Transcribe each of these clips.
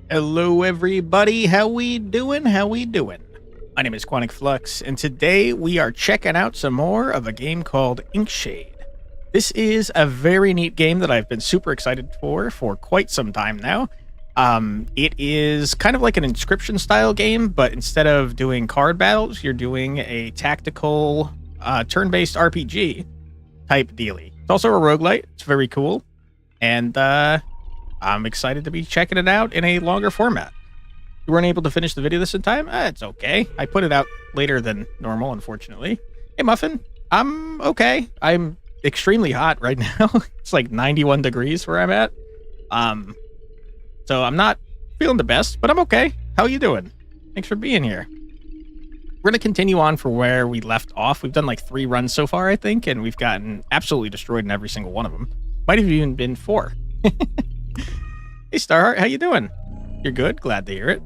Hello everybody, how we doing? My name is Quantic Flux, and today we are checking out some more of a game called Inkshade. This is a very neat game that I've been super excited for quite some time now. It is kind of like an Inscryption style game, but instead of doing card battles, you're doing a tactical turn-based RPG type dealy. It's also a roguelite. It's very cool, and I'm excited to be checking it out in a longer format. You weren't able to finish the video this in time? It's okay. I put it out later than normal, unfortunately. Hey, Muffin. I'm okay. I'm extremely hot right now. It's like 91 degrees where I'm at. So I'm not feeling the best, but I'm okay. How are you doing? Thanks for being here. We're going to continue on for where we left off. We've done like 3 runs so far, I think, and we've gotten absolutely destroyed in every single one of them. Might have even been 4. Hey, Starheart, how you doing? You're good? Glad to hear it.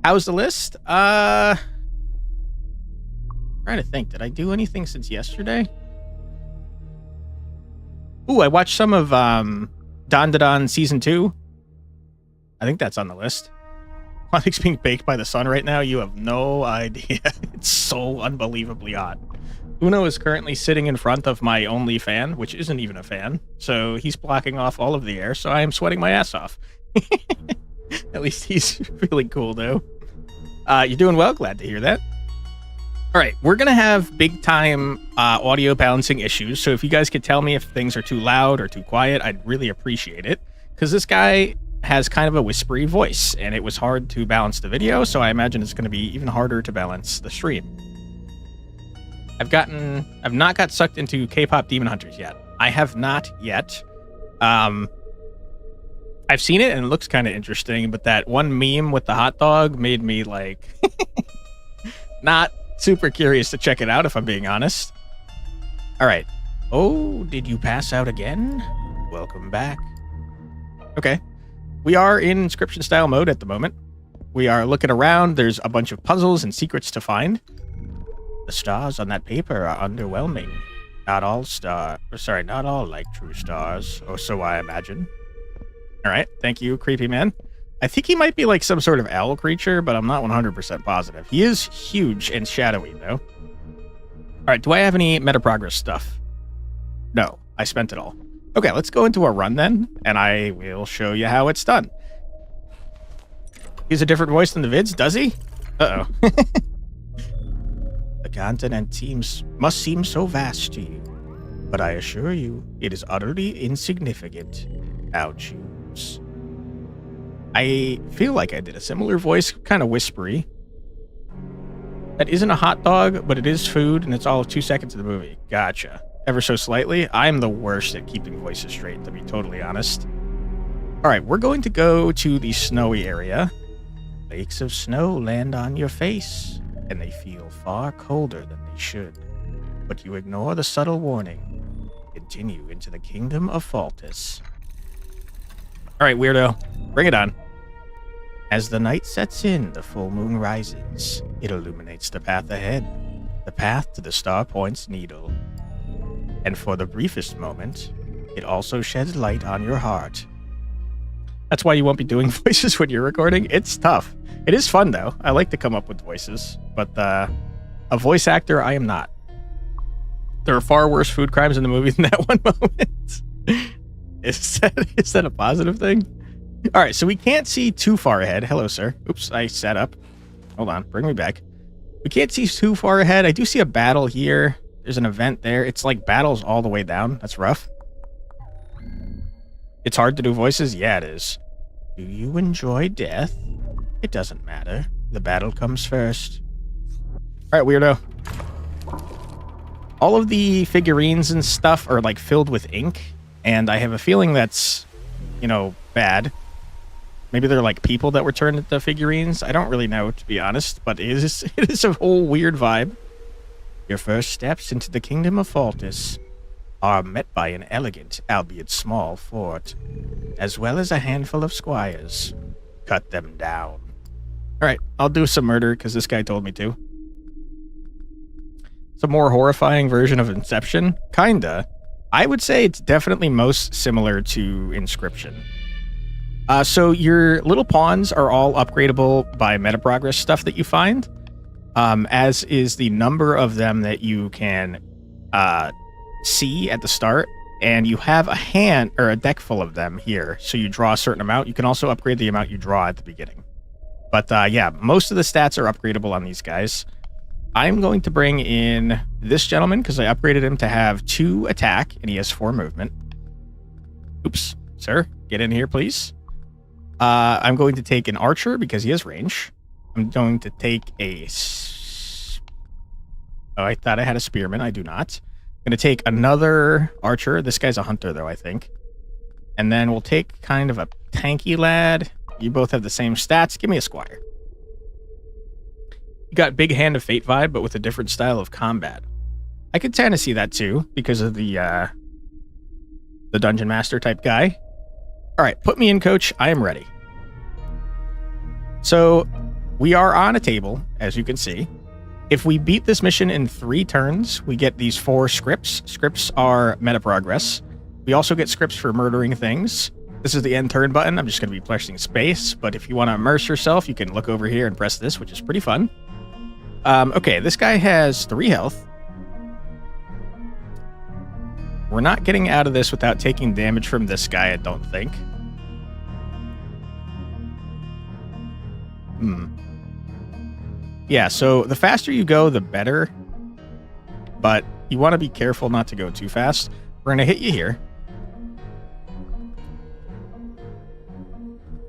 How's the list? Trying to think. Did I do anything since yesterday? Ooh, I watched some of Don Da Don Season 2. I think that's on the list. Quantic's being baked by the sun right now. You have no idea. It's so unbelievably hot. Uno is currently sitting in front of my only fan, which isn't even a fan. So he's blocking off all of the air, so I am sweating my ass off. At least he's feeling cool, though. You're doing well. Glad to hear that. All right, we're going to have big-time audio balancing issues, so if you guys could tell me if things are too loud or too quiet, I'd really appreciate it, because this guy has kind of a whispery voice, and it was hard to balance the video, so I imagine it's going to be even harder to balance the stream. I've not got sucked into K-pop Demon Hunters yet. I have not yet. I've seen it and it looks kind of interesting, but that one meme with the hot dog made me like not super curious to check it out, if I'm being honest. All right. Oh, did you pass out again? Welcome back. Okay. We are in Inscryption style mode at the moment. We are looking around. There's a bunch of puzzles and secrets to find. The stars on that paper are underwhelming. Not all like true stars, or so I imagine. All right, thank you, creepy man. I think he might be like some sort of owl creature, but I'm not 100% positive. He is huge and shadowy, though. All right, do I have any meta progress stuff? No, I spent it all. Okay, let's go into a run then, and I will show you how it's done. He's a different voice than the vids, does he? Uh-oh. The continent must seem so vast to you, but I assure you, it is utterly insignificant. Now choose. I feel like I did a similar voice, kind of whispery. That isn't a hot dog, but it is food, and it's all of 2 seconds of the movie. Gotcha. Ever so slightly. I'm the worst at keeping voices straight, to be totally honest. All right, we're going to go to the snowy area. Flakes of snow land on your face, and they feel far colder than they should. But you ignore the subtle warning. Continue into the kingdom of Faltus. All right, weirdo. Bring it on. As the night sets in, the full moon rises. It illuminates the path ahead. The path to the Star Point's needle. And for the briefest moment, it also sheds light on your heart. That's why you won't be doing voices when you're recording. It's tough. It is fun, though. I like to come up with voices. But a voice actor, I am not. There are far worse food crimes in the movie than that one moment. Is that a positive thing? All right, so we can't see too far ahead. Hello, sir. Oops, I sat up. Hold on, bring me back. We can't see too far ahead. I do see a battle here. There's an event there. It's like battles all the way down. That's rough. It's hard to do voices? Yeah, it is. Do you enjoy death? It doesn't matter. The battle comes first. All right, weirdo. All of the figurines and stuff are like filled with ink. And I have a feeling that's, bad. Maybe they're like people that were turned into figurines. I don't really know, to be honest, but it is a whole weird vibe. Your first steps into the kingdom of Faltus are met by an elegant, albeit small, fort, as well as a handful of squires. Cut them down. All right, I'll do some murder because this guy told me to. It's a more horrifying version of Inception. Kinda. I would say it's definitely most similar to Inscryption. So your little pawns are all upgradable by meta progress stuff that you find, as is the number of them that you can see at the start. And you have a hand or a deck full of them here. So you draw a certain amount. You can also upgrade the amount you draw at the beginning. But yeah, most of the stats are upgradable on these guys. I'm going to bring in this gentleman because I upgraded him to have 2 attack and he has 4 movement. Oops, sir, get in here, please. I'm going to take an archer because he has range. I'm going to take a... Oh, I thought I had a spearman. I do not. I'm going to take another archer. This guy's a hunter, though, I think. And then we'll take kind of a tanky lad. You both have the same stats. Give me a squire. You got big Hand of Fate vibe, but with a different style of combat. I could kind of see that, too, because of the Dungeon Master type guy. All right, put me in, coach. I am ready. So we are on a table, as you can see. If we beat this mission in 3 turns, we get these 4 scripts. Scripts are meta progress. We also get scripts for murdering things. This is the end turn button. I'm just going to be pressing space, but if you want to immerse yourself, you can look over here and press this, which is pretty fun. Okay, this guy has 3 health. We're not getting out of this without taking damage from this guy, I don't think. Yeah, so the faster you go, the better. But you want to be careful not to go too fast. We're going to hit you here.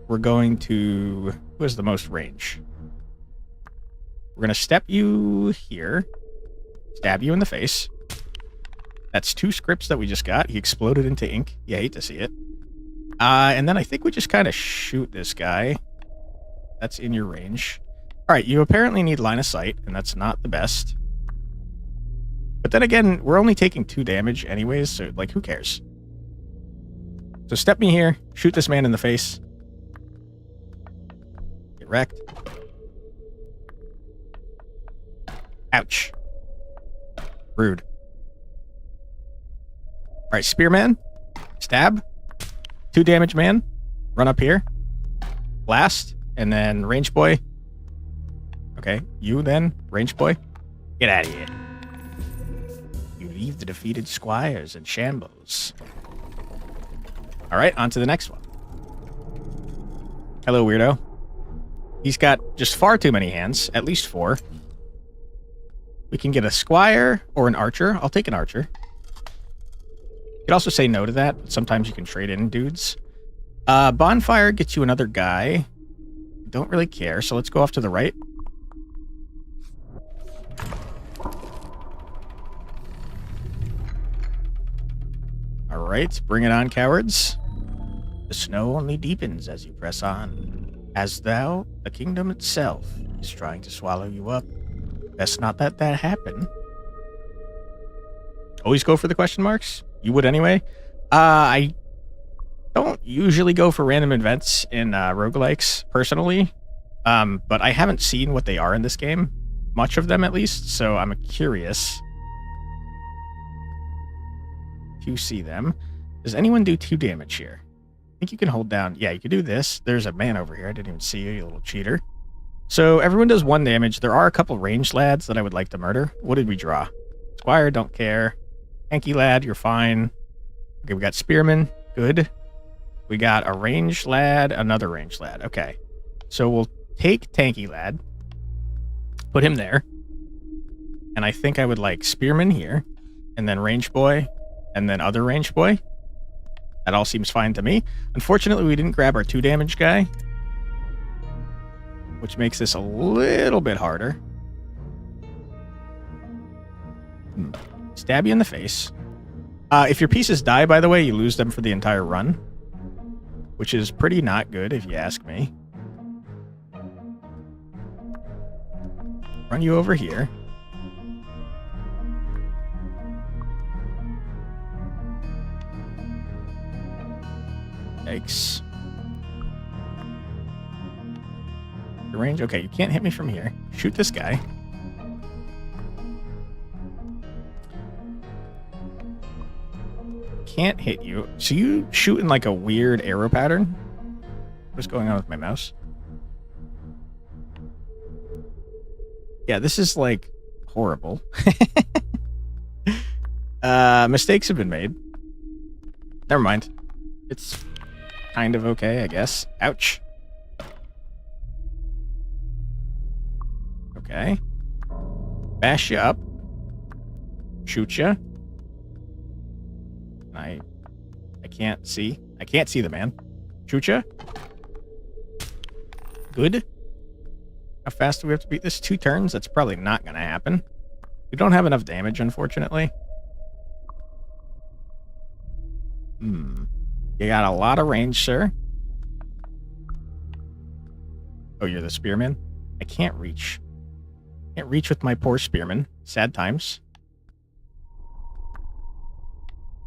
We're going to... Who has the most range? We're going to step you here. Stab you in the face. That's 2 scripts that we just got. He exploded into ink. You hate to see it. And then I think we just kind of shoot this guy. That's in your range. All right, you apparently need line of sight, and that's not the best. But then again, we're only taking 2 damage anyways, so, like, who cares? So step me here. Shoot this man in the face. Get wrecked. Ouch. Rude. All right, spearman. Stab. 2 damage, man. Run up here. Blast. And then range boy. Okay, you then, range boy. Get out of here. You leave the defeated squires in shambles. All right, on to the next one. Hello, weirdo. He's got just far too many hands, at least 4. We can get a squire or an archer. I'll take an archer. You could also say no to that, but sometimes you can trade in dudes. Bonfire gets you another guy. Don't really care, so let's go off to the right. All right, bring it on, cowards. The snow only deepens as you press on. As thou, the kingdom itself, is trying to swallow you up. Best not let that happen. Always go for the question marks? You would anyway? I don't usually go for random events in roguelikes, personally. But I haven't seen what they are in this game. Much of them, at least, so I'm curious. If you see them. Does anyone do 2 damage here? I think you can hold down. Yeah, you can do this. There's a man over here. I didn't even see you, you little cheater. So everyone does 1 damage. There are a couple ranged lads that I would like to murder. What did we draw? Squire, don't care. Tanky lad, you're fine. Okay, we got spearman. Good. We got a ranged lad, another ranged lad. Okay. So we'll take tanky lad. Put him there. And I think I would like spearman here. And then range boy. And then other range boy. That all seems fine to me. Unfortunately, we didn't grab our 2 damage guy. Which makes this a little bit harder. Stab you in the face. If your pieces die, by the way, you lose them for the entire run. Which is pretty not good, if you ask me. Run you over here. Yikes. The range? Okay, you can't hit me from here. Shoot this guy. Can't hit you. So you shoot in like a weird arrow pattern? What's going on with my mouse? Yeah, this is, like, horrible. Mistakes have been made. Never mind. It's kind of okay, I guess. Ouch. Okay. Bash you up. Shoot you. I can't see. I can't see the man. Shoot you. Good. How fast do we have to beat this? 2 turns? That's probably not going to happen. We don't have enough damage, unfortunately. You got a lot of range, sir. Oh, you're the spearman? I can't reach. Can't reach with my poor spearman. Sad times.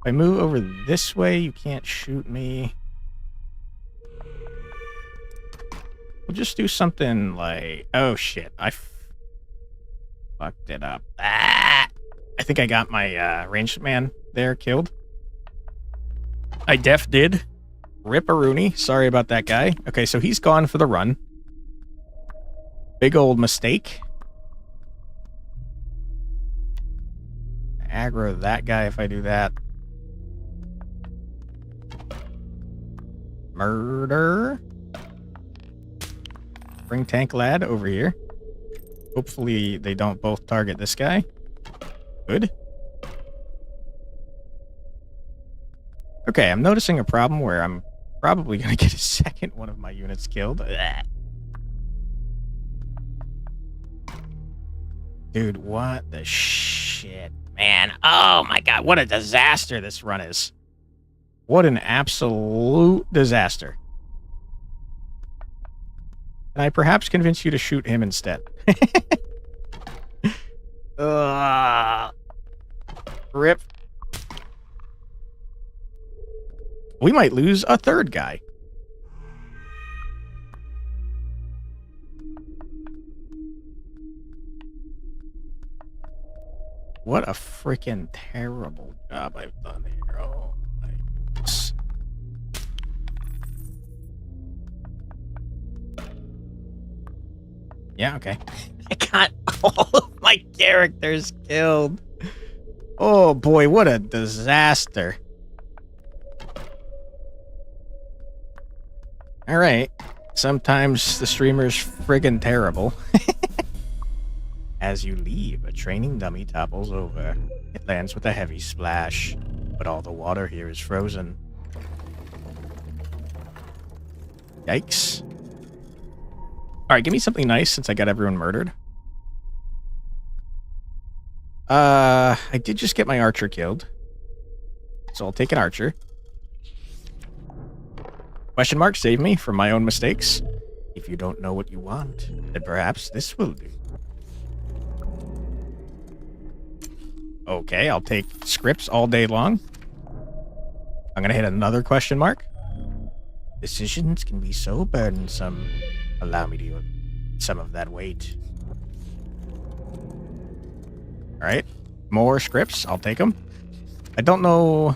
If I move over this way, you can't shoot me. We'll just do something like... Oh, shit. I fucked it up. Ah! I think I got my ranged man there killed. I did. Rip-a-rooney. Sorry about that guy. Okay, so he's gone for the run. Big old mistake. Aggro that guy if I do that. Murder. Bring tank lad over here. Hopefully they don't both target this guy. Good. Okay, I'm noticing a problem where I'm probably going to get a second one of my units killed. Ugh. Dude, what the shit, man. Oh my god, what a disaster this run is. What an absolute disaster. Can I perhaps convince you to shoot him instead? Rip. We might lose a third guy. What a freaking terrible job I've done here. Oh my goodness. Yeah, okay. I got all of my characters killed. Oh boy, what a disaster. Alright. Sometimes the streamer's friggin' terrible. As you leave, a training dummy topples over. It lands with a heavy splash, but all the water here is frozen. Yikes. Alright, give me something nice since I got everyone murdered. I did just get my archer killed. So I'll take an archer. Question mark, save me from my own mistakes. If you don't know what you want, then perhaps this will do. Okay, I'll take scripts all day long. I'm gonna hit another question mark. Decisions can be so burdensome. Allow me to use some of that weight. Alright, more scripts. I'll take them. I don't know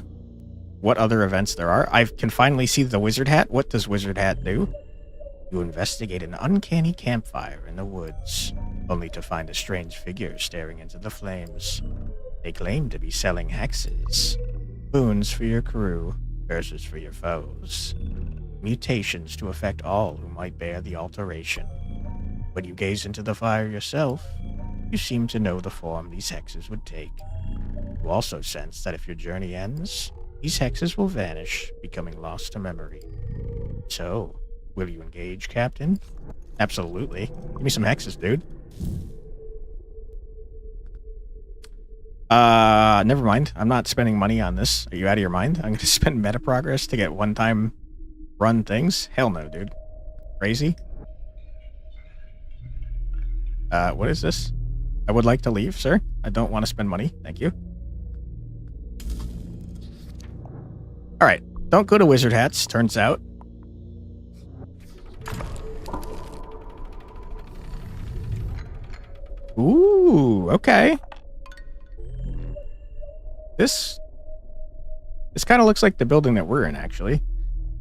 what other events there are. I can finally see the wizard hat. What does wizard hat do? You investigate an uncanny campfire in the woods, only to find a strange figure staring into the flames. They claim to be selling hexes, boons for your crew, curses for your foes, mutations to affect all who might bear the alteration. When you gaze into the fire yourself, you seem to know the form these hexes would take. You also sense that if your journey ends, these hexes will vanish, becoming lost to memory. So, will you engage, Captain? Absolutely. Give me some hexes, dude. Never mind. I'm not spending money on this. Are you out of your mind? I'm going to spend meta progress to get one-time run things? Hell no, dude. Crazy? What is this? I would like to leave, sir. I don't want to spend money. Thank you. Alright. Don't go to wizard hats, turns out. Ooh, okay. This kind of looks like the building that we're in, actually.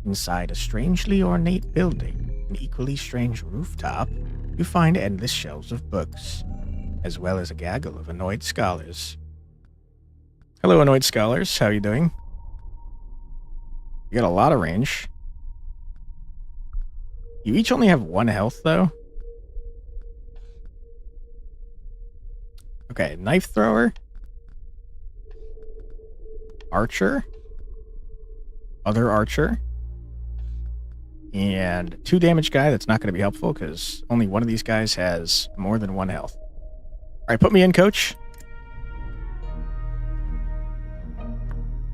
Inside a strangely ornate building, an equally strange rooftop, you find endless shelves of books, as well as a gaggle of annoyed scholars. Hello, annoyed scholars. How are you doing? You got a lot of range. You each only have 1 health, though. Okay, knife thrower. Archer. Other archer. And 2 damage guy. That's not going to be helpful because only one of these guys has more than 1 health. All right, put me in, coach.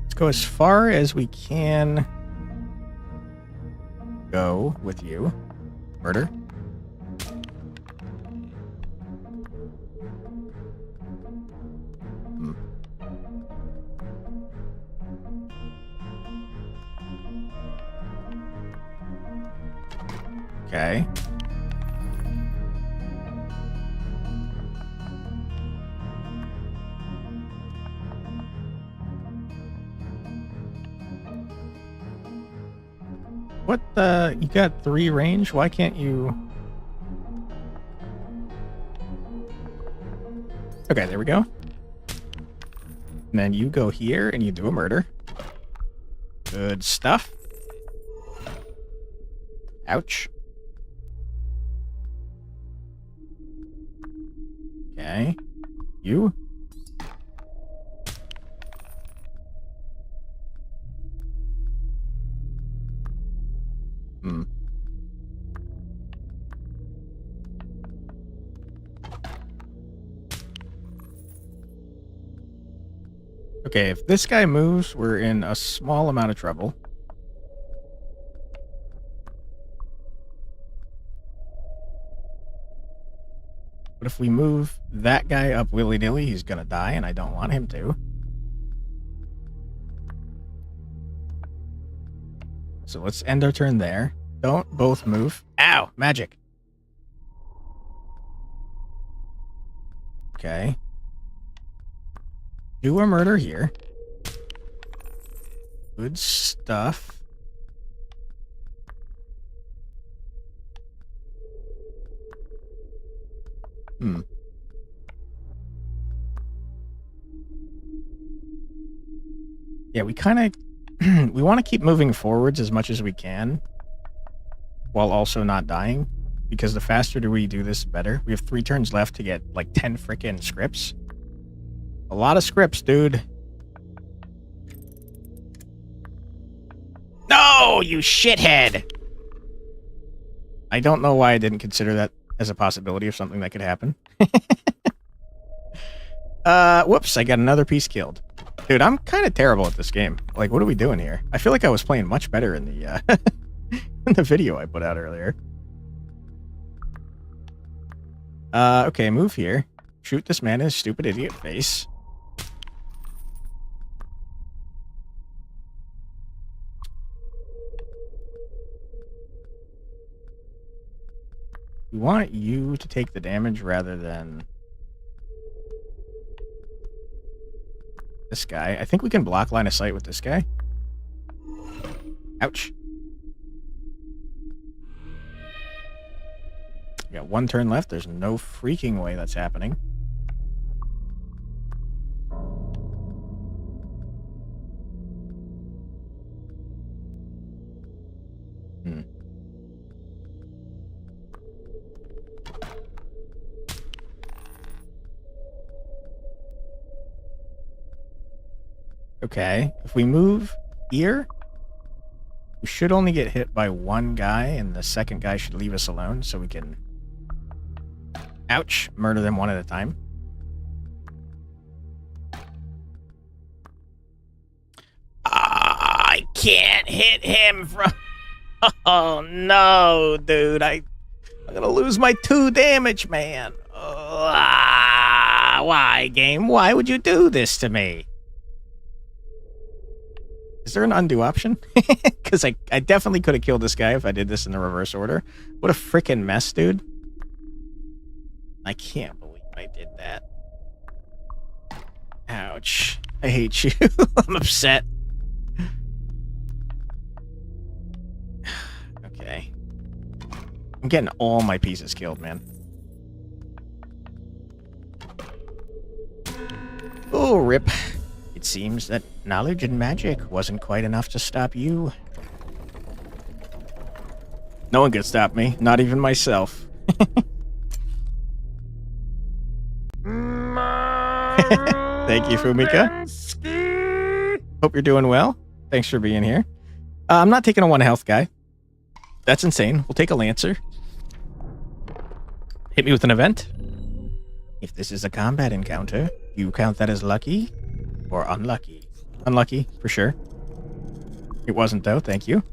Let's go as far as we can go with you. Murder. Okay. What the? You got 3 range? Why can't you? Okay, there we go. And then you go here and you do a murder. Good stuff. Ouch. Okay. You? Okay, if this guy moves, we're in a small amount of trouble. But if we move that guy up willy-nilly, he's gonna die, and I don't want him to. So let's end our turn there. Don't both move. Ow! Magic! Okay. Do a murder here. Good stuff. Yeah, we kind of... we want to keep moving forwards as much as we can, while also not dying, because the faster we do this, the better. We have 3 turns left to get, like, 10 frickin' scripts. A lot of scripts, dude. No, you shithead! I don't know why I didn't consider that as a possibility of something that could happen. Whoops, I got another piece killed. Dude, I'm kind of terrible at this game. Like, what are we doing here? I feel like I was playing much better in the, in the video I put out earlier. Okay, move here. Shoot this man in his stupid idiot face. We want you to take the damage rather than this guy. I think we can block line of sight with this guy. Ouch. We got 1 turn left. There's no freaking way that's happening. Okay, if we move here, we should only get hit by 1 guy, and the second guy should leave us alone so we can, ouch, murder them 1 at a time. I can't hit him from... Oh, no, dude. I'm gonna lose my 2 damage, man. Why, game? Why would you do this to me? Is there an undo option? Because I definitely could have killed this guy if I did this in the reverse order. What a freaking mess, dude. I can't believe I did that. Ouch. I hate you. I'm upset. I'm getting all my pieces killed, man. Oh, rip. It seems that knowledge and magic wasn't quite enough to stop you. No one could stop me, not even myself. Thank you, Fumika. Hope you're doing well. Thanks for being here. I'm not taking a 1 health guy. That's insane. We'll take a Lancer. Hit me with an event. If this is a combat encounter, you count that as lucky or unlucky? Unlucky, for sure. It wasn't, though. Thank you.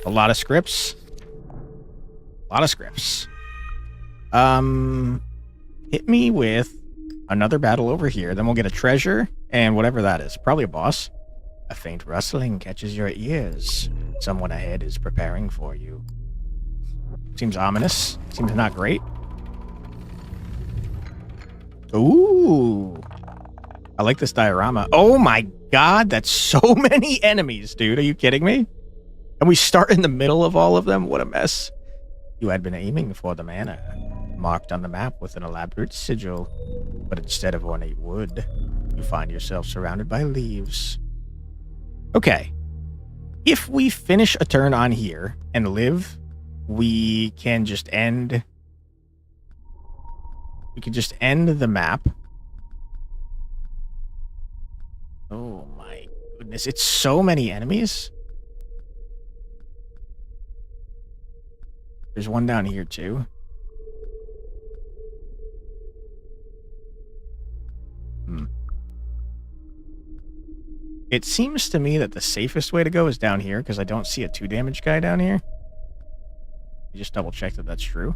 A lot of scripts. A lot of scripts. Hit me with another battle over here. Then we'll get a treasure and whatever that is. Probably a boss. A faint rustling catches your ears. Someone ahead is preparing for you. Seems ominous. Seems not great. Ooh. I like this diorama. Oh my god, that's so many enemies, dude. Are you kidding me? And we start in the middle of all of them? What a mess. You had been aiming for the manor, marked on the map with an elaborate sigil. But instead of ornate wood, you find yourself surrounded by leaves. Okay. If we finish a turn on here and live, we can just end... We can just end the map. Oh my goodness. It's so many enemies. There's one down here too. It seems to me that the safest way to go is down here because I don't see a 2 damage guy down here. Just double check that that's true.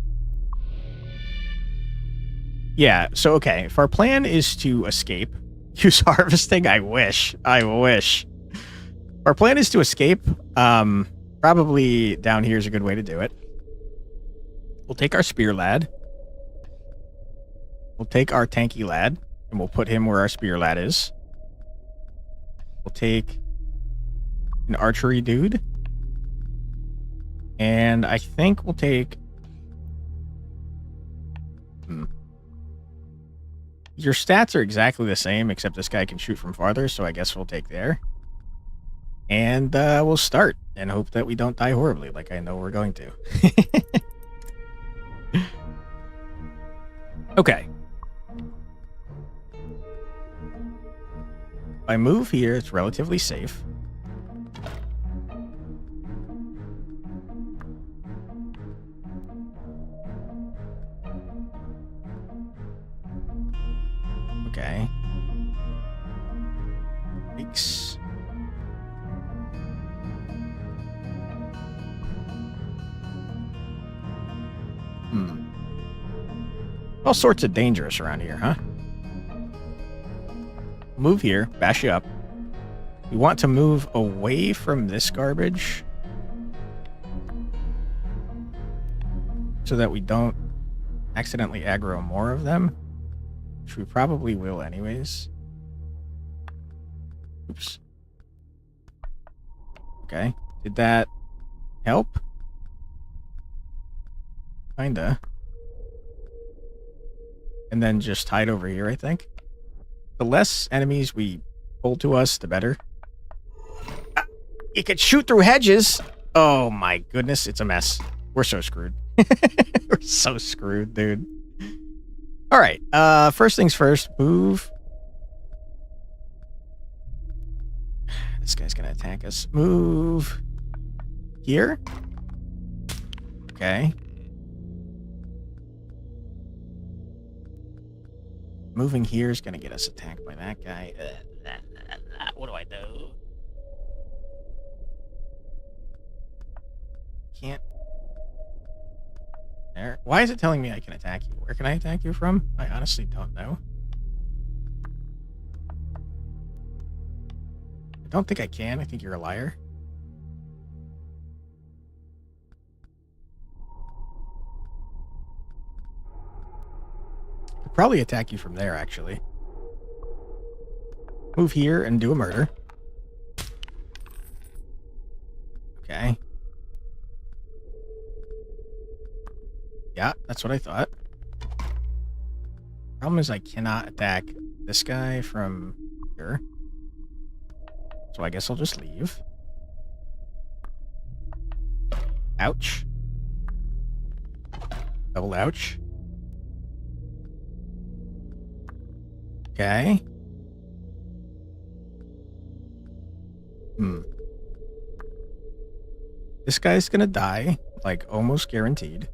Yeah, so okay, if our plan is to escape, use harvesting, I wish. If our plan is to escape, probably down here is a good way to do it. We'll take our spear lad. We'll take our tanky lad, and we'll put him where our spear lad is. We'll take an archery dude. And I think we'll take... Your stats are exactly the same, except this guy can shoot from farther, so I guess we'll take there. And we'll start, and hope that we don't die horribly, like I know we're going to. Okay. If I move here, it's relatively safe. Okay. Yikes. All sorts of dangerous around here, huh? Move here, bash you up. We want to move away from this garbage so that we don't accidentally aggro more of them, which we probably will anyways. Oops. Okay, did that help? Kinda. And then just hide over here, I think. The less enemies we pull to us, the better. Ah, you could shoot through hedges. Oh my goodness, it's a mess. We're so screwed. We're so screwed, dude. All right, first things first, move. This guy's gonna attack us. Move here. Okay. Moving here is going to get us attacked by that guy. What do I do? Can't. There. Why is it telling me I can attack you? Where can I attack you from? I honestly don't know. I don't think I can. I think you're a liar. Probably attack you from there, actually. Move here and do a murder. Okay. Yeah, that's what I thought. Problem is I cannot attack this guy from here. So I guess I'll just leave. Ouch. Double ouch. Okay. This guy's gonna die, like, almost guaranteed.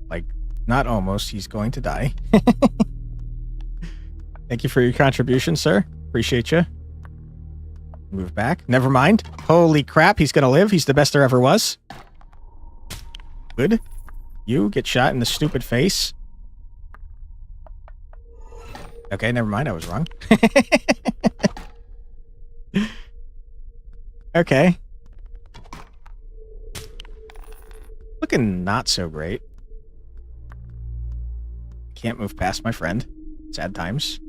Like, not almost, he's going to die. Thank you for your contribution, sir. Appreciate you. Move back. Never mind. Holy crap, he's gonna live. He's the best there ever was. Good. You get shot in the stupid face. Okay, never mind. I was wrong. Okay. Looking not so great. Can't move past my friend. Sad times.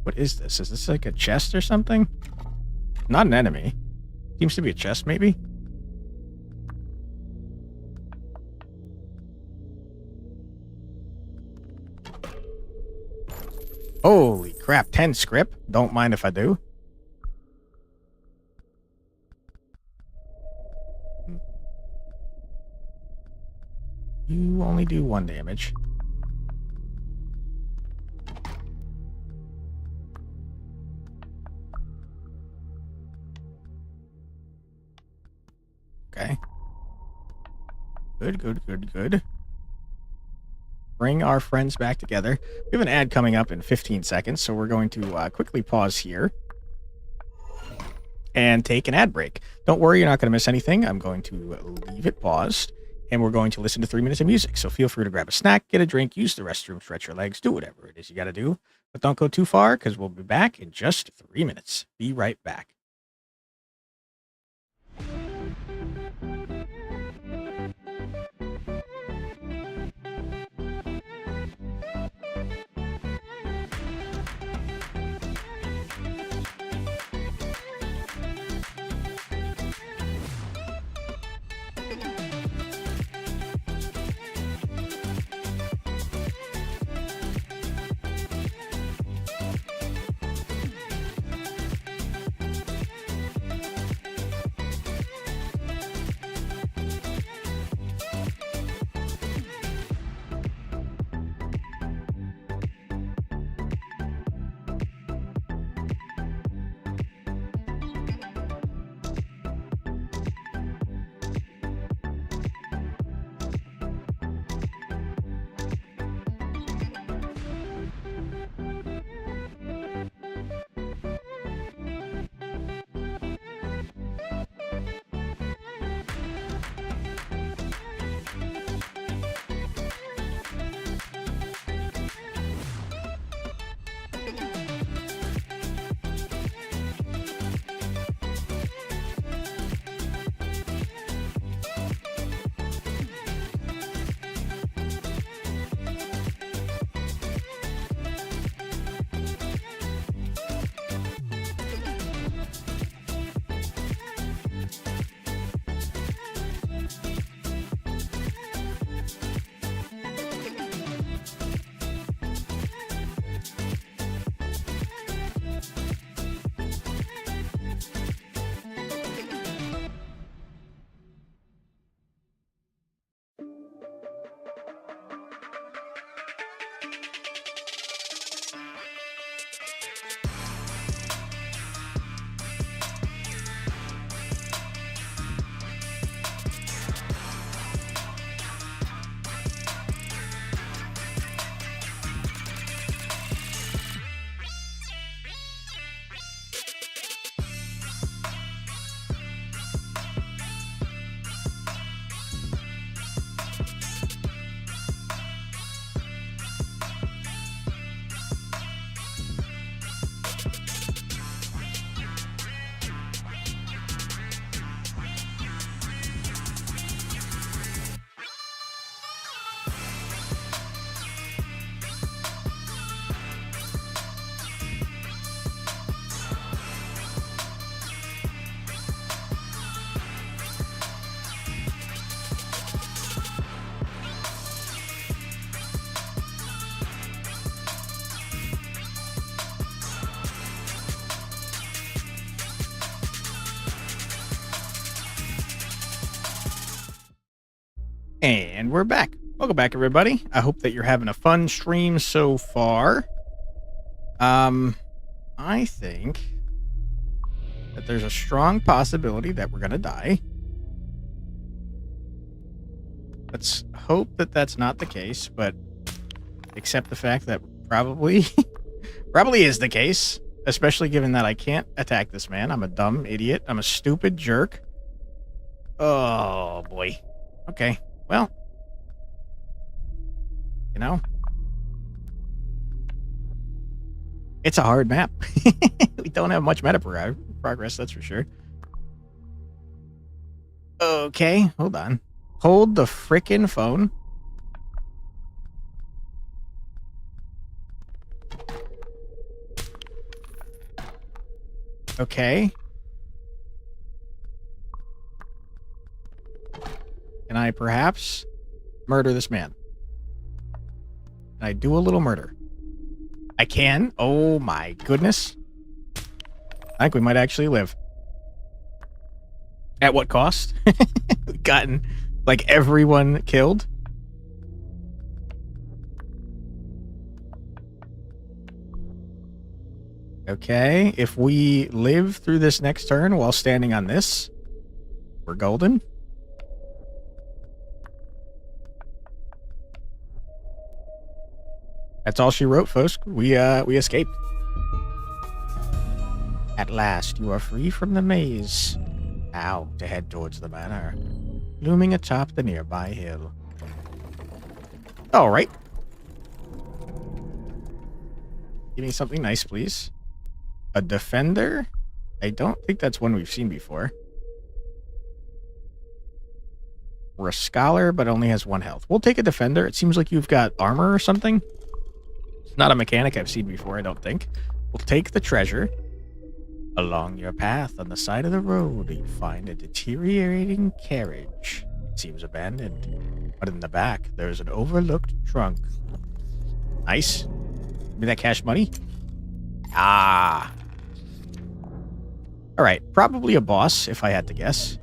What is this? Is this like a chest or something? Not an enemy. Seems to be a chest, maybe? Holy crap, 10 script. Don't mind if I do. You only do 1 damage. Okay. Good. Bring our friends back together. We have an ad coming up in 15 seconds, so we're going to quickly pause here and take an ad break. Don't worry, you're not going to miss anything. I'm going to leave it paused, and we're going to listen to 3 minutes of music. So feel free to grab a snack, get a drink, use the restroom, stretch your legs, do whatever it is you got to do. But don't go too far, because we'll be back in just 3 minutes. Be right back. And we're back. Welcome back, everybody. I hope that you're having a fun stream so far. I think that there's a strong possibility that we're gonna die. Let's hope that that's not the case, but accept the fact that probably is the case, especially given that I can't attack this man. I'm a dumb idiot. I'm a stupid jerk. Oh, boy. Okay, well, you know, it's a hard map. We don't have much meta progress, that's for sure. Okay, hold on. Hold the frickin' phone. Okay. Can I perhaps murder this man? Can I do a little murder? I can. Oh my goodness. I think we might actually live. At what cost? We've gotten like everyone killed. Okay, if we live through this next turn while standing on this, we're golden. That's all she wrote, folks. We escaped. At last, you are free from the maze. Now to head towards the manor, looming atop the nearby hill. All right. Give me something nice, please. A defender? I don't think that's one we've seen before. We're a scholar, but only has 1 health. We'll take a defender. It seems like you've got armor or something. It's not a mechanic I've seen before, I don't think. We'll take the treasure. Along your path on the side of the road, you find a deteriorating carriage. It seems abandoned, but in the back, there's an overlooked trunk. Nice. Give me that cash money. Ah. All right, probably a boss, if I had to guess.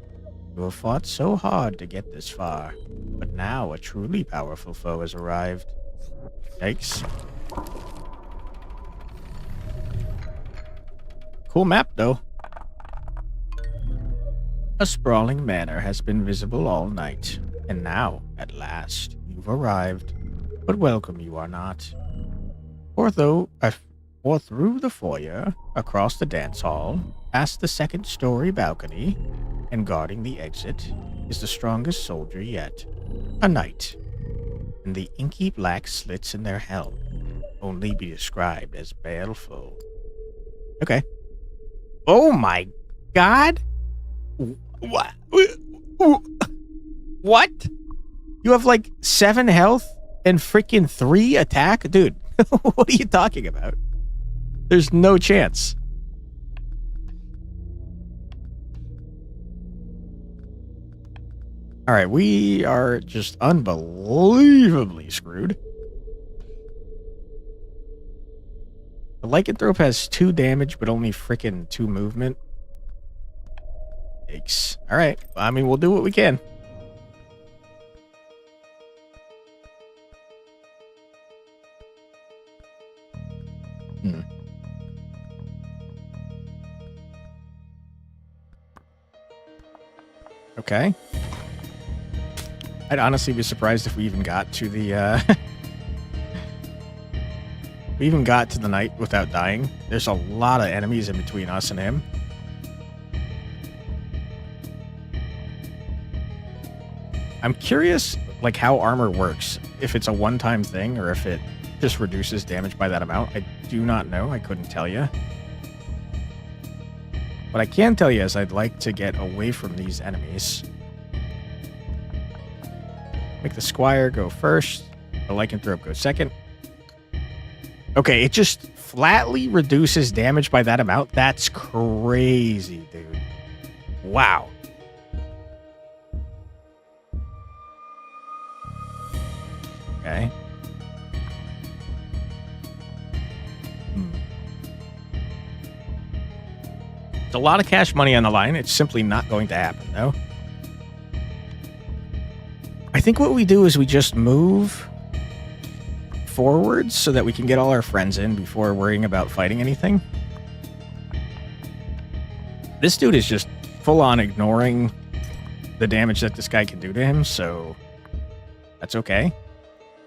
You have fought so hard to get this far, but now a truly powerful foe has arrived. Yikes. Cool map, though. A sprawling manor has been visible all night, and now, at last, you've arrived. But welcome you are not. Or through the foyer, across the dance hall, past the second-story balcony, and guarding the exit, is the strongest soldier yet. A knight. And the inky black slits in their helm only be described as baleful. Okay. Oh my god! What? What? You have like 7 health and freaking 3 attack? Dude, what are you talking about? There's no chance. Alright, we are just unbelievably screwed. The lycanthrope has 2 damage, but only freaking 2 movement. Yikes. Alright, I mean, we'll do what we can. Okay. I'd honestly be surprised if we even got to the, we even got to the knight without dying. There's a lot of enemies in between us and him. I'm curious, like, how armor works. If it's a one-time thing, or if it just reduces damage by that amount. I do not know. I couldn't tell you. What I can tell you is I'd like to get away from these enemies. Make the squire go first. The lycanthrope go second. Okay, it just flatly reduces damage by that amount. That's crazy, dude. Wow. Okay. It's a lot of cash money on the line. It's simply not going to happen, no? I think what we do is we just move forwards so that we can get all our friends in before worrying about fighting anything. This dude is just full on ignoring the damage that this guy can do to him, so that's okay.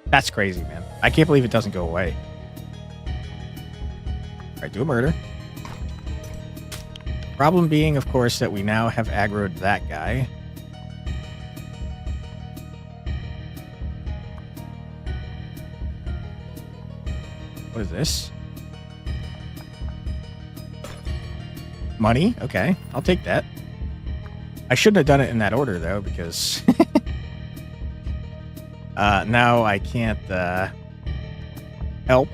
That's crazy, man. I can't believe it doesn't go away. All right, do a murder. Problem being, of course, that we now have aggroed that guy. What is this? Money? Okay, I'll take that. I shouldn't have done it in that order, though, because now I can't help.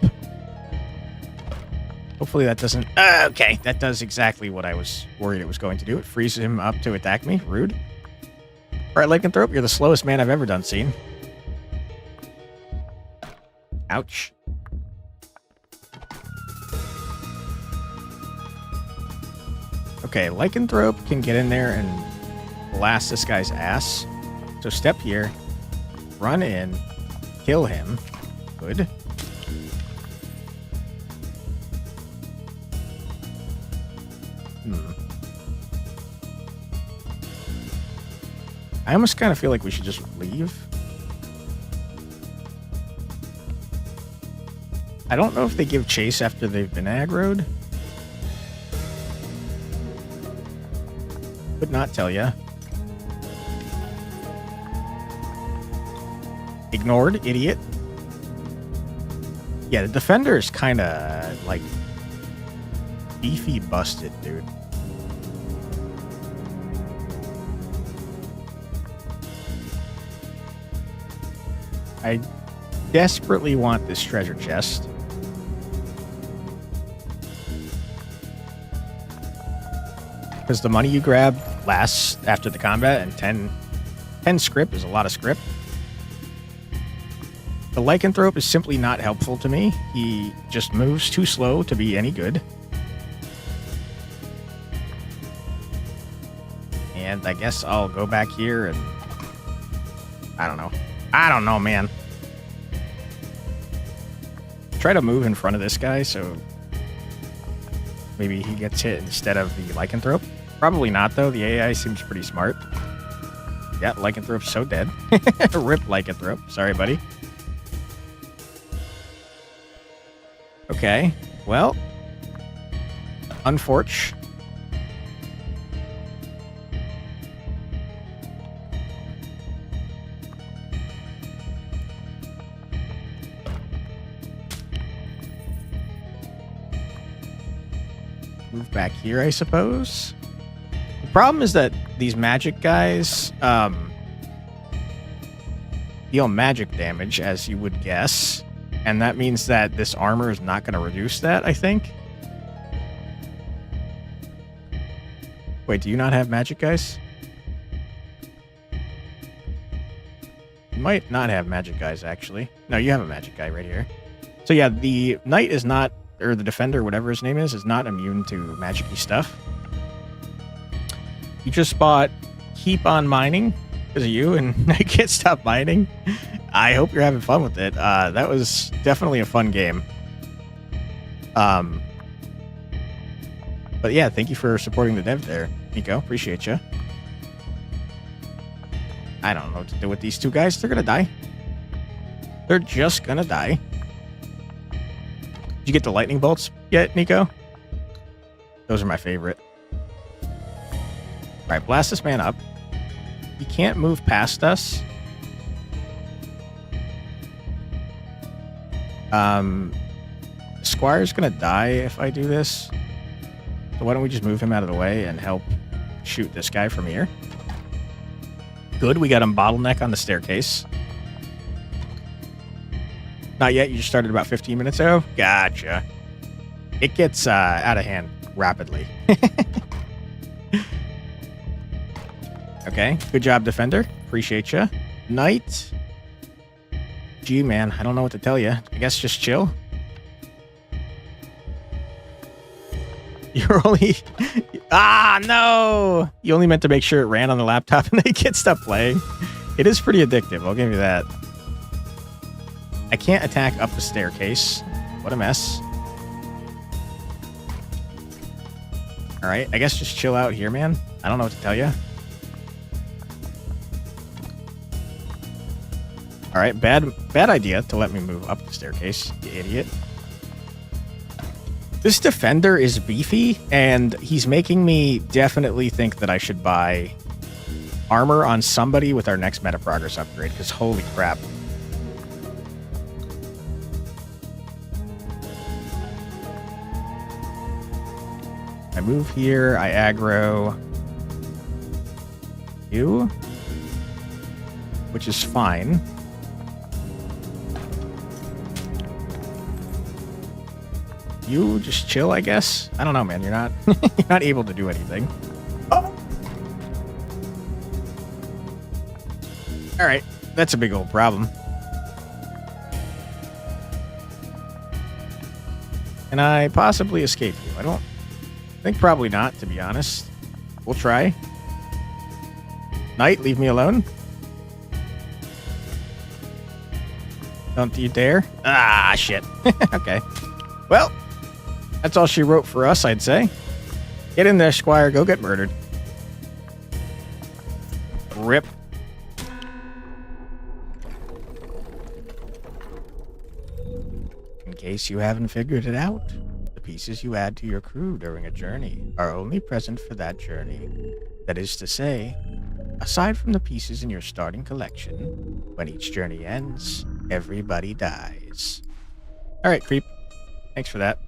Hopefully that doesn't... okay, that does exactly what I was worried it was going to do. It frees him up to attack me. Rude. All right, Lycanthrope, you're the slowest man I've ever done seen. Ouch. Okay, Lycanthrope can get in there and blast this guy's ass. So step here, run in, kill him. Good. I almost kind of feel like we should just leave. I don't know if they give chase after they've been aggroed. Could not tell ya. Ignored, idiot. Yeah, the defender is kind of like beefy busted, dude. I desperately want this treasure chest. Because the money you grab lasts after the combat, and 10 script is a lot of script. The Lycanthrope is simply not helpful to me. He just moves too slow to be any good. And I guess I'll go back here and... I don't know. I don't know, man. Try to move in front of this guy, so maybe he gets hit instead of the Lycanthrope. Probably not, though. The AI seems pretty smart. Yeah, Lycanthrope's so dead. Rip Lycanthrope. Sorry, buddy. Okay, well, unfortunate. Move back here, I suppose. The problem is that these magic guys deal magic damage, as you would guess. And that means that this armor is not going to reduce that, I think. Wait, do you not have magic guys? You might not have magic guys, actually. No, you have a magic guy right here. So yeah, the knight is not, or the defender, whatever his name is not immune to magic-y stuff. You just bought Keep on Mining because of you, and I can't stop mining. I hope you're having fun with it. That was definitely a fun game. But yeah, thank you for supporting the dev there, Nico. Appreciate you. I don't know what to do with these two guys. They're gonna die. They're just gonna die. Did you get the lightning bolts yet, Nico? Those are my favorite. All right, blast this man up. He can't move past us. Squire's gonna die if I do this. So why don't we just move him out of the way and help shoot this guy from here? Good, we got him bottleneck on the staircase. Not yet, you just started about 15 minutes ago? Gotcha. It gets out of hand rapidly. Okay, good job, defender. Appreciate you. Knight. Gee, man, I don't know what to tell you. I guess just chill. You're only... Ah, no! You only meant to make sure it ran on the laptop and they can't stop playing. It is pretty addictive, I'll give you that. I can't attack up the staircase. What a mess. Alright, I guess just chill out here, man. I don't know what to tell you. Alright, bad idea to let me move up the staircase, you idiot. This defender is beefy, and he's making me definitely think that I should buy armor on somebody with our next meta progress upgrade, because holy crap. I move here, I aggro you, which is fine. You just chill, I guess. I don't know, man. You're not you're not able to do anything. Oh. All right, that's a big old problem. Can I possibly escape you? I don't think probably not, to be honest. We'll try. Knight, leave me alone. Don't you dare. Ah, shit. Okay. Well, that's all she wrote for us, I'd say. Get in there, Squire. Go get murdered. Rip. In case you haven't figured it out, the pieces you add to your crew during a journey are only present for that journey. That is to say, aside from the pieces in your starting collection, when each journey ends, everybody dies. Alright, creep. Thanks for that.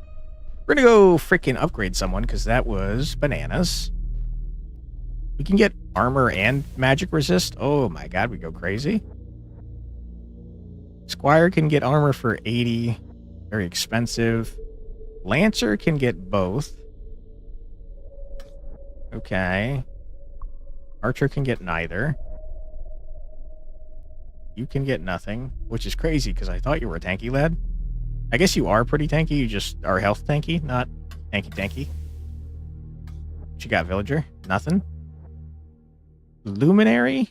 We're gonna go freaking upgrade someone, because that was bananas. We can get armor and magic resist. Oh my god, we go crazy. Squire can get armor for 80. Very expensive. Lancer can get both. Okay. Archer can get neither. You can get nothing, which is crazy, because I thought you were a tanky lad. I guess you are pretty tanky, you just are health tanky, not tanky. What you got, villager? Nothing. Luminary?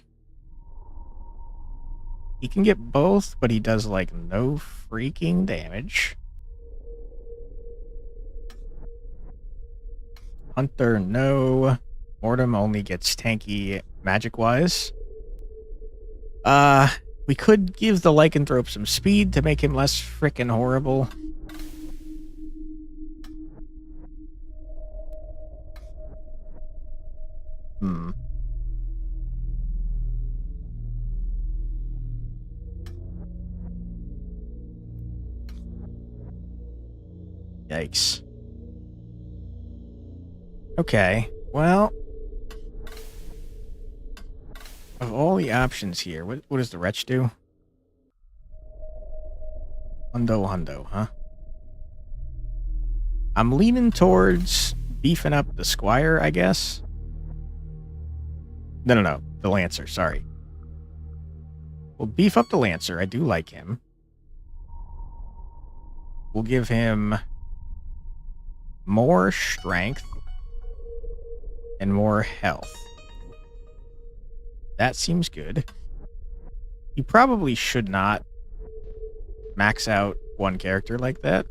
He can get both, but he does, like, no freaking damage. Hunter, no. Mortem only gets tanky magic-wise. We could give the lycanthrope some speed to make him less frickin' horrible. Yikes. Okay, well, of all the options here, what does the wretch do? Hundo, huh? I'm leaning towards beefing up the Squire, I guess. No, the Lancer, sorry. We'll beef up the Lancer, I do like him. We'll give him more strength and more health. That seems good. You probably should not max out one character like that.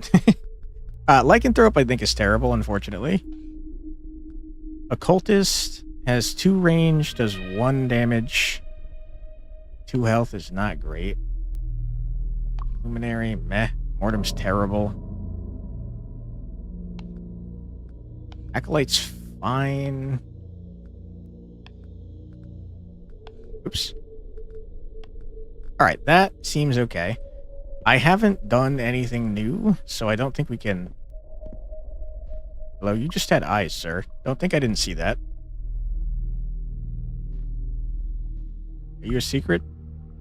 Lycanthrope, I think, is terrible, unfortunately. Occultist has 2 range, does 1 damage. 2 health is not great. Luminary, meh. Mortem's terrible. Acolyte's fine. Oops. Alright, that seems okay. I haven't done anything new, so I don't think we can... Hello, you just had eyes, sir. Don't think I didn't see that. Are you a secret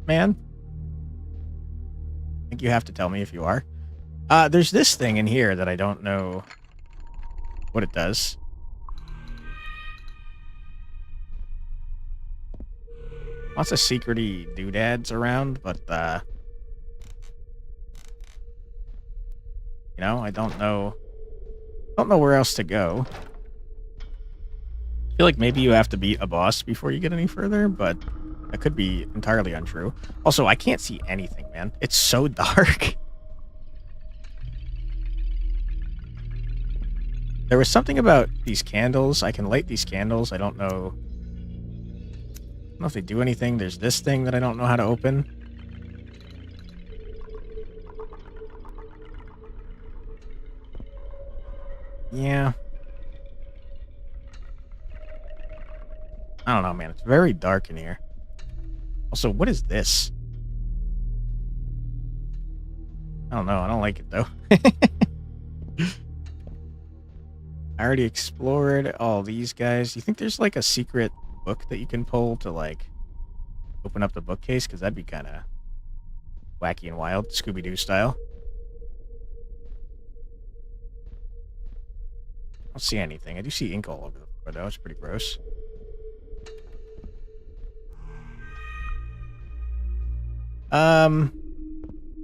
man? I think you have to tell me if you are. There's this thing in here that I don't know what it does. Lots of secrety doodads around, but, you know, I don't know where else to go. I feel like maybe you have to beat a boss before you get any further, but That could be entirely untrue. Also, I can't see anything, man. It's so dark. There was something about these candles. I can light these candles. I don't know if they do anything. There's this thing that I don't know how to open. Yeah. I don't know, man. It's very dark in here. Also, what is this? I don't know. I don't like it, though. I already explored all these guys. You think there's, like, a secret book that you can pull to, like, open up the bookcase? Because that'd be kind of wacky and wild, Scooby-Doo style. I don't see anything. I do see ink all over the floor, though. It's pretty gross. I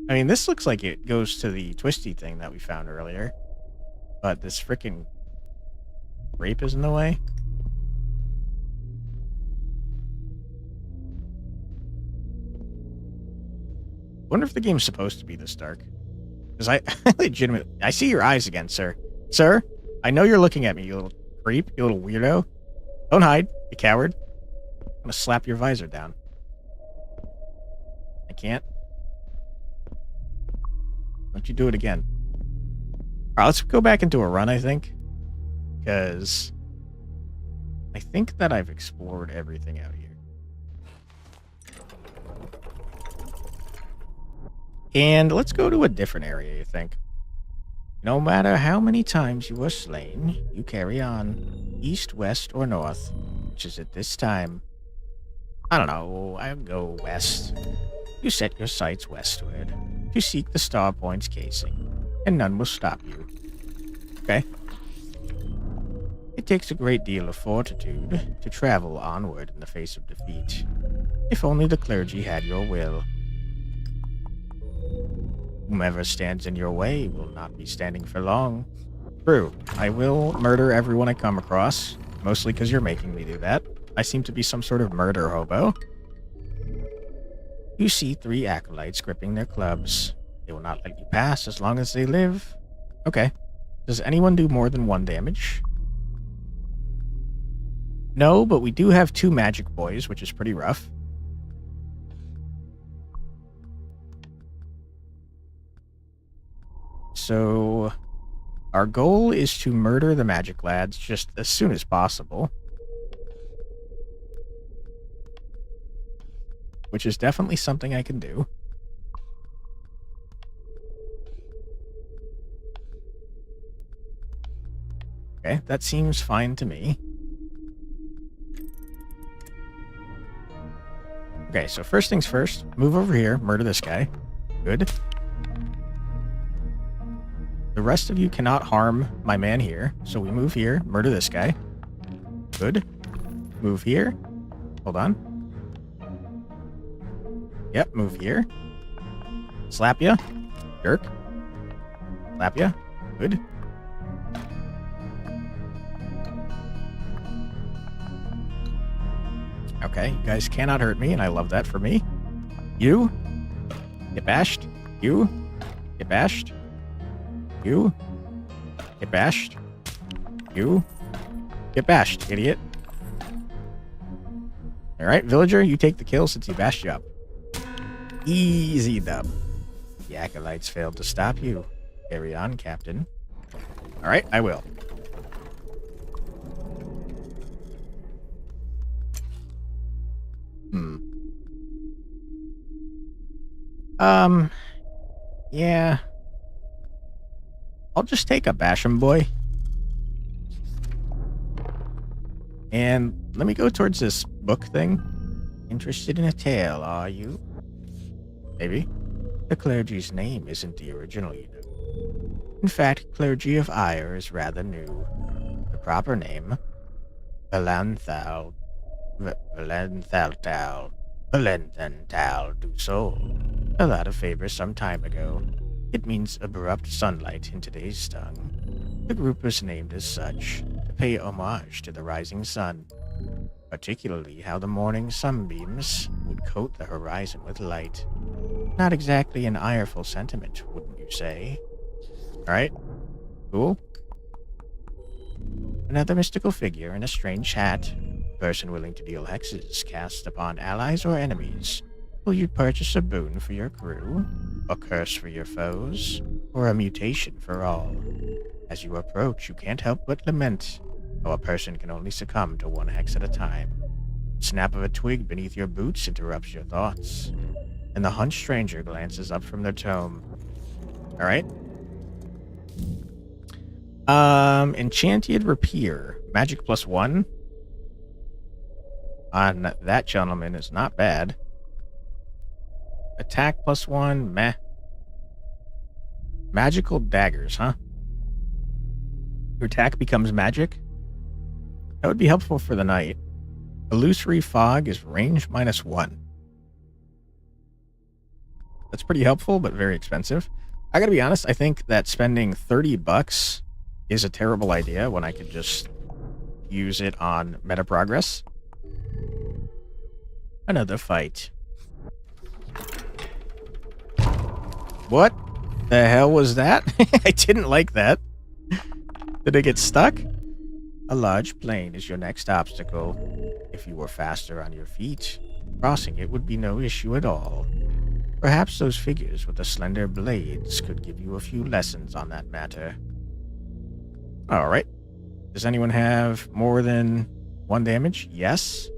mean, this looks like it goes to the twisty thing that we found earlier. But this freaking rape is in the way. Wonder if the game's supposed to be this dark. Because I legitimately... I see your eyes again, sir. Sir, I know you're looking at me, you little creep, you little weirdo. Don't hide, you coward. I'm gonna slap your visor down. I can't. Don't you do it again. Alright, let's go back into a run, I think. Because I think that I've explored everything out here. And let's go to a different area, I think. No matter how many times you are slain, you carry on. East, west, or north. Which is at this time. I don't know, I'll go west. You set your sights westward to seek the Star Point's casing, and none will stop you. Okay. It takes a great deal of fortitude to travel onward in the face of defeat. If only the clergy had your will. Whomever stands in your way will not be standing for long. True, I will murder everyone I come across, mostly because you're making me do that. I seem to be some sort of murder hobo. You see 3 acolytes gripping their clubs. They will not let you pass as long as they live. Okay. Does anyone do more than 1 damage? No, but we do have 2 magic boys, which is pretty rough. So, our goal is to murder the magic lads just as soon as possible. Which is definitely something I can do. Okay, that seems fine to me. Okay, so first things first, move over here, murder this guy. Good. The rest of you cannot harm my man here, so we move here, murder this guy. Good. Move here. Hold on. Yep, move here. Slap ya. Jerk. Slap ya. Good. Okay, you guys cannot hurt me, and I love that for me. You. Get bashed. You. Get bashed. You. Get bashed. You. Get bashed, idiot. Alright, villager, you take the kill since he bashed you up. Easy dub. The acolytes failed to stop you. Carry on, Captain. Alright, I will. Yeah. I'll just take a Basham boy. And let me go towards this book thing. Interested in a tale, are you? Maybe. The clergy's name isn't the original, you know. In fact, Clergy of Ire is rather new. The proper name, Valenthal du Sol. A lot of favor some time ago. It means abrupt sunlight in today's tongue. The group was named as such to pay homage to the rising sun. particularly how the morning sunbeams would coat the horizon with light. Not exactly an ireful sentiment, wouldn't you say? Alright, cool. Another mystical figure in a strange hat. Person willing to deal hexes cast upon allies or enemies. Will you purchase a boon for your crew? A curse for your foes? Or a mutation for all? As you approach, you can't help but lament how a person can only succumb to one hex at a time. Snap of a twig beneath your boots interrupts your thoughts, and the hunched stranger glances up from their tome. Alright. Enchanted Rapier. Magic +1 on that gentleman is not bad. Attack +1, meh. Magical daggers, huh? Your attack becomes magic? That would be helpful for the night. Illusory fog is range -1. That's pretty helpful, but very expensive. I gotta be honest, I think that spending $30 is a terrible idea when I could just use it on meta progress. Another fight. What the hell was that? I didn't like that. Did I get stuck? A large plane is your next obstacle. If you were faster on your feet, crossing it would be no issue at all. Perhaps those figures with the slender blades could give you a few lessons on that matter. Alright. Does anyone have more than 1 damage? Yes.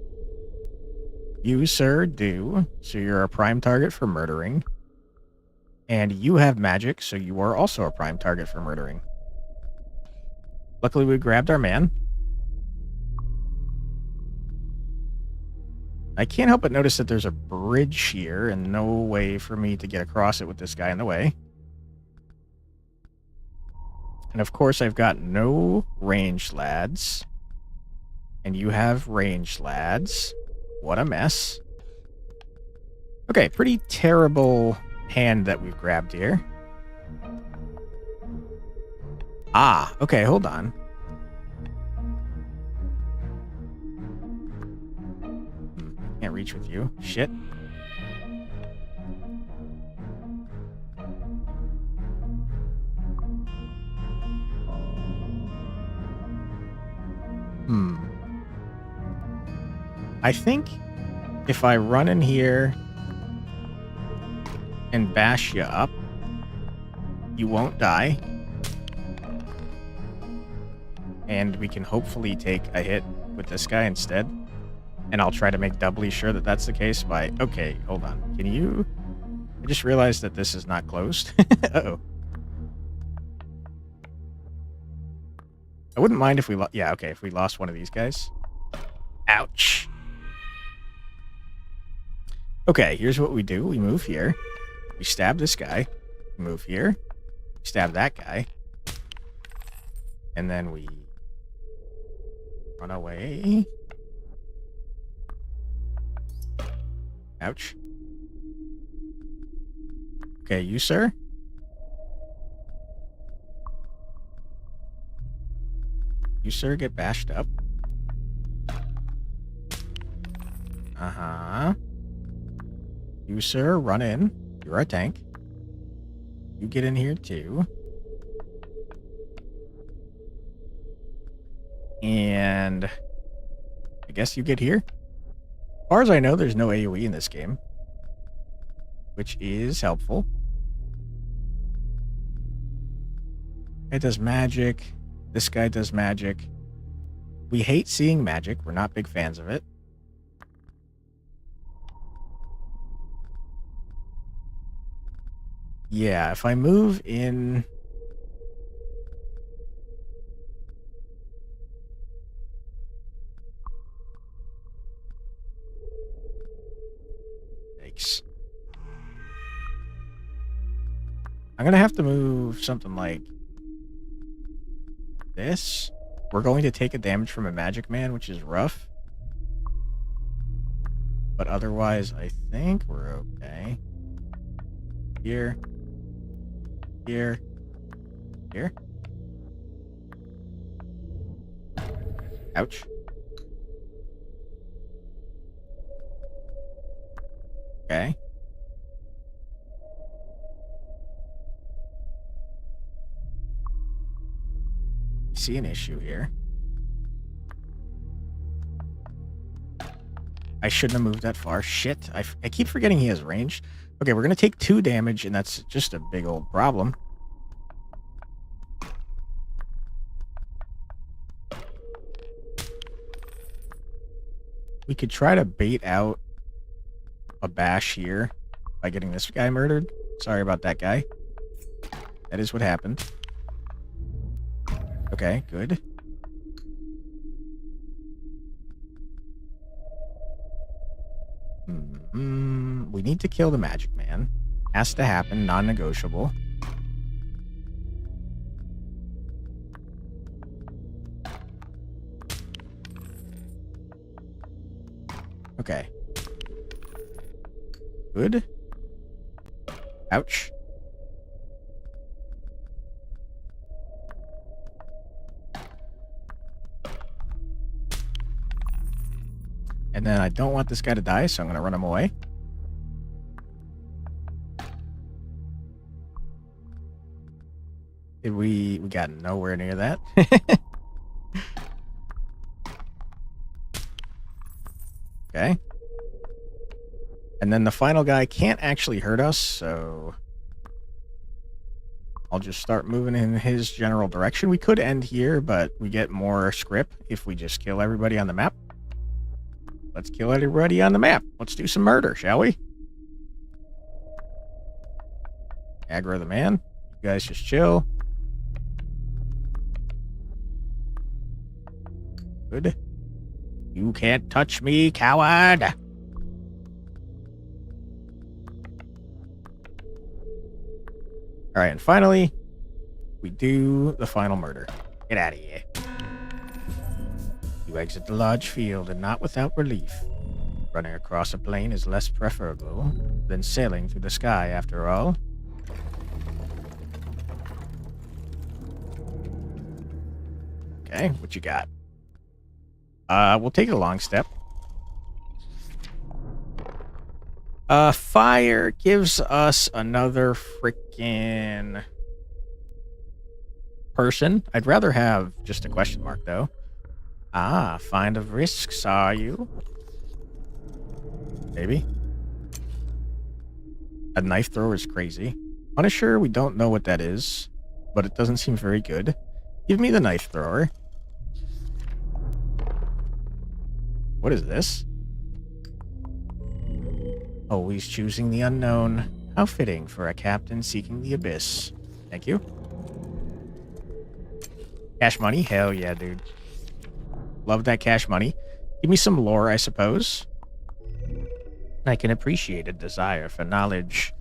You, sir, do. So you're a prime target for murdering. And you have magic, so you are also a prime target for murdering. Luckily, we grabbed our man. I can't help but notice that there's a bridge here and no way for me to get across it with this guy in the way. And of course, I've got no ranged lads. And you have ranged lads. What a mess. Okay, pretty terrible hand that we've grabbed here. Ah, okay, hold on. Can't reach with you. Shit. I think if I run in here and bash you up, you won't die. And we can hopefully take a hit with this guy instead. And I'll try to make doubly sure that that's the case by... Okay, hold on. Can you... I just realized that this is not closed. Uh-oh. I wouldn't mind if we... Yeah, okay, if we lost one of these guys. Ouch. Okay, here's what we do. We move here. We stab this guy. We move here. We stab that guy. And then we... run away. Ouch. Okay, you, sir? You, sir, get bashed up. Uh-huh. You, sir, run in. You're a tank. You get in here, too. And I guess you get here. As far as I know, there's no AoE in this game, which is helpful. It does magic. This guy does magic. We hate seeing magic. We're not big fans of it. Yeah, if I move in... Yikes. I'm gonna have to move something like this. We're going to take a damage from a magic man, which is rough. But otherwise, I think we're okay. Here. Here. Here. Ouch. Okay. See an issue here. I shouldn't have moved that far. Shit. I keep forgetting he has range. Okay, we're going to take 2 damage, and that's just a big old problem. We could try to bait out a bash here by getting this guy murdered. Sorry about that guy. That is what happened. Okay, good. We need to kill the magic man. Has to happen, non-negotiable. Okay. Good. Ouch. And then I don't want this guy to die, so I'm going to run him away. We got nowhere near that. Okay. And then the final guy can't actually hurt us, so I'll just start moving in his general direction. We could end here, but we get more script if we just kill everybody on the map. Let's kill everybody on the map. Let's do some murder, shall we? Aggro the man. You guys just chill. Good. You can't touch me, coward. Alright, and finally, we do the final murder. Get out of here. You exit the large field, and not without relief. Running across a plain is less preferable than sailing through the sky, after all. Okay, what you got? We'll take a long step. Fire gives us another freaking person. I'd rather have just a question mark, though. Ah, find of risks, are you? Maybe. A knife thrower is crazy. Punisher, we don't know what that is, but it doesn't seem very good. Give me the knife thrower. What is this? Always choosing the unknown. How fitting for a captain seeking the abyss. Thank you. Cash money? Hell yeah, dude. Love that cash money. Give me some lore, I suppose. I can appreciate a desire for knowledge.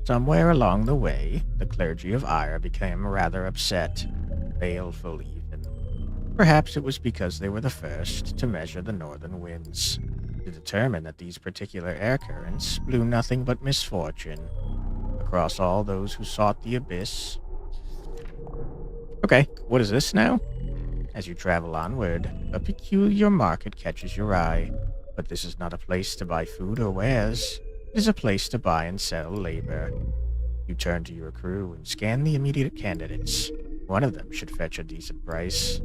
Somewhere along the way, the clergy of Ire became rather upset. Baleful even. Perhaps it was because they were the first to measure the northern winds. To determine that these particular air currents blew nothing but misfortune across all those who sought the abyss. Okay, what is this now? As you travel onward, a peculiar market catches your eye. But this is not a place to buy food or wares. It is a place to buy and sell labor. You turn to your crew and scan the immediate candidates. One of them should fetch a decent price.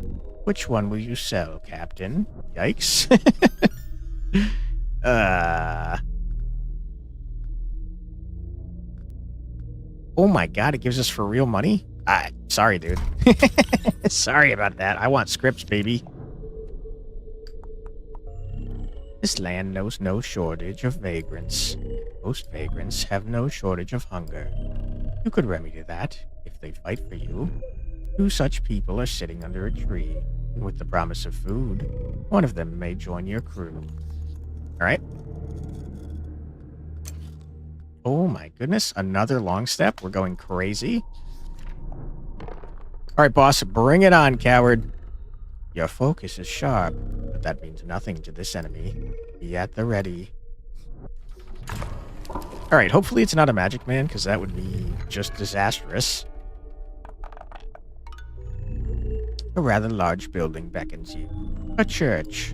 Which one will you sell, Captain? Yikes. Oh my god, it gives us for real money? Sorry, dude. Sorry about that. I want scripts, baby. This land knows no shortage of vagrants. Most vagrants have no shortage of hunger. You could remedy that if they fight for you. 2 such people are sitting under a tree, and with the promise of food, one of them may join your crew. Alright. Oh my goodness, another long step. We're going crazy. Alright, boss, bring it on, coward. Your focus is sharp, but that means nothing to this enemy. Be at the ready. Alright, hopefully it's not a magic man, because that would be just disastrous. A rather large building beckons you. A church.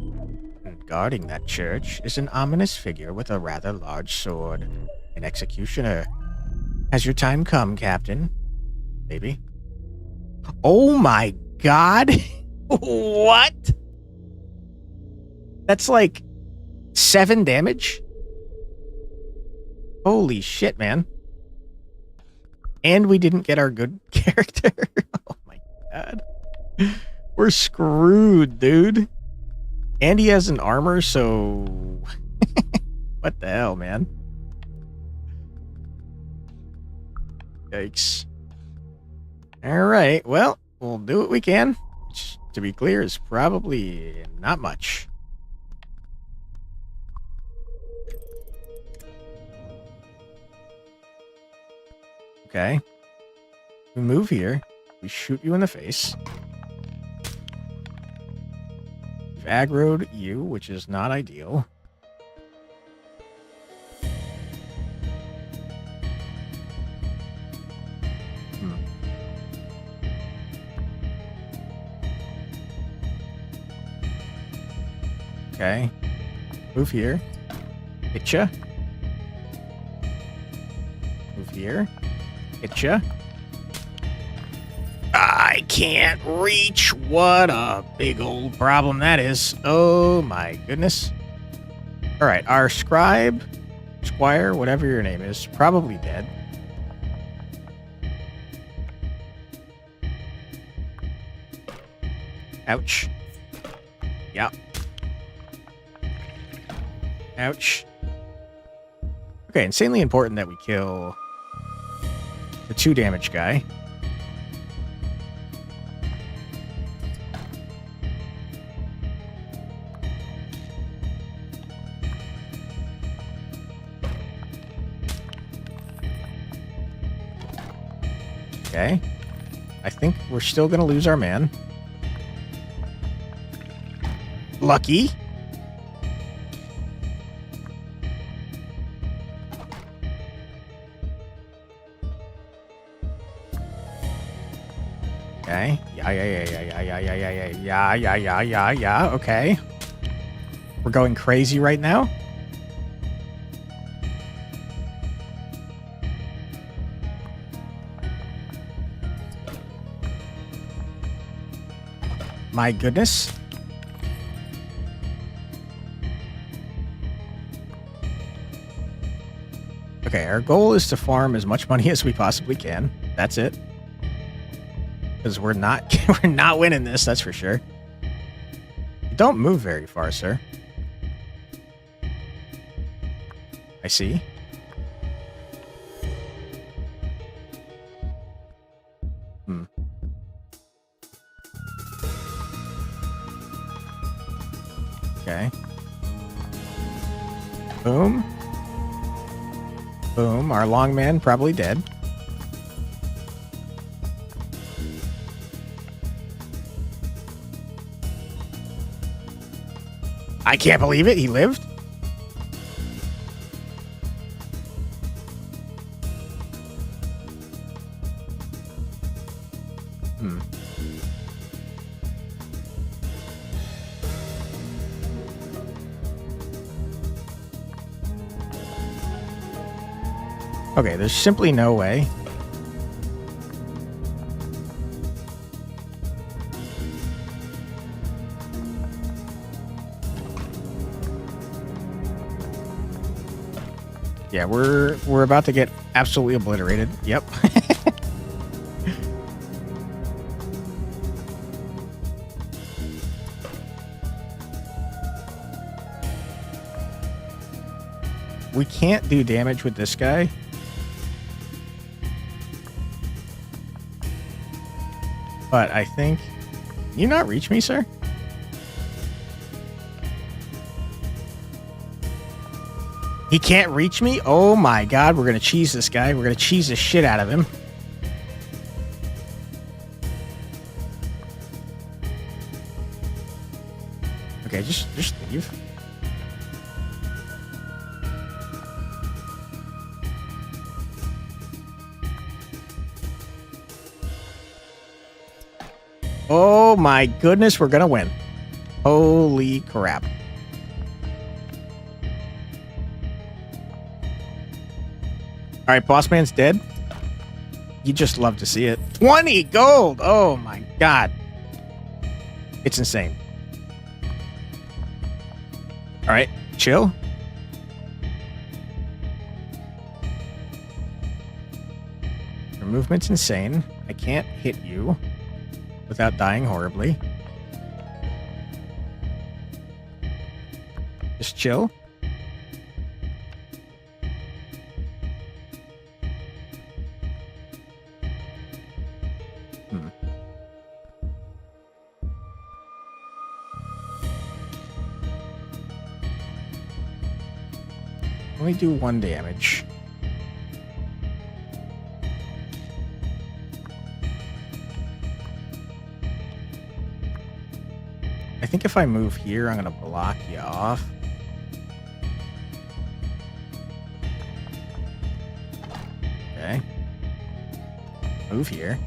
guarding that church is an ominous figure with a rather large sword. An executioner. Has your time come, Captain? Maybe. Oh my god! What? That's like 7 damage? Holy shit, man. And we didn't get our good character. Oh my god. We're screwed, dude. And he has an armor, so... What the hell, man? Yikes. Alright, well, we'll do what we can. Which, to be clear, is probably not much. Okay. We move here. We shoot you in the face. We've aggroed you, which is not ideal. Okay. Move here. Hit ya. Move here. Hit ya. I can't reach. What a big old problem that is. Oh my goodness. Alright, our scribe, squire, whatever your name is, probably dead. Ouch. Yeah. Ouch. Okay, insanely important that we kill the 2 damage guy. Okay. I think we're still going to lose our man. Lucky. Okay. Yeah. Okay. We're going crazy right now. My goodness. Okay, our goal is to farm as much money as we possibly can. That's it. Because we're not winning this, that's for sure. You don't move very far, sir. I see. Okay. Boom. Boom. Our long man probably dead. I can't believe it. He lived. Okay, there's simply no way. Yeah, we're about to get absolutely obliterated. Yep. We can't do damage with this guy. But I think... Can you not reach me, sir? He can't reach me? Oh my god, we're gonna cheese this guy. We're gonna cheese the shit out of him. Okay, just leave. Oh my goodness, we're gonna win. Holy crap. Alright, boss man's dead. You just love to see it. 20 gold! Oh my god. It's insane. Alright, chill. Your movement's insane. I can't hit you without dying horribly. Just chill. Only do 1 damage. I think if I move here, I'm going to block you off. Okay. Move here.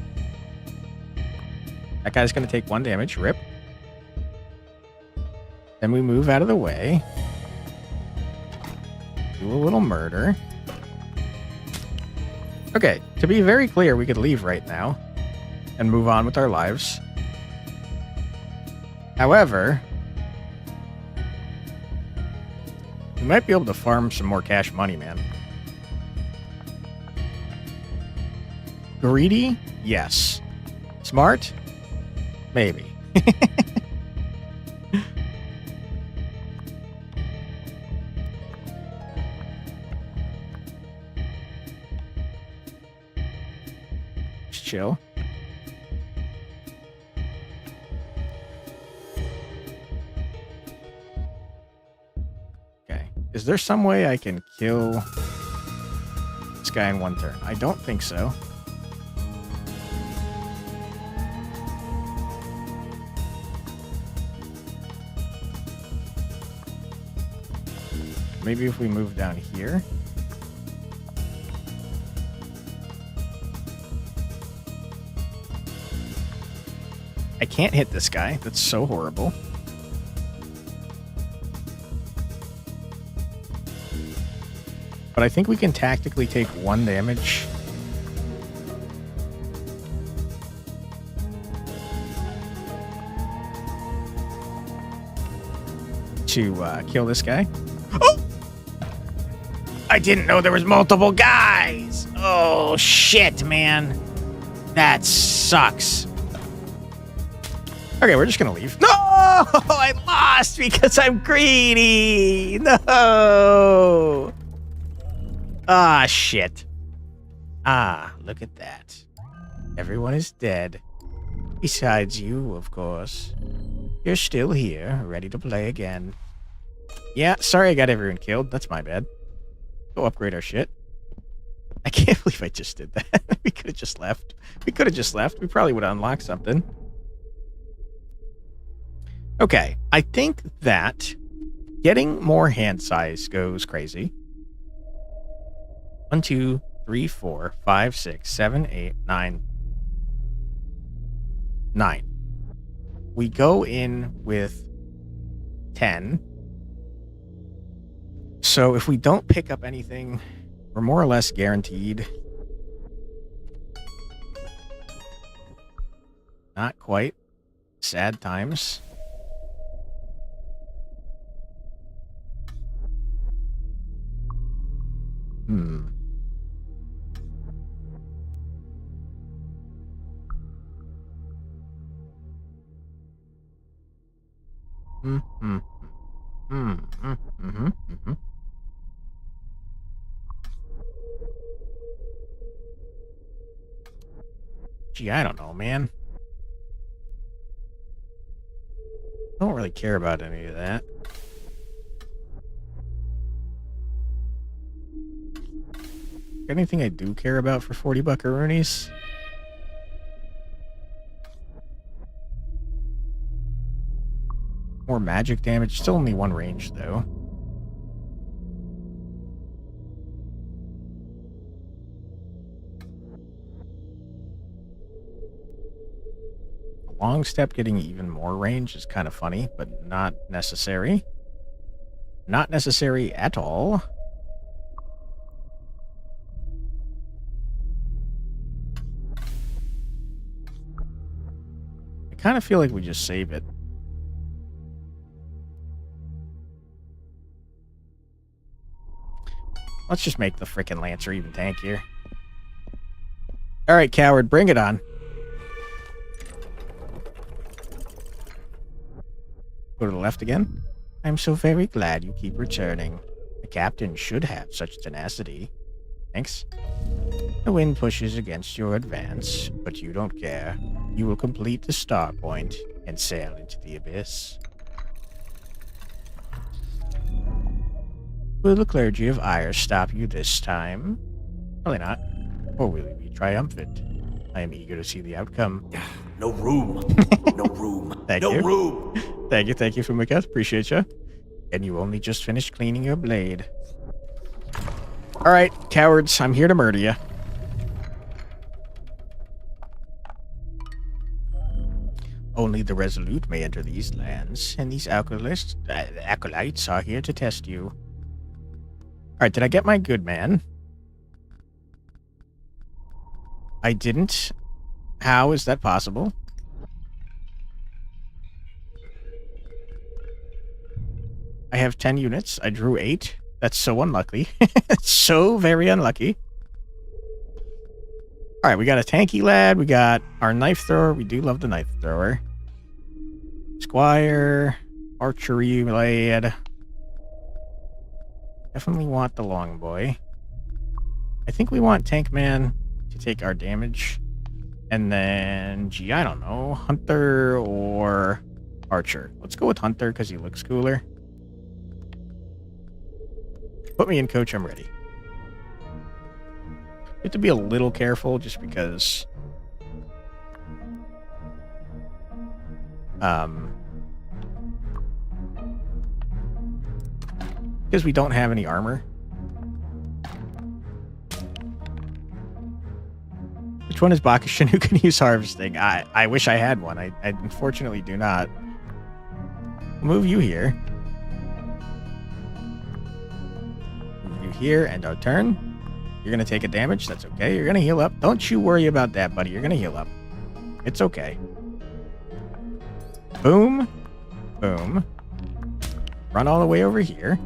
That guy's going to take 1 damage. Rip. Then we move out of the way. Do a little murder. Okay, to be very clear, we could leave right now and move on with our lives. However, we might be able to farm some more cash money, man. Greedy? Yes. Smart? Maybe. Just chill. Okay. Is there some way I can kill this guy in 1 turn? I don't think so. Maybe if we move down here. I can't hit this guy. That's so horrible. But I think we can tactically take 1 damage. To kill this guy. Oh! I didn't know there was multiple guys. Oh, shit, man. That sucks. Okay, we're just gonna leave. No! I lost because I'm greedy. No! Ah, shit. Ah, look at that. Everyone is dead. Besides you, of course. You're still here, ready to play again. Yeah, sorry I got everyone killed. That's my bad. Go upgrade our shit. I can't believe I just did that. We could have just left. We could have just left. We probably would have unlocked something. Okay, I think that getting more hand size goes crazy. 1, 2, 3, 4, 5, 6, 7, 8, 9. 9. We go in with 10. So if we don't pick up anything, we're more or less guaranteed. Not quite. Sad times. Gee, I don't know, man. I don't really care about any of that. Anything I do care about for 40 buckaroonies? More magic damage. Still only 1 range, though. Long step getting even more range is kind of funny, but not necessary. Not necessary at all. kind of feel like we just save it. Let's just make the frickin' Lancer even tankier. Alright, coward, bring it on. Go to the left again. I'm so very glad you keep returning. The captain should have such tenacity. Thanks. The wind pushes against your advance, but you don't care. You will complete the star point and sail into the abyss. Will the clergy of Ire stop you this time? Probably not. Or will you be triumphant? I am eager to see the outcome. No room. No room. Thank no you. room. Thank you, Fumika. Appreciate you. And you only just finished cleaning your blade. Alright, cowards, I'm here to murder you. Only the resolute may enter these lands, and these acolytes are here to test you. Alright, did I get my good man? I didn't. How is that possible? I have 10 units. I drew 8. That's so unlucky. So very unlucky. Alright, we got a tanky lad. We got our knife thrower. We do love the knife thrower. Squire. Archery lad. Definitely want the long boy. I think we want tank man to take our damage. And then, gee, I don't know. Hunter or archer. Let's go with hunter because he looks cooler. Put me in, coach. I'm ready. You have to be a little careful just because... because we don't have any armor. Which one is Bakushin who can use harvesting? I wish I had one. I unfortunately do not. I'll move you here. Move you here, and our turn. You're going to take a damage. That's okay. You're going to heal up. Don't you worry about that, buddy. You're going to heal up. It's okay. Boom. Boom. Run all the way over here.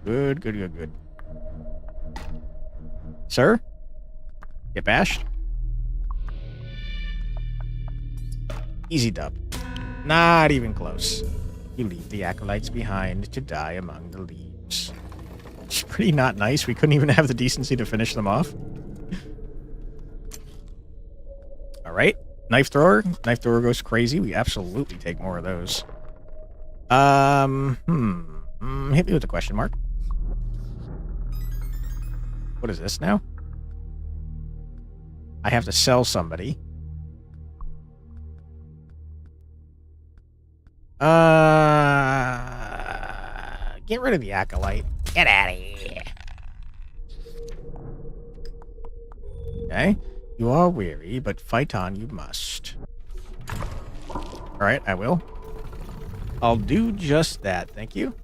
Good, good, good, good. Sir? Get bashed? Easy dub. Not even close. You leave the acolytes behind to die among the leaves. It's pretty not nice. We couldn't even have the decency to finish them off. Alright. Knife thrower. Knife thrower goes crazy. We absolutely take more of those. Hit me with a question mark. What is this now? I have to sell somebody. Get rid of the acolyte. Get out of here. Okay. You are weary, but fight on you must. Alright, I will. I'll do just that, thank you.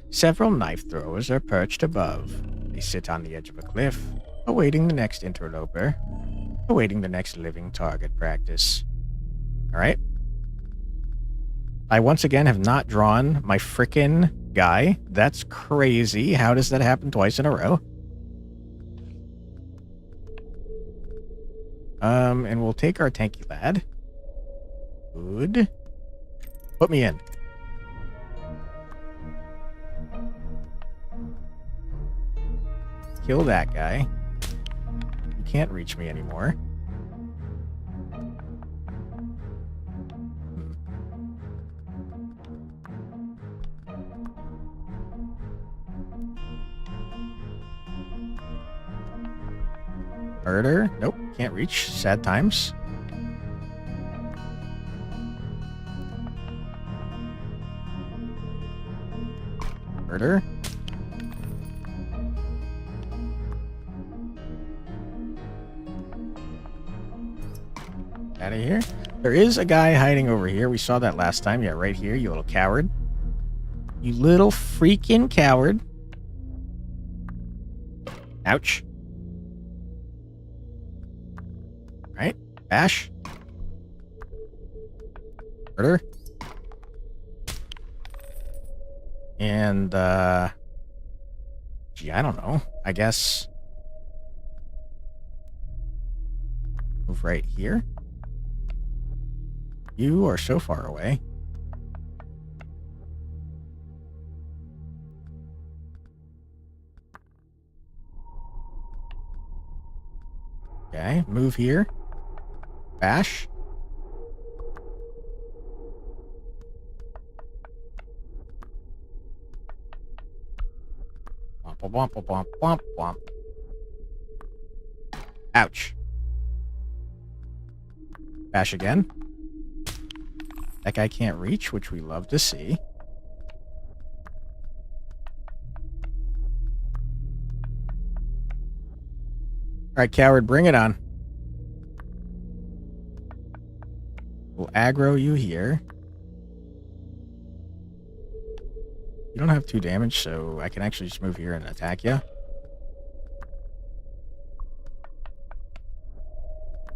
Several knife throwers are perched above. They sit on the edge of a cliff, awaiting the next interloper, awaiting the next living target practice. Alright. I once again have not drawn my frickin' guy. That's crazy. How does that happen twice in a row? And we'll take our tanky lad. Good. Put me in. Kill that guy. You can't reach me anymore. Murder? Nope, can't reach. Sad times. Murder? Out of here. There is a guy hiding over here. We saw that last time. Yeah, right here, you little coward. You little freaking coward. Ouch. Right? Bash. Murder. And, gee, I don't know. I guess move right here. You are so far away. Okay, move here. Bash. Womp, womp, womp, womp, womp, womp. Ouch. Bash again. That guy can't reach, which we love to see. Alright, coward, bring it on. We'll aggro you here. You don't have 2 damage, so I can actually just move here and attack you.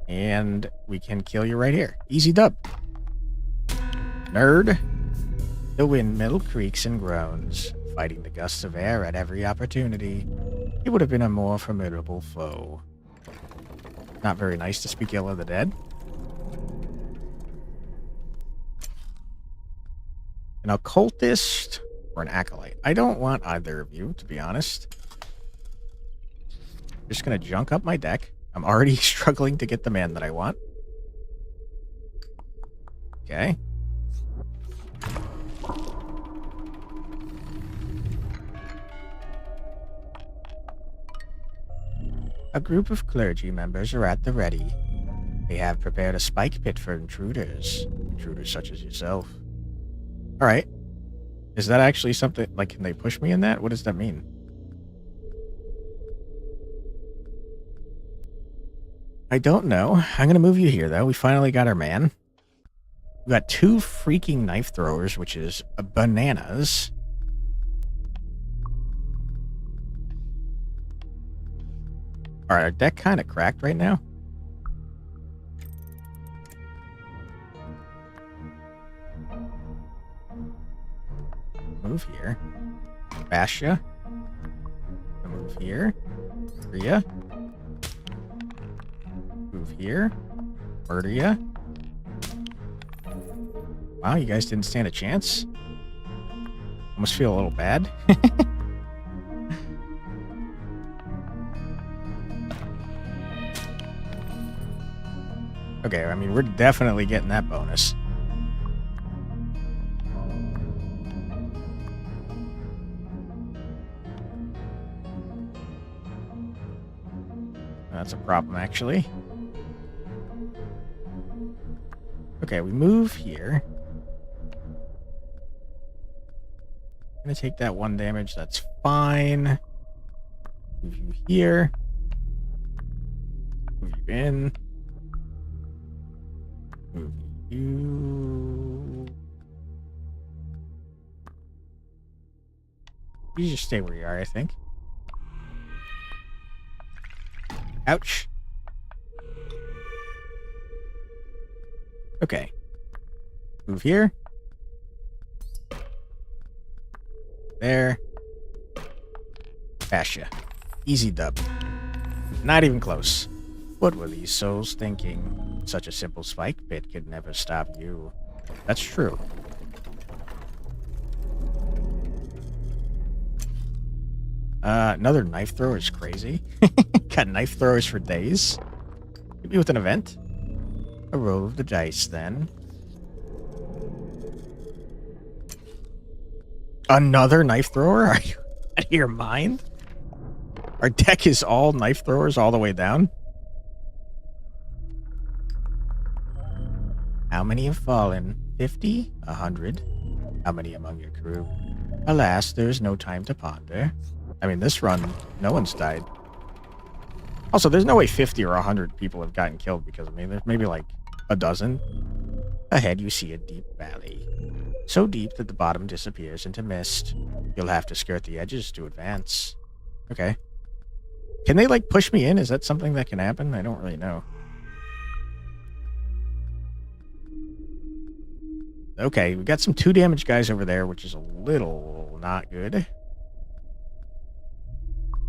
And we can kill you right here. Easy dub. Nerd. The windmill creaks and groans, fighting the gusts of air at every opportunity. He would have been a more formidable foe. Not very nice to speak ill of the dead. An occultist or an acolyte? I don't want either of you, to be honest. Just gonna junk up my deck. I'm already struggling to get the man that I want. Okay. A group of clergy members are at the ready. They have prepared a spike pit for intruders. Intruders such as yourself. Alright. Is that actually something, like, can they push me in that? What does that mean? I don't know. I'm gonna move you here, though. We finally got our man. We got 2 freaking knife throwers, which is bananas. Alright, our deck kind of cracked right now. Move here. Bash ya. Move here. Murder ya. Move here. Murder ya. Wow, you guys didn't stand a chance. Almost feel a little bad. Okay, I mean, we're definitely getting that bonus. That's a problem, actually. Okay, we move here. I'm gonna take that 1 damage. That's fine. Move you here. Move you in. Move you. You just stay where you are, I think. Ouch. Okay. Move here. There. Bash ya. Easy dub. Not even close. What were these souls thinking? Such a simple spike pit could never stop you. That's true. Another knife thrower is crazy. Got knife throwers for days. Maybe with an event. A roll of the dice, then. Another knife thrower? Are you out of your mind? Our deck is all knife throwers all the way down. How many have fallen? 50? 100? How many among your crew? Alas, there is no time to ponder. I mean, this run, no one's died. Also, there's no way 50 or 100 people have gotten killed because, I mean, there's maybe like a dozen. Ahead, you see a deep valley. So deep that the bottom disappears into mist. You'll have to skirt the edges to advance. Okay. Can they, like, push me in? Is that something that can happen? I don't really know. Okay, we got some 2 damage guys over there, which is a little not good.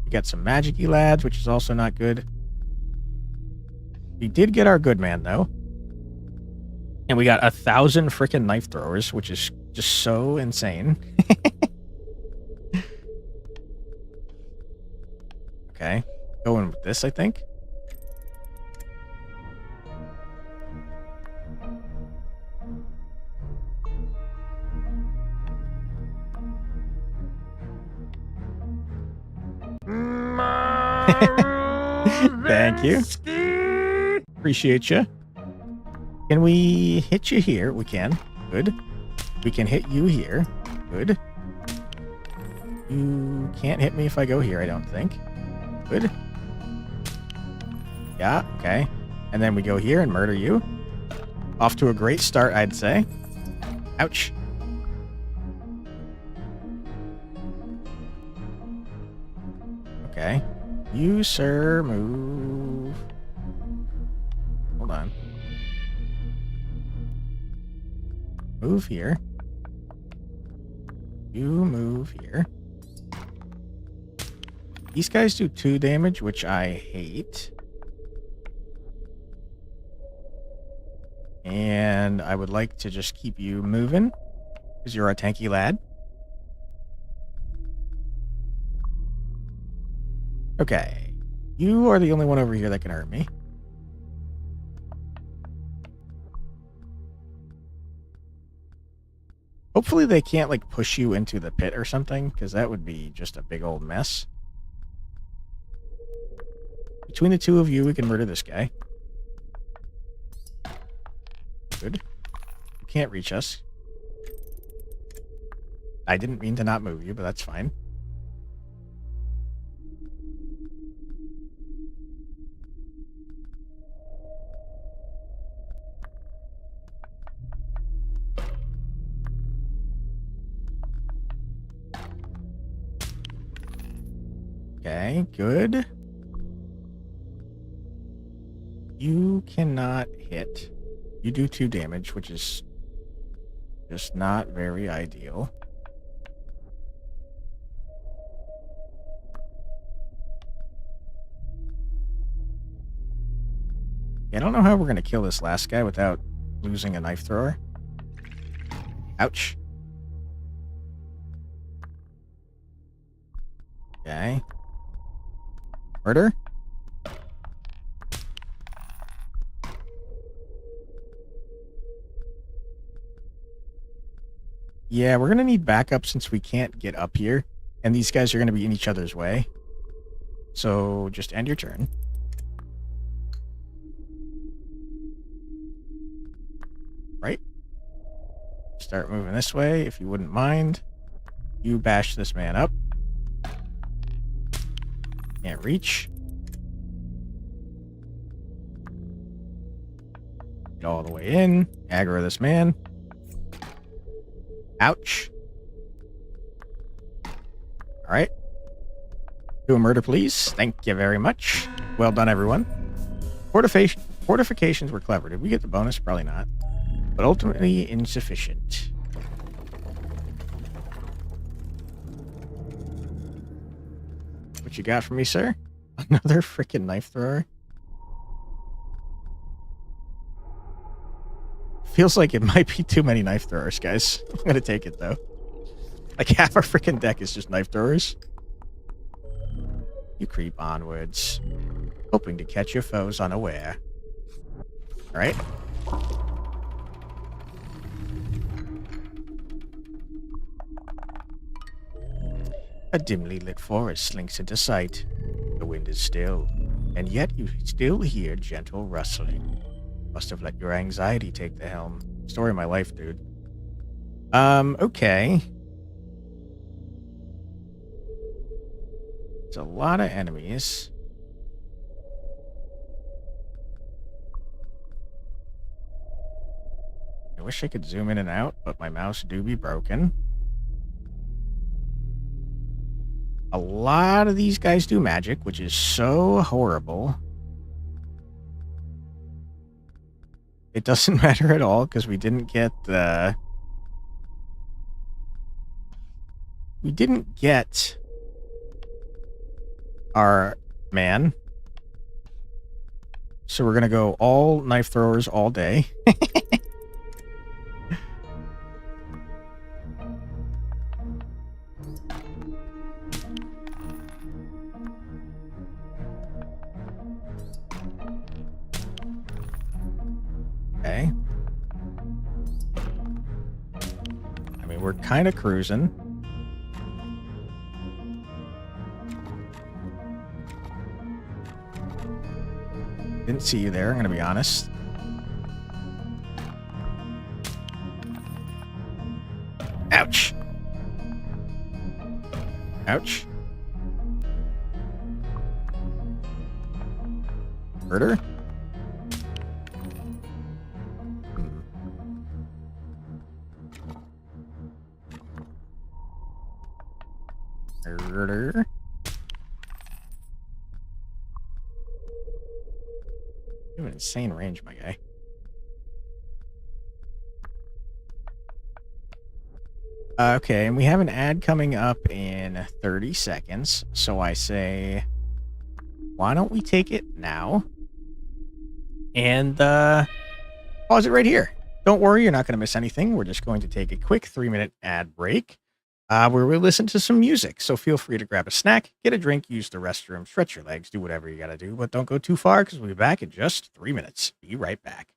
We got some magic-y lads, which is also not good. We did get our good man, though. And we got 1,000 freaking knife throwers, which is just so insane. Okay, going with this, I think. Thank you. Appreciate you. Can we hit you here? We can. Good. We can hit you here. Good. You can't hit me if I go here, I don't think. Good. Yeah, okay. And then we go here and murder you. Off to a great start, I'd say. Ouch. Okay. You, sir, move. Hold on. Move here. You move here. These guys do 2 damage, which I hate. And I would like to just keep you moving, because you're a tanky lad. Okay. You are the only one over here that can hurt me. Hopefully they can't, like, push you into the pit or something, because that would be just a big old mess. Between the 2 of you, we can murder this guy. Good. You can't reach us. I didn't mean to not move you, but that's fine. Okay, good. You cannot hit. You do 2 damage, which is just not very ideal. I don't know how we're going to kill this last guy without losing a knife thrower. Ouch. Okay. Murder? Yeah, we're going to need backup since we can't get up here. And these guys are going to be in each other's way. So just end your turn. Right? Start moving this way, if you wouldn't mind. You bash this man up. Can't reach. Get all the way in. Aggro this man. Ouch. Alright. Do a murder, please. Thank you very much. Well done, everyone. Fortifications were clever. Did we get the bonus? Probably not. But ultimately insufficient. What you got for me, sir? Another freaking knife thrower? Feels like it might be too many knife throwers, guys. I'm gonna take it, though. Like, half our freaking deck is just knife throwers. You creep onwards, hoping to catch your foes unaware. Alright. A dimly lit forest slinks into sight. The wind is still, and yet you still hear gentle rustling. Must have let your anxiety take the helm. Story of my life, dude. Okay. It's a lot of enemies. I wish I could zoom in and out, but my mouse do be broken. A lot of these guys do magic, which is so horrible. It doesn't matter at all because we didn't get the we didn't get our man. So we're going to go all knife throwers all day. Okay. I mean, we're kind of cruising. Didn't see you there, I'm going to be honest. Ouch. Ouch. Murder? Murder? You have an insane range, my guy. Okay, and we have an ad coming up in 30 seconds. So I say, why don't we take it now? And pause it right here. Don't worry, you're not going to miss anything. We're just going to take a quick 3-minute ad break where we listen to some music. So feel free to grab a snack, get a drink, use the restroom, stretch your legs, do whatever you got to do. But don't go too far because we'll be back in just 3 minutes. Be right back.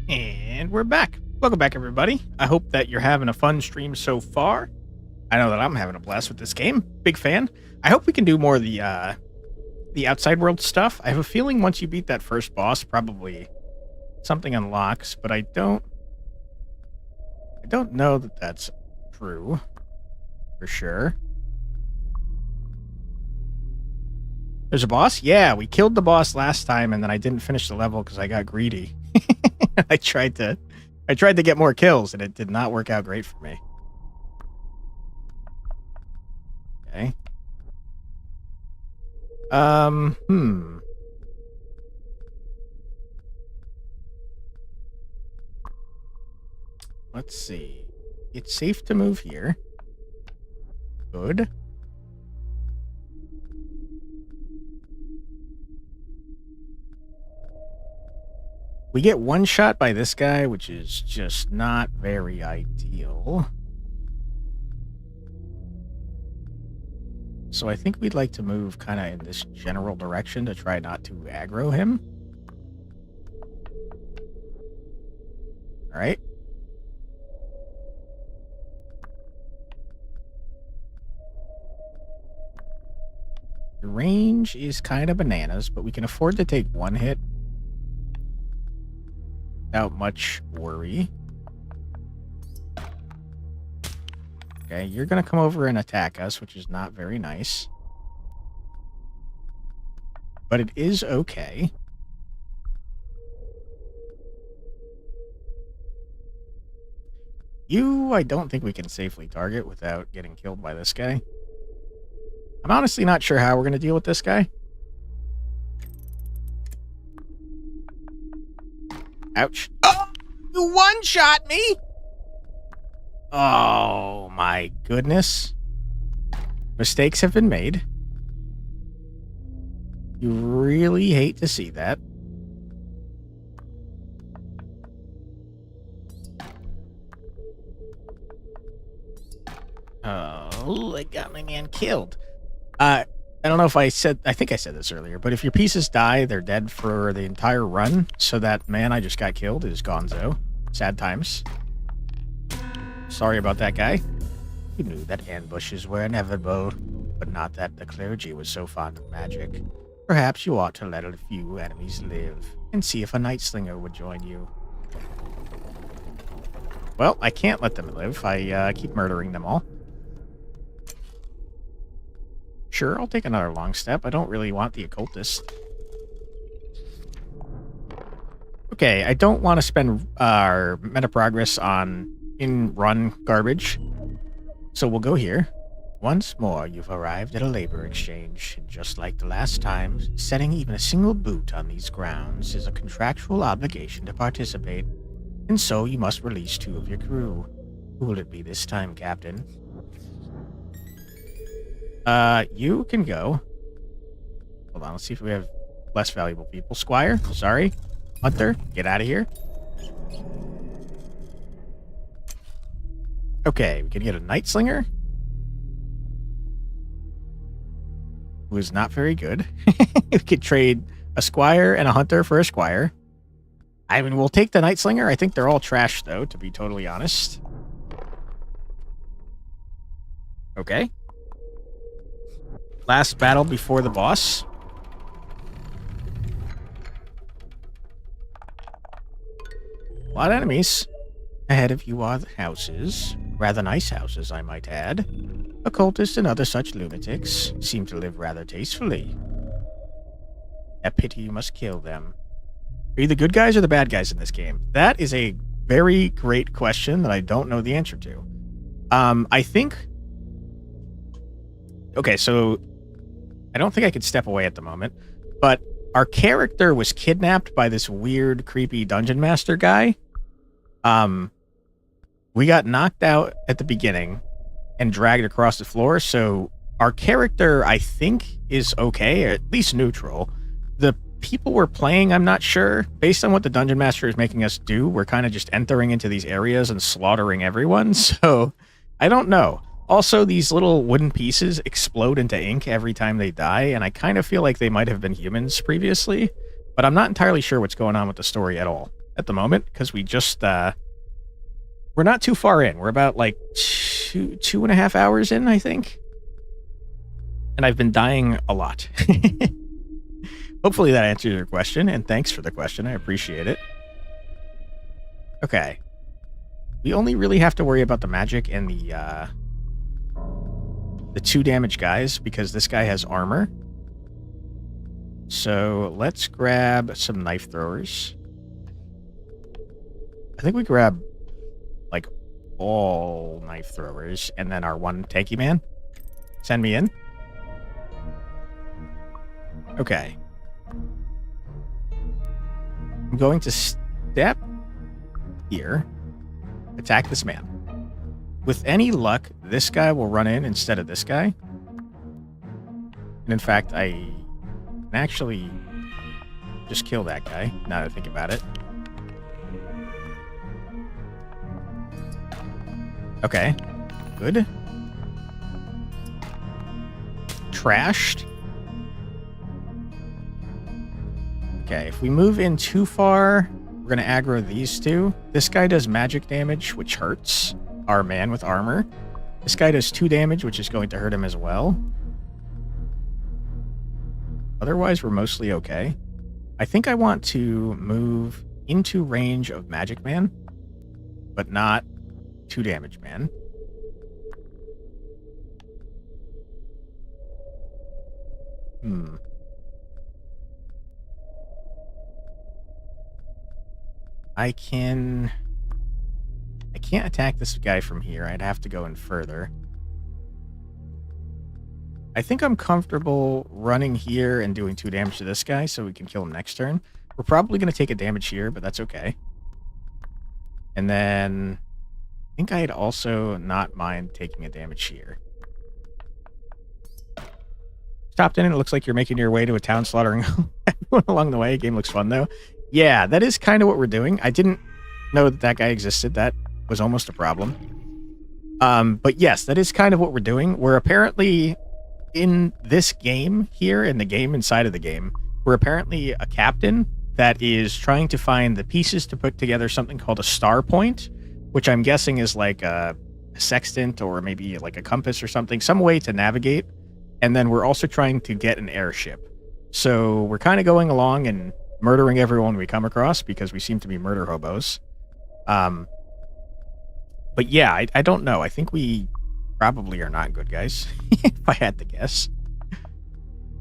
And we're back. Welcome back, everybody. I hope that you're having a fun stream so far. I know that I'm having a blast with this game. Big fan. I hope we can do more of the outside world stuff. I have a feeling once you beat that first boss, probably something unlocks, but I don't I don't know that that's true. For sure. There's a boss? Yeah, we killed the boss last time, and then I didn't finish the level because I got greedy. I tried to get more kills, and it did not work out great for me. Okay. Let's see. It's safe to move here. Good. We get one shot by this guy, which is just not very ideal. So I think we'd like to move kind of in this general direction to try not to aggro him. All right. The range is kind of bananas, but we can afford to take one hit without much worry. Okay, you're going to come over and attack us, which is not very nice. But it is okay. You, I don't think we can safely target without getting killed by this guy. I'm honestly not sure how we're going to deal with this guy. Ouch. Oh, you one-shot me? Oh, my goodness. Mistakes have been made. You really hate to see that. Oh, I got my man killed. I don't know if I think I said this earlier, but if your pieces die, they're dead for the entire run. So that man I just got killed is gonzo. Sad times. Sorry about that guy. You knew that ambushes were inevitable, but not that the clergy was so fond of magic. Perhaps you ought to let a few enemies live, and see if a night slinger would join you. Well, I can't let them live. I keep murdering them all. Sure, I'll take another long step. I don't really want the occultist. Okay, I don't want to spend our meta progress on in-run garbage. So we'll go here. Once more, you've arrived at a labor exchange. And just like the last time, setting even a single boot on these grounds is a contractual obligation to participate. And so you must release 2 of your crew. Who will it be this time, Captain? You can go. Hold on, let's see if we have less valuable people. Squire, sorry. Hunter, get out of here. Okay, we can get a night slinger. Who is not very good. We could trade a squire and a hunter for a squire. I mean, we'll take the night slinger. I think they're all trash, though, to be totally honest. Okay. Last battle before the boss. A lot of enemies. Ahead of you are the houses. Rather nice houses, I might add. Occultists and other such lunatics seem to live rather tastefully. A pity you must kill them. Are you the good guys or the bad guys in this game? That is a very great question that I don't know the answer to. I think... Okay, so... I don't think I could step away at the moment, but our character was kidnapped by this weird, creepy dungeon master guy. We got knocked out at the beginning and dragged across the floor, so our character, I think, is okay, or at least neutral. The people we're playing, I'm not sure. Based on what the dungeon master is making us do, we're kind of just entering into these areas and slaughtering everyone, so I don't know. Also, these little wooden pieces explode into ink every time they die, and I kind of feel like they might have been humans previously, but I'm not entirely sure what's going on with the story at all at the moment, because we just, we're not too far in. We're about, like, 2.5 hours in, I think. And I've been dying a lot. Hopefully that answers your question, and thanks for the question. I appreciate it. Okay. We only really have to worry about the magic and the 2 damage guys because this guy has armor. So let's grab some knife throwers. I think we grab like all knife throwers and then our 1 tanky man. Send me in. Okay. I'm going to step here. Attack this man. With any luck, this guy will run in instead of this guy. And in fact, I can actually just kill that guy, now that I think about it. Okay. Good. Trashed. Okay, if we move in too far, we're going to aggro these 2. This guy does magic damage, which hurts our man with armor. This guy does 2 damage, which is going to hurt him as well. Otherwise, we're mostly okay. I think I want to move into range of magic man, but not 2 damage man. I can't attack this guy from here. I'd have to go in further. I think I'm comfortable running here and doing 2 damage to this guy so we can kill him next turn. We're probably going to take a damage here, but that's okay. And then I think I'd also not mind taking a damage here. Stopped in and it looks like you're making your way to a town slaughtering everyone along the way. Game looks fun though. Yeah, that is kind of what we're doing. I didn't know that guy existed. That was almost a problem. But yes, that is kind of what we're doing. We're apparently in this game here, in the game inside of the game, we're apparently a captain that is trying to find the pieces to put together something called a star point, which I'm guessing is like a sextant or maybe like a compass or something, some way to navigate. And then we're also trying to get an airship. So we're kind of going along and murdering everyone we come across because we seem to be murder hobos. But yeah, I don't know. I think we probably are not good guys, if I had to guess.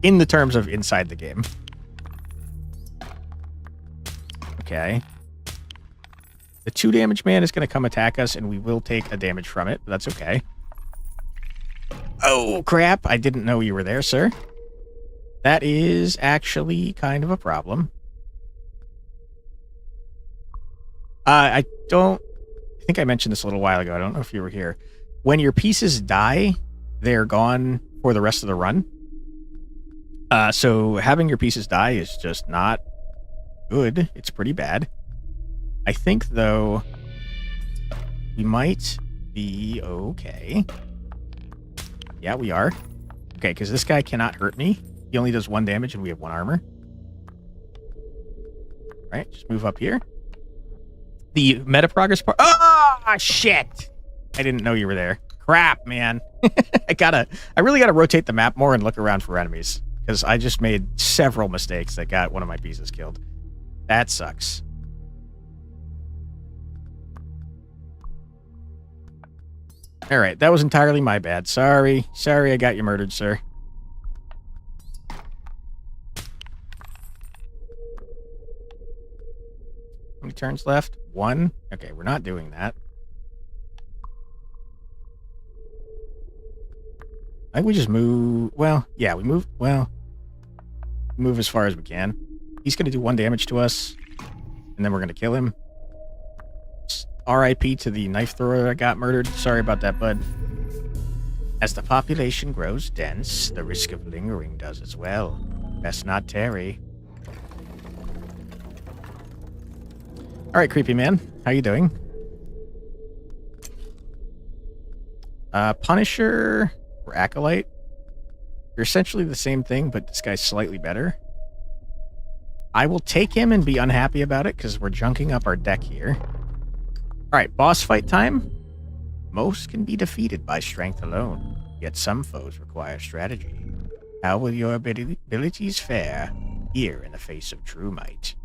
In the terms of inside the game. Okay. The 2 damage man is going to come attack us, and we will take a damage from it, but that's okay. Oh, crap. I didn't know you were there, sir. That is actually kind of a problem. I think I mentioned this a little while ago. I don't know if you were here. When your pieces die, they're gone for the rest of the run. So having your pieces die is just not good. It's pretty bad. I think, though, we might be okay. Yeah, we are. Okay, because this guy cannot hurt me. He only does 1 damage and we have 1 armor. All right, just move up here. The meta progress part. Oh, shit. I didn't know you were there. Crap, man. I really gotta rotate the map more and look around for enemies. Because I just made several mistakes that got one of my pieces killed. That sucks. All right, that was entirely my bad. Sorry. Sorry I got you murdered, sir. How many turns left? 1? Okay, we're not doing that. I think we just move... Well, yeah, we move... Well, move as far as we can. He's going to do 1 damage to us, and then we're going to kill him. RIP to the knife thrower that got murdered. Sorry about that, bud. As the population grows dense, the risk of lingering does as well. Best not tarry. Alright, creepy man. How you doing? Punisher or Acolyte. You're essentially the same thing, but this guy's slightly better. I will take him and be unhappy about it because we're junking up our deck here. Alright, boss fight time. Most can be defeated by strength alone, yet some foes require strategy. How will your abilities fare here in the face of true might?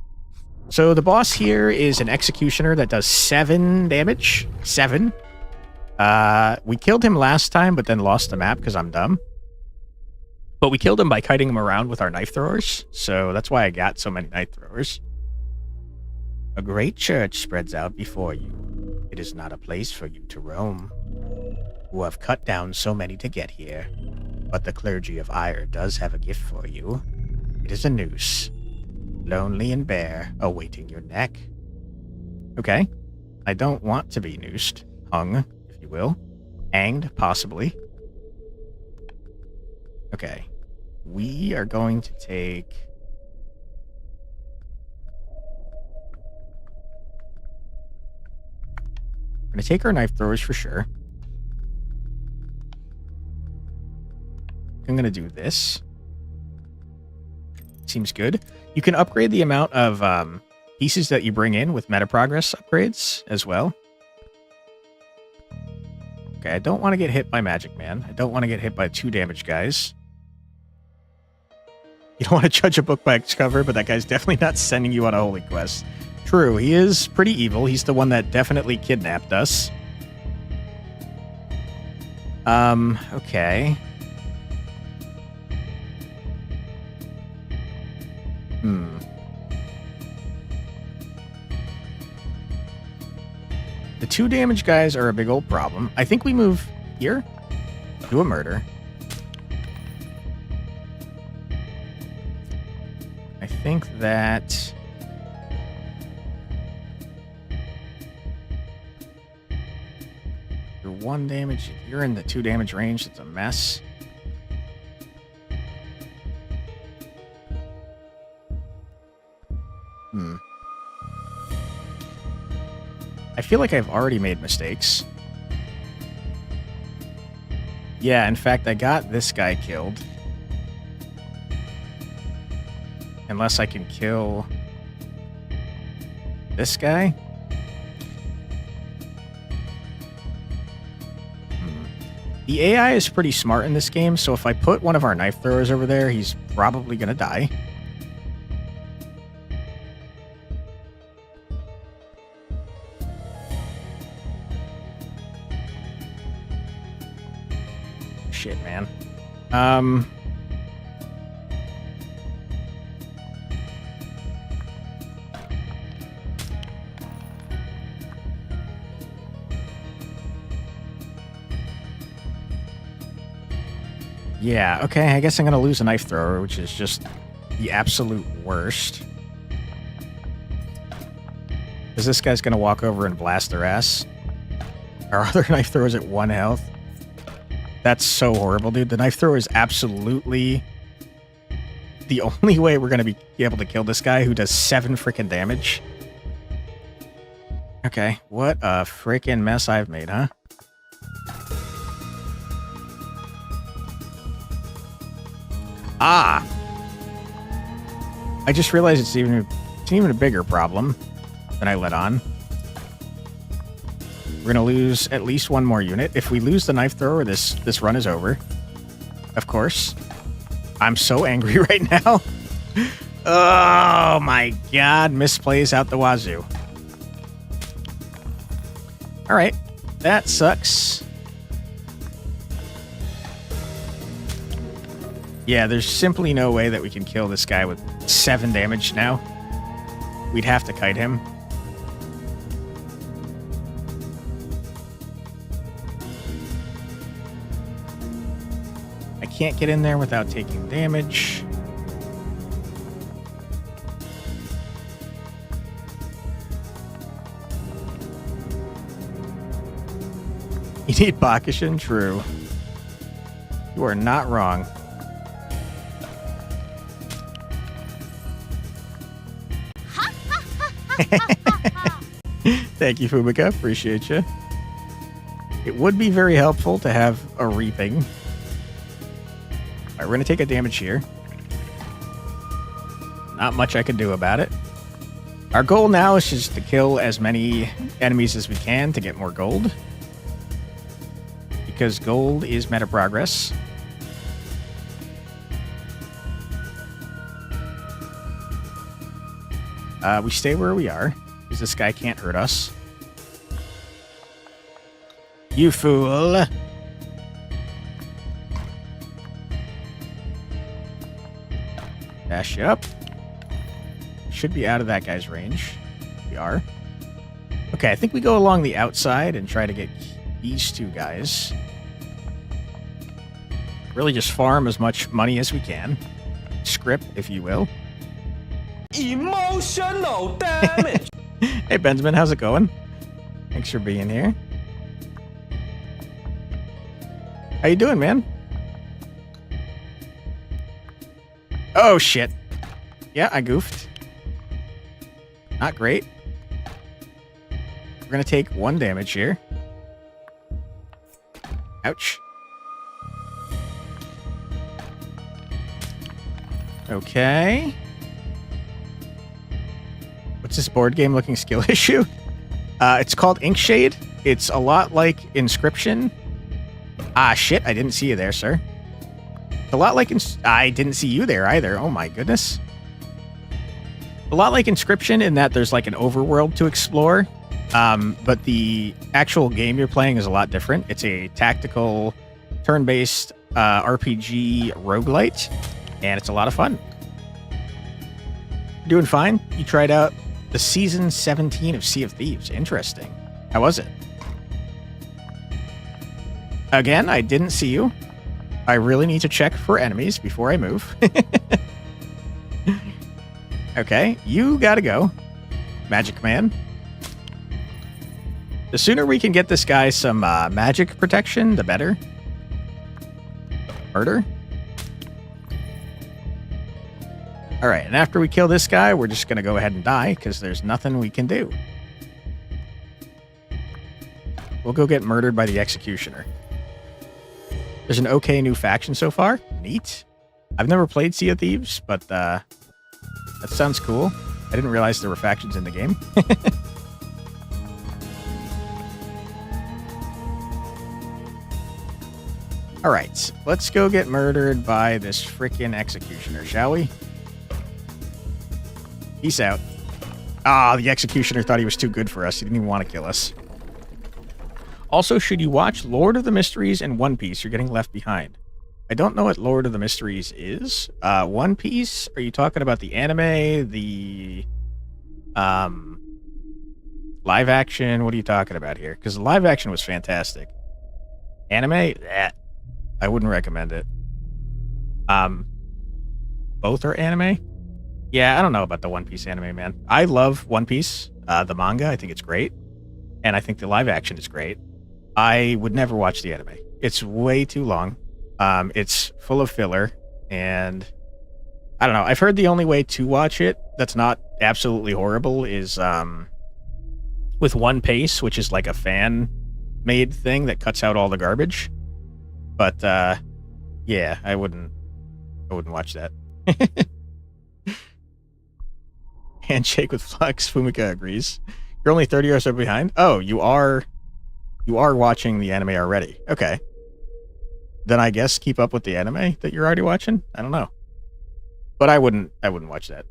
So the boss here is an executioner that does 7 damage. 7. We killed him last time, but then lost the map because I'm dumb. But we killed him by kiting him around with our knife throwers, so that's why I got so many knife throwers. A great church spreads out before you. It is not a place for you to roam, who have cut down so many to get here. But the clergy of Ire does have a gift for you. It is a noose, lonely and bare, awaiting your neck. Okay, I don't want to be noosed, hung, if you will, hanged, possibly. Okay, we are going to take... We're going to take our knife throwers for sure. I'm going to do this. Seems good. You can upgrade the amount of pieces that you bring in with meta progress upgrades as well. Okay, I don't want to get hit by Magic Man. I don't want to get hit by 2 damage guys. You don't want to judge a book by its cover, but that guy's definitely not sending you on a holy quest. True, he is pretty evil. He's the one that definitely kidnapped us. Okay. The 2 damage guys are a big old problem. I think we move here. Do a murder. I think that... You're 1 damage. You're in the 2 damage range. It's a mess. I feel like I've already made mistakes. Yeah, in fact, I got this guy killed. Unless I can kill this guy. The AI is pretty smart in this game, so if I put one of our knife throwers over there, he's probably gonna die. Shit, man. Yeah, okay, I guess I'm gonna lose a knife thrower, which is just the absolute worst. Because this guy's gonna walk over and blast their ass. Our other knife thrower's at 1 health. That's so horrible, dude. The knife thrower is absolutely the only way we're going to be able to kill this guy who does 7 freaking damage. Okay, what a freaking mess I've made, huh? Ah! I just realized it's even a bigger problem than I let on. We're going to lose at least 1 more unit. If we lose the knife thrower, this run is over. Of course. I'm so angry right now. Oh my god. Misplays out the wazoo. Alright. That sucks. Yeah, there's simply no way that we can kill this guy with 7 damage now. We'd have to kite him. Can't get in there without taking damage. You need Bakishin? True. You are not wrong. Thank you, Fumika. Appreciate you. It would be very helpful to have a reaping. We're going to take a damage here. Not much I can do about it. Our goal now is just to kill as many enemies as we can to get more gold. Because gold is meta progress. We stay where we are, because this guy can't hurt us. You fool! Dash you up. Should be out of that guy's range. We are. Okay, I think we go along the outside and try to get these two guys. Really just farm as much money as we can. Script, if you will. Emotional damage. Hey, Benjamin, how's it going? Thanks for being here. How you doing, man? Oh, shit. Yeah, I goofed. Not great. We're going to take 1 damage here. Ouch. Okay. What's this board game looking skill issue? It's called Inkshade. It's a lot like Inscryption. Ah, shit. I didn't see you there, sir. It's a lot like... I didn't see you there either. Oh, my goodness. A lot like Inscryption in that there's like an overworld to explore. But the actual game you're playing is a lot different. It's a tactical, turn-based RPG roguelite. And it's a lot of fun. Doing fine. You tried out the Season 17 of Sea of Thieves. Interesting. How was it? Again, I didn't see you. I really need to check for enemies before I move. Okay, you gotta go. Magic Man. The sooner we can get this guy some magic protection, the better. Murder. Alright, and after we kill this guy, we're just gonna go ahead and die, because there's nothing we can do. We'll go get murdered by the Executioner. There's an okay new faction so far. Neat. I've never played Sea of Thieves, but that sounds cool. I didn't realize there were factions in the game. Alright, let's go get murdered by this frickin' Executioner, shall we? Peace out. Ah, the Executioner thought he was too good for us. He didn't even want to kill us. Also, should you watch Lord of the Mysteries and One Piece, you're getting left behind. I don't know what Lord of the Mysteries is. One Piece, are you talking about the anime, the live action? What are you talking about here? Because the live action was fantastic. Anime? I wouldn't recommend it. Both are anime? Yeah, I don't know about the One Piece anime, man. I love One Piece, the manga. I think it's great. And I think the live action is great. I would never watch the anime. It's way too long. It's full of filler. And I don't know. I've heard the only way to watch it that's not absolutely horrible is with One Piece, which is like a fan-made thing that cuts out all the garbage. But yeah, I wouldn't watch that. Handshake with Flux. Fumika agrees. You're only 30 or so behind. Oh, you are watching the anime already. Okay. Then I guess keep up with the anime that you're already watching. I don't know. But I wouldn't watch that.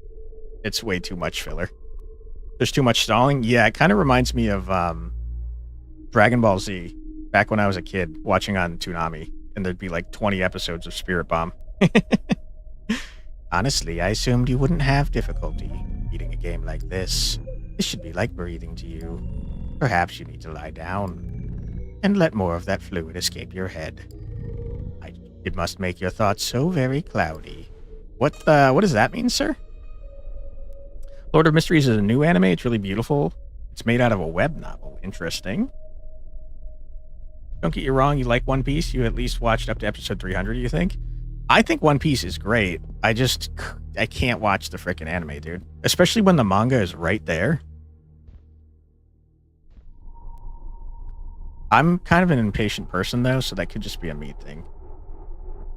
It's way too much filler. There's too much stalling. Yeah, it kind of reminds me of Dragon Ball Z back when I was a kid watching on Toonami, and there'd be like 20 episodes of Spirit Bomb. Honestly, I assumed you wouldn't have difficulty beating a game like this. This should be like breathing to you. Perhaps you need to lie down and let more of that fluid escape your head. It must make your thoughts so very cloudy. What does that mean, sir? Lord of Mysteries is a new anime. It's really beautiful. It's made out of a web novel. Interesting. Don't get you wrong, you like One Piece. You at least watched up to episode 300, you think? I think One Piece is great. I can't watch the frickin' anime, dude. Especially when the manga is right there. I'm kind of an impatient person, though, so that could just be a me thing.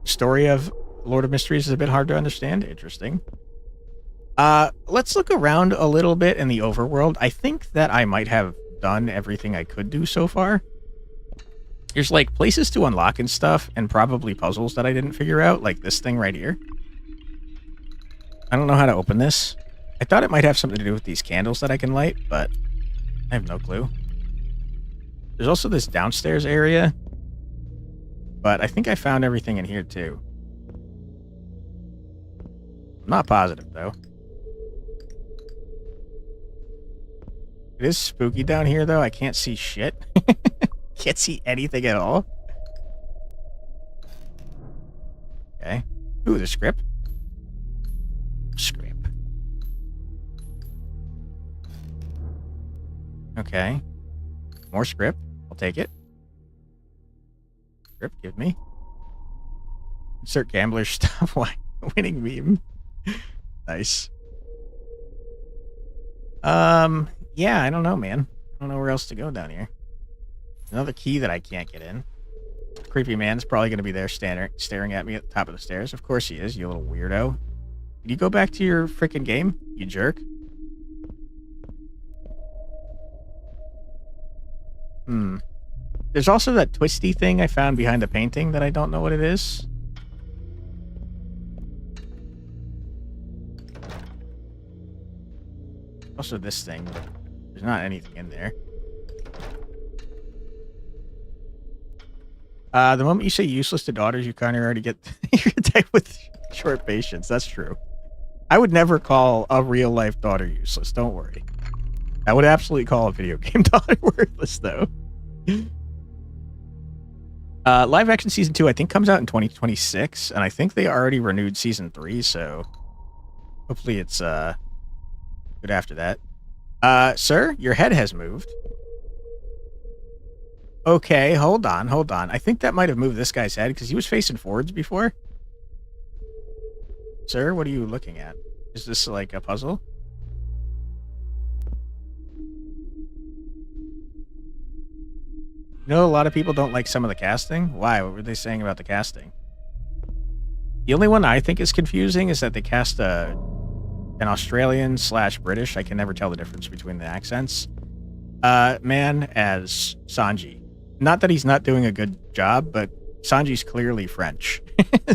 Story of Lord of Mysteries is a bit hard to understand. Interesting. Let's look around a little bit in the overworld. I think that I might have done everything I could do so far. There's like places to unlock and stuff, and probably puzzles that I didn't figure out, like this thing right here. I don't know how to open this. I thought it might have something to do with these candles that I can light, but I have no clue. There's also this downstairs area, but I think I found everything in here too. I'm not positive though. It is spooky down here though. I can't see shit. Can't see anything at all. Okay. Ooh, the script. Script. Okay. More script. I'll take it. Script, give me. Insert gambler stop winning meme. Nice. Yeah, I don't know, man. I don't know where else to go down here. Another key that I can't get in. Creepy man's probably going to be there staring at me at the top of the stairs. Of course he is, you little weirdo. Did you go back to your freaking game, you jerk? There's also that twisty thing I found behind the painting that I don't know what it is. Also this thing, but there's not anything in there. The moment you say useless to daughters, you kind of already get you're type with short patience. That's true. I would never call a real life daughter useless. Don't worry. I would absolutely call a video game daughter worthless, though. Live action season 2, I think, comes out in 2026, and I think they already renewed season 3, so hopefully it's good after that. Sir, your head has moved. Okay, hold on. I think that might have moved this guy's head because he was facing forwards before. Sir, what are you looking at? Is this like a puzzle? You know, a lot of people don't like some of the casting. Why? What were they saying about the casting? The only one I think is confusing is that they cast an Australian/British. I can never tell the difference between the accents. Man as Sanji. Not that he's not doing a good job, but Sanji's clearly French.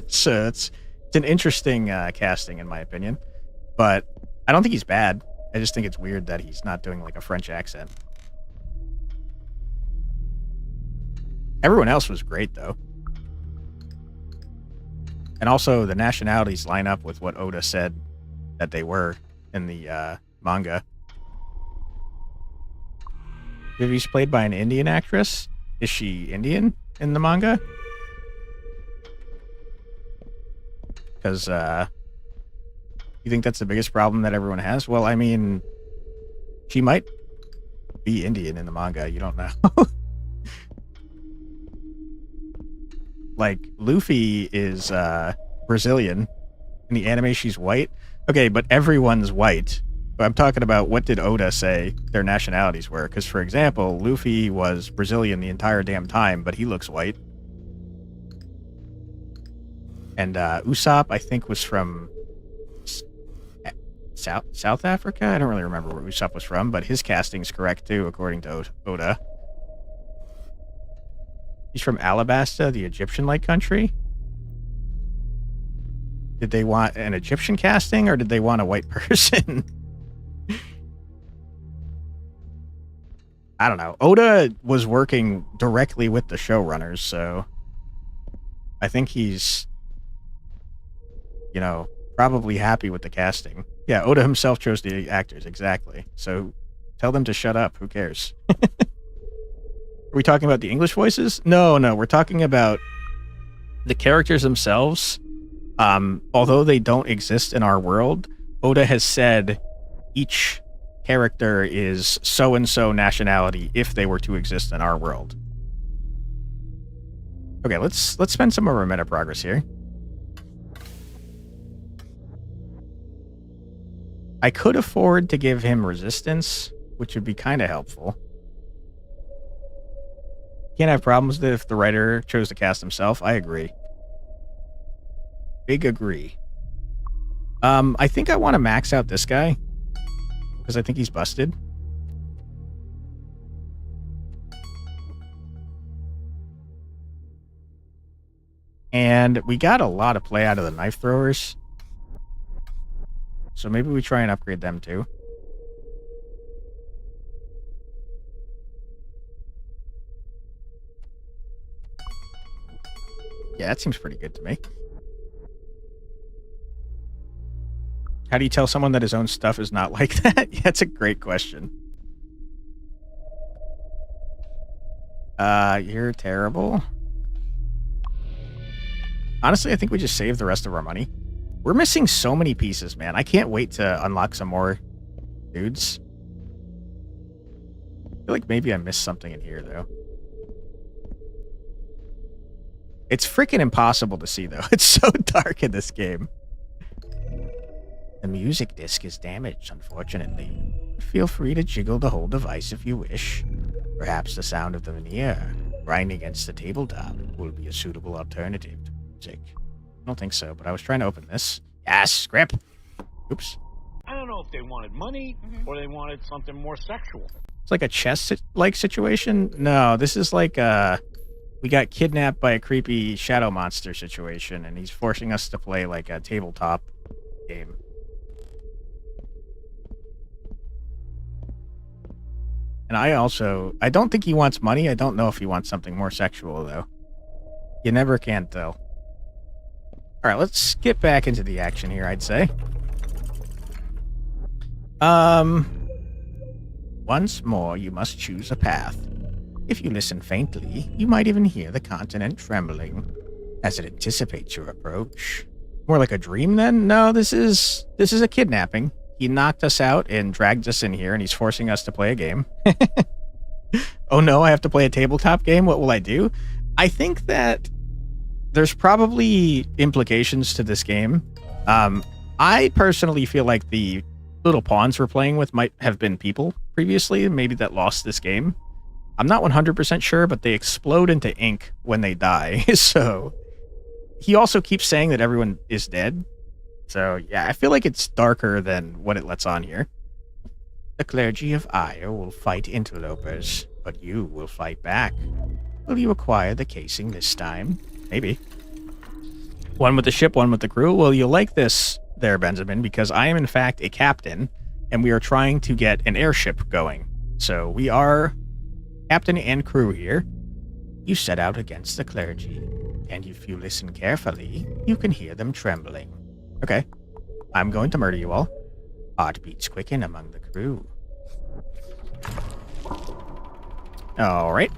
So it's an interesting casting, in my opinion. But I don't think he's bad. I just think it's weird that he's not doing like a French accent. Everyone else was great, though. And also, the nationalities line up with what Oda said that they were in the manga. Vivi's played by an Indian actress. Is she Indian in the manga? Because, you think that's the biggest problem that everyone has? Well, I mean, she might be Indian in the manga. You don't know. Like, Luffy is Brazilian. In the anime, she's white. Okay, but everyone's white. But I'm talking about what did Oda say their nationalities were. Because, for example, Luffy was Brazilian the entire damn time, but he looks white. And Usopp, I think, was from South Africa? I don't really remember where Usopp was from, but his casting's correct, too, according to Oda. He's from Alabasta, the Egyptian-like country. Did they want an Egyptian casting, or did they want a white person? I don't know. Oda was working directly with the showrunners, so I think he's, you know, probably happy with the casting. Yeah, Oda himself chose the actors, exactly. So tell them to shut up. Who cares? Are we talking about the English voices? No, we're talking about the characters themselves. Although they don't exist in our world, Oda has said each character is so-and-so nationality if they were to exist in our world. Okay, let's spend some of our meta progress here. I could afford to give him resistance, which would be kind of helpful. Can't have problems with it if the writer chose to cast himself. I agree. Big agree. I think I want to max out this guy because I think he's busted. And we got a lot of play out of the knife throwers. So maybe we try and upgrade them too. Yeah, that seems pretty good to me. How do you tell someone that his own stuff is not like that? Yeah, that's a great question. You're terrible. Honestly, I think we just save the rest of our money. We're missing so many pieces, man. I can't wait to unlock some more dudes. I feel like maybe I missed something in here, though. It's freaking impossible to see, though. It's so dark in this game. The music disc is damaged, unfortunately. Feel free to jiggle the whole device if you wish. Perhaps the sound of the veneer grinding against the tabletop will be a suitable alternative to music. I don't think so, but I was trying to open this. Yes, grip. Oops. I don't know if they wanted money or they wanted something more sexual. It's like a chess-like situation? No, this is like we got kidnapped by a creepy shadow monster situation, and he's forcing us to play like a tabletop game. And I don't think he wants money. I don't know if he wants something more sexual, though. You never can tell. All right, let's get back into the action here, I'd say. Once more, you must choose a path. If you listen faintly, you might even hear the continent trembling as it anticipates your approach. More like a dream, then? No, this is a kidnapping. He knocked us out and dragged us in here, and he's forcing us to play a game. Oh no, I have to play a tabletop game? What will I do? I think that there's probably implications to this game. I personally feel like the little pawns we're playing with might have been people previously, maybe that lost this game. I'm not 100% sure, but they explode into ink when they die. So he also keeps saying that everyone is dead. So, yeah, I feel like it's darker than what it lets on here. The clergy of Ire will fight interlopers, but you will fight back. Will you acquire the casing this time? Maybe. One with the ship, one with the crew. Well, you'll like this there, Benjamin, because I am, in fact, a captain, and we are trying to get an airship going. So, we are captain and crew here. You set out against the clergy, and if you listen carefully, you can hear them trembling. Okay. I'm going to murder you all. Heartbeats quicken among the crew. Alright.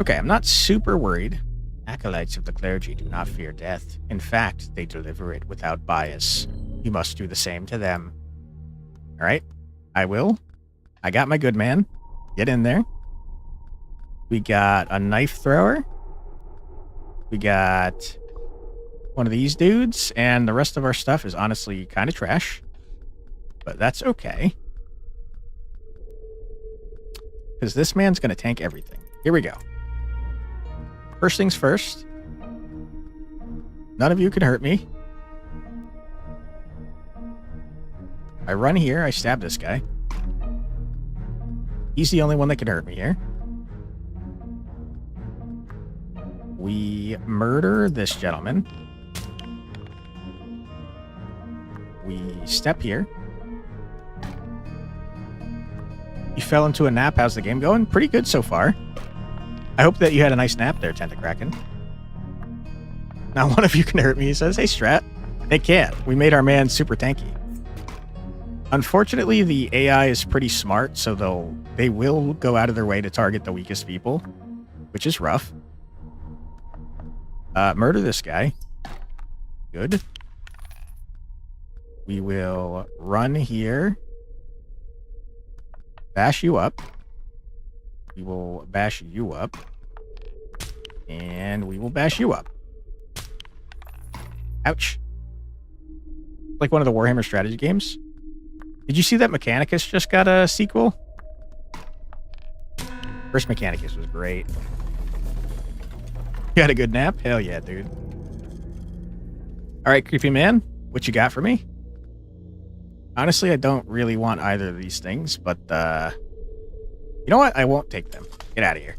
Okay, I'm not super worried. Acolytes of the clergy do not fear death. In fact, they deliver it without bias. You must do the same to them. Alright. I will. I got my good man. Get in there. We got a knife thrower. We got one of these dudes, and the rest of our stuff is honestly kind of trash. But that's okay. Because this man's going to tank everything. Here we go. First things first. None of you can hurt me. I run here, I stab this guy. He's the only one that can hurt me here. We murder this gentleman. We step here. You fell into a nap. How's the game going? Pretty good so far. I hope that you had a nice nap there, Tentacraken. Now one of you can hurt me, he says. Hey, Strat. They can't. We made our man super tanky. Unfortunately, the AI is pretty smart, so they will go out of their way to target the weakest people, which is rough. Murder this guy. Good. We will run here. Bash you up. We will bash you up. And we will bash you up. Ouch. Like one of the Warhammer strategy games. Did you see that Mechanicus just got a sequel? First Mechanicus was great. You had a good nap? Hell yeah, dude. Alright, creepy man. What you got for me? Honestly, I don't really want either of these things, but, you know what? I won't take them. Get out of here.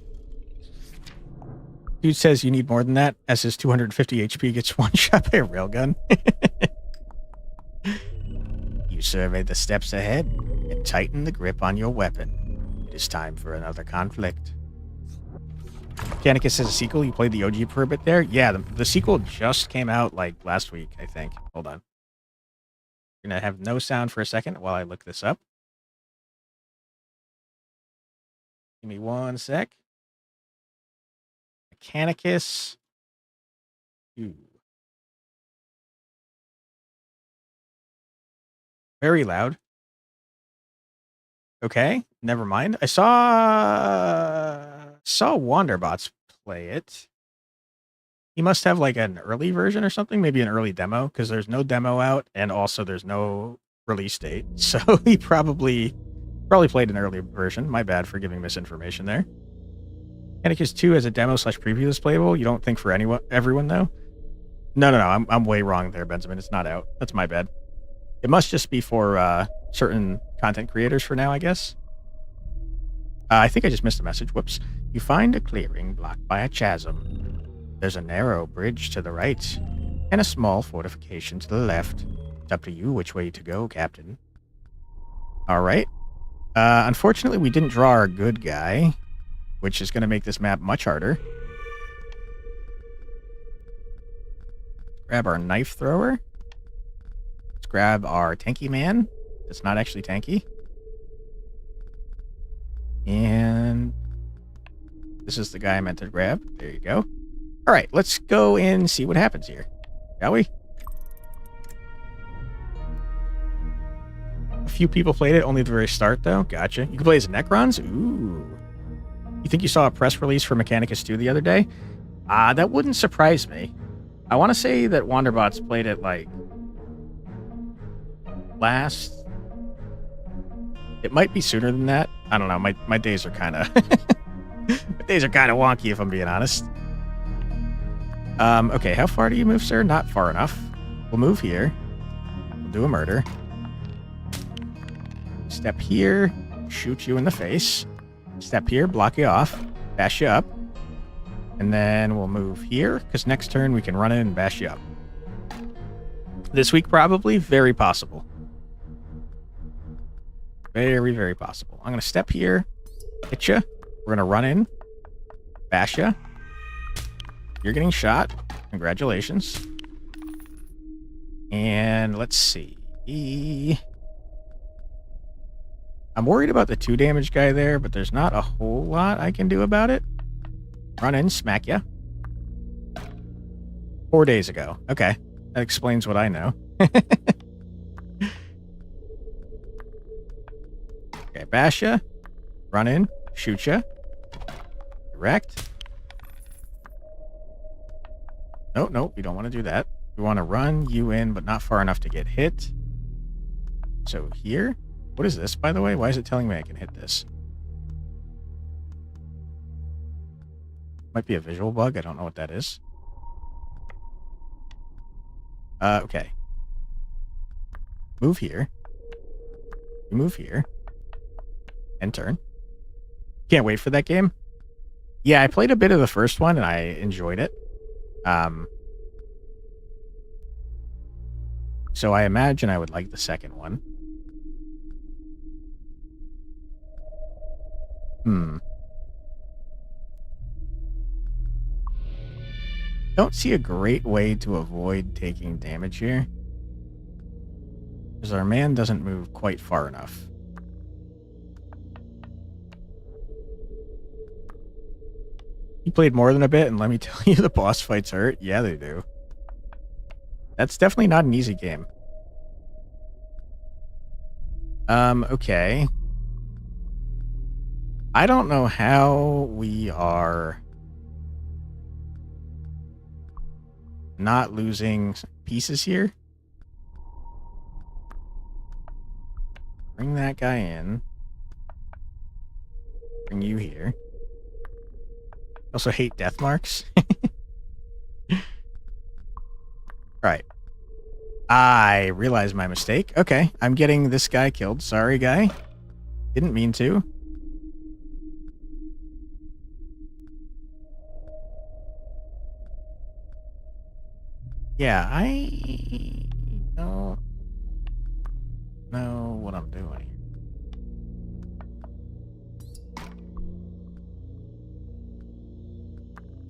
Dude says you need more than that, as his 250 HP gets one shot by a railgun. You survey the steps ahead and tighten the grip on your weapon. It is time for another conflict. Mechanicus says a sequel. You played the OG for a bit there? Yeah, the sequel just came out like last week, I think. Hold on. I'm going to have no sound for a second while I look this up. Give me one sec. Mechanicus. Ooh. Very loud. Okay, never mind. I saw Wanderbots play it. He must have like an early version or something, maybe an early demo, because there's no demo out, and also there's no release date. So he probably played an early version. My bad for giving misinformation there. Mechanicus 2 as a demo / preview is playable. You don't think for everyone though? No. I'm way wrong there, Benjamin. It's not out. That's my bad. It must just be for certain content creators for now, I guess. I think I just missed a message. Whoops. You find a clearing blocked by a chasm. There's a narrow bridge to the right and a small fortification to the left. It's up to you which way to go, Captain. All right. Unfortunately, we didn't draw our good guy, which is going to make this map much harder. Grab our knife thrower. Let's grab our tanky man. It's not actually tanky. And this is the guy I meant to grab. There you go. All right, let's go and see what happens here, shall we? A few people played it, only at the very start, though. Gotcha. You can play as Necrons? Ooh. You think you saw a press release for Mechanicus 2 the other day? That wouldn't surprise me. I want to say that Wanderbots played it, like, last... It might be sooner than that. I don't know. My days are kind of... my days are kind of wonky, if I'm being honest. Okay, how far do you move, sir? Not far enough. We'll move here. We'll do a murder. Step here, shoot you in the face. Step here, block you off, bash you up. And then we'll move here, because next turn we can run in and bash you up. This week, probably. Very possible. Very, very possible. I'm going to step here, hit you. We're going to run in, bash you. You're getting shot. Congratulations. And let's see. I'm worried about the 2 damage guy there, but there's not a whole lot I can do about it. Run in, smack ya. 4 days ago. Okay. That explains what I know. Okay, bash ya. Run in, shoot ya. Direct. Nope, you don't want to do that. You want to run you in, but not far enough to get hit. So here. What is this, by the way? Why is it telling me I can hit this? Might be a visual bug. I don't know what that is. Okay. Move here. You move here. And turn. Can't wait for that game. Yeah, I played a bit of the first one, and I enjoyed it. So I imagine I would like the second one. Don't see a great way to avoid taking damage here, because our man doesn't move quite far enough. You played more than a bit, and let me tell you, the boss fights hurt. Yeah, they do. That's definitely not an easy game. Okay. I don't know how we are not losing pieces here. Bring that guy in. Bring you here. Also hate death marks. Right. I realized my mistake. Okay, I'm getting this guy killed. Sorry, guy. Didn't mean to. Yeah, I don't know what I'm doing here.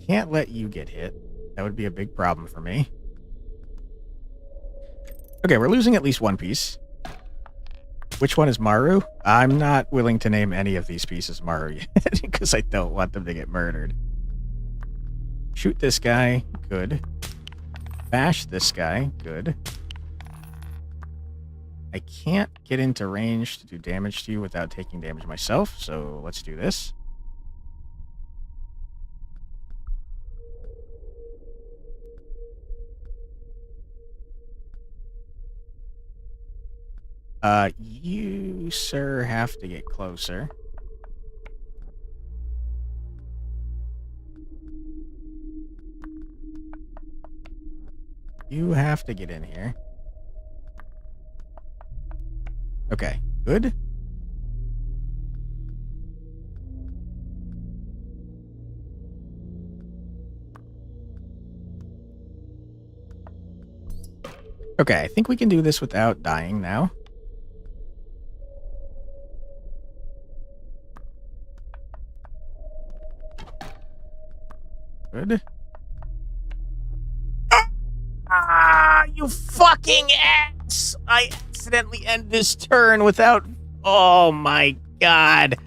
Can't let you get hit. That would be a big problem for me. Okay, we're losing at least one piece. Which one is Maru? I'm not willing to name any of these pieces Maru yet because I don't want them to get murdered. Shoot this guy. Good. Bash this guy. Good. I can't get into range to do damage to you without taking damage myself, so let's do this. You, sir, have to get closer. You have to get in here. Okay, good. Okay, I think we can do this without dying now. Good. Ah, you fucking ass! I accidentally end this turn without... Oh my god.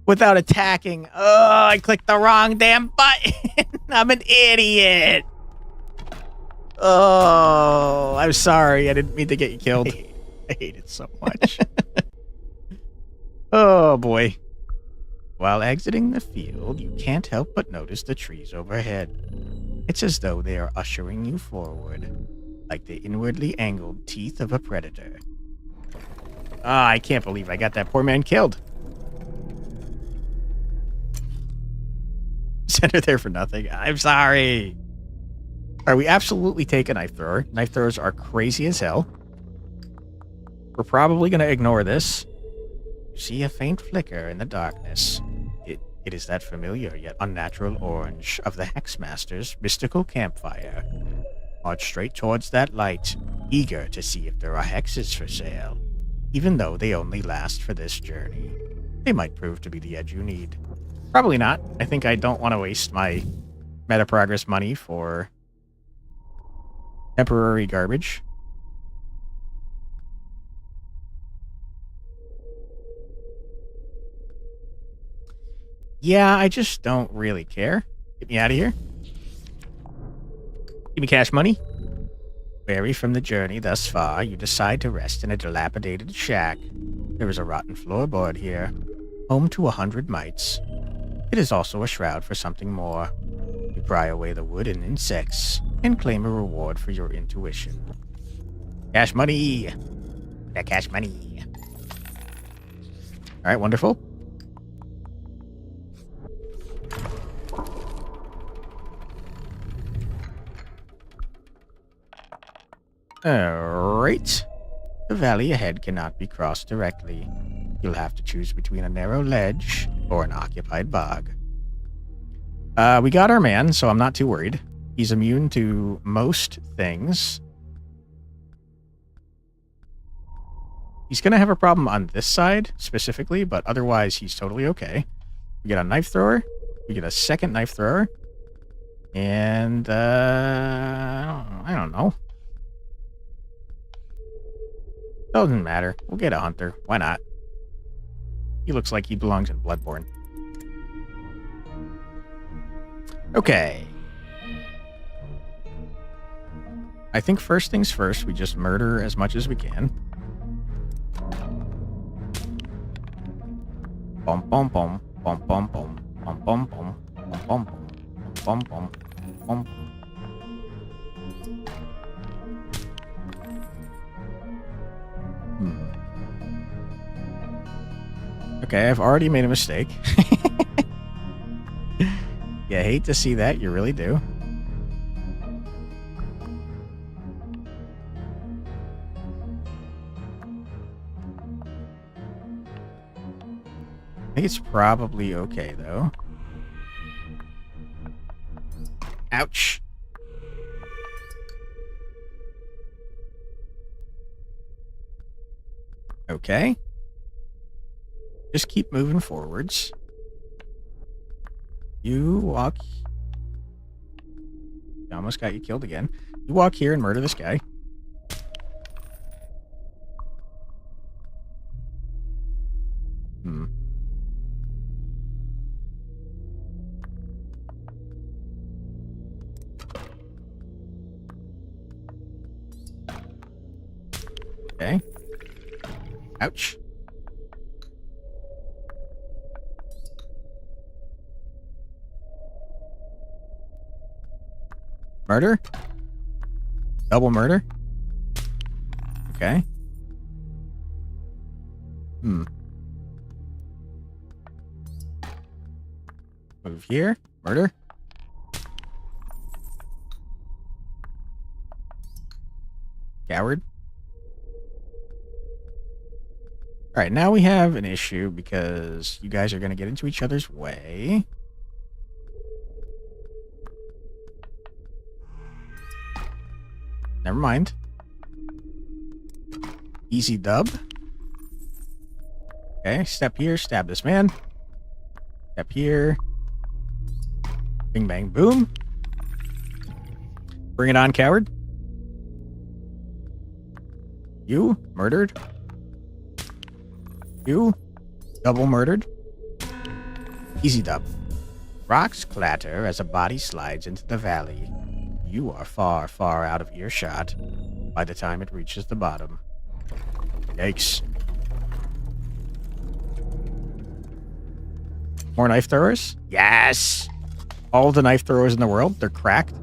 Without attacking. Oh, I clicked the wrong damn button. I'm an idiot. Oh, I'm sorry. I didn't mean to get you killed. I hate it so much. Oh, boy. While exiting the field, you can't help but notice the trees overhead. It's as though they are ushering you forward, like the inwardly angled teeth of a predator. Ah, I can't believe I got that poor man killed. Sent her there for nothing. I'm sorry. All right, we absolutely take a knife thrower. Knife throwers are crazy as hell. We're probably going to ignore this. You see a faint flicker in the darkness. It is that familiar yet unnatural orange of the Hexmaster's mystical campfire. March straight towards that light, eager to see if there are hexes for sale. Even though they only last for this journey, they might prove to be the edge you need. Probably not. I think I don't want to waste my meta progress money for temporary garbage. Yeah, I just don't really care. Get me out of here. Give me cash money. Weary from the journey thus far, you decide to rest in a dilapidated shack. There is a rotten floorboard here, home to 100 mites. It is also a shroud for something more. You pry away the wood and insects, and claim a reward for your intuition. Cash money! That cash money. Alright, wonderful. Alright. The valley ahead cannot be crossed directly. You'll have to choose between a narrow ledge or an occupied bog. We got our man, so I'm not too worried. He's immune to most things. He's going to have a problem on this side, specifically, but otherwise he's totally okay. We get a knife thrower. We get a second knife thrower. And, I don't know. Doesn't matter. We'll get a hunter. Why not? He looks like he belongs in Bloodborne. Okay. I think first things first, we just murder as much as we can. Bum bum bum bum bum bum bum bum bum bum bum bum bum bum. Okay, I've already made a mistake. Yeah, I hate to see that. You really do. I think it's probably okay, though. Ouch. Okay. Just keep moving forwards. You walk... I almost got you killed again. You walk here and murder this guy. Hmm. Okay. Ouch. Murder? Double murder? Okay. Hmm. Move here. Murder. Coward. Alright, now we have an issue because you guys are going to get into each other's way. Never mind. Easy dub. Okay, step here, stab this man. Step here. Bing, bang, boom. Bring it on, coward. You murdered. You double murdered. Easy dub. Rocks clatter as a body slides into the valley. You are far, far out of earshot by the time it reaches the bottom. Yikes. More knife throwers? Yes! All the knife throwers in the world, they're cracked.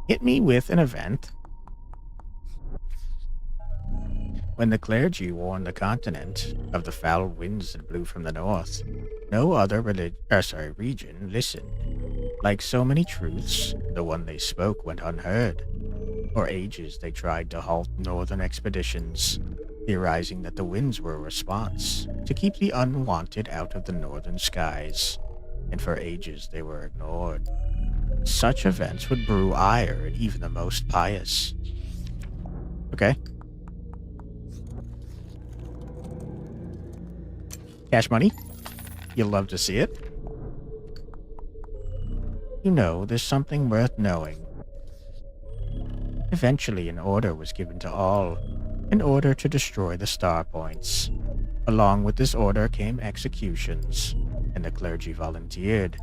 Hit me with an event. When the clergy warned the continent of the foul winds that blew from the north, no other region listened. Like so many truths, the one they spoke went unheard. For ages they tried to halt northern expeditions, theorizing that the winds were a response to keep the unwanted out of the northern skies. And for ages they were ignored. Such events would brew ire in even the most pious. Okay. Cash money. You'll love to see it. You know, there's something worth knowing. Eventually, an order was given to all, an order to destroy the star points. Along with this order came executions, and the clergy volunteered.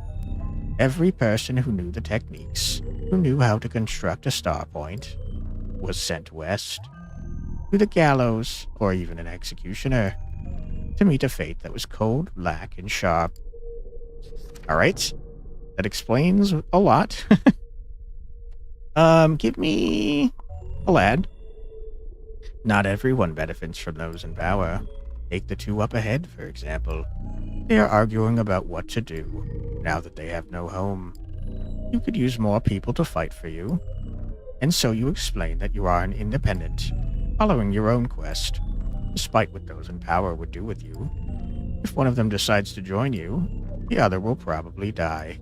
Every person who knew the techniques, who knew how to construct a star point, was sent west, to the gallows, or even an executioner, to meet a fate that was cold, black, and sharp. Alright. That explains a lot. Give me a lad. Not everyone benefits from those in power. Take the two up ahead, for example. They are arguing about what to do, now that they have no home. You could use more people to fight for you. And so you explain that you are an independent, following your own quest, despite what those in power would do with you. If one of them decides to join you, the other will probably die.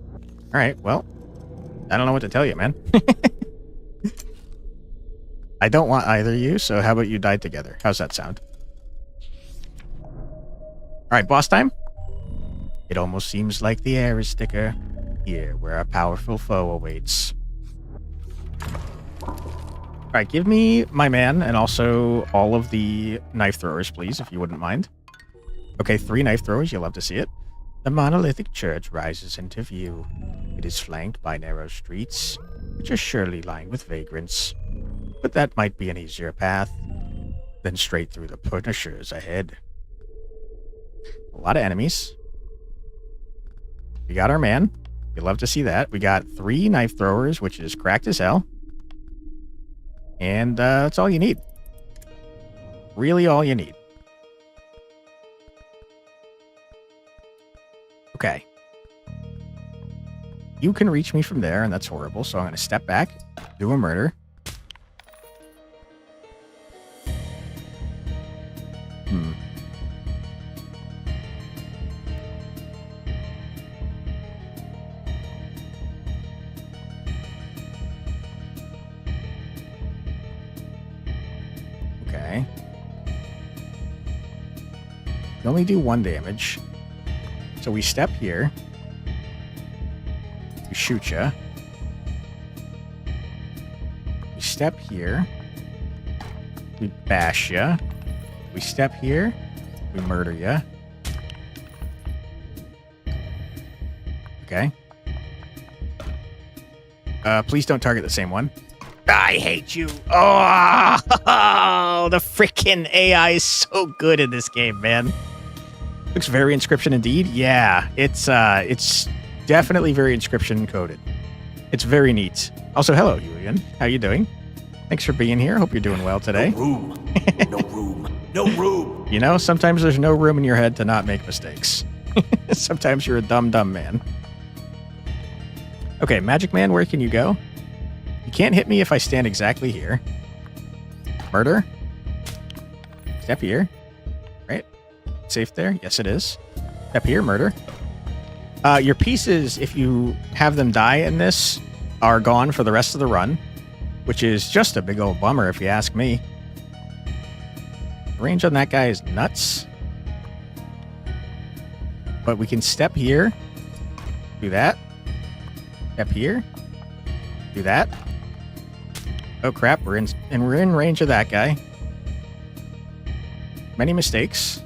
Alright, well, I don't know what to tell you, man. I don't want either of you, so how about you die together? How's that sound? Alright, boss time? It almost seems like the air is thicker here, where a powerful foe awaits. Alright, give me my man, and also all of the knife throwers, please, if you wouldn't mind. Okay, 3 knife throwers, you'll love to see it. The monolithic church rises into view. It is flanked by narrow streets, which are surely lined with vagrants. But that might be an easier path than straight through the punishers ahead. A lot of enemies. We got our man. You'll love to see that. We got 3 knife throwers, which is cracked as hell. And that's all you need. Really all you need. Okay. You can reach me from there, and that's horrible, so I'm going to step back, do a murder. Okay. You only do 1 damage. So we step here. We shoot ya. We step here. We bash ya. We step here. We murder ya. Okay. Please don't target the same one. I hate you. Oh, the freaking AI is so good in this game, man. Looks very Inscryption indeed. Yeah, it's definitely very Inscryption coded. It's very neat. Also, hello, Julian. How you doing? Thanks for being here. Hope you're doing well today. No room. No room. No room. You know, sometimes there's no room in your head to not make mistakes. Sometimes you're a dumb man. Okay, Magic Man, where can you go? You can't hit me if I stand exactly here. Murder. Step here. Right? Safe there? Yes, it is. Step here, murder. Your pieces, if you have them die in this, are gone for the rest of the run, which is just a big old bummer if you ask me. The range on that guy is nuts. But we can step here. Do that. Step here. Do that. Oh crap, we're in range of that guy. Many mistakes.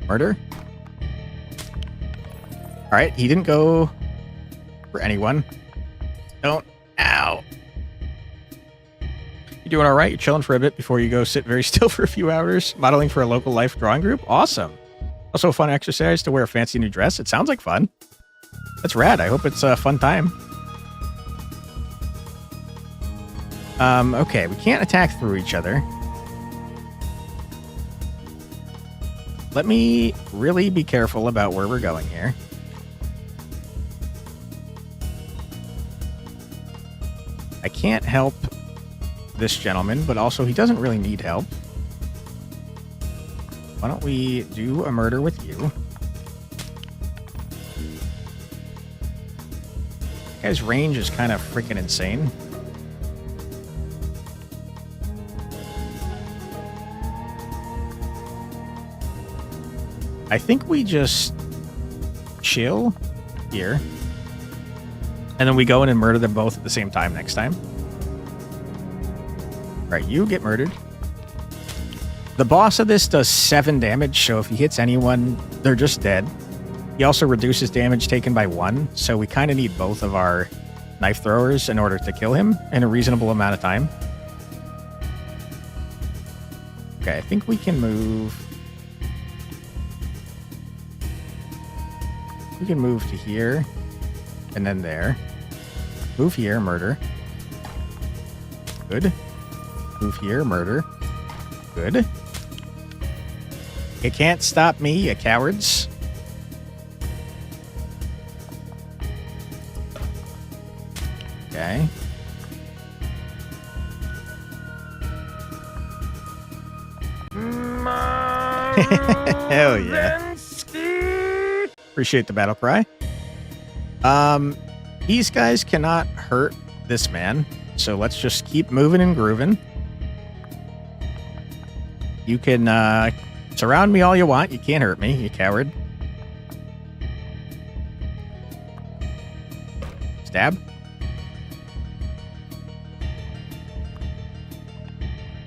Murder. Alright, he didn't go for anyone. Don't. Ow. You doing alright? You're chilling for a bit before you go sit very still for a few hours, modeling for a local life drawing group? Awesome. Also a fun exercise to wear a fancy new dress. It sounds like fun. That's rad. I hope it's a fun time. Okay, we can't attack through each other. Let me really be careful about where we're going here. I can't help this gentleman, but also he doesn't really need help. Why don't we do a murder with you? This guy's range is kind of freaking insane. I think we just chill here. And then we go in and murder them both at the same time next time. Alright, you get murdered. The boss of this does 7 damage, so if he hits anyone, they're just dead. He also reduces damage taken by 1, so we kind of need both of our knife throwers in order to kill him in a reasonable amount of time. Okay, I think we can move... We can move to here, and then there. Move here, murder. Good. Move here, murder. Good. You can't stop me, you cowards. Okay. Hell yeah. Appreciate the battle cry. These guys cannot hurt this man, so let's just keep moving and grooving. You can surround me all you want. You can't hurt me, you coward. Stab.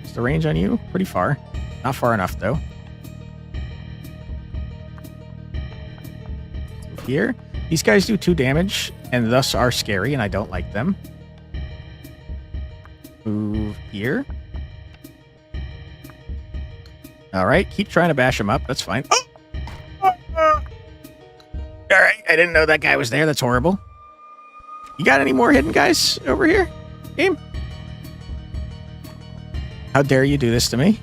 Is the range on you? Pretty far. Not far enough, though. Move here. These guys do 2 damage, and thus are scary, and I don't like them. Move here. Alright, keep trying to bash him up. That's fine. Oh! Alright, I didn't know that guy was there. That's horrible. You got any more hidden guys over here? Game? How dare you do this to me?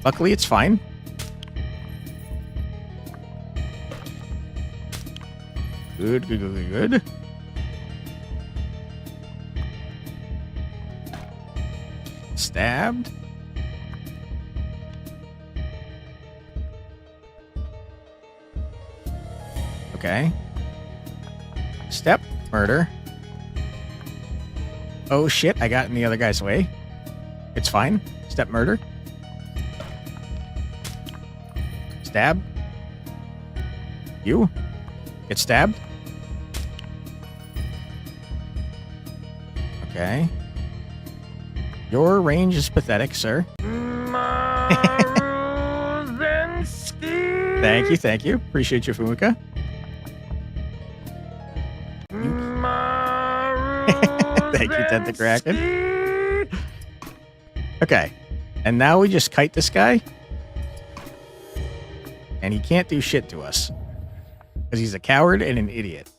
Luckily, it's fine. Good, good, good, good, good. Stabbed. Okay. Step. Murder. Oh shit, I got in the other guy's way. It's fine. Step murder. Stab. You. Get stabbed. Okay. Your range is pathetic, sir. Thank you, thank you. Appreciate you, Fumuka. Thank you, Tentakraken. Okay. And now we just kite this guy. And he can't do shit to us. Because he's a coward and an idiot.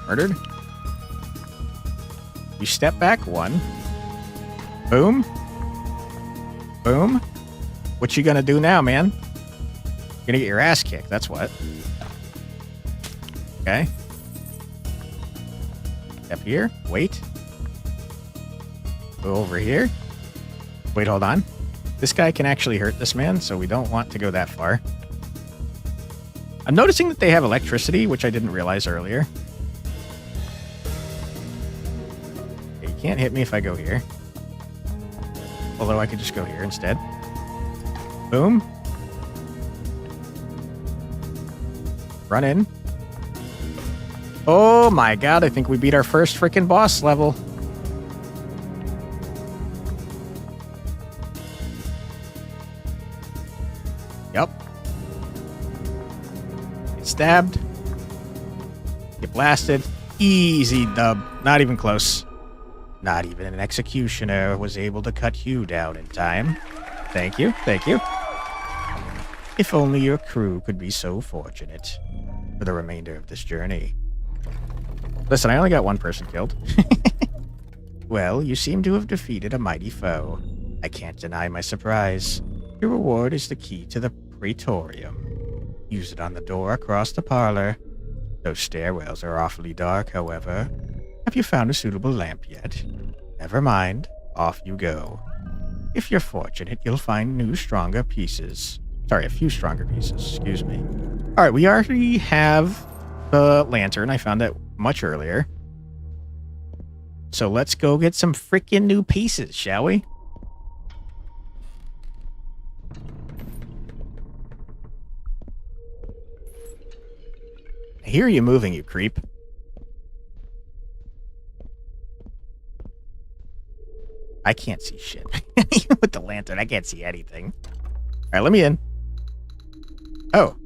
Murdered. You step back 1. Boom. Boom. What you gonna do now, man? You're gonna get your ass kicked, that's what. Okay. Step here. Wait. Go over here. Wait, hold on. This guy can actually hurt this man, so we don't want to go that far. I'm noticing that they have electricity, which I didn't realize earlier. Okay, you can't hit me if I go here. Although I could just go here instead. Boom. Run in. Oh my god, I think we beat our first freaking boss level. Yup. Get stabbed. Get blasted. Easy dub. Not even close. Not even an executioner was able to cut you down in time. Thank you. Thank you. If only your crew could be so fortunate for the remainder of this journey. Listen, I only got one person killed. Well, you seem to have defeated a mighty foe. I can't deny my surprise. Your reward is the key to the Praetorium. Use it on the door across the parlor. Those stairwells are awfully dark, however. Have you found a suitable lamp yet? Never mind. Off you go. If you're fortunate, you'll find a few stronger pieces. Excuse me. Alright, we already have the lantern. I found that much earlier. So let's go get some freaking new pieces, shall we? I hear you moving, you creep. I can't see shit. Even with the lantern, I can't see anything. Alright, let me in. Oh.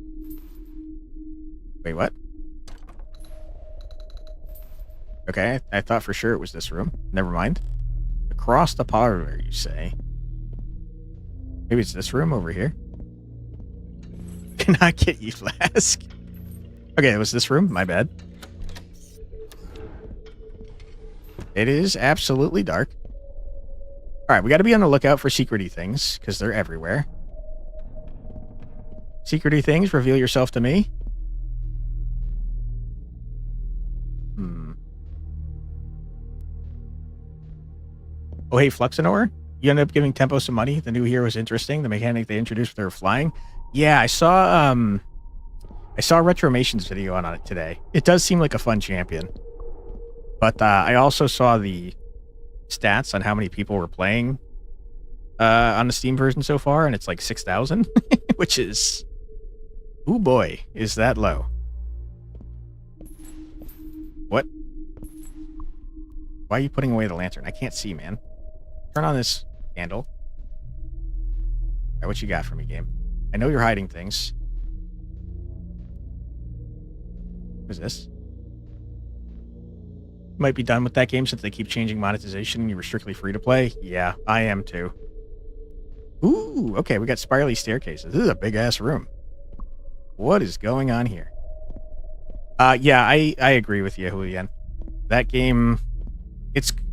Wait, what? Okay, I thought for sure it was this room. Never mind. Across the parlor, you say? Maybe it's this room over here? Can I get you, Flask? Okay, it was this room. My bad. It is absolutely dark. Alright, we gotta be on the lookout for secrety things, because they're everywhere. Secrety things, reveal yourself to me. Oh, hey, Fluxanor? You ended up giving Tempo some money. The new hero was interesting. The mechanic they introduced when they were flying. Yeah, I saw Retromation's video on it today. It does seem like a fun champion. But I also saw the stats on how many people were playing on the Steam version so far, and it's like 6,000, which is... Ooh boy, is that low. What? Why are you putting away the lantern? I can't see, man. Turn on this candle. All right, what you got for me, game? I know you're hiding things. What's this? Might be done with that game since they keep changing monetization and you were strictly free to play. Yeah, I am too. Ooh, okay, we got spirally staircases. This is a big-ass room. What is going on here? Yeah, I agree with you, Julian. That game...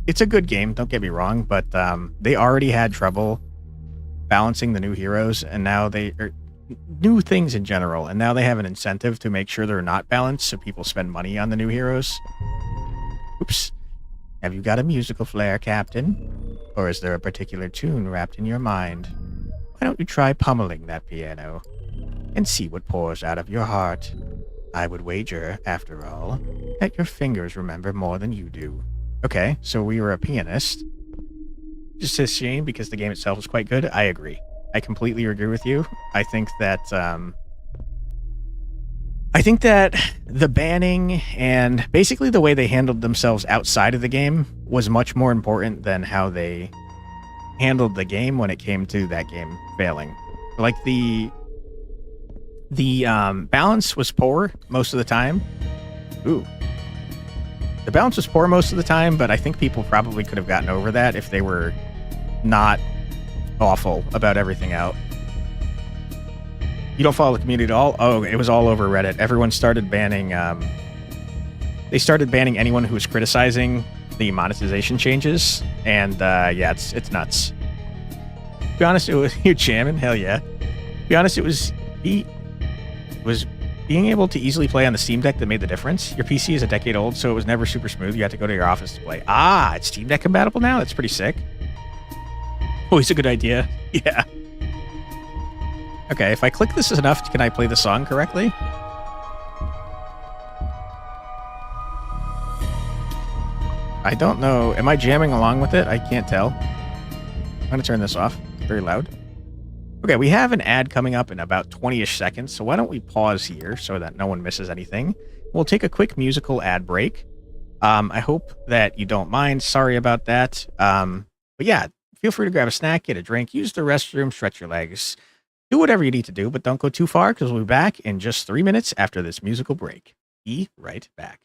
It's a good game, don't get me wrong, but they already had trouble balancing the new heroes, and now new things in general, and now they have an incentive to make sure they're not balanced, so people spend money on the new heroes. Oops. Have you got a musical flair, Captain? Or is there a particular tune wrapped in your mind? Why don't you try pummeling that piano and see what pours out of your heart? I would wager, after all, that your fingers remember more than you do. Okay, so we were a pianist. Just a shame because the game itself was quite good. I agree. I completely agree with you. I think that the banning and basically the way they handled themselves outside of the game was much more important than how they handled the game when it came to that game failing. Like the balance was poor most of the time. Ooh. The balance was poor most of the time, but I think people probably could have gotten over that if they were not awful about everything out. You don't follow the community at all? Oh, it was all over Reddit. Everyone started banning, they started banning anyone who was criticizing the monetization changes, and yeah, it's nuts. To be honest, it was you jamming, hell yeah. To be honest, it was being able to easily play on the Steam Deck that made the difference. Your PC is a decade old, so it was never super smooth. You had to go to your office to play. Ah, it's Steam Deck compatible now? That's pretty sick. Always a good idea. Yeah. Okay, if I click this enough, can I play the song correctly? I don't know. Am I jamming along with it? I can't tell. I'm going to turn this off. Very loud. Okay, we have an ad coming up in about 20-ish seconds, so why don't we pause here so that no one misses anything. We'll take a quick musical ad break. I hope that you don't mind. Sorry about that. But yeah, feel free to grab a snack, get a drink, use the restroom, stretch your legs. Do whatever you need to do, but don't go too far because we'll be back in just 3 minutes after this musical break. Be right back.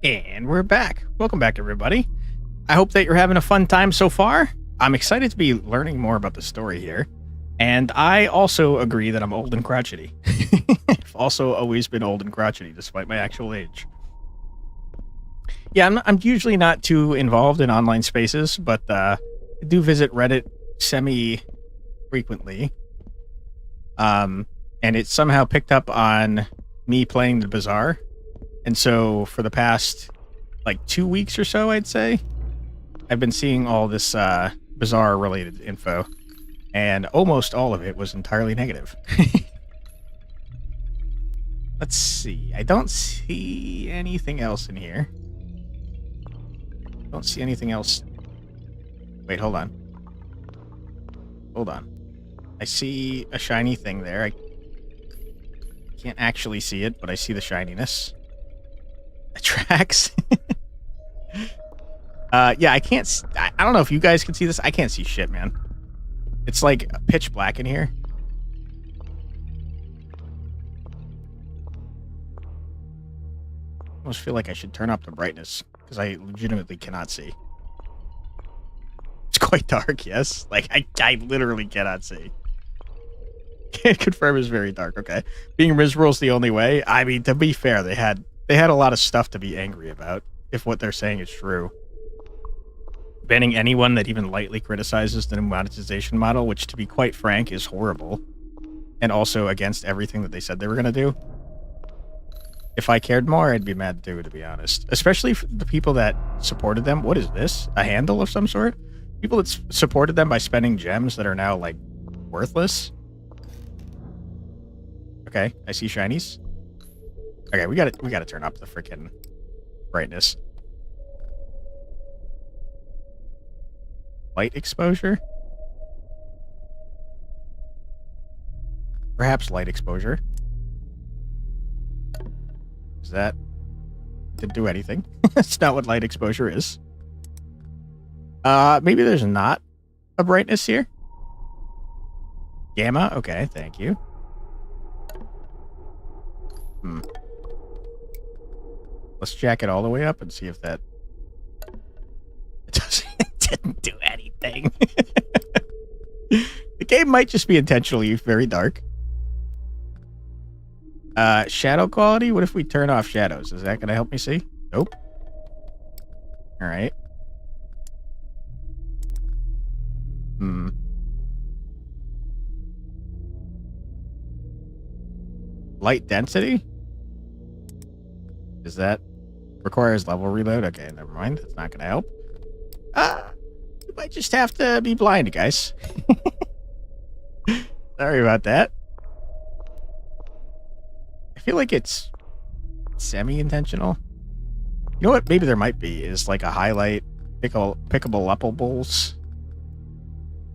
And we're back. Welcome back, everybody. I hope that you're having a fun time so far. I'm excited to be learning more about the story here. And I also agree that I'm old and crotchety. I've also always been old and crotchety, despite my actual age. Yeah, I'm usually not too involved in online spaces, but I do visit Reddit semi-frequently. And it somehow picked up on me playing the Bazaar. And so for the past, like, 2 weeks or so, I'd say, I've been seeing all this Bazaar-related info. And almost all of it was entirely negative. Let's see. I don't see anything else in here. Don't see anything else. Wait, hold on. Hold on. I see a shiny thing there. I can't actually see it, but I see the shininess. It tracks. Yeah, I can't... I don't know if you guys can see this. I can't see shit, man. It's like pitch black in here. I almost feel like I should turn up the brightness because I legitimately cannot see. It's quite dark, yes. Like, I literally cannot see. Can't confirm it's very dark, okay. Being miserable is the only way. I mean, to be fair, they had a lot of stuff to be angry about, if what they're saying is true. Banning anyone that even lightly criticizes the new monetization model, which, to be quite frank, is horrible. And also against everything that they said they were going to do. If I cared more, I'd be mad too, to be honest. Especially for the people that supported them. What is this? A handle of some sort? People that supported them by spending gems that are now, like, worthless. Okay, I see shinies. Okay, we gotta turn up the freaking brightness. Light exposure? Perhaps light exposure. Is that... Didn't do anything. That's not what light exposure is. Maybe there's not a brightness here. Gamma? Okay, thank you. Let's jack it all the way up and see if that... It didn't do anything. The game might just be intentionally very dark. Shadow quality? What if we turn off shadows? Is that going to help me see? Nope. Alright. Light density? Is that... Requires level reload? Okay, never mind. That's not going to help. You might just have to be blind, guys. Sorry about that. I feel like it's semi-intentional. You know what? Maybe there might be. Is like a highlight pickable uppables.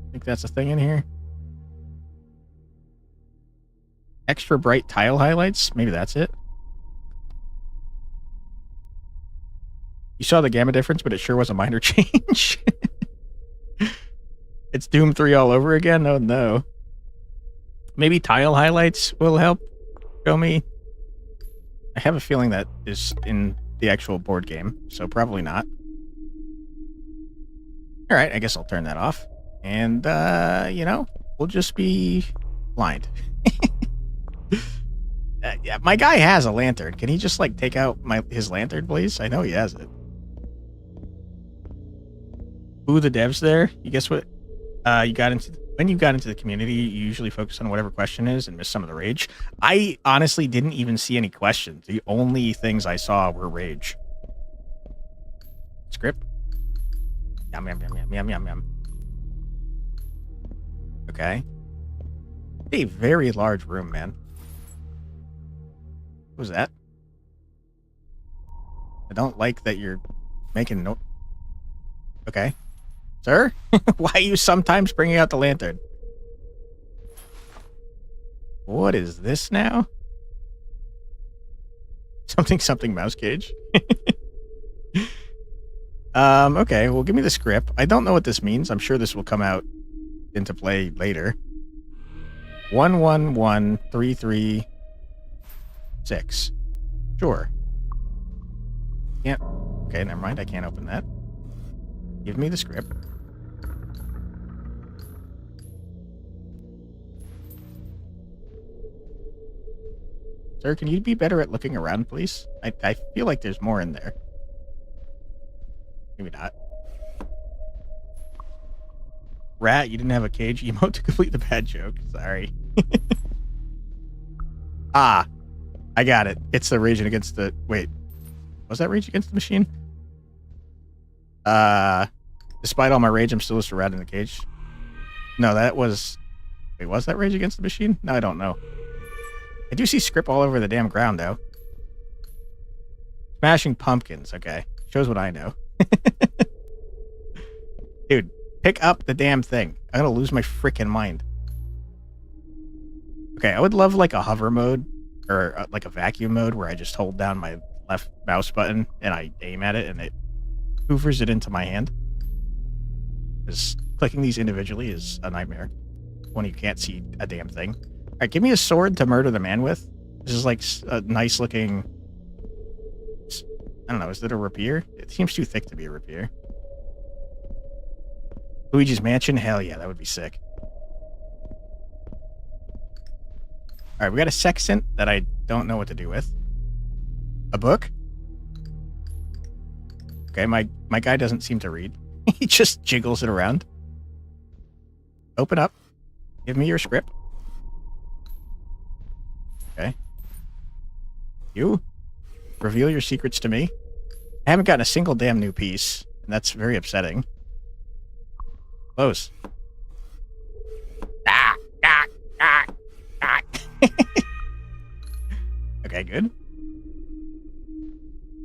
I think that's a thing in here. Extra bright tile highlights? Maybe that's it. You saw the gamma difference, but it sure was a minor change. It's Doom 3 all over again? Oh no. Maybe tile highlights will help show me. I have a feeling that is in the actual board game, so probably not. Alright, I guess I'll turn that off. And, you know, we'll just be blind. Yeah, my guy has a lantern. Can he just, like, take out his lantern, please? I know he has it. Ooh, the devs there. You guess what? When you got into the community, you usually focus on whatever question is and miss some of the rage. I honestly didn't even see any questions. The only things I saw were rage. Script. Yum, yum, yum, yum, yum, yum, yum. Okay. A very large room, man. What was that? I don't like that you're making no... Okay. Sir? Why are you sometimes bringing out the lantern? What is this now? Something mouse cage. Okay, well, give me the script. I don't know what this means. I'm sure this will come out into play later. 111336. Sure. Can't... Okay, never mind. I can't open that. Give me the script. Sir, can you be better at looking around, please? I feel like there's more in there. Maybe not. Rat, you didn't have a cage emote to complete the bad joke. Sorry. Ah, I got it. It's the Rage Against the... Wait. Was that Rage Against the Machine? Despite all my rage, I'm still just a rat in the cage. No, that was... Wait, was that Rage Against the Machine? No, I don't know. I do see script all over the damn ground, though. Smashing pumpkins. Okay. Shows what I know. Dude, pick up the damn thing. I'm gonna lose my freaking mind. Okay, I would love like a hover mode or like a vacuum mode where I just hold down my left mouse button and I aim at it and it hoovers it into my hand. Because clicking these individually is a nightmare when you can't see a damn thing. All right, give me a sword to murder the man with. This is like a nice looking... I don't know, is it a rapier? It seems too thick to be a rapier. Luigi's Mansion? Hell yeah, that would be sick. Alright, we got a sextant that I don't know what to do with. A book? Okay, my guy doesn't seem to read. He just jiggles it around. Open up. Give me your script. Okay. You? Reveal your secrets to me? I haven't gotten a single damn new piece, and that's very upsetting. Close. Okay, good.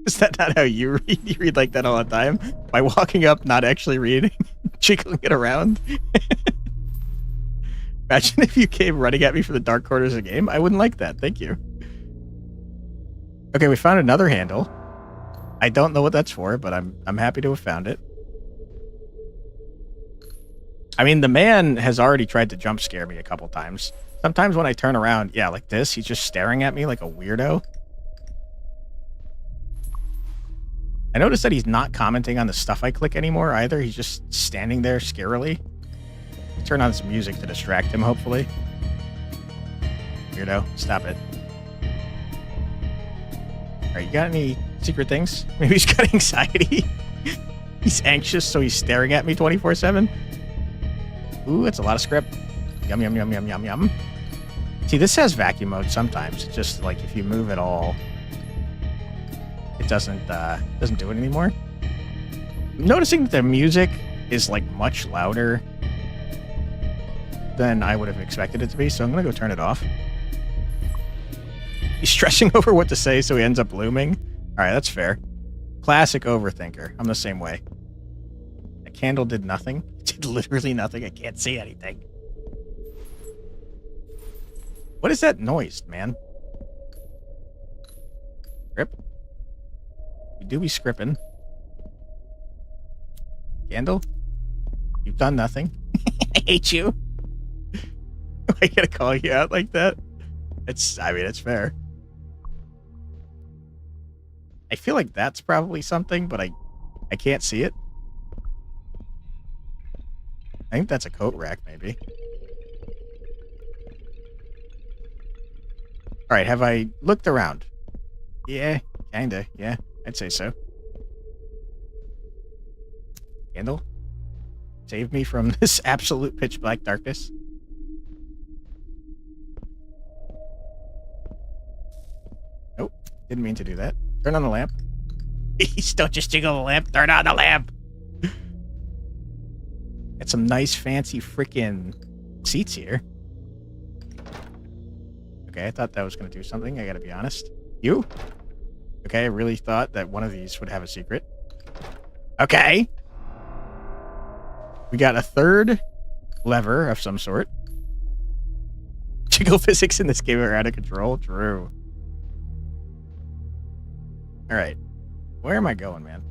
Is that not how you read? You read like that all the time? By walking up, not actually reading, jiggling it around? Imagine if you came running at me from the dark corners of the game. I wouldn't like that. Thank you. Okay, we found another handle. I don't know what that's for, but I'm happy to have found it. I mean, the man has already tried to jump scare me a couple times. Sometimes when I turn around, yeah, like this, he's just staring at me like a weirdo. I noticed that he's not commenting on the stuff I click anymore either. He's just standing there scarily. Turn on some music to distract him, hopefully. Weirdo, stop it. Alright, you got any secret things? Maybe he's got anxiety. He's anxious, so he's staring at me 24/7. Ooh, that's a lot of script. Yum, yum, yum, yum, yum, yum. See, this has vacuum mode sometimes. It's just like if you move at all, it doesn't do it anymore. I'm noticing that the music is like much louder than I would have expected it to be, so I'm gonna go turn it off. He's stressing over what to say, so he ends up blooming. Alright, that's fair. Classic overthinker. I'm the same way. The candle did nothing. It did literally nothing. I can't see anything. What is that noise, man? Script? You do be scripping. Candle? You've done nothing. I hate you. I gotta call you out like that? I mean, it's fair. I feel like that's probably something, but I can't see it. I think that's a coat rack, maybe. Alright, have I looked around? Yeah, kinda, yeah. I'd say so. Candle? Save me from this absolute pitch black darkness. Nope, didn't mean to do that. Turn on the lamp. Don't just jiggle the lamp, turn on the lamp! Got some nice fancy freaking seats here. Okay, I thought that was going to do something, I gotta be honest. You? Okay, I really thought that one of these would have a secret. Okay! We got a third lever of some sort. Jiggle physics in this game are out of control. True. Alright. Where am I going, man?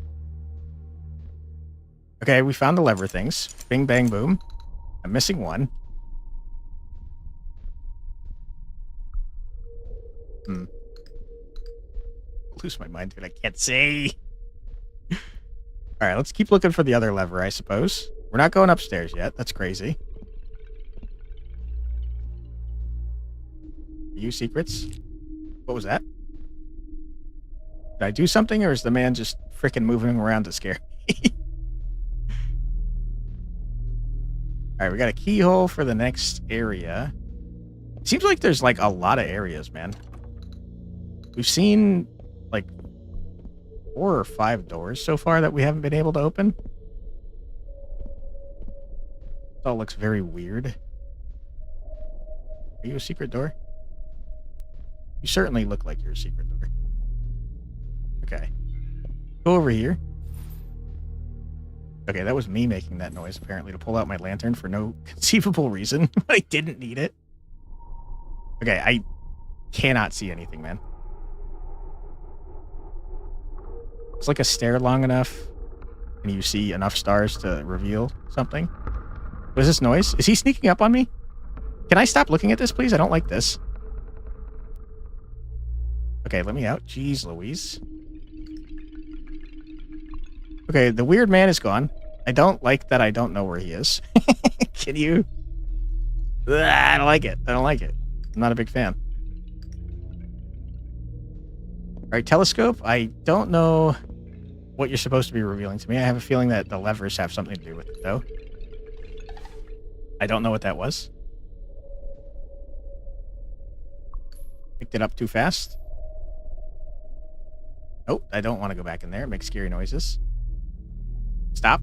Okay, we found the lever things. Bing, bang, boom. I'm missing one. Lose my mind, dude. I can't see. Alright, let's keep looking for the other lever, I suppose. We're not going upstairs yet. That's crazy. You secrets? What was that? Did I do something, or is the man just freaking moving around to scare me? Alright, we got a keyhole for the next area. Seems like there's, like, a lot of areas, man. We've seen, like, 4 or 5 doors so far that we haven't been able to open. It all looks very weird. Are you a secret door? You certainly look like you're a secret door. Okay. Go over here. Okay, that was me making that noise, apparently, to pull out my lantern for no conceivable reason. I didn't need it. Okay, I cannot see anything, man. It's like a stair long enough, and you see enough stars to reveal something. What is this noise? Is he sneaking up on me? Can I stop looking at this, please? I don't like this. Okay, let me out. Jeez Louise. Okay, the weird man is gone. I don't like that I don't know where he is. Can you? Ugh, I don't like it. I don't like it. I'm not a big fan. All right, telescope. I don't know what you're supposed to be revealing to me. I have a feeling that the levers have something to do with it, though. I don't know what that was. Picked it up too fast. Oh, I don't want to go back in there. It makes scary noises. Stop.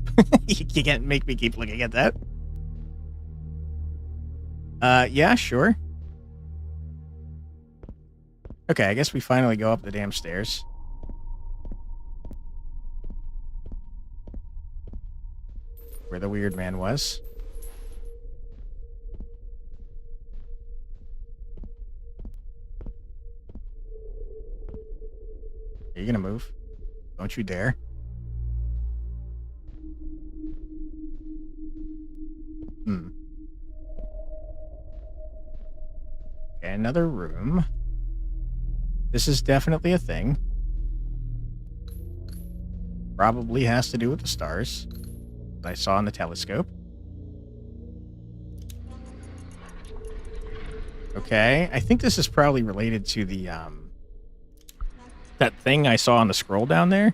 You can't make me keep looking at that. Yeah, sure. Okay, I guess we finally go up the damn stairs. Where the weird man was. Are you gonna move? Don't you dare. Okay, another room. This is definitely a thing. Probably has to do with the stars that I saw in the telescope. Okay, I think this is probably related to the, that thing I saw on the scroll down there.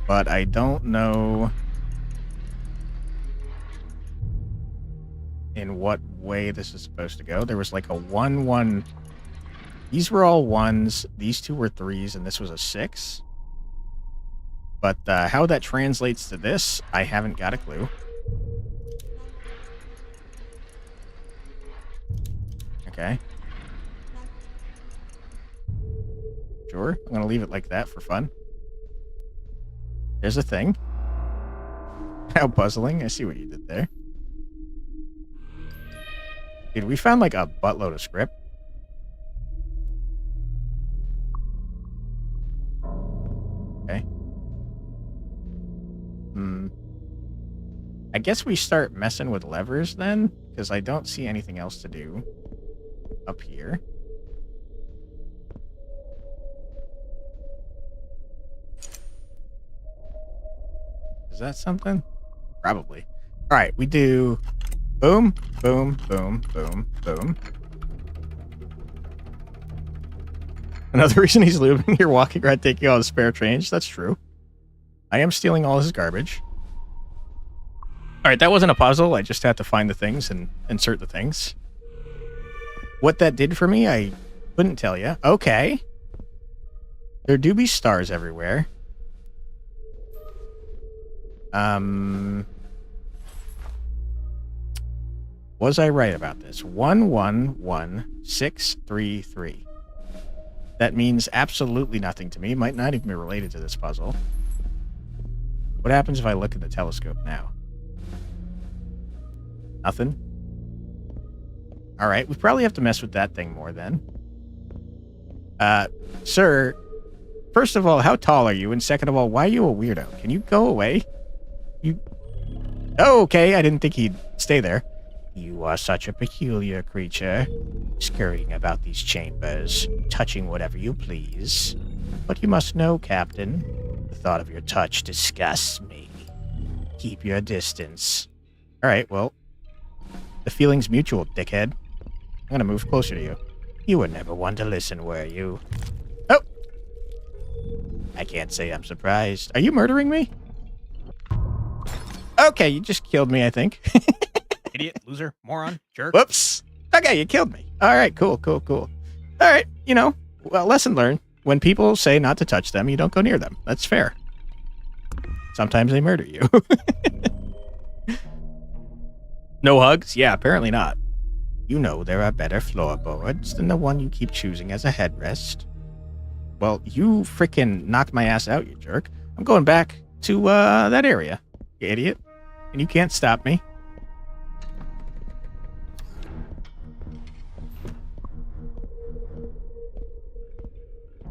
But I don't know in what way this is supposed to go. There was like a 1-1. These were all 1s. These 2 were 3s, and this was a 6. But how that translates to this, I haven't got a clue. Okay. Sure, I'm gonna leave it like that for fun. There's a thing. How puzzling. I see what you did there. Dude, we found like a buttload of script. Okay. I guess we start messing with levers then, because I don't see anything else to do up here. Is that something? Probably. All right, we do boom, boom, boom, boom, boom. Another reason he's lubing, you're walking around taking all the spare change. That's true. I am stealing all his garbage. All right, that wasn't a puzzle. I just had to find the things and insert the things. What that did for me, I couldn't tell you. Okay. There do be stars everywhere. Was I right about this? 111633. That means absolutely nothing to me. Might not even be related to this puzzle. What happens if I look at the telescope now? Nothing. All right, we probably have to mess with that thing more then. Sir, first of all, how tall are you? And second of all, why are you a weirdo? Can you go away? You... Oh, okay, I didn't think he'd stay there. You are such a peculiar creature, scurrying about these chambers, touching whatever you please. But you must know, Captain, the thought of your touch disgusts me. Keep your distance. All right, well, The feeling's mutual, dickhead. I'm gonna move closer to you. You were never one to listen, were you? Oh! I can't say I'm surprised. Are you murdering me? Okay, you just killed me, I think. Idiot, loser, moron, jerk. Whoops. Okay, you killed me. All right, cool. All right, well, lesson learned. When people say not to touch them, you don't go near them. That's fair. Sometimes they murder you. No hugs? Yeah, apparently not. You know there are better floorboards than the one you keep choosing as a headrest. Well, you freaking knocked my ass out, you jerk. I'm going back to that area, you idiot. And you can't stop me.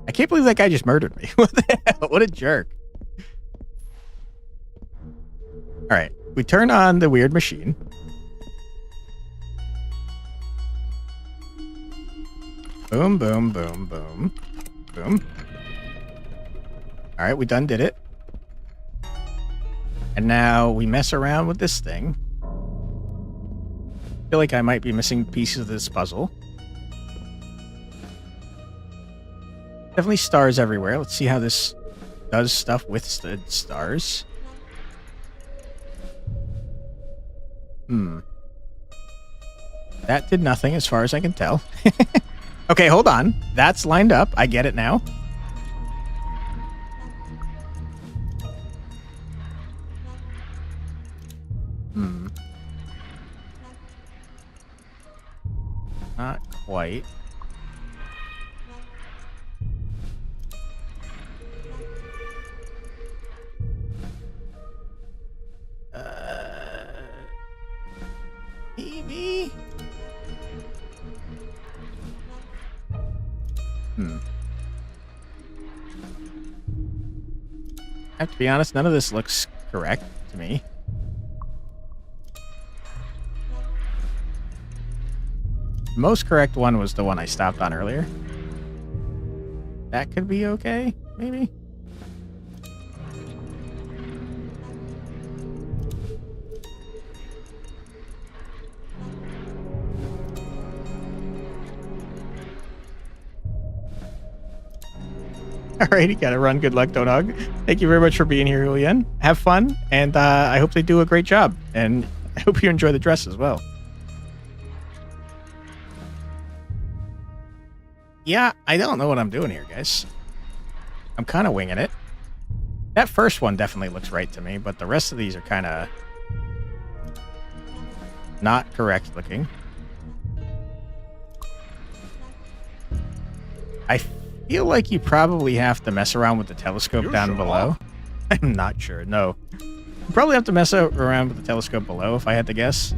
I can't believe that guy just murdered me. What the hell? What a jerk. All right, we turn on the weird machine. Boom, boom, boom, boom, boom. All right, we done did it. And now we mess around with this thing. I feel like I might be missing pieces of this puzzle. Definitely stars everywhere. Let's see how this does stuff with stars. That did nothing as far as I can tell. Okay, hold on. That's lined up. I get it now. Not quite. Maybe? I have to be honest, none of this looks correct to me. The most correct one was the one I stopped on earlier. That could be okay, maybe? Alrighty, gotta run. Good luck, don't hug. Thank you very much for being here, Julian. Have fun, and I hope they do a great job. And I hope you enjoy the dress as well. Yeah, I don't know what I'm doing here, guys. I'm kind of winging it. That first one definitely looks right to me, but the rest of these are kind of not correct looking. I feel like you probably have to mess around with the telescope down below. I'm not sure, no. You probably have to mess around with the telescope below, if I had to guess.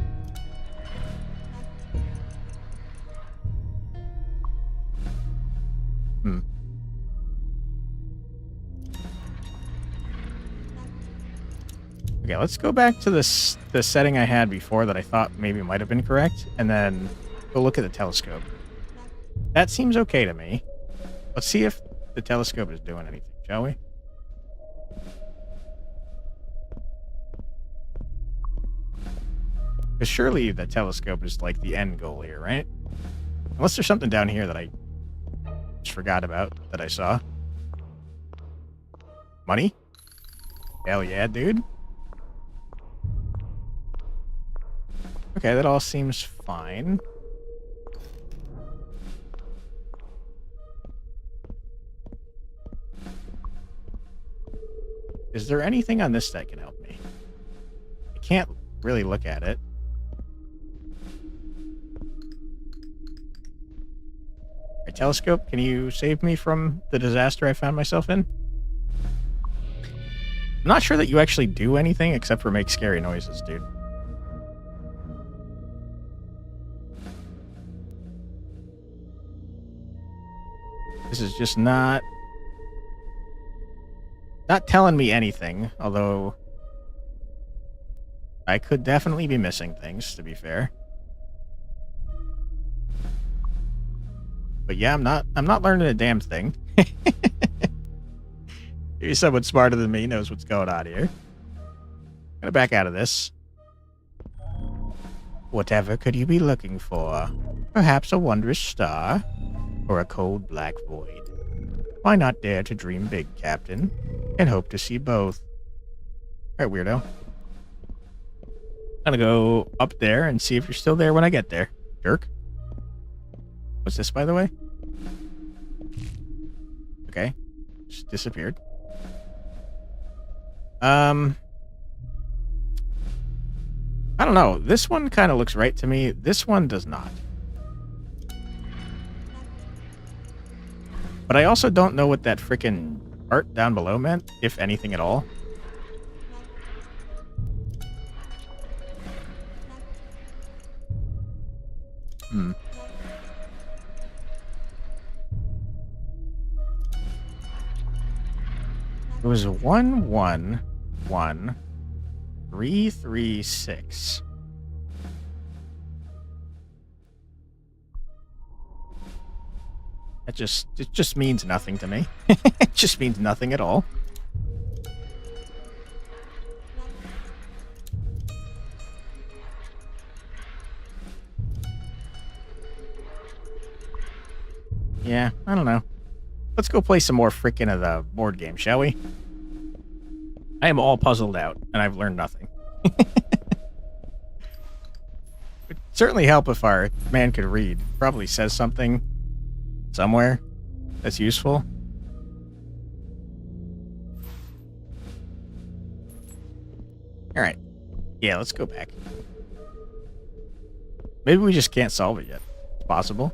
Okay, let's go back to the setting I had before that I thought maybe might have been correct, and then go look at the telescope. That seems okay to me. Let's see if the telescope is doing anything, shall we? Because surely the telescope is like the end goal here, right? Unless there's something down here that I just forgot about that I saw. Money? Hell yeah, dude. Okay, that all seems fine. Is there anything on this that can help me? I can't really look at it. Right, telescope, can you save me from the disaster I found myself in? I'm not sure that you actually do anything except for make scary noises, dude. This is just not telling me anything, although I could definitely be missing things, to be fair. But yeah, I'm not learning a damn thing. Maybe someone smarter than me knows what's going on here. I'm gonna back out of this. Whatever could you be looking for? Perhaps a wondrous star? Or a cold black void? Why not dare to dream big, Captain? And hope to see both. Alright, weirdo. I'm gonna go up there and see if you're still there when I get there. Jerk. What's this, by the way? Okay. Just disappeared. I don't know. This one kind of looks right to me. This one does not. But I also don't know what that frickin' art down below meant, if anything at all. It was a 111-336. It just means nothing to me. It just means nothing at all. Yeah, I don't know. Let's go play some more frickin' of the board game, shall we? I am all puzzled out, and I've learned nothing. It'd certainly help if our man could read. Probably says something somewhere that's useful. Alright. Yeah, let's go back. Maybe we just can't solve it yet. It's possible.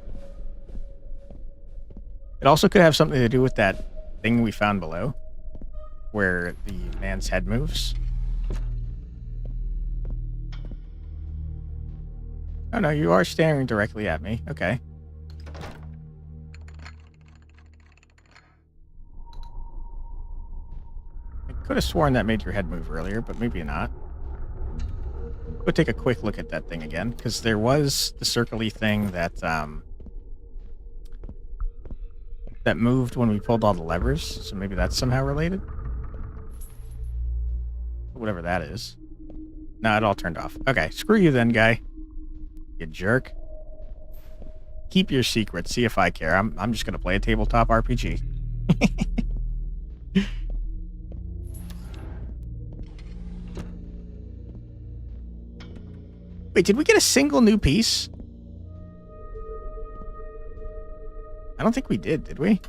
It also could have something to do with that thing we found below, where the man's head moves. Oh no, you are staring directly at me. Okay. I could have sworn that made your head move earlier, but maybe not. We'll take a quick look at that thing again, because there was the circle-y thing that that moved when we pulled all the levers, so maybe that's somehow related? Whatever that is. No, it all turned off. Okay, screw you then, guy. You jerk. Keep your secrets, see if I care. I'm just gonna play a tabletop RPG. Wait, did we get a single new piece? I don't think we did we?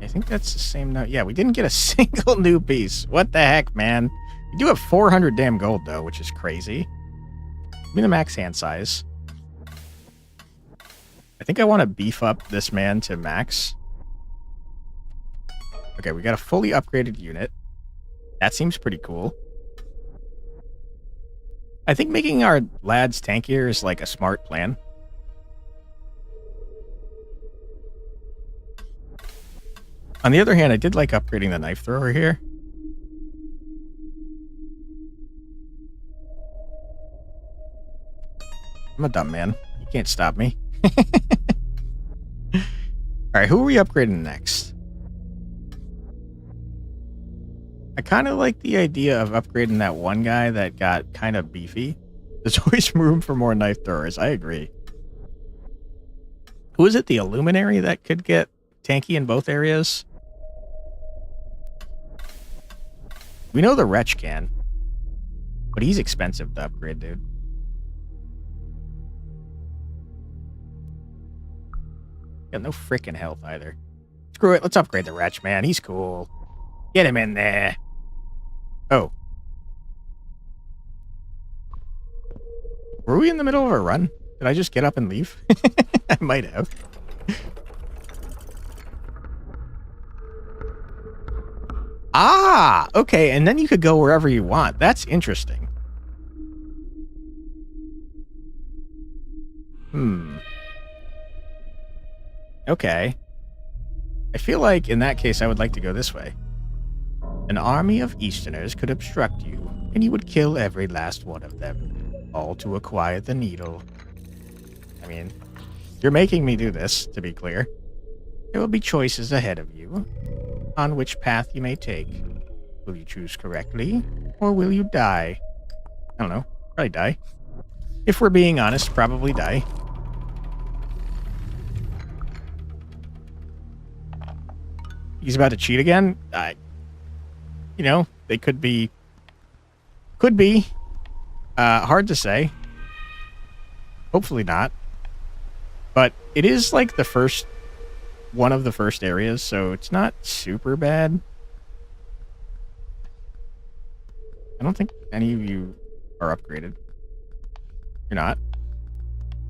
I think that's the same note. Yeah, we didn't get a single new piece. What the heck, man? We do have 400 damn gold, though, which is crazy. Give me the max hand size. I think I want to beef up this man to max. Okay, we got a fully upgraded unit. That seems pretty cool. I think making our lads tankier is like a smart plan. On the other hand, I did like upgrading the knife thrower here. I'm a dumb man. You can't stop me. Alright, who are we upgrading next? I kind of like the idea of upgrading that one guy that got kind of beefy. There's always room for more knife throwers. I agree. Who is it? The Illuminary that could get tanky in both areas? We know the Wretch can. But he's expensive to upgrade, dude. Got no freaking health either. Screw it. Let's upgrade the Wretch, man. He's cool. Get him in there. Oh. Were we in the middle of a run? Did I just get up and leave? I might have. Ah! Okay, and then you could go wherever you want. That's interesting. Okay. I feel like, in that case, I would like to go this way. An army of Easterners could obstruct you, and you would kill every last one of them, all to acquire the needle. I mean, you're making me do this, to be clear. There will be choices ahead of you. on which path you may take. Will you choose correctly, or will you die? I don't know. Probably die. If we're being honest, probably die. He's about to cheat again? You know, they could be... Could be. Hard to say. Hopefully not. But it is like the first... one of the first areas, so it's not super bad. I don't think any of you are upgraded. You're not.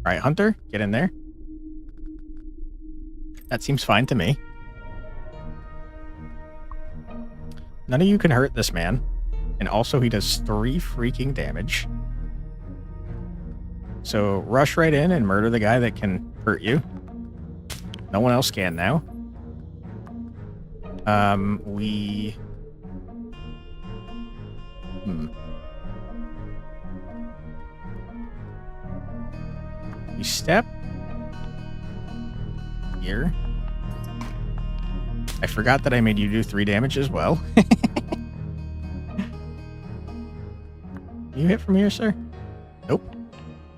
Alright, Hunter, get in there. That seems fine to me. None of you can hurt this man. And also he does 3 freaking damage. So rush right in and murder the guy that can hurt you. No one else can now. We step here. I forgot that I made you do 3 damage as well. You hit from here, sir? Nope.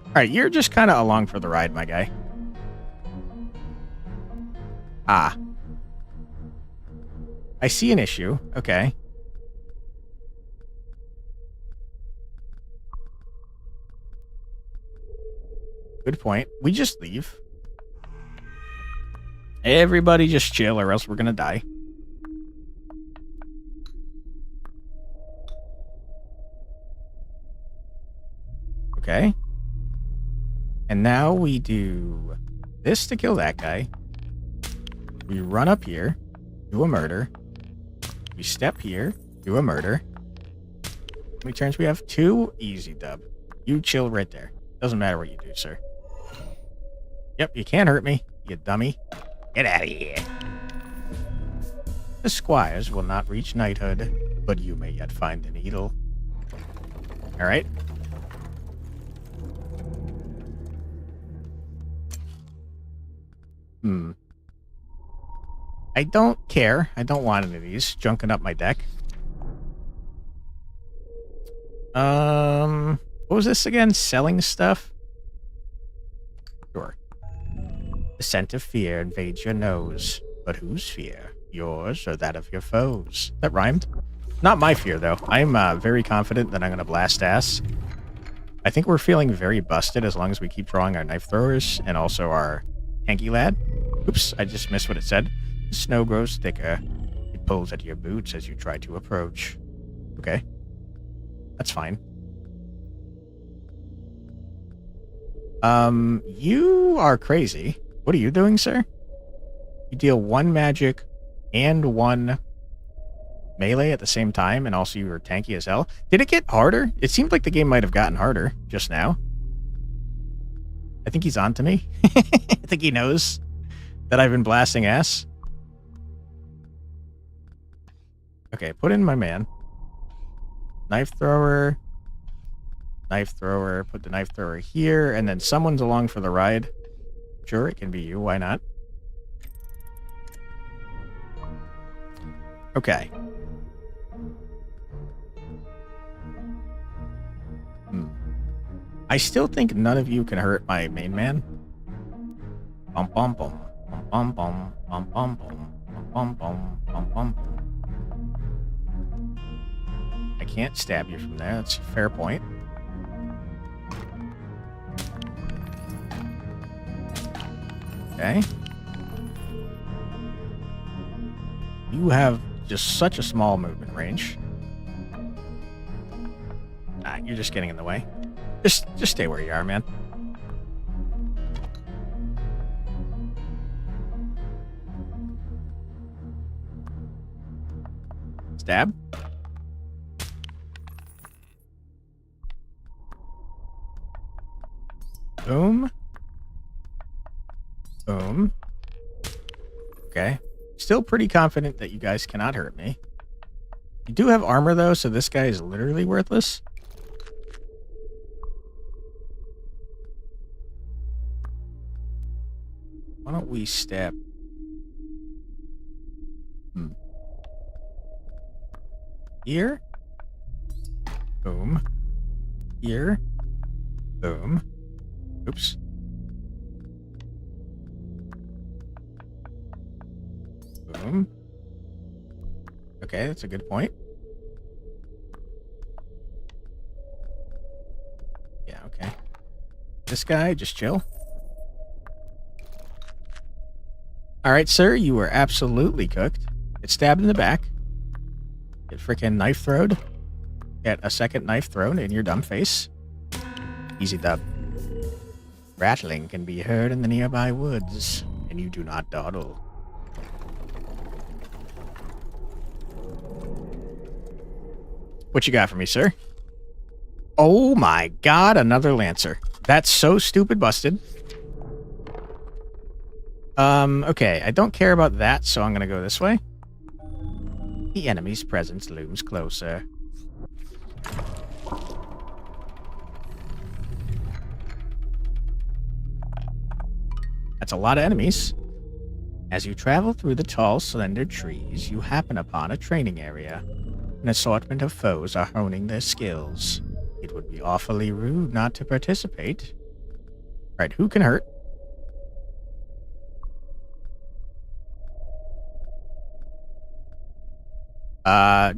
Alright, you're just kind of along for the ride, my guy. Ah. I see an issue. Okay. Good point. We just leave. Everybody just chill or else we're gonna die. Okay. And now we do this to kill that guy. We run up here, do a murder. We step here, do a murder. How many turns we have? 2? Easy dub. You chill right there. Doesn't matter what you do, sir. Yep, you can't hurt me, you dummy. Get out of here. The squires will not reach knighthood, but you may yet find the needle. Alright. I don't care. I don't want any of these junking up my deck. What was this again? Selling stuff? Sure. The scent of fear invades your nose. But whose fear? Yours or that of your foes? That rhymed. Not my fear, though. I'm very confident that I'm going to blast ass. I think we're feeling very busted as long as we keep drawing our knife throwers and also our hanky lad. Oops, I just missed what it said. The snow grows thicker. It pulls at your boots as you try to approach. Okay. That's fine. You are crazy. What are you doing, sir? You deal 1 magic and 1 melee at the same time, and also you were tanky as hell. Did it get harder? It seemed like the game might have gotten harder just now. I think he's on to me. I think he knows that I've been blasting ass. Okay, put in my man. Knife thrower. Knife thrower. Put the knife thrower here, and then someone's along for the ride. Sure, it can be you. Why not? Okay. I still think none of you can hurt my main man. Bum bum bum. Bum bum bum bum bum bum bum bum bum. I can't stab you from there. That's a fair point. Okay. You have just such a small movement range. Ah, you're just getting in the way. Just stay where you are, man. Stab. Boom. Boom. Okay. Still pretty confident that you guys cannot hurt me. You do have armor, though, so this guy is literally worthless. Why don't we step... Here. Boom. Here. Boom. Oops. Boom. Okay, that's a good point. Yeah, okay. This guy, just chill. Alright, sir, you were absolutely cooked. Get stabbed in the back. Get freaking knife throwed. Get a second knife thrown in your dumb face. Easy dub. Rattling can be heard in the nearby woods, and you do not dawdle. What you got for me, sir? Oh my god, another Lancer. That's so stupid busted. Okay, I don't care about that, so I'm gonna go this way. The enemy's presence looms closer. That's a lot of enemies. As you travel through the tall, slender trees, you happen upon a training area. An assortment of foes are honing their skills. It would be awfully rude not to participate. Right, who can hurt?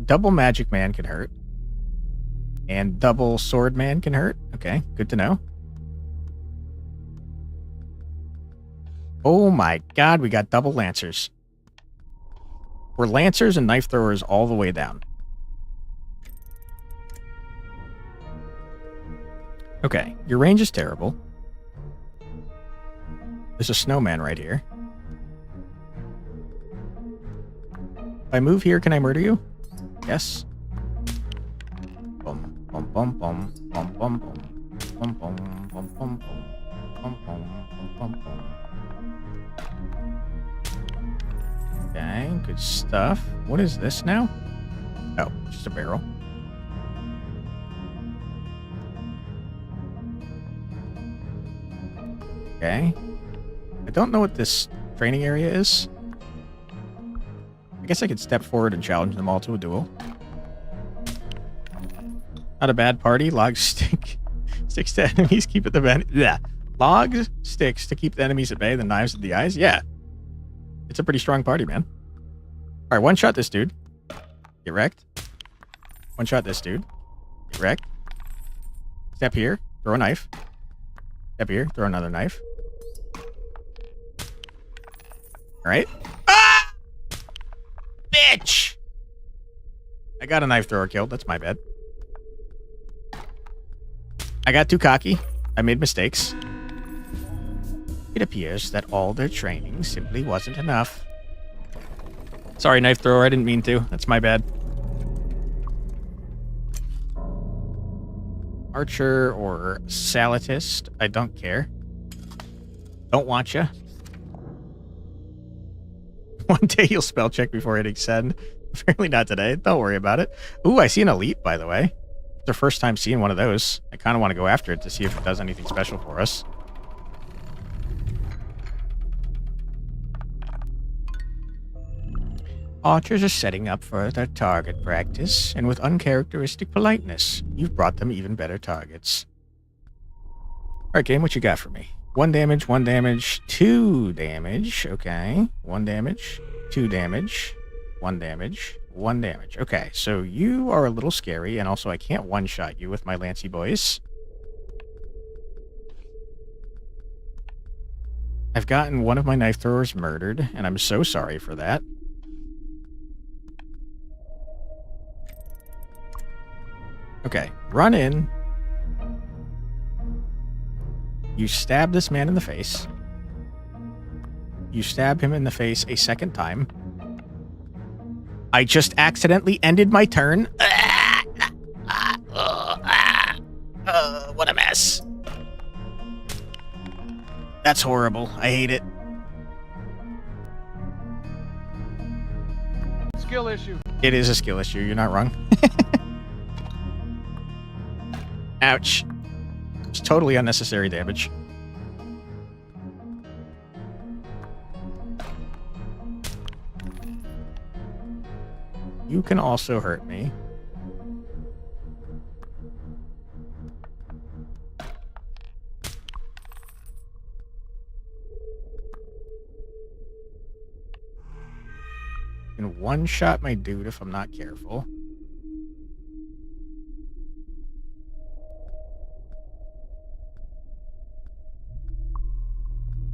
Double Magic Man can hurt. And Double Sword Man can hurt. Okay, good to know. Oh my god, we got double Lancers. We're Lancers and Knife Throwers all the way down. Okay, your range is terrible. There's a snowman right here. If I move here, can I murder you? Yes. Bum bum bum bum bum bum bum bum bum bum bum bum bum bum bum. Okay, good stuff. What is this now? Oh, just a barrel. Okay. I don't know what this training area is. I guess I could step forward and challenge them all to a duel. Not a bad party. Logs stick. Sticks to enemies, keep at the bay. Yeah. Logs sticks to keep the enemies at bay, the knives at the eyes. Yeah. It's a pretty strong party, man. Alright, one shot this dude. Get wrecked. One shot this dude. Get wrecked. Step here. Throw a knife. Step here. Throw another knife. Alright. Ah! Bitch! I got a knife thrower killed. That's my bad. I got too cocky. I made mistakes. It appears that all their training simply wasn't enough. Sorry, knife thrower. I didn't mean to. That's my bad. Archer or Salatist. I don't care. Don't want ya. One day you'll spell check before hitting send. Apparently not today. Don't worry about it. Ooh, I see an elite, by the way. It's our first time seeing one of those. I kind of want to go after it to see if it does anything special for us. Archers are setting up for their target practice, and with uncharacteristic politeness, you've brought them even better targets. Alright, game, what you got for me? 1 damage, 1 damage, 2 damage. Okay. 1 damage, 2 damage, 1 damage, 1 damage. Okay, so you are a little scary, and also I can't one-shot you with my Lancy boys. I've gotten one of my knife throwers murdered, and I'm so sorry for that. Okay, run in. You stab this man in the face. You stab him in the face a second time. I just accidentally ended my turn. What a mess. That's horrible. I hate it. Skill issue. It is a skill issue. You're not wrong. Ouch. It's totally unnecessary damage. You can also hurt me. can one-shot my dude if I'm not careful.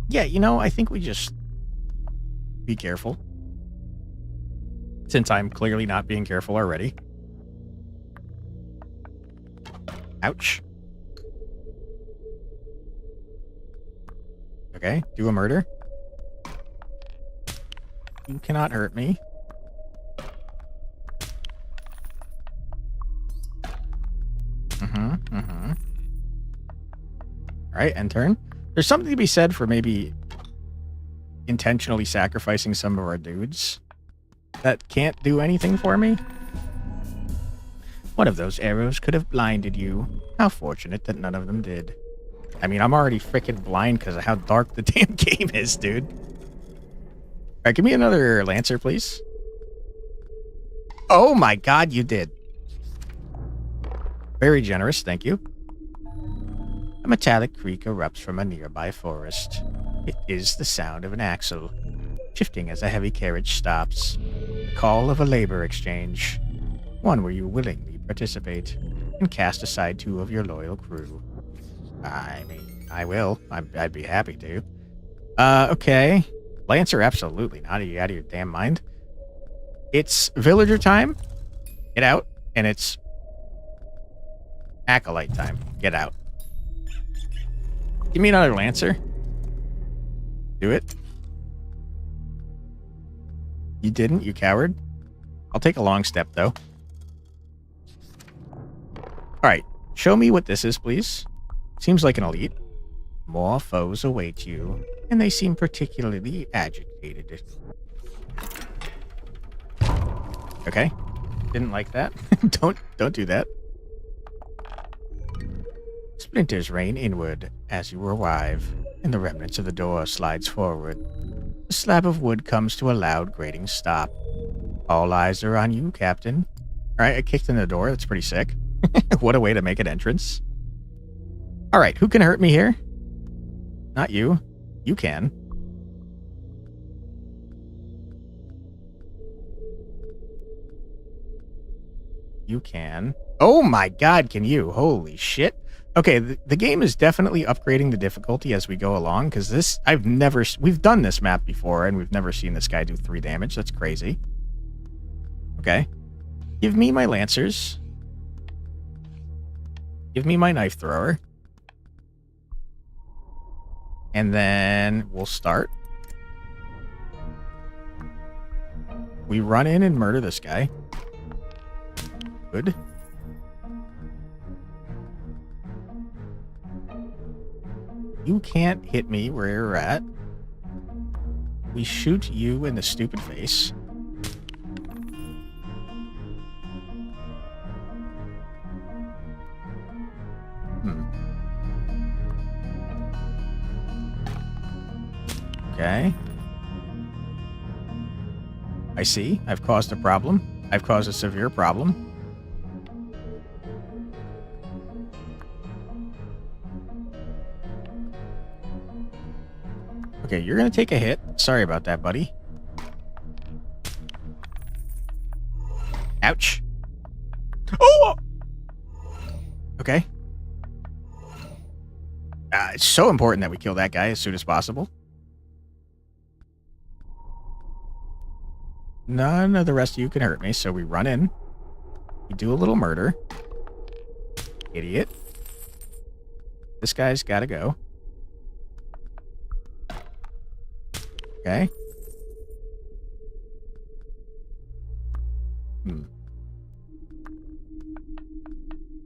Yeah, you know, I think we just be careful. Since I'm clearly not being careful already. Ouch. Okay, do a murder. You cannot hurt me. Alright, end turn. There's something to be said for maybe intentionally sacrificing some of our dudes that can't do anything for me. One of those arrows could have blinded you. How fortunate that none of them did. I mean, I'm already freaking blind because of how dark the damn game is, dude. Alright, give me another Lancer, please. Oh my god, you did. Very generous, thank you. A metallic creak erupts from a nearby forest. It is the sound of an axle, shifting as a heavy carriage stops. The call of a labor exchange. One where you willingly participate and cast aside 2 of your loyal crew. I mean, I will. I'd be happy to. Okay. Lancer, absolutely not. Are you out of your damn mind? It's villager time. Get out. And it's acolyte time. Get out. Give me another Lancer. Do it. You didn't, you coward. I'll take a long step, though. Alright, show me what this is, please. Seems like an elite. More foes await you, and they seem particularly agitated. Okay. Didn't like that. Don't do that. Splinters rain inward as you arrive, and the remnants of the door slides forward. The slab of wood comes to a loud grating stop. All eyes are on you, Captain. Alright, I kicked in the door. That's pretty sick. What a way to make an entrance. Alright, who can hurt me here? Not you. You can. You can. Oh my god, can you? Holy shit. Okay, the game is definitely upgrading the difficulty as we go along, because this, we've done this map before, and we've never seen this guy do 3 damage. That's crazy. Okay. Give me my Lancers. Give me my Knife Thrower. And then we'll start. We run in and murder this guy. Good. You can't hit me where you're at. We shoot you in the stupid face. Okay. I see. I've caused a problem. I've caused a severe problem. Okay, you're gonna take a hit. Sorry about that, buddy. Ouch. Oh! Okay. It's so important that we kill that guy as soon as possible. None of the rest of you can hurt me, so we run in. We do a little murder. Idiot. This guy's gotta go. Okay.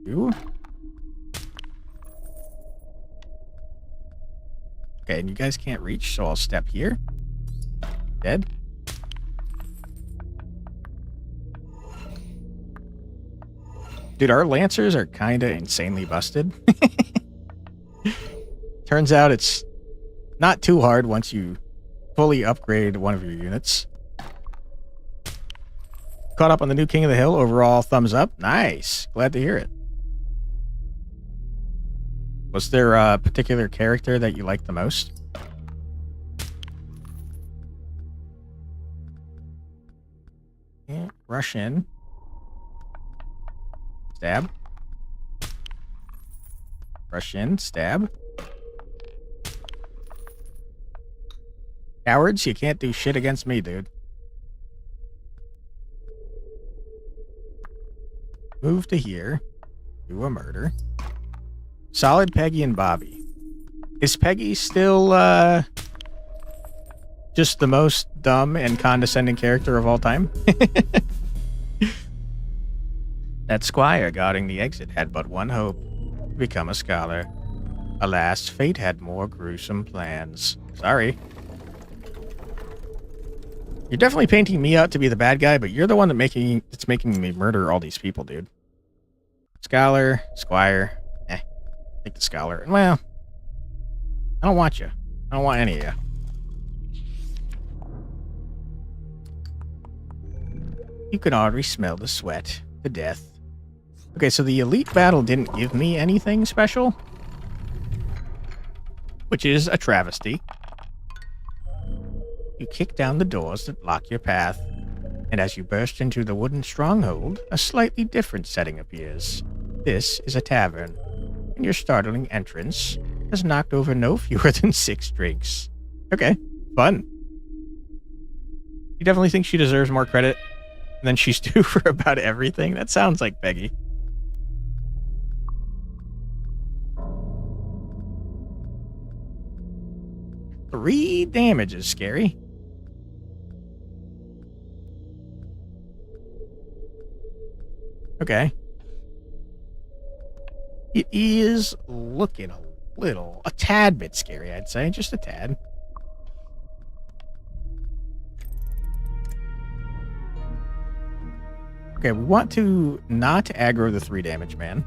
You. Okay, and you guys can't reach, so I'll step here. Dead. Dude, our Lancers are kind of insanely busted. Turns out it's not too hard once you fully upgrade one of your units. Caught up on the new King of the Hill. Overall, thumbs up. Nice. Glad to hear it. Was there a particular character that you liked the most? rush in. Stab. Rush in, stab. Cowards, you can't do shit against me, dude. Move to here. Do a murder. Solid Peggy and Bobby. Is Peggy still, just the most dumb and condescending character of all time? That squire guarding the exit had but one hope. To become a scholar. Alas, fate had more gruesome plans. Sorry. You're definitely painting me out to be the bad guy, but you're the one that's making me murder all these people, dude. Scholar, squire. Take the scholar. Well, I don't want you. I don't want any of you. You can already smell the sweat. The death. Okay, so the elite battle didn't give me anything special. Which is a travesty. You kick down the doors that block your path, and as you burst into the wooden stronghold, a slightly different setting appears. This is a tavern, and your startling entrance has knocked over no fewer than 6 drinks. Okay, fun. You definitely think she deserves more credit than she's due for about everything? That sounds like Peggy. Three damage is scary. Okay. It is looking a tad bit scary, I'd say. Just a tad. Okay, we want to not aggro the 3 damage man.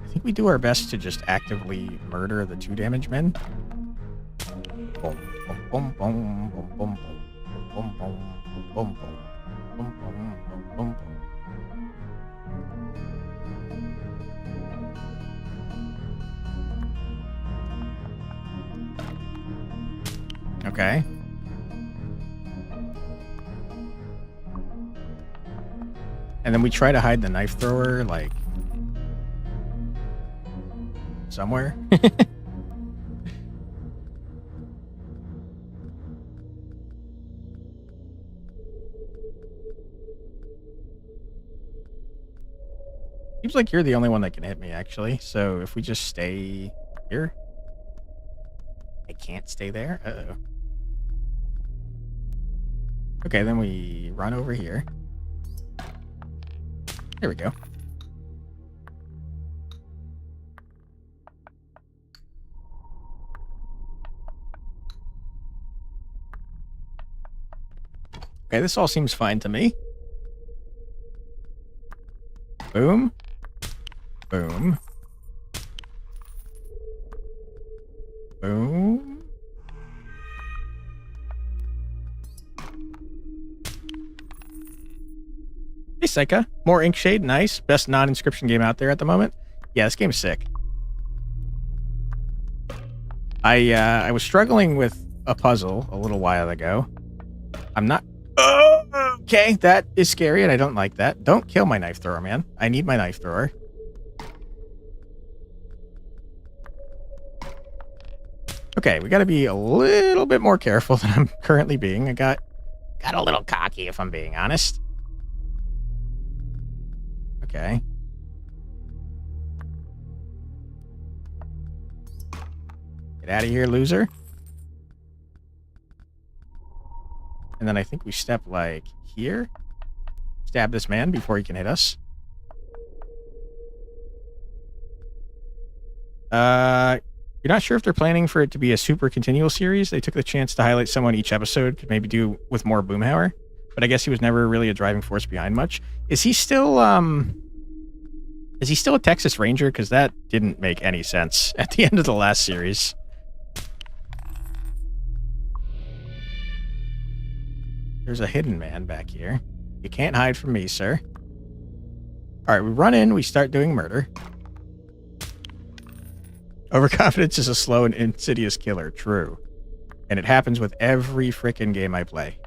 I think we do our best to just actively murder the 2 damage men. Boom, boom, boom, boom, boom, boom, boom, boom, boom, boom, boom, boom, boom. Okay. And then we try to hide the knife thrower, like, somewhere. Seems like you're the only one that can hit me, actually. So if we just stay here. I can't stay there? Uh-oh. Okay, then we run over here. There we go. Okay, this all seems fine to me. Boom. Boom. Boom. Hey, Seika. More Inkshade. Nice. Best non-inscription game out there at the moment. Yeah, this game's sick. I was struggling with a puzzle a little while ago. I'm not... Oh, okay, that is scary, and I don't like that. Don't kill my knife thrower, man. I need my knife thrower. Okay, we gotta be a little bit more careful than I'm currently being. I got a little cocky, if I'm being honest. Okay. Get out of here, loser. And then I think we step, like, here. Stab this man before he can hit us. You're not sure if they're planning for it to be a super continual series. They took the chance to highlight someone each episode, could maybe do with more Boomhauer. But I guess he was never really a driving force behind much. Is he still a Texas Ranger? Because that didn't make any sense at the end of the last series. There's a hidden man back here. You can't hide from me, sir. Alright, we run in, we start doing murder. Overconfidence is a slow and insidious killer. True. And it happens with every frickin' game I play.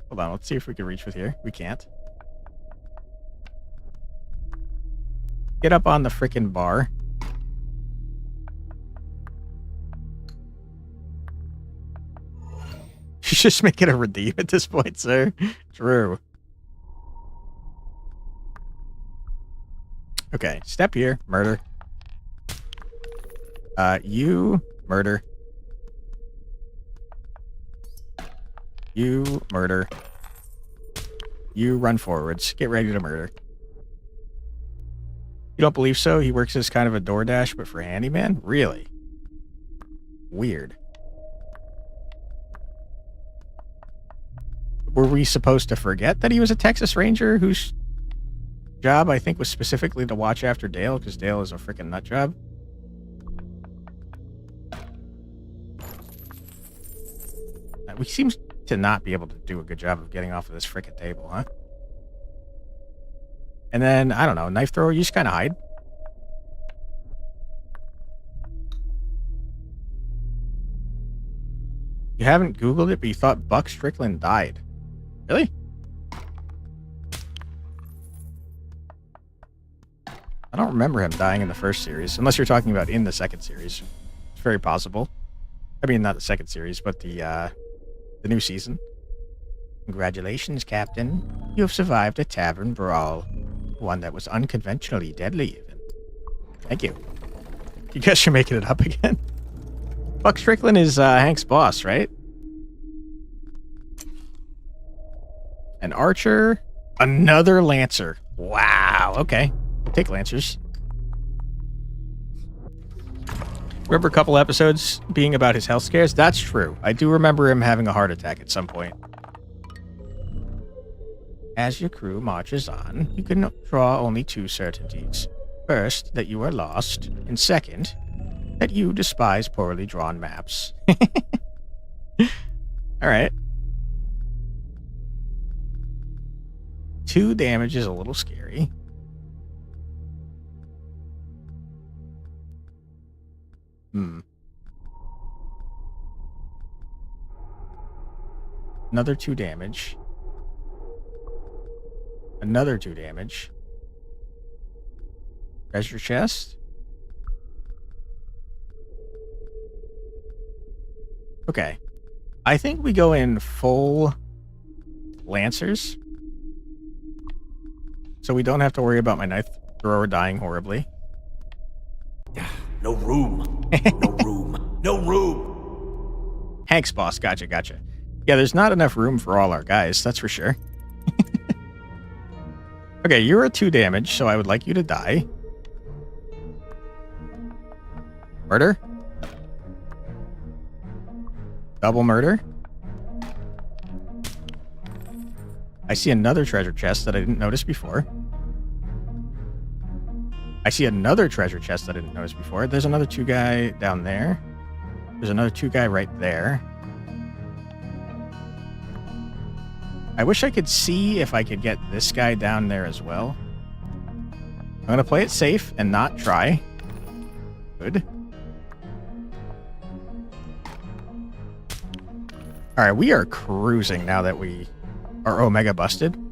Hold on, let's see if we can reach with here. We can't. Get up on the frickin' bar. You just make it a redeem at this point, sir. True. Okay, step here. Murder. You murder. You murder. You run forwards. Get ready to murder. You don't believe so? He works as kind of a DoorDash, but for handyman? Really? Weird. Were we supposed to forget that he was a Texas Ranger whose job, I think, was specifically to watch after Dale, because Dale is a freaking nut job? We seem to not be able to do a good job of getting off of this frickin' table, huh? And then, I don't know, knife thrower, you just kind of hide. You haven't Googled it, but you thought Buck Strickland died. Really? I don't remember him dying in the first series, unless you're talking about in the second series. It's very possible. I mean, not the second series, but the new season. Congratulations, Captain. You have survived a tavern brawl. One that was unconventionally deadly, even. Thank you. You guys are making it up again. Buck Strickland is Hank's boss, right? An archer. Another lancer. Wow. Okay. We'll take lancers. Remember a couple episodes being about his health scares? That's true. I do remember him having a heart attack at some point. As your crew marches on, you can draw only two certainties. First, that you are lost, and second, that you despise poorly drawn maps. Alright. 2 damage is a little scary. Another 2 damage. Another 2 damage. Treasure chest. Okay. I think we go in full Lancers. So we don't have to worry about my knife thrower dying horribly. No room. No room. No room. Hank's boss. Gotcha, gotcha. Yeah, there's not enough room for all our guys, that's for sure. Okay, you're a 2 damage, so I would like you to die. Murder. Double murder. I see another treasure chest that I didn't notice before. I see another treasure chest that I didn't notice before. There's another 2 guy down there. There's another 2 guy right there. I wish I could see if I could get this guy down there as well. I'm going to play it safe and not try. Good. Alright, we are cruising now that we are Omega busted.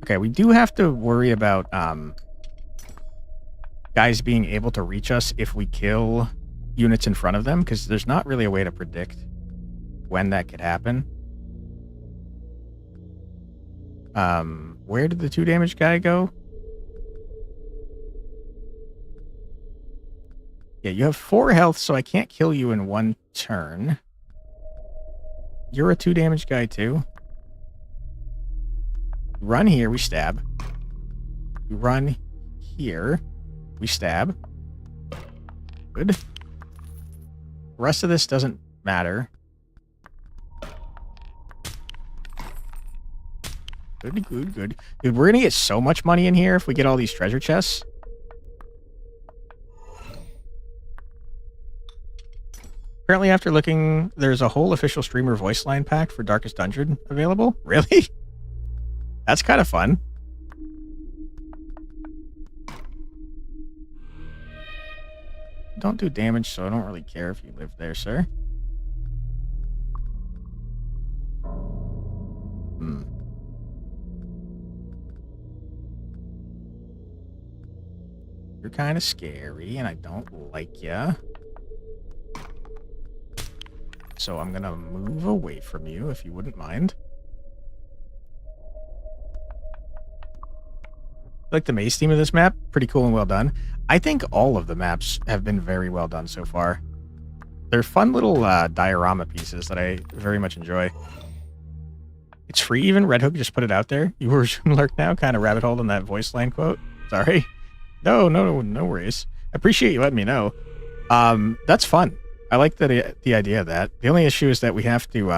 Okay, we do have to worry about guys being able to reach us if we kill units in front of them, because there's not really a way to predict when that could happen. Where did the 2 damage guy go? Yeah, you have 4 health, so I can't kill you in 1 turn. You're a 2 damage guy too. Run here, we stab. You run here, we stab. Good. The rest of this doesn't matter. Good, good, good. Dude, we're gonna get so much money in here if we get all these treasure chests. Apparently, after looking, there's a whole official streamer voice line pack for Darkest Dungeon available. Really? That's kind of fun. don't do damage, so I don't really care if you live there, sir. You're kind of scary, and I don't like ya. So I'm gonna move away from you, if you wouldn't mind. Like the maze theme of this map, pretty cool and well done. I think all of the maps have been very well done so far. They're fun little diorama pieces that I very much enjoy. It's free even. Red Hook just put it out there. You were lurk now, kind of rabbit hole in that voice line quote. Sorry. No worries. I appreciate you letting me know. That's fun. I like the idea of that. The only issue is that we have to,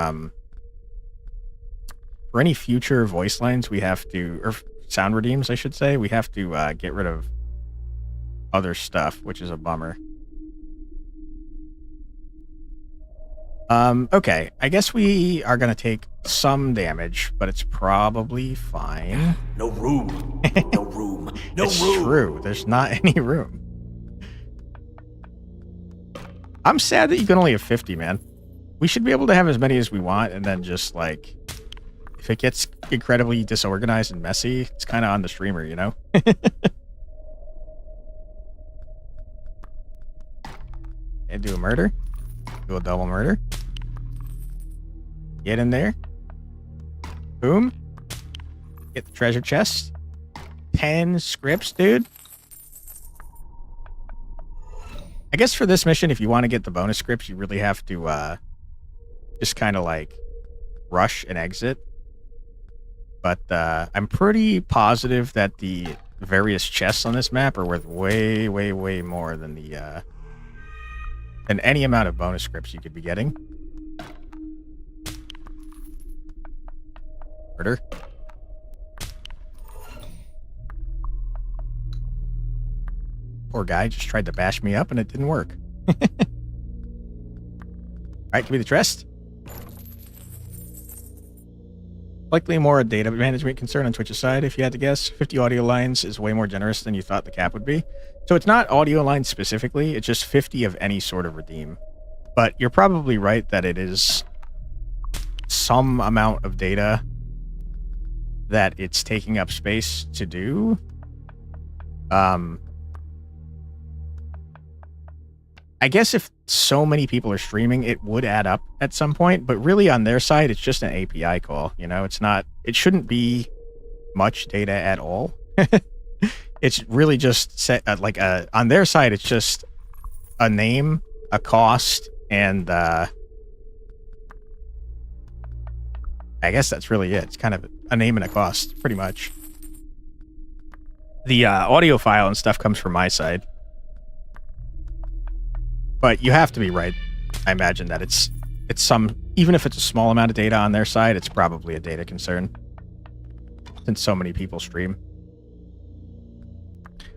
for any future voice lines, we have to, or sound redeems, I should say, we have to get rid of other stuff, which is a bummer. Okay. I guess we are going to take some damage, but it's probably fine. No room. No room. No It's room. true. There's not any room. I'm sad that you can only have 50, man. We should be able to have as many as we want, and then just, like, if it gets incredibly disorganized and messy, it's kind of on the streamer, you know? And do a murder. Do a double murder. Get in there. Boom. Get the treasure chest. 10 scripts, dude. I guess for this mission, if you want to get the bonus scripts, you really have to just kind of like rush and exit. But I'm pretty positive that the various chests on this map are worth way, way, way more than the than any amount of bonus scripts you could be getting. Murder. Poor guy just tried to bash me up and it didn't work. Alright, give me the chest. Likely more a data management concern on Twitch's side, if you had to guess. 50 audio lines is way more generous than you thought the cap would be. So it's not audio lines specifically, it's just 50 of any sort of redeem. But you're probably right that it is some amount of data that it's taking up space to do. I guess if so many people are streaming, it would add up at some point, but really on their side, it's just an API call. You know, it shouldn't be much data at all. It's really just set on their side, it's just a name, a cost, and I guess that's really it. It's kind of a name and a cost, pretty much. The audio file and stuff comes from my side. But you have to be right. I imagine that it's even if it's a small amount of data on their side, it's probably a data concern. Since so many people stream.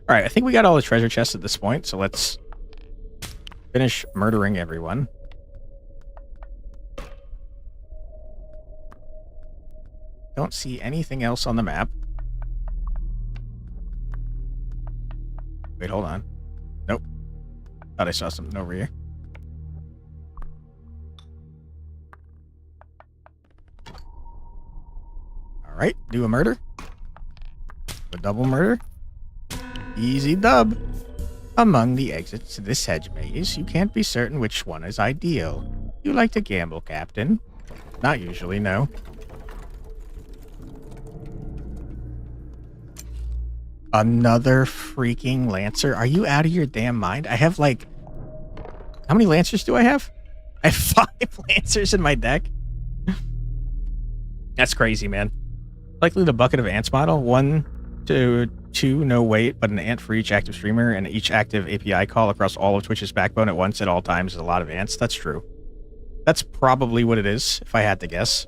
Alright, I think we got all the treasure chests at this point, so let's finish murdering everyone. Don't see anything else on the map. Wait, hold on. Nope. Thought I saw something over here. Alright, do a murder. A double murder. Easy dub. Among the exits to this hedge maze, you can't be certain which one is ideal. You like to gamble, Captain? Not usually, no. Another freaking Lancer? Are you out of your damn mind? I have like... How many Lancers do I have? I have 5 Lancers in my deck. That's crazy, man. Likely the bucket of ants model. 1 to 2, no wait, but an ant for each active streamer, and each active API call across all of Twitch's backbone at once at all times is a lot of ants. That's true. That's probably what it is, if I had to guess.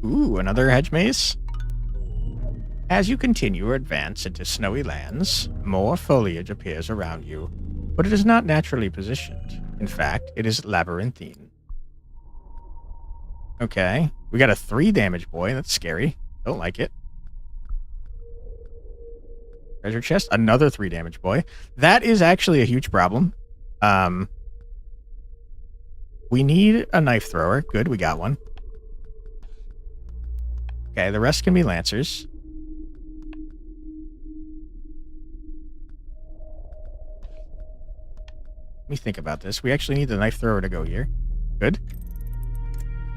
Ooh, another hedge maze. As you continue your advance into snowy lands, more foliage appears around you, but it is not naturally positioned. In fact, it is labyrinthine. Okay, we got a 3 damage boy. That's scary. Don't like it. Treasure chest. Another 3 damage boy. That is actually a huge problem. We need a knife thrower. Good, we got one. Okay, the rest can be lancers. Let me think about this. We actually need the knife thrower to go here. Good.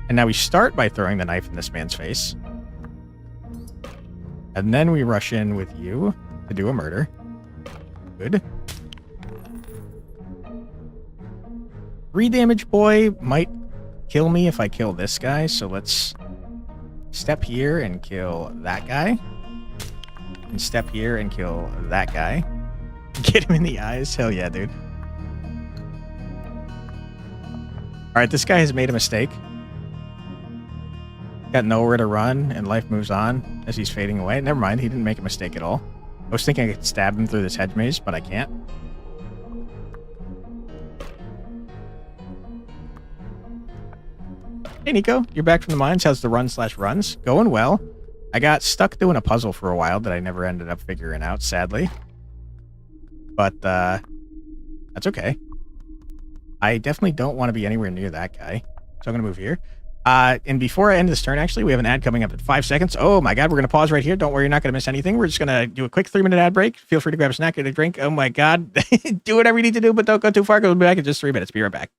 And now we start by throwing the knife in this man's face. And then we rush in with you to do a murder. Good. 3 damage boy might kill me if I kill this guy, so let's step here and kill that guy. And step here and kill that guy. Get him in the eyes. Hell yeah, dude. Alright, this guy has made a mistake. Got nowhere to run, and life moves on as he's fading away. Never mind, he didn't make a mistake at all. I was thinking I could stab him through this hedge maze, but I can't. Hey, Nico. You're back from the mines. How's the run/runs? Going well. I got stuck doing a puzzle for a while that I never ended up figuring out, sadly. But, that's okay. I definitely don't want to be anywhere near that guy. So I'm going to move here. And before I end this turn, actually, we have an ad coming up in 5 seconds. Oh my god, we're going to pause right here. Don't worry, you're not going to miss anything. We're just going to do a quick 3-minute ad break. Feel free to grab a snack, get a drink. Oh my god. Do whatever you need to do, but don't go too far. We'll be back in just 3 minutes. Be right back.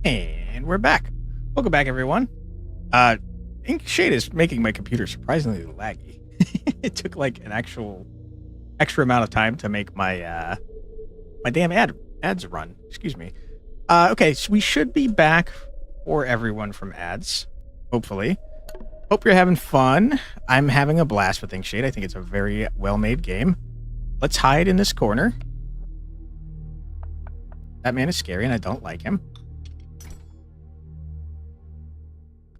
And we're back. Welcome back, everyone. Inkshade is making my computer surprisingly laggy. It took like an actual extra amount of time to make my my damn ads run. Excuse me. Okay, so we should be back for everyone from ads, hopefully. Hope you're having fun. I'm having a blast with Inkshade. I think it's a very well-made game. Let's hide in this corner. That man is scary, and I don't like him.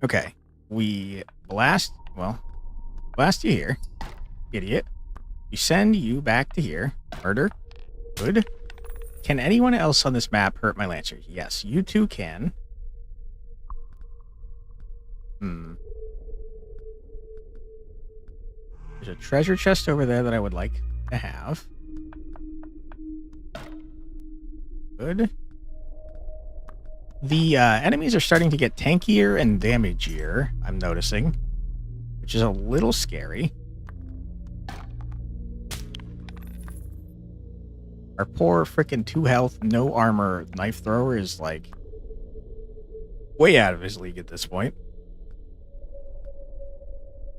Okay. We blast you here. Idiot. We send you back to here. Murder. Good. Can anyone else on this map hurt my Lancer? Yes, you two can. There's a treasure chest over there that I would like to have. Good. The enemies are starting to get tankier and damagier, I'm noticing, which is a little scary. Our poor frickin' 2 health, no armor knife thrower is like way out of his league at this point.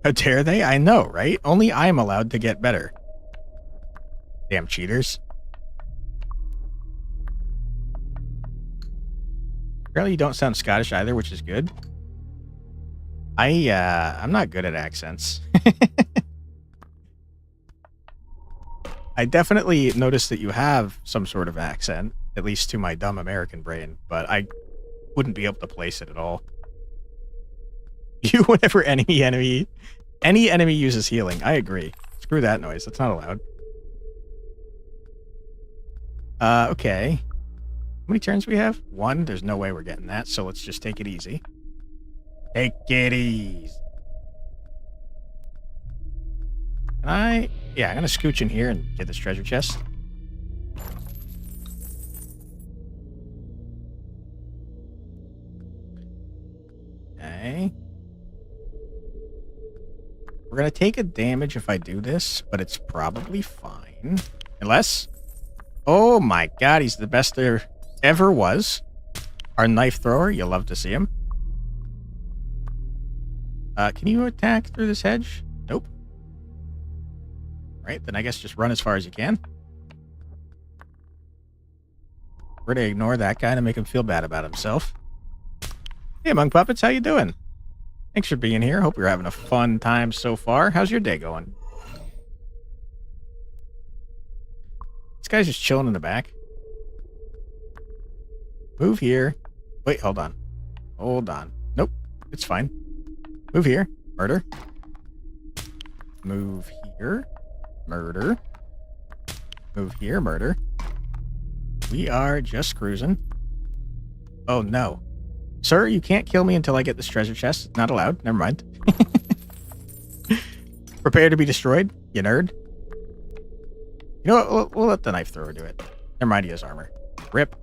How dare they? I know, right? Only I'm allowed to get better. Damn cheaters. Apparently you don't sound Scottish either, which is good. I'm not good at accents. I definitely noticed that you have some sort of accent, at least to my dumb American brain, but I wouldn't be able to place it at all. You, whenever any enemy uses healing. I agree. Screw that noise. That's not allowed. Okay. How many turns we have? 1. There's no way we're getting that, so let's just take it easy. Take it easy. Yeah, I'm gonna scooch in here and get this treasure chest. Okay. We're gonna take a damage if I do this, but it's probably fine. Unless... Oh my god, he's the best there ever was. Our knife thrower, you'll love to see him. Can you attack through this hedge? Nope. Right, then I guess just run as far as you can. We're gonna ignore that guy to make him feel bad about himself. Hey, Monk Puppets, how you doing? Thanks for being here. Hope you're having a fun time so far. How's your day going? This guy's just chilling in the back. Move here. Wait, hold on. Hold on. Nope, it's fine. Move here. Murder. Move here. Murder. Move here. Murder. We are just cruising. Oh, no. Sir, you can't kill me until I get this treasure chest. Not allowed. Never mind. Prepare to be destroyed, you nerd. You know what? We'll let the knife thrower do it. Never mind, he has armor. Rip.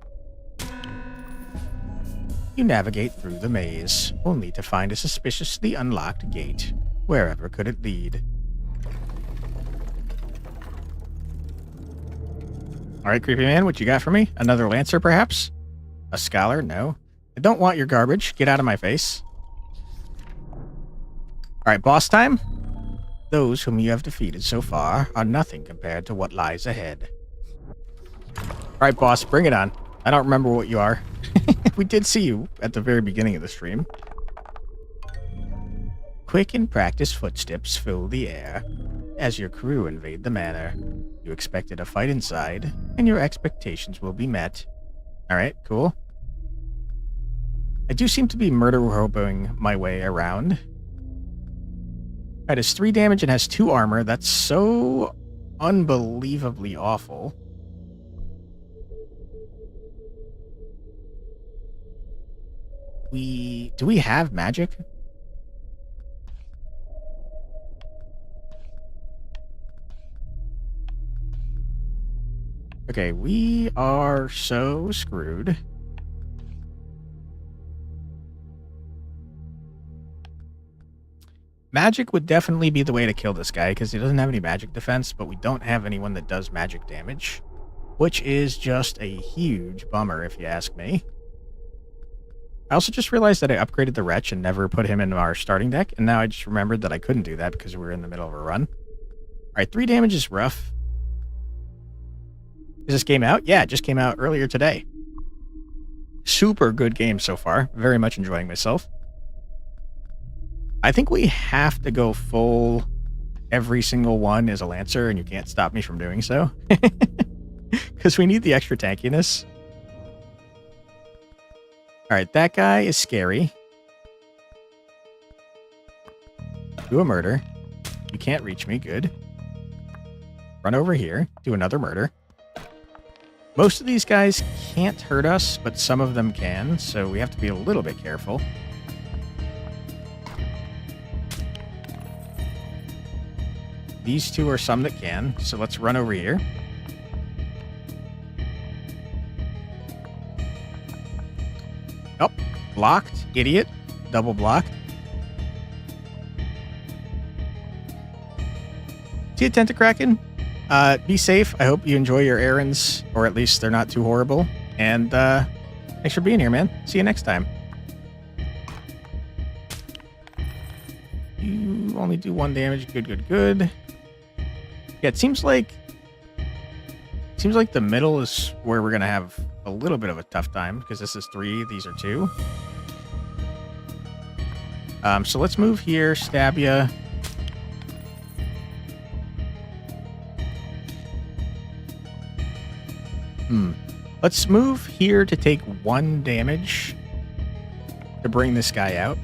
You navigate through the maze, only to find a suspiciously unlocked gate. Wherever could it lead? Alright, creepy man, what you got for me? Another Lancer, perhaps? A Scholar? No. I don't want your garbage. Get out of my face. Alright, boss time? Those whom you have defeated so far are nothing compared to what lies ahead. Alright, boss, bring it on. I don't remember what you are. We did see you at the very beginning of the stream. Quick and practiced footsteps fill the air as your crew invade the manor. You expected a fight inside, and your expectations will be met. Alright, cool. I do seem to be murder-hoboing my way around. It has 3 damage and has 2 armor. That's so unbelievably awful. Do we have magic? Okay, we are so screwed. Magic would definitely be the way to kill this guy because he doesn't have any magic defense, but we don't have anyone that does magic damage, which is just a huge bummer if you ask me. I also just realized that I upgraded the Wretch and never put him in our starting deck, and now I just remembered that I couldn't do that because we were in the middle of a run. Alright, 3 damage is rough. Is this game out? Yeah, it just came out earlier today. Super good game so far. Very much enjoying myself. I think we have to go full every single one as a Lancer, and you can't stop me from doing so. Because we need the extra tankiness. Alright, that guy is scary. Do a murder. You can't reach me, good. Run over here, do another murder. Most of these guys can't hurt us, but some of them can, so we have to be a little bit careful. These two are some that can, so let's run over here. Oh, blocked, idiot. Double blocked. See a Tentacraken? Be safe. I hope you enjoy your errands, or at least they're not too horrible. And thanks for being here, man. See you next time. You only do 1 damage. Good, good, good. Yeah, it seems like the middle is where we're gonna have a little bit of a tough time because this is 3, these are 2. So let's move here, stab ya. Let's move here to take 1 damage to bring this guy out.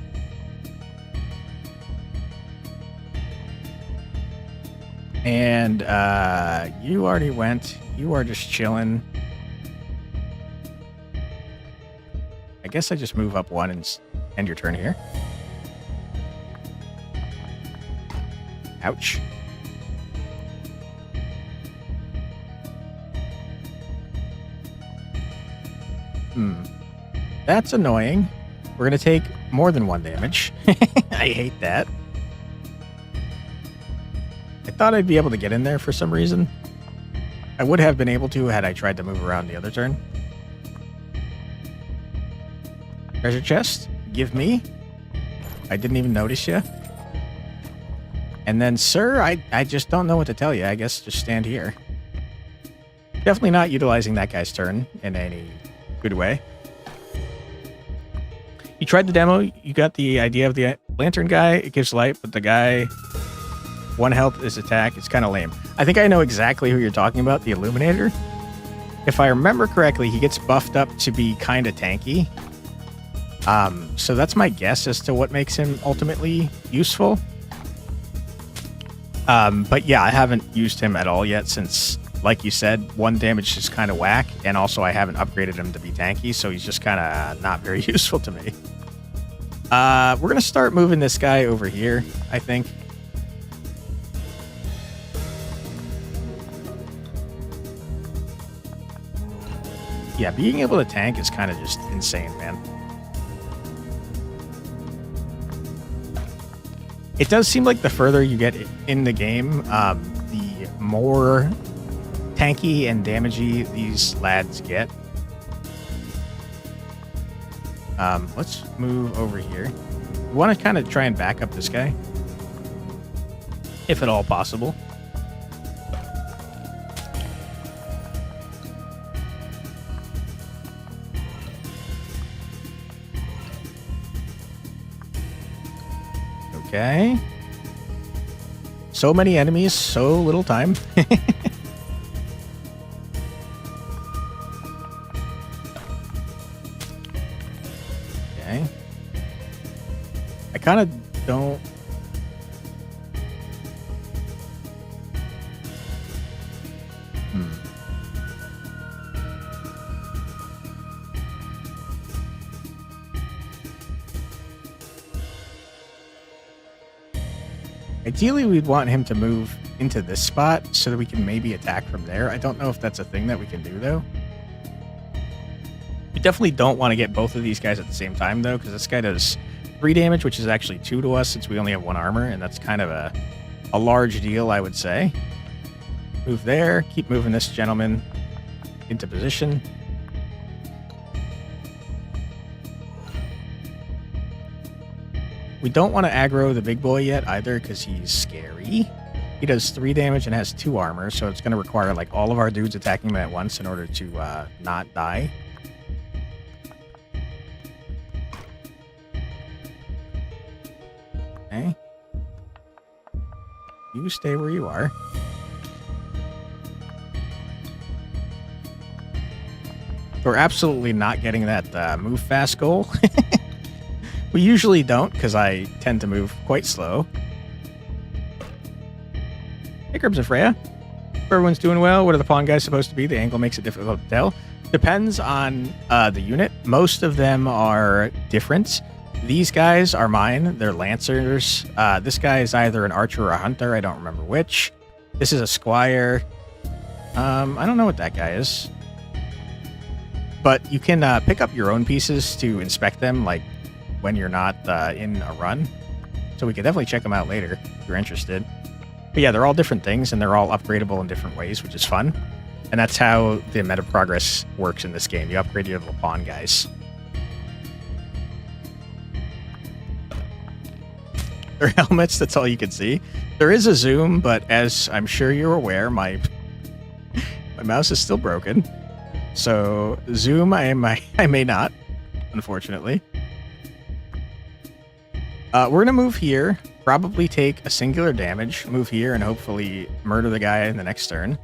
And you already went. You are just chilling. I guess I just move up 1 and end your turn here. Ouch. That's annoying. We're going to take more than 1 damage. I hate that. I thought I'd be able to get in there for some reason. I would have been able to had I tried to move around the other turn. Treasure chest, give me. I didn't even notice you. And then, sir, I just don't know what to tell you. I guess just stand here. Definitely not utilizing that guy's turn in any good way. You tried the demo. You got the idea of the lantern guy. It gives light, but the guy... 1 health is attack. It's kind of lame. I think I know exactly who you're talking about, the Illuminator. If I remember correctly, he gets buffed up to be kind of tanky. So that's my guess as to what makes him ultimately useful. But yeah, I haven't used him at all yet since, like you said, 1 damage is kind of whack. And also I haven't upgraded him to be tanky, so he's just kind of not very useful to me. We're going to start moving this guy over here, I think. Yeah, being able to tank is kind of just insane, man. It does seem like the further you get in the game, the more tanky and damagey these lads get. Let's move over here. We want to kind of try and back up this guy, if at all possible. Okay. So many enemies, so little time. Okay. I kind of don't... Ideally, we'd want him to move into this spot so that we can maybe attack from there. I don't know if that's a thing that we can do, though. We definitely don't want to get both of these guys at the same time, though, because this guy does 3 damage, which is actually 2 to us since we only have 1 armor, and that's kind of a large deal, I would say. Move there. Keep moving this gentleman into position. We don't want to aggro the big boy yet either because he's scary. He does 3 damage and has 2 armor, so it's going to require like all of our dudes attacking him at once in order to not die. You stay where you are. We're absolutely not getting that move fast goal. We usually don't, because I tend to move quite slow. Hey, Curbs and Freya. Hope everyone's doing well. What are the pawn guys supposed to be? The angle makes it difficult to tell. Depends on the unit. Most of them are different. These guys are mine. They're lancers. This guy is either an archer or a hunter. I don't remember which. This is a squire. I don't know what that guy is. But you can pick up your own pieces to inspect them, like when you're not in a run. So we could definitely check them out later if you're interested. But yeah, they're all different things, and they're all upgradable in different ways, which is fun. And that's how the meta progress works in this game. You upgrade your little pawn guys. Their helmets, that's all you can see. There is a zoom, but as I'm sure you're aware, my mouse is still broken. So zoom, I may not, unfortunately. We're going to move here, probably take a singular damage, move here, and hopefully murder the guy in the next turn.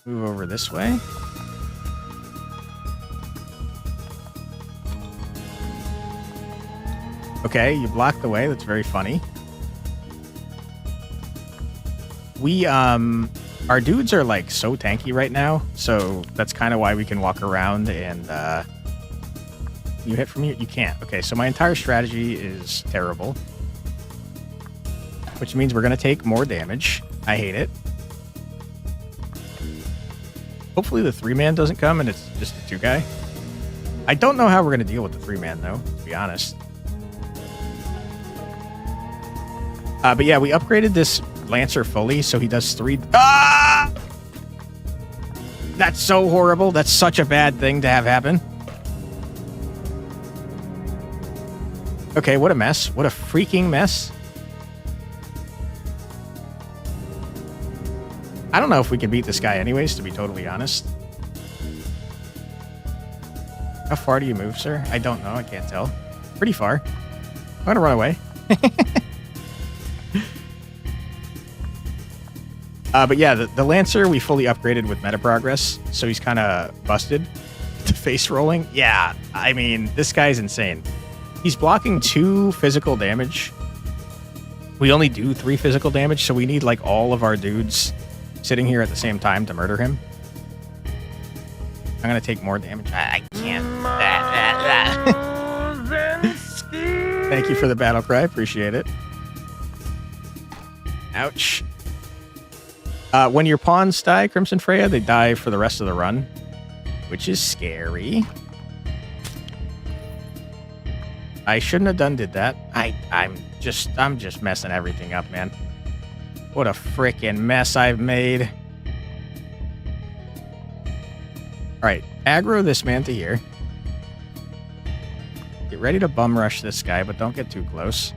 Move over this way. Okay, you blocked the way. That's very funny. Our dudes are like so tanky right now, so that's kind of why we can walk around and you hit from here? You can't. Okay, so my entire strategy is terrible, which means we're going to take more damage. I hate it. Hopefully the 3-man doesn't come and it's just a 2-guy. I don't know how we're going to deal with the 3-man, though, to be honest. But yeah, we upgraded this Lancer fully, so he does 3... Ah! That's so horrible. That's such a bad thing to have happen. Okay, what a mess. What a freaking mess. I don't know if we can beat this guy anyways, to be totally honest. How far do you move, sir? I don't know. I can't tell. Pretty far. I'm going to run away. But yeah, the Lancer we fully upgraded with meta progress, so he's kind of busted. The face rolling? Yeah, I mean, this guy's insane. He's blocking 2 physical damage. We only do 3 physical damage, so we need like all of our dudes sitting here at the same time to murder him. I'm going to take more damage. I can't. Thank you for the battle cry. Appreciate it. Ouch. When your pawns die, Crimson Freya, they die for the rest of the run, which is scary. I shouldn't have did that. I'm just messing everything up, man. What a freaking mess I've made. All right, aggro this man to here. Get ready to bum rush this guy, but don't get too close.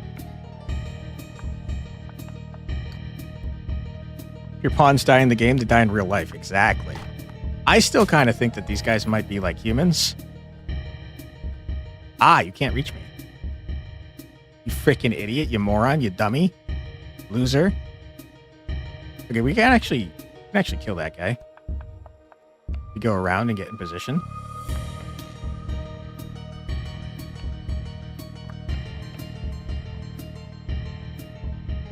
Your pawns die in the game, they die in real life. Exactly. I still kind of think that these guys might be like humans. Ah, you can't reach me. You freaking idiot, you moron, you dummy. Loser. Okay, we can actually kill that guy. We go around and get in position.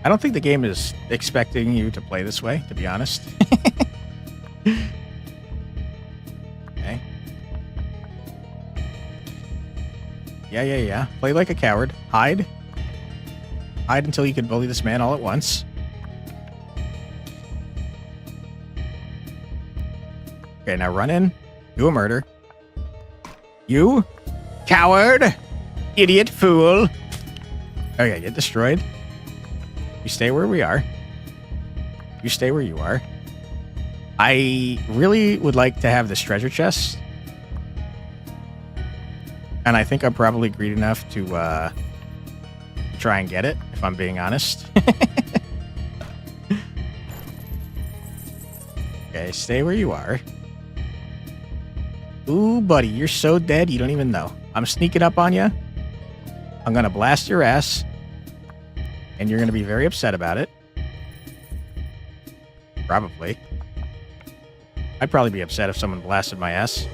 I don't think the game is expecting you to play this way, to be honest. Okay. Yeah. Play like a coward. Hide. Hide until you can bully this man all at once. Okay, now run in. Do a murder. You coward! Idiot fool! Okay, get destroyed. You stay where we are. You stay where you are. I really would like to have this treasure chest. And I think I'm probably greedy enough to try and get it, if I'm being honest. Okay, stay where you are. Ooh, buddy, you're so dead you don't even know. I'm sneaking up on you. I'm going to blast your ass. And you're going to be very upset about it. Probably. I'd probably be upset if someone blasted my ass.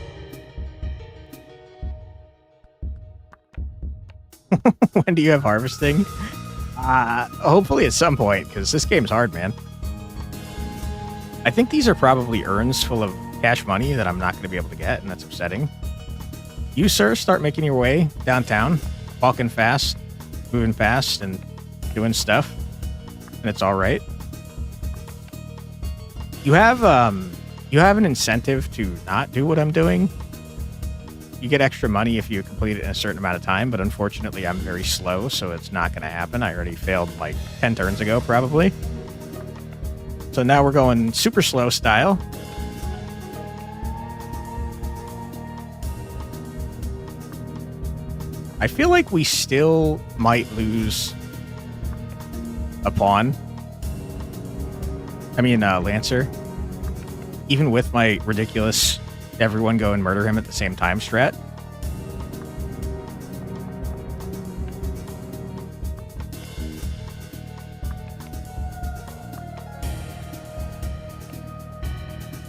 When do you have harvesting? Hopefully at some point, because this game's hard, man. I think these are probably urns full of cash money that I'm not going to be able to get, and that's upsetting. You, sir, start making your way downtown, walking fast, moving fast, and doing stuff, and it's all right. You have an incentive to not do what I'm doing. You get extra money if you complete it in a certain amount of time, but unfortunately I'm very slow, so it's not going to happen. I already failed like 10 turns ago, probably. So now we're going super slow style. I feel like we still might lose a pawn. I mean, Lancer. Even with my ridiculous everyone go and murder him at the same time strat.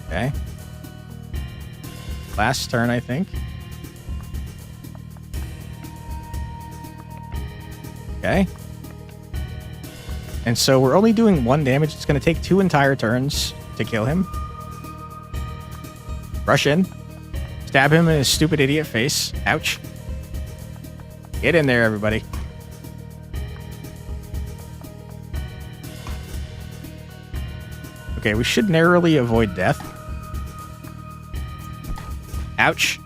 Okay. Last turn, I think. Okay. And so we're only doing 1 damage. It's going to take 2 entire turns to kill him. Rush in. Stab him in his stupid idiot face. Ouch. Get in there, everybody. Okay, we should narrowly avoid death. Ouch.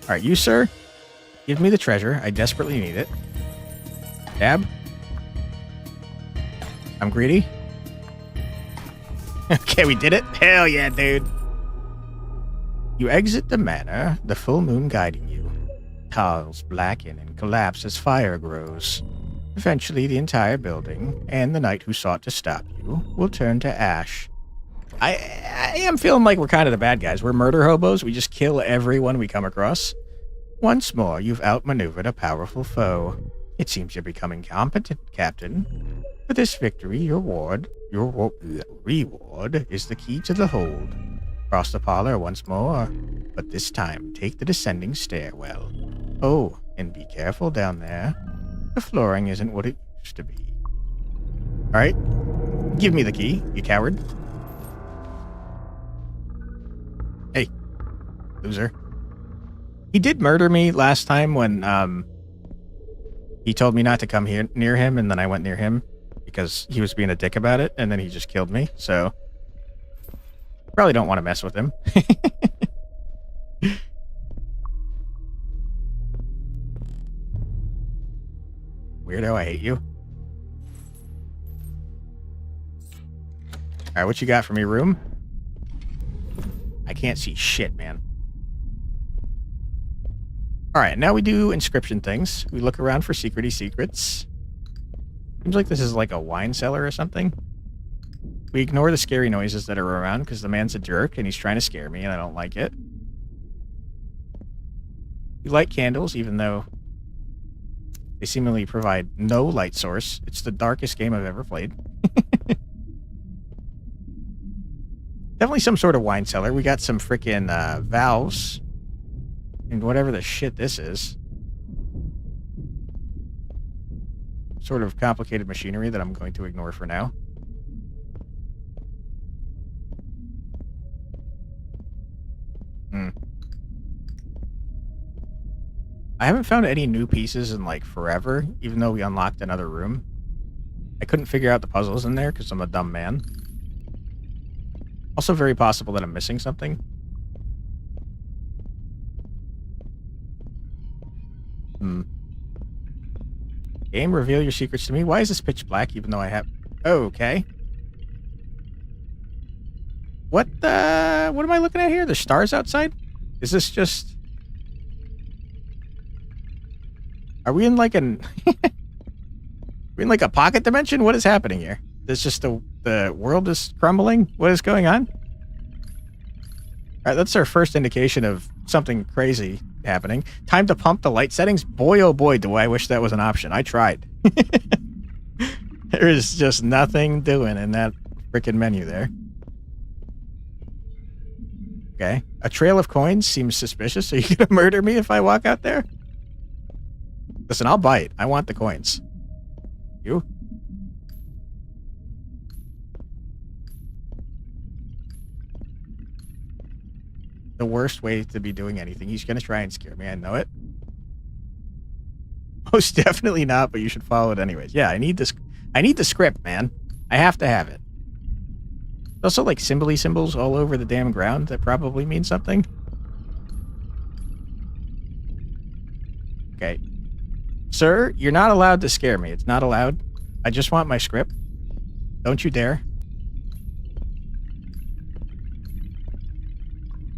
Alright, you, sir. Give me the treasure. I desperately need it. Stab. I'm greedy. Okay, we did it. Hell yeah, dude. You exit the manor, the full moon guiding you. Tiles blacken and collapse as fire grows. Eventually, the entire building, and the knight who sought to stop you, will turn to ash. I am feeling like we're kind of the bad guys. We're murder hobos. We just kill everyone we come across. Once more, you've outmaneuvered a powerful foe. It seems you're becoming competent, Captain. For this victory, your reward is the key to the hold. Cross the parlor once more, but this time take the descending stairwell. Oh, and be careful down there. The flooring isn't what it used to be. Alright, give me the key, you coward. Hey, loser. He did murder me last time when he told me not to come here near him, and then I went near him because he was being a dick about it, and then he just killed me, so probably don't want to mess with him. Weirdo, I hate you. Alright, what you got for me, room? I can't see shit, man. Alright, now we do inscription things. We look around for secrety secrets. Seems like this is like a wine cellar or something. We ignore the scary noises that are around because the man's a jerk and he's trying to scare me and I don't like it. We light candles even though they seemingly provide no light source. It's the darkest game I've ever played. Definitely some sort of wine cellar. We got some freaking valves and whatever the shit this is. Sort of complicated machinery that I'm going to ignore for now. I haven't found any new pieces in like forever, even though we unlocked another room. I couldn't figure out the puzzles in there because I'm a dumb man. Also very possible that I'm missing something. Game, reveal your secrets to me. Why is this pitch black even though I have... Oh, okay. What am I looking at here? There's stars outside? Is this just... Are we in like an... We're in like a pocket dimension? What is happening here? There's just the world is crumbling? What is going on? Alright, that's our first indication of something crazy happening. Time to pump the light settings. Boy, oh boy, do I wish that was an option. I tried. There is just nothing doing in that freaking menu there. Okay. A trail of coins seems suspicious. Are you going to murder me if I walk out there? Listen, I'll bite. I want the coins. You? The worst way to be doing anything. He's going to try and scare me. I know it. Most definitely not, but you should follow it anyways. Yeah, I need this. I need the script, man. I have to have it. Also, like, symbol-y symbols all over the damn ground. That probably means something. Okay. Sir, you're not allowed to scare me. It's not allowed. I just want my script. Don't you dare.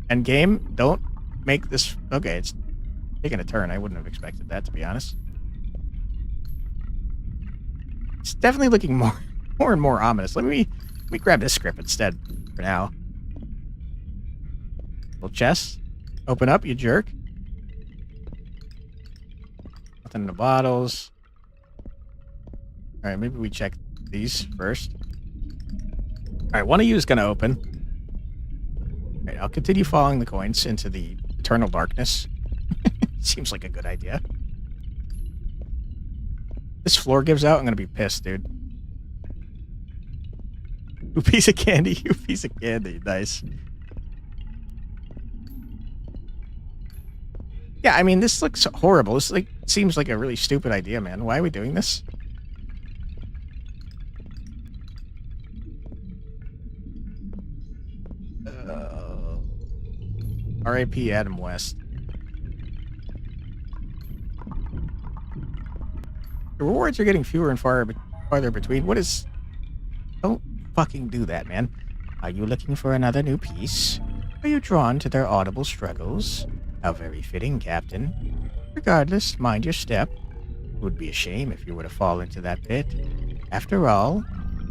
And game, don't make this... Okay, it's taking a turn. I wouldn't have expected that, to be honest. It's definitely looking more and more ominous. Let me grab this script instead for now. Little chest. Open up, you jerk. Nothing in the bottles. Alright, maybe we check these first. Alright, one of you is going to open. Alright, I'll continue following the coins into the eternal darkness. Seems like a good idea. This floor gives out, I'm going to be pissed, dude. You piece of candy, you piece of candy. Nice. Yeah, I mean, this looks horrible. This like seems like a really stupid idea, man. Why are we doing this? R.I.P. Adam West. The rewards are getting fewer and farther between. What is... Don't fucking do that, man. Are you looking for another new piece? Are you drawn to their audible struggles? How very fitting, Captain. Regardless, mind your step. It would be a shame if you were to fall into that pit. After all,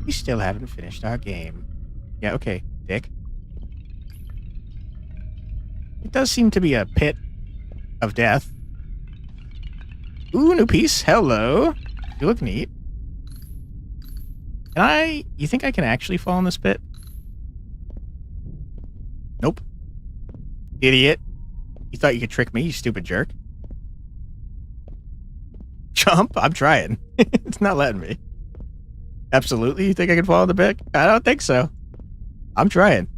we still haven't finished our game. Yeah, okay, Dick. It does seem to be a pit of death. Ooh, new piece. Hello. You look neat. You think I can actually fall in this pit? Nope. Idiot. You thought you could trick me, you stupid jerk. Jump? I'm trying. It's not letting me. Absolutely? You think I can fall in the pit? I don't think so. I'm trying.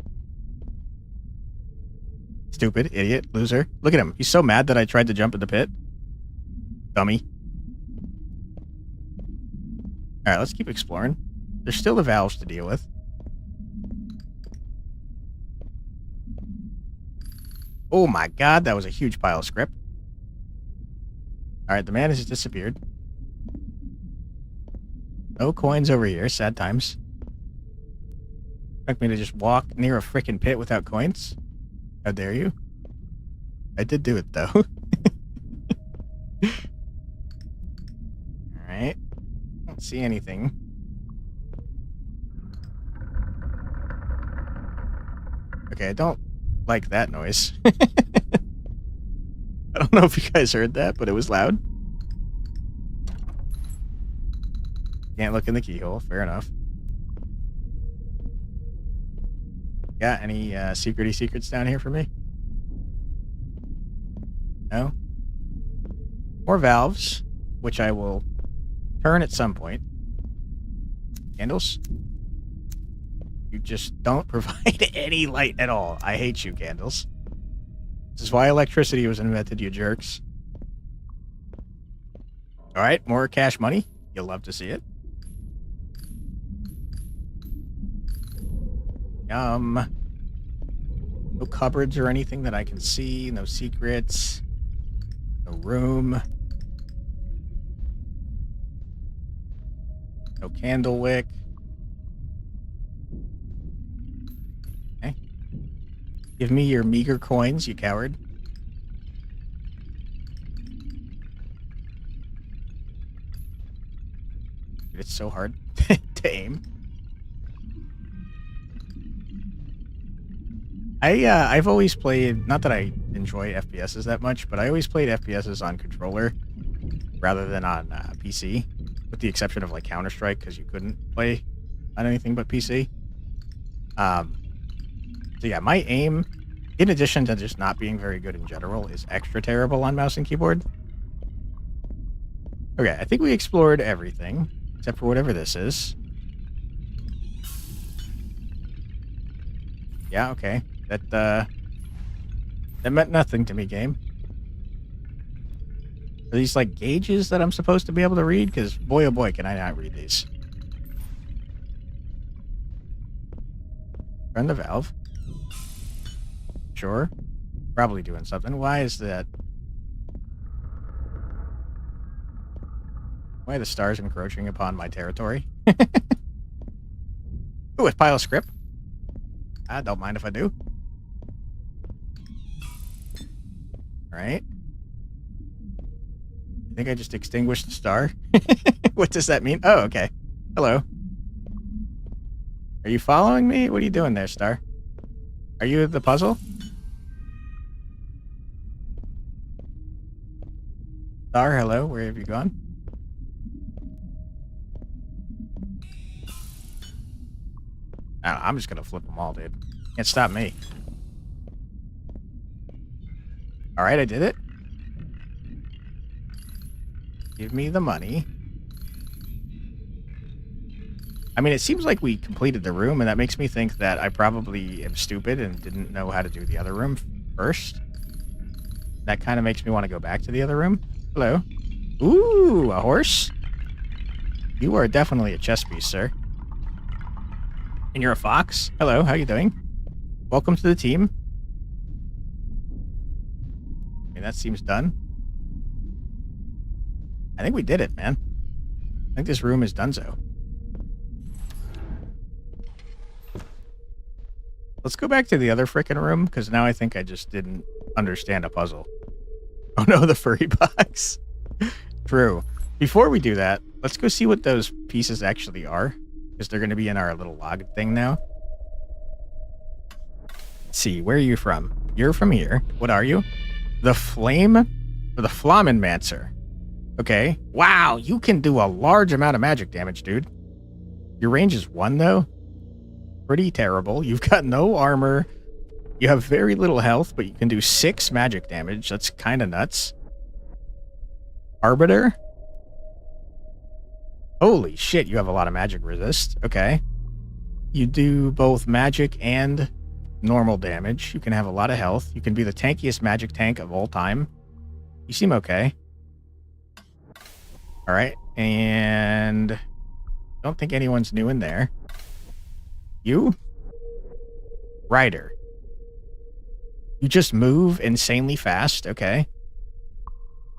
Stupid, idiot, loser. Look at him. He's so mad that I tried to jump in the pit. Dummy. Alright, let's keep exploring. There's still the valves to deal with. Oh my god, that was a huge pile of script. Alright, the man has disappeared. No coins over here, sad times. Expect me to just walk near a frickin' pit without coins? How dare you? I did do it, though. Alright. Don't see anything. Okay, I don't like that noise. I don't know if you guys heard that, but it was loud. Can't look in the keyhole. Fair enough. Got any secrety secrets down here for me? No? More valves, which I will turn at some point. Candles? You just don't provide any light at all. I hate you, candles. This is why electricity was invented, you jerks. Alright, more cash money. You'll love to see it. No cupboards or anything that I can see. No secrets. No room. No candle wick. Okay. Give me your meager coins, you coward. It's so hard to aim. I've always played, not that I enjoy FPSs that much, but I always played FPSs on controller rather than on PC, with the exception of like Counter-Strike, because you couldn't play on anything but PC. So yeah, my aim, in addition to just not being very good in general, is extra terrible on mouse and keyboard. Okay, I think we explored everything, except for whatever this is. Yeah, okay. That meant nothing to me, game. Are these like gauges that I'm supposed to be able to read? Because boy oh boy, can I not read these. Turn the valve. Sure. Probably doing something. Why is that? Why are the stars encroaching upon my territory? Ooh, a pile of script. I don't mind if I do. Alright. I think I just extinguished the star. What does that mean? Oh, okay. Hello. Are you following me? What are you doing there, star? Are you the puzzle? Star, hello. Where have you gone? I don't know, I'm just gonna flip them all, dude. Can't stop me. Alright, I did it. Give me the money. I mean, it seems like we completed the room, and that makes me think that I probably am stupid and didn't know how to do the other room first. That kind of makes me want to go back to the other room. Hello. Ooh, a horse? You are definitely a chess piece, sir. And you're a fox? Hello, how you doing? Welcome to the team. Okay, that seems done. I think we did it, man. I think this room is donezo. Let's go back to the other frickin' room, because now I think I just didn't understand a puzzle. Oh no, the furry box. True. Before we do that, let's go see what those pieces actually are, because they're going to be in our little log thing now. Let's see, where are you from? You're from here. What are you? The Flame, or the Flamenmancer. Okay. Wow, you can do a large amount of magic damage, dude. Your range is 1, though. Pretty terrible. You've got no armor. You have very little health, but you can do 6 magic damage. That's kind of nuts. Arbiter? Holy shit, you have a lot of magic resist. Okay. You do both magic and normal damage. You can have a lot of health. You can be the tankiest magic tank of all time. You seem okay. Alright, and I don't think anyone's new in there. You? Rider. You just move insanely fast. Okay.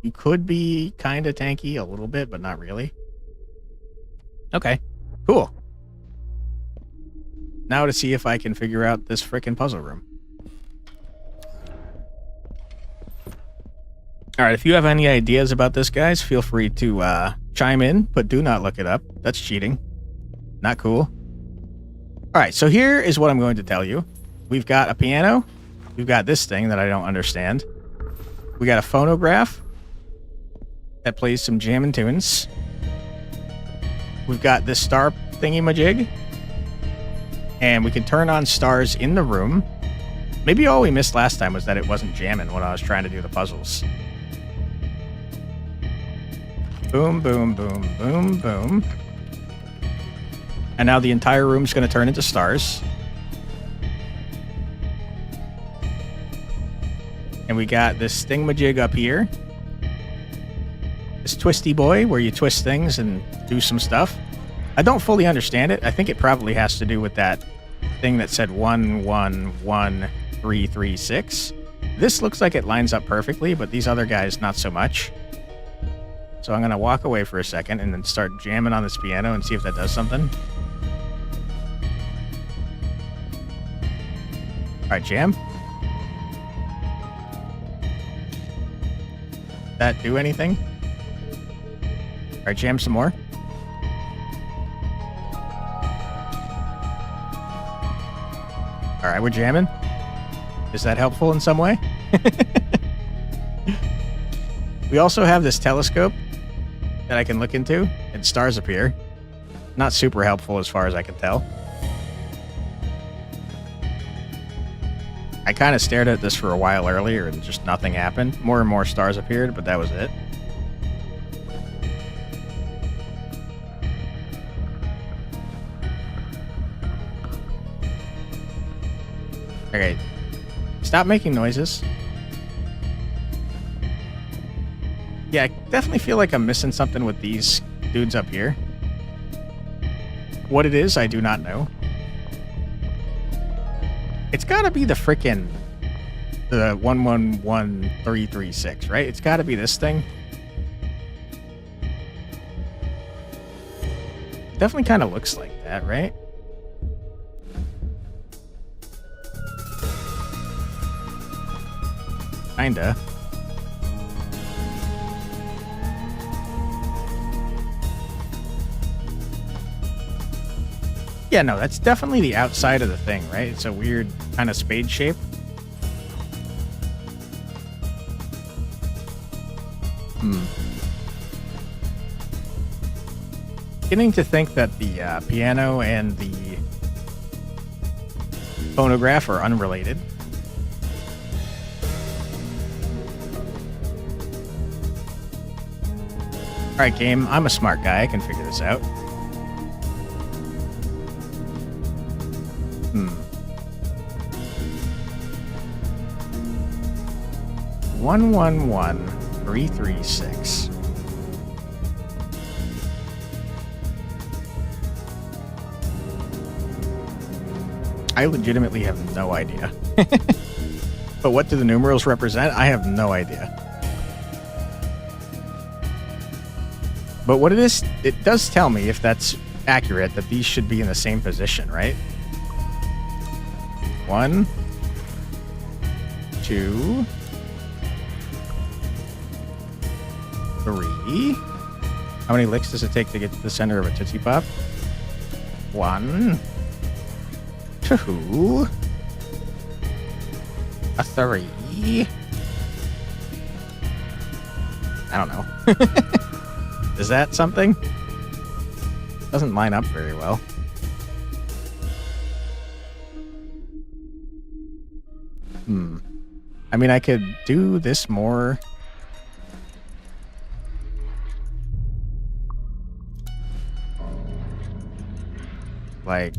You could be kind of tanky a little bit, but not really. Okay. Cool. Now to see if I can figure out this frickin' puzzle room. Alright, if you have any ideas about this, guys, feel free to chime in, but do not look it up. That's cheating. Not cool. Alright, so here is what I'm going to tell you. We've got a piano. We've got this thing that I don't understand. We got a phonograph that plays some jammin' tunes. We've got this star thingy-majig. And we can turn on stars in the room. Maybe all we missed last time was that it wasn't jamming when I was trying to do the puzzles. Boom, boom, boom, boom, boom. And now the entire room's going to turn into stars. And we got this thingamajig up here. This twisty boy where you twist things and do some stuff. I don't fully understand it. I think it probably has to do with that thing that said 111336. This looks like it lines up perfectly, but these other guys not so much. So I'm going to walk away for a second and then start jamming on this piano and see if that does something. Alright, jam. That do anything? Alright, jam some more. Alright, we're jamming. Is that helpful in some way? We also have this telescope that I can look into, and stars appear. Not super helpful as far as I can tell. I kind of stared at this for a while earlier and just nothing happened. More and more stars appeared, but that was it. Okay, stop making noises. Yeah, I definitely feel like I'm missing something with these dudes up here. What it is, I do not know. It's gotta be the 111336, right? It's gotta be this thing. Definitely kind of looks like that, right? Kinda. Yeah, no, that's definitely the outside of the thing, right? It's a weird kind of spade shape. Beginning to think that the piano and the phonograph are unrelated. Alright, game, I'm a smart guy. I can figure this out. 111336. I legitimately have no idea. But what do the numerals represent? I have no idea. But what it is, it does tell me, if that's accurate, that these should be in the same position, right? 1, 2, 3. How many licks does it take to get to the center of a Tootsie Pop? 1, 2, a 3. I don't know. Is that something? Doesn't line up very well. I mean, I could do this more. Like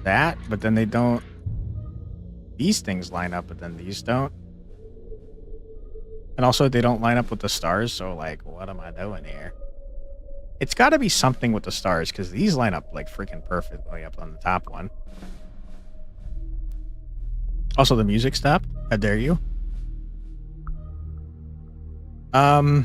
that, but then they don't. These things line up, but then these don't. And also, they don't line up with the stars, so, like, what am I doing here? It's got to be something with the stars, because these line up, like, freaking perfectly up on the top one. Also, the music stopped. How dare you? I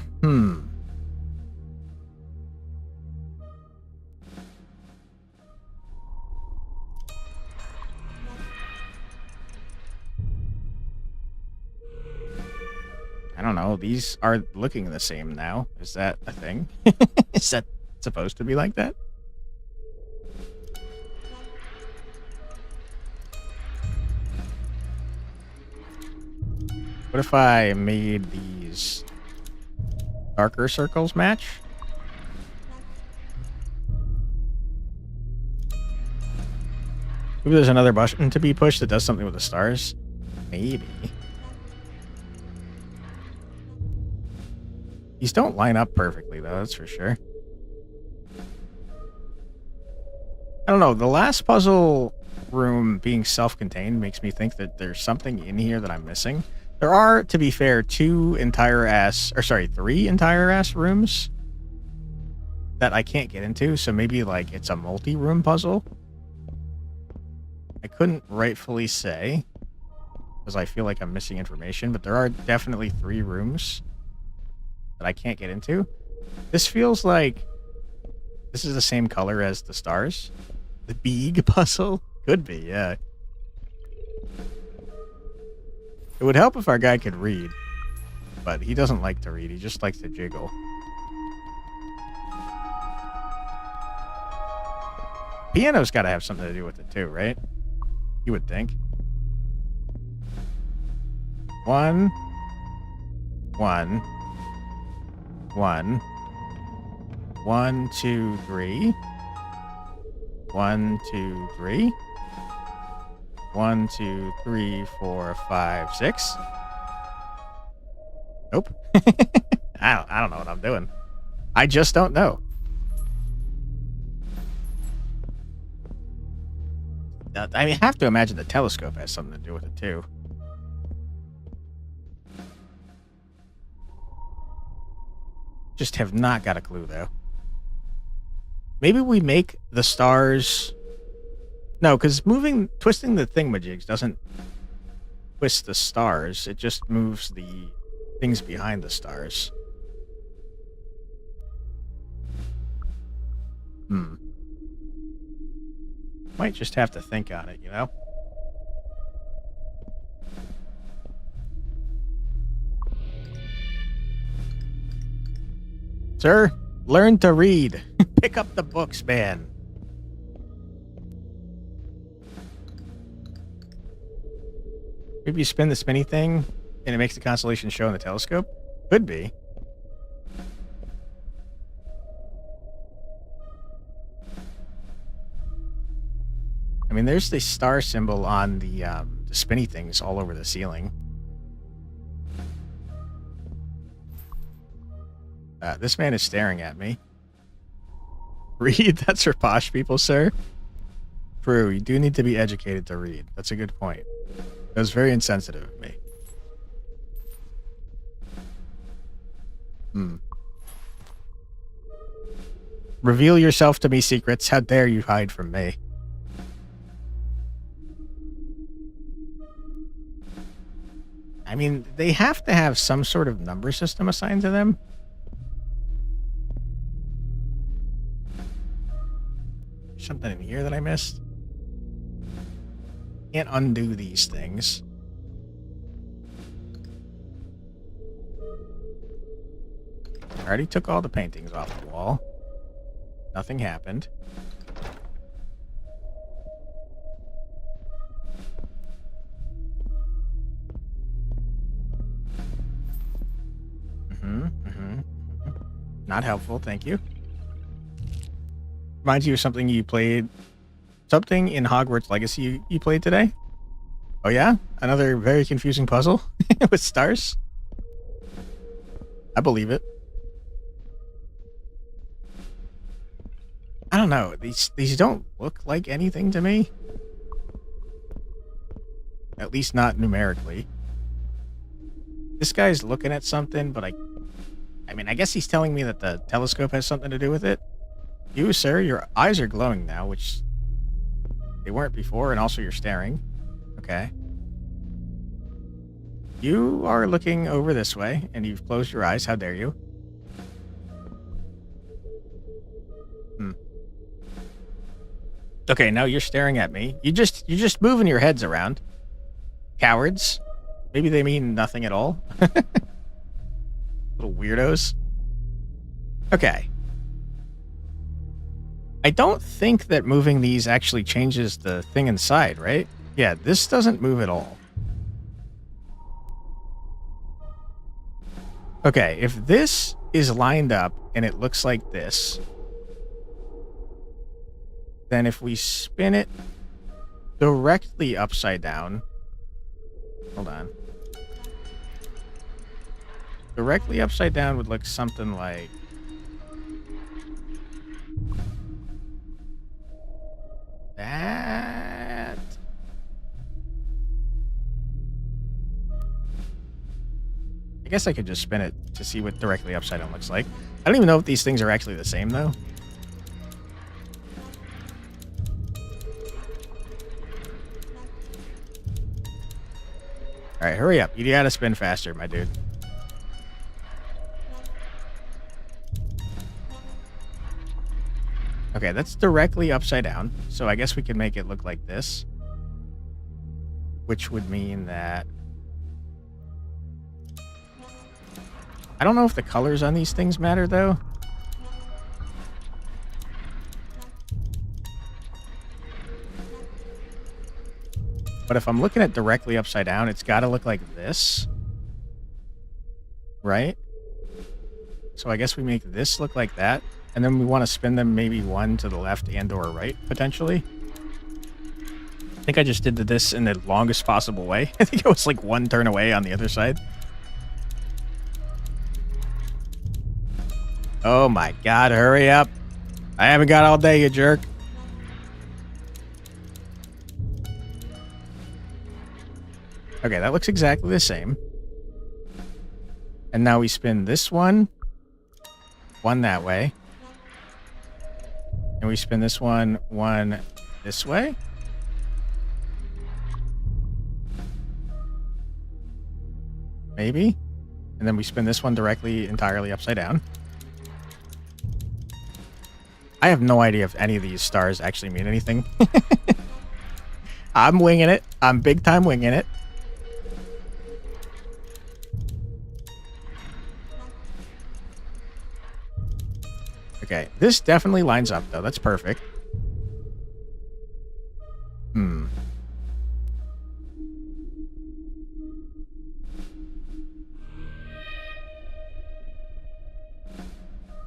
don't know. These are looking the same now. Is that a thing? Is that supposed to be like that? What if I made these darker circles match? Maybe there's another button to be pushed that does something with the stars. Maybe. These don't line up perfectly, though, that's for sure. I don't know. The last puzzle room being self-contained makes me think that there's something in here that I'm missing. There are, to be fair, three entire ass rooms that I can't get into, so maybe, like, it's a multi-room puzzle. I couldn't rightfully say, because I feel like I'm missing information, but there are definitely 3 rooms that I can't get into. This feels like this is the same color as the stars. The Beeg puzzle? Could be, yeah. It would help if our guy could read, but he doesn't like to read. He just likes to jiggle. Piano's got to have something to do with it too, right? You would think. 1, 1, 1, 1, 2, 3. 1, 2, 3. 1, 2, 3, 4, 5, 6. Nope. I don't know what I'm doing. I just don't know. I have to imagine the telescope has something to do with it too. Just have not got a clue though. Maybe we make the stars... No, because twisting the thingamajigs doesn't twist the stars. It just moves the things behind the stars. Might just have to think on it, you know? Sir, learn to read. Pick up the books, man. Maybe you spin the spinny thing and it makes the constellation show in the telescope? Could be. I mean, there's the star symbol on the spinny things all over the ceiling. This man is staring at me. Read? That's for posh people, sir. True, you do need to be educated to read. That's a good point. That was very insensitive of me. Reveal yourself to me, secrets. How dare you hide from me? I mean, they have to have some sort of number system assigned to them. Something in here that I missed. Can't undo these things. I already took all the paintings off the wall. Nothing happened. Not helpful, thank you. Reminds you of something you played... Something in Hogwarts Legacy you played today? Oh yeah? Another very confusing puzzle? With stars? I believe it. I don't know. These don't look like anything to me. At least not numerically. This guy's looking at something, but I mean, I guess he's telling me that the telescope has something to do with it. You, sir, your eyes are glowing now, which they weren't before, and also you're staring. Okay. You are looking over this way, and you've closed your eyes. How dare you? Okay, now you're staring at me. You're just moving your heads around. Cowards. Maybe they mean nothing at all. Little weirdos. Okay. I don't think that moving these actually changes the thing inside, right? Yeah, this doesn't move at all. Okay, if this is lined up and it looks like this, then if we spin it directly upside down... Hold on. Directly upside down would look something like... that. I guess I could just spin it to see what directly upside down looks like. I don't even know if these things are actually the same, though. Alright, hurry up. You gotta spin faster, my dude. Okay, that's directly upside down. So I guess we can make it look like this. Which would mean that... I don't know if the colors on these things matter, though. But if I'm looking at directly upside down, it's got to look like this. right? So I guess we make this look like that. And then we want to spin them maybe one to the left and or right, potentially. I think I just did this in the longest possible way. I think it was like one turn away on the other side. Oh my god, hurry up. I haven't got all day, you jerk. Okay, that looks exactly the same. And now we spin this one that way. And we spin this one this way. Maybe. And then we spin this one directly, entirely upside down. I have no idea if any of these stars actually mean anything. I'm winging it. I'm big time winging it. Okay, this definitely lines up, though. That's perfect.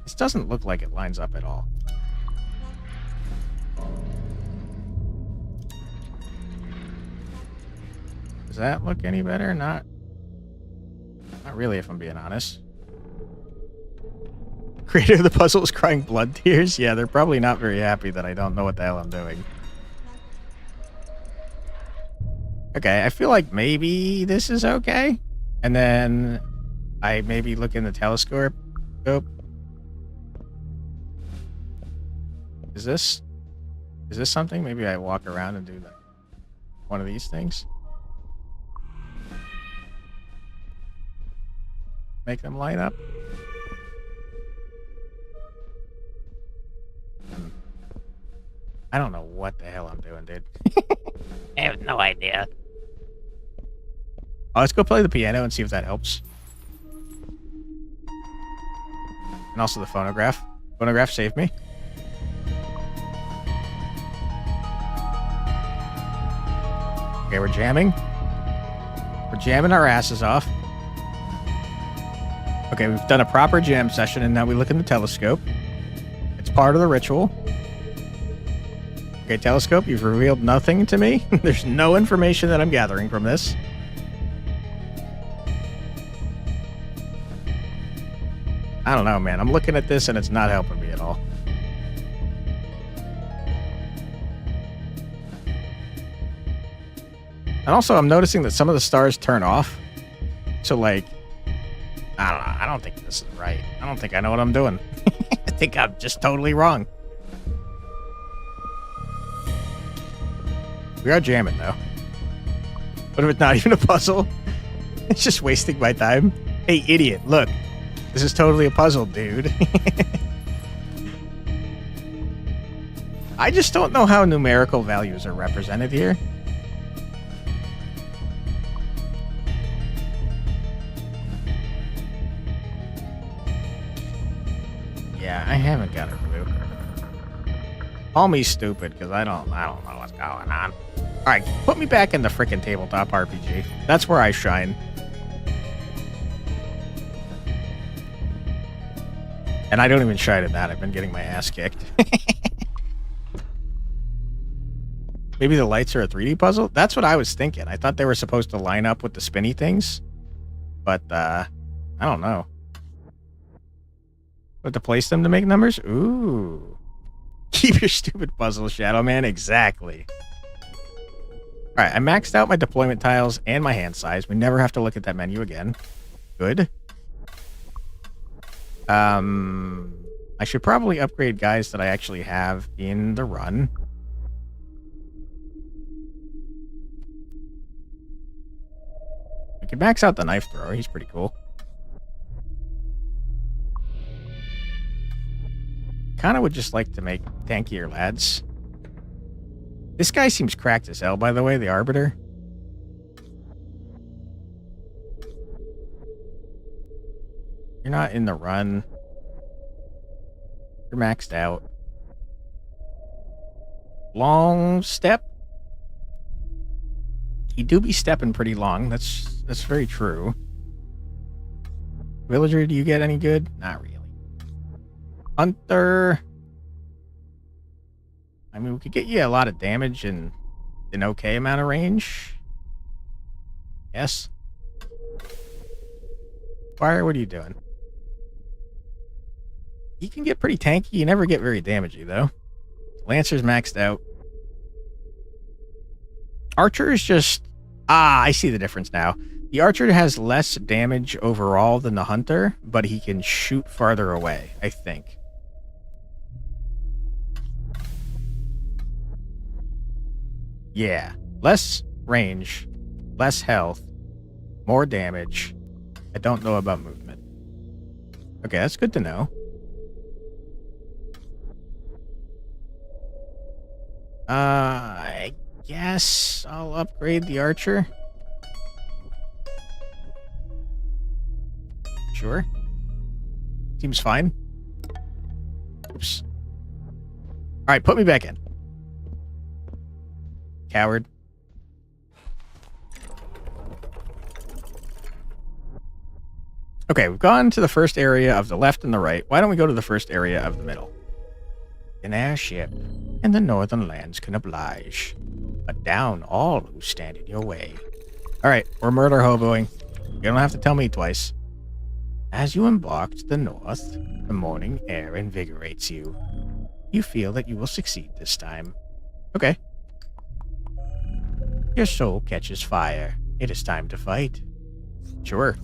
This doesn't look like it lines up at all. Does that look any better? Not really, if I'm being honest. Creator of the puzzle is crying blood tears. Yeah, they're probably not very happy that I don't know what the hell I'm doing. Okay, I feel like maybe this is okay. And then I maybe look in the telescope. Is this something? Maybe I walk around and do one of these things. Make them line up. I don't know what the hell I'm doing, dude. I have no idea. Oh, let's go play the piano and see if that helps. And also the phonograph. Phonograph saved me. Okay, we're jamming. We're jamming our asses off. Okay, we've done a proper jam session, and now we look in the telescope. It's part of the ritual. Okay, telescope, you've revealed nothing to me. There's no information that I'm gathering from this. I don't know, man. I'm looking at this, and it's not helping me at all. And also, I'm noticing that some of the stars turn off. So, like, I don't know. I don't think this is right. I don't think I know what I'm doing. I think I'm just totally wrong. We are jamming, though. What if it's not even a puzzle? It's just wasting my time. Hey, idiot, look. This is totally a puzzle, dude. I just don't know how numerical values are represented here. Yeah, I haven't got a clue. Call me stupid, because I don't know what's going on. Alright, put me back in the frickin' tabletop RPG. That's where I shine. And I don't even shine at that. I've been getting my ass kicked. Maybe the lights are a 3D puzzle? That's what I was thinking. I thought they were supposed to line up with the spinny things. But, I don't know. But to place them to make numbers? Ooh. Keep your stupid puzzle, Shadow Man. Exactly. Alright, I maxed out my deployment tiles and my hand size. We never have to look at that menu again. Good. I should probably upgrade guys that I actually have in the run. I could max out the knife thrower. He's pretty cool. Kind of would just like to make tankier lads. This guy seems cracked as hell, by the way, the Arbiter. You're not in the run. You're maxed out. Long step. He do be stepping pretty long. That's very true. Villager, do you get any good? Not really. Hunter. I mean, we could get you a lot of damage and an okay amount of range. Yes. Fire, what are you doing? You can get pretty tanky. You never get very damagey, though. Lancer's maxed out. Archer is just... Ah, I see the difference now. The Archer has less damage overall than the Hunter, but he can shoot farther away, I think. Yeah. Less range, less health, more damage. I don't know about movement. Okay, that's good to know. I guess I'll upgrade the Archer. Sure. Seems fine. Oops. Alright, put me back in. Coward. Okay, we've gone to the first area of the left and the right. Why don't we go to the first area of the middle? An airship in the northern lands can oblige, but down all who stand in your way. Alright, we're murder hoboing. You don't have to tell me twice. As you embark to the north, the morning air invigorates you. You feel that you will succeed this time. Okay. Your soul catches fire. It is time to fight. Sure.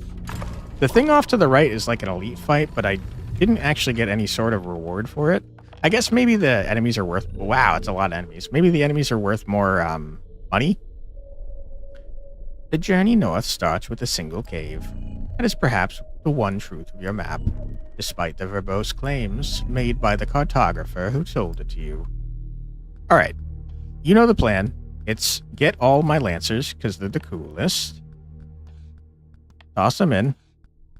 The thing off to the right is like an elite fight, but I didn't actually get any sort of reward for it. I guess maybe the enemies are worth... Wow, it's a lot of enemies. Maybe the enemies are worth more money? The journey north starts with a single cave. That is perhaps the one truth of your map, despite the verbose claims made by the cartographer who told it to you. Alright, you know the plan. It's get all my Lancers, because they're the coolest. Toss them in.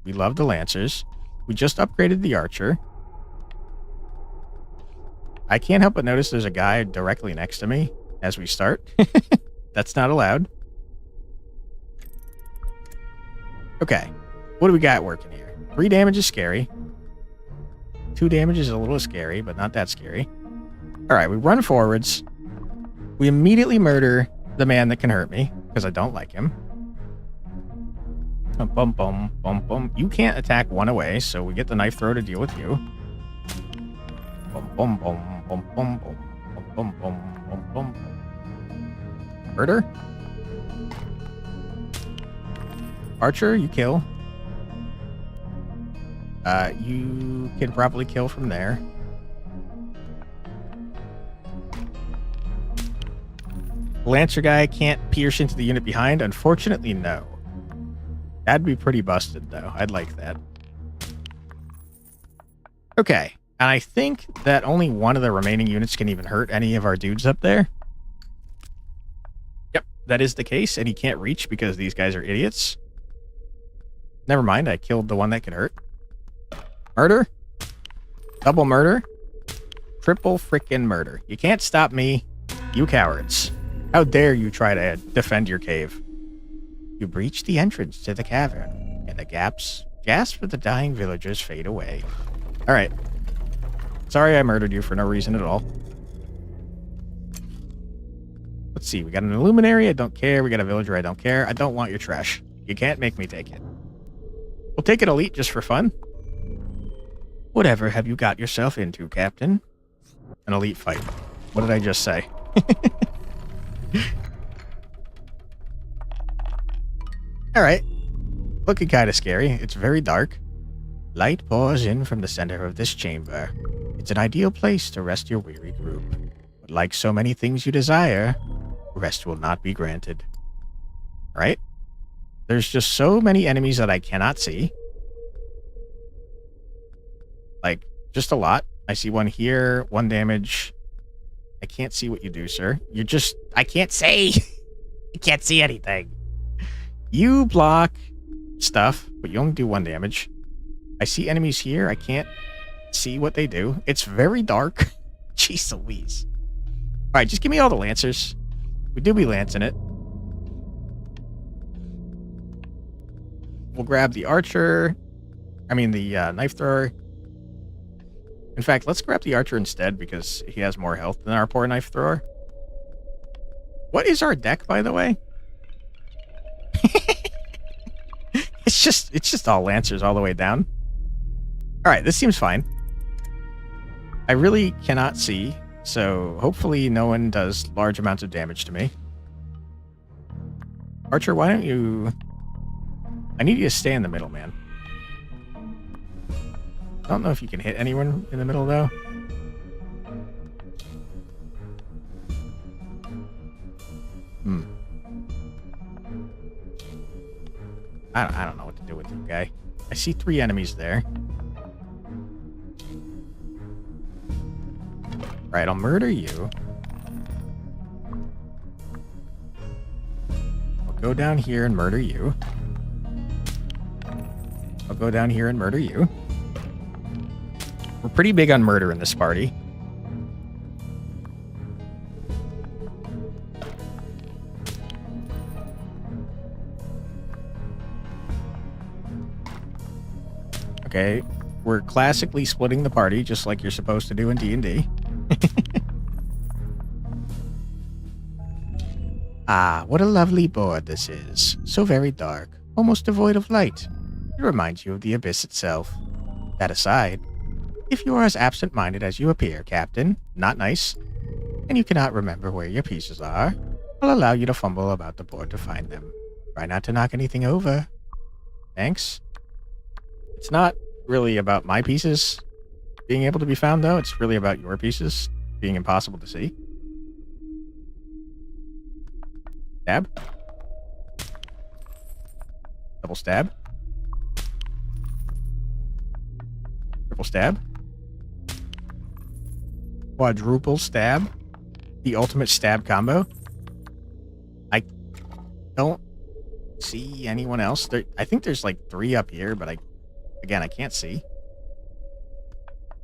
We love the Lancers. We just upgraded the Archer. I can't help but notice there's a guy directly next to me as we start. That's not allowed. Okay. What do we got working here? 3 damage is scary. 2 damage is a little scary, but not that scary. Alright, we run forwards. We immediately murder the man that can hurt me, because I don't like him. Bum, bum, bum, bum, bum. You can't attack one away, so we get the knife throw to deal with you. Bum, bum, bum, bum, bum, bum, bum, bum, bum, bum. Murder. Archer, you kill. You can probably kill from there. Lancer guy can't pierce into the unit behind. Unfortunately, no. That'd be pretty busted, though. I'd like that. Okay. And I think that only one of the remaining units can even hurt any of our dudes up there. Yep, that is the case. And he can't reach because these guys are idiots. Never mind. I killed the one that could hurt. Murder. Double murder. Triple frickin' murder. You can't stop me, you cowards. How dare you try to defend your cave? You breach the entrance to the cavern, and the gasps of the dying villagers fade away. Alright. Sorry I murdered you for no reason at all. Let's see, we got an illuminary, I don't care. We got a villager, I don't care. I don't want your trash. You can't make me take it. We'll take an elite just for fun. Whatever have you got yourself into, Captain? An elite fight. What did I just say? Alright. Looking kind of scary. It's very dark. Light pours in from the center of this chamber. It's an ideal place to rest your weary group. But like so many things you desire, rest will not be granted. Right? There's just so many enemies that I cannot see. Like, just a lot. I see one here, 1 damage. I can't see what you do, sir. You're just... I can't see! I can't see anything. You block stuff, but you only do 1 damage. I see enemies here. I can't see what they do. It's very dark. Jeez Louise. Alright, just give me all the Lancers. We do be lancing it. We'll grab the Archer. I mean, the knife thrower. In fact, let's grab the archer instead because he has more health than our poor knife thrower. What is our deck, by the way? It's just all lancers all the way down. All right, this seems fine. I really cannot see, so hopefully no one does large amounts of damage to me. Archer, why don't you... I need you to stay in the middle, man. I don't know if you can hit anyone in the middle, though. I don't know what to do with you, guy. I see 3 enemies there. Right, I'll murder you. I'll go down here and murder you. I'll go down here and murder you. We're pretty big on murder in this party. Okay, we're classically splitting the party, just like you're supposed to do in D&D. Ah, what a lovely board this is. So very dark, almost devoid of light. It reminds you of the abyss itself. That aside, if you are as absent-minded as you appear, Captain, not nice, and you cannot remember where your pieces are, I'll allow you to fumble about the board to find them. Try not to knock anything over. Thanks. It's not really about my pieces being able to be found, though. It's really about your pieces being impossible to see. Stab. Double stab. Triple stab. Quadruple stab. The ultimate stab combo. I don't see anyone else. I think there's like 3 up here, but again, I can't see.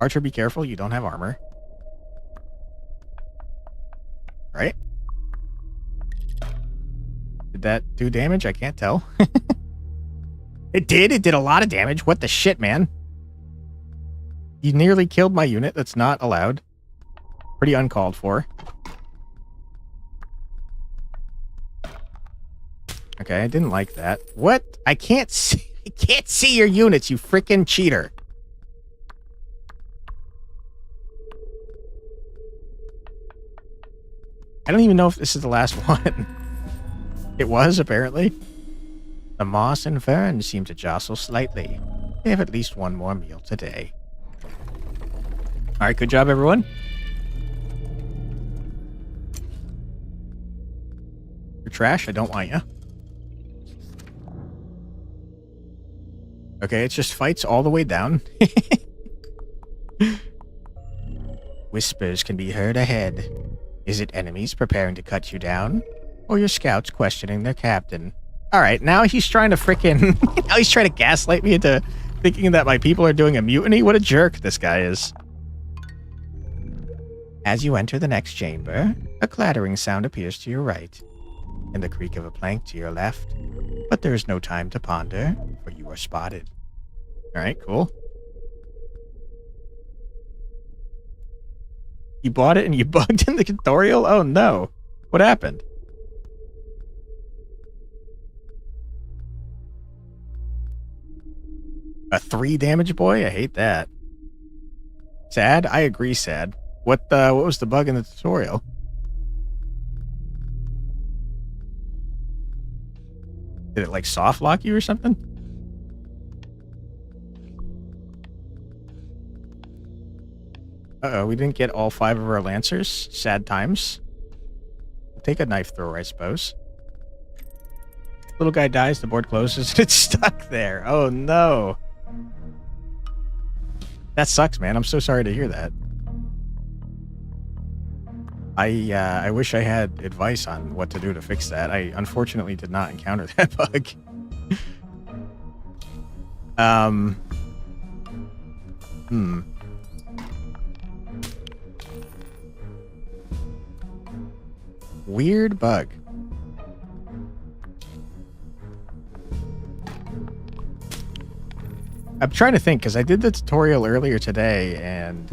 Archer, be careful. You don't have armor. Right? Did that do damage? I can't tell. It did. It did a lot of damage. What the shit, man? You nearly killed my unit. That's not allowed. Pretty uncalled for. Okay, I didn't like that. What? I can't see. I can't see your units, you freaking cheater. I don't even know if this is the last one. It was, apparently. The moss and fern seem to jostle slightly. They have at least one more meal today. Alright, good job, everyone. You're trash, I don't want you. Okay, it's just fights all the way down. Whispers can be heard ahead. Is it enemies preparing to cut you down? Or your scouts questioning their captain? Alright, now he's trying to frickin'... now he's trying to gaslight me into thinking that my people are doing a mutiny? What a jerk this guy is. As you enter the next chamber, a clattering sound appears to your right, and the creak of a plank to your left. But there is no time to ponder, for you are spotted. Alright, cool. You bought it and you bugged in the tutorial? Oh no. What happened? A 3 damage boy? I hate that. Sad? I agree, sad. What was the bug in the tutorial? Did it like soft lock you or something? Uh-oh, we didn't get all 5 of our lancers. Sad times. We'll take a knife thrower, I suppose. Little guy dies, the board closes, and it's stuck there. Oh no. That sucks, man. I'm so sorry to hear that. I wish I had advice on what to do to fix that. I unfortunately did not encounter that bug. Weird bug. I'm trying to think, because I did the tutorial earlier today, and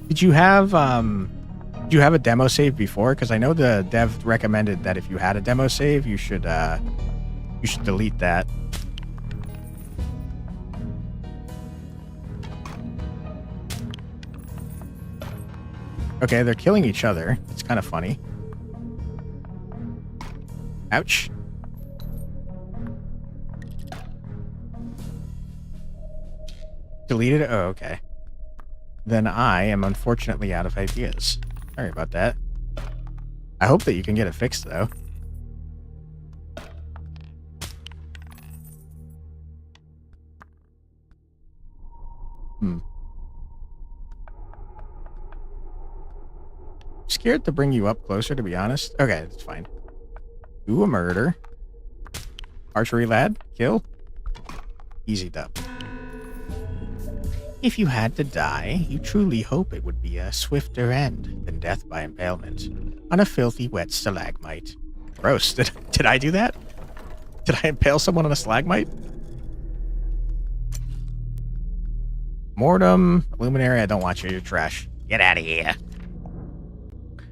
did you have a demo save before? Because I know the dev recommended that if you had a demo save, you should delete that. Okay, they're killing each other. It's kind of funny. Ouch. Deleted it? Oh, okay. Then I am unfortunately out of ideas. Sorry about that. I hope that you can get it fixed, though. Scared to bring you up closer, to be honest. Okay, that's fine. Do a murder. Archery lad. Kill. Easy dub. If you had to die, you truly hope it would be a swifter end than death by impalement on a filthy wet stalagmite. Gross. Did I do that? Did I impale someone on a stalagmite? Mortem, luminary, I don't want you. You're trash. Get out of here.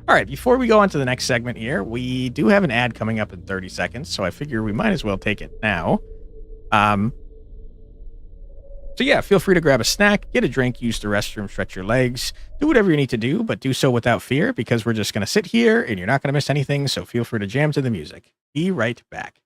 All right, before we go on to the next segment here, we do have an ad coming up in 30 seconds, so I figure we might as well take it now. So yeah, feel free to grab a snack, get a drink, use the restroom, stretch your legs, do whatever you need to do, but do so without fear, because we're just going to sit here and you're not going to miss anything, so feel free to jam to the music. Be right back.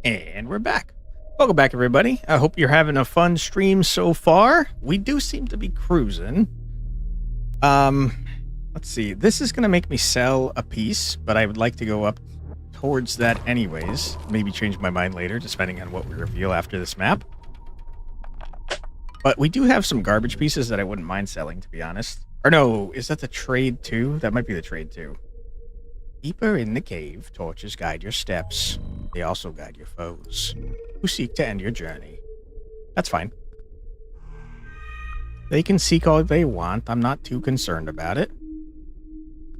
And we're back. Welcome back, everybody. I hope you're having a fun stream so far. We do seem to be cruising. Let's see. This is going to make me sell a piece, but I would like to go up towards that anyways. Maybe change my mind later, depending on what we reveal after this map. But we do have some garbage pieces that I wouldn't mind selling, to be honest. Or no, is that the trade too? That might be the trade too. Deeper in the cave, torches guide your steps. They also guide your foes, who seek to end your journey. That's fine. They can seek all they want. I'm not too concerned about it.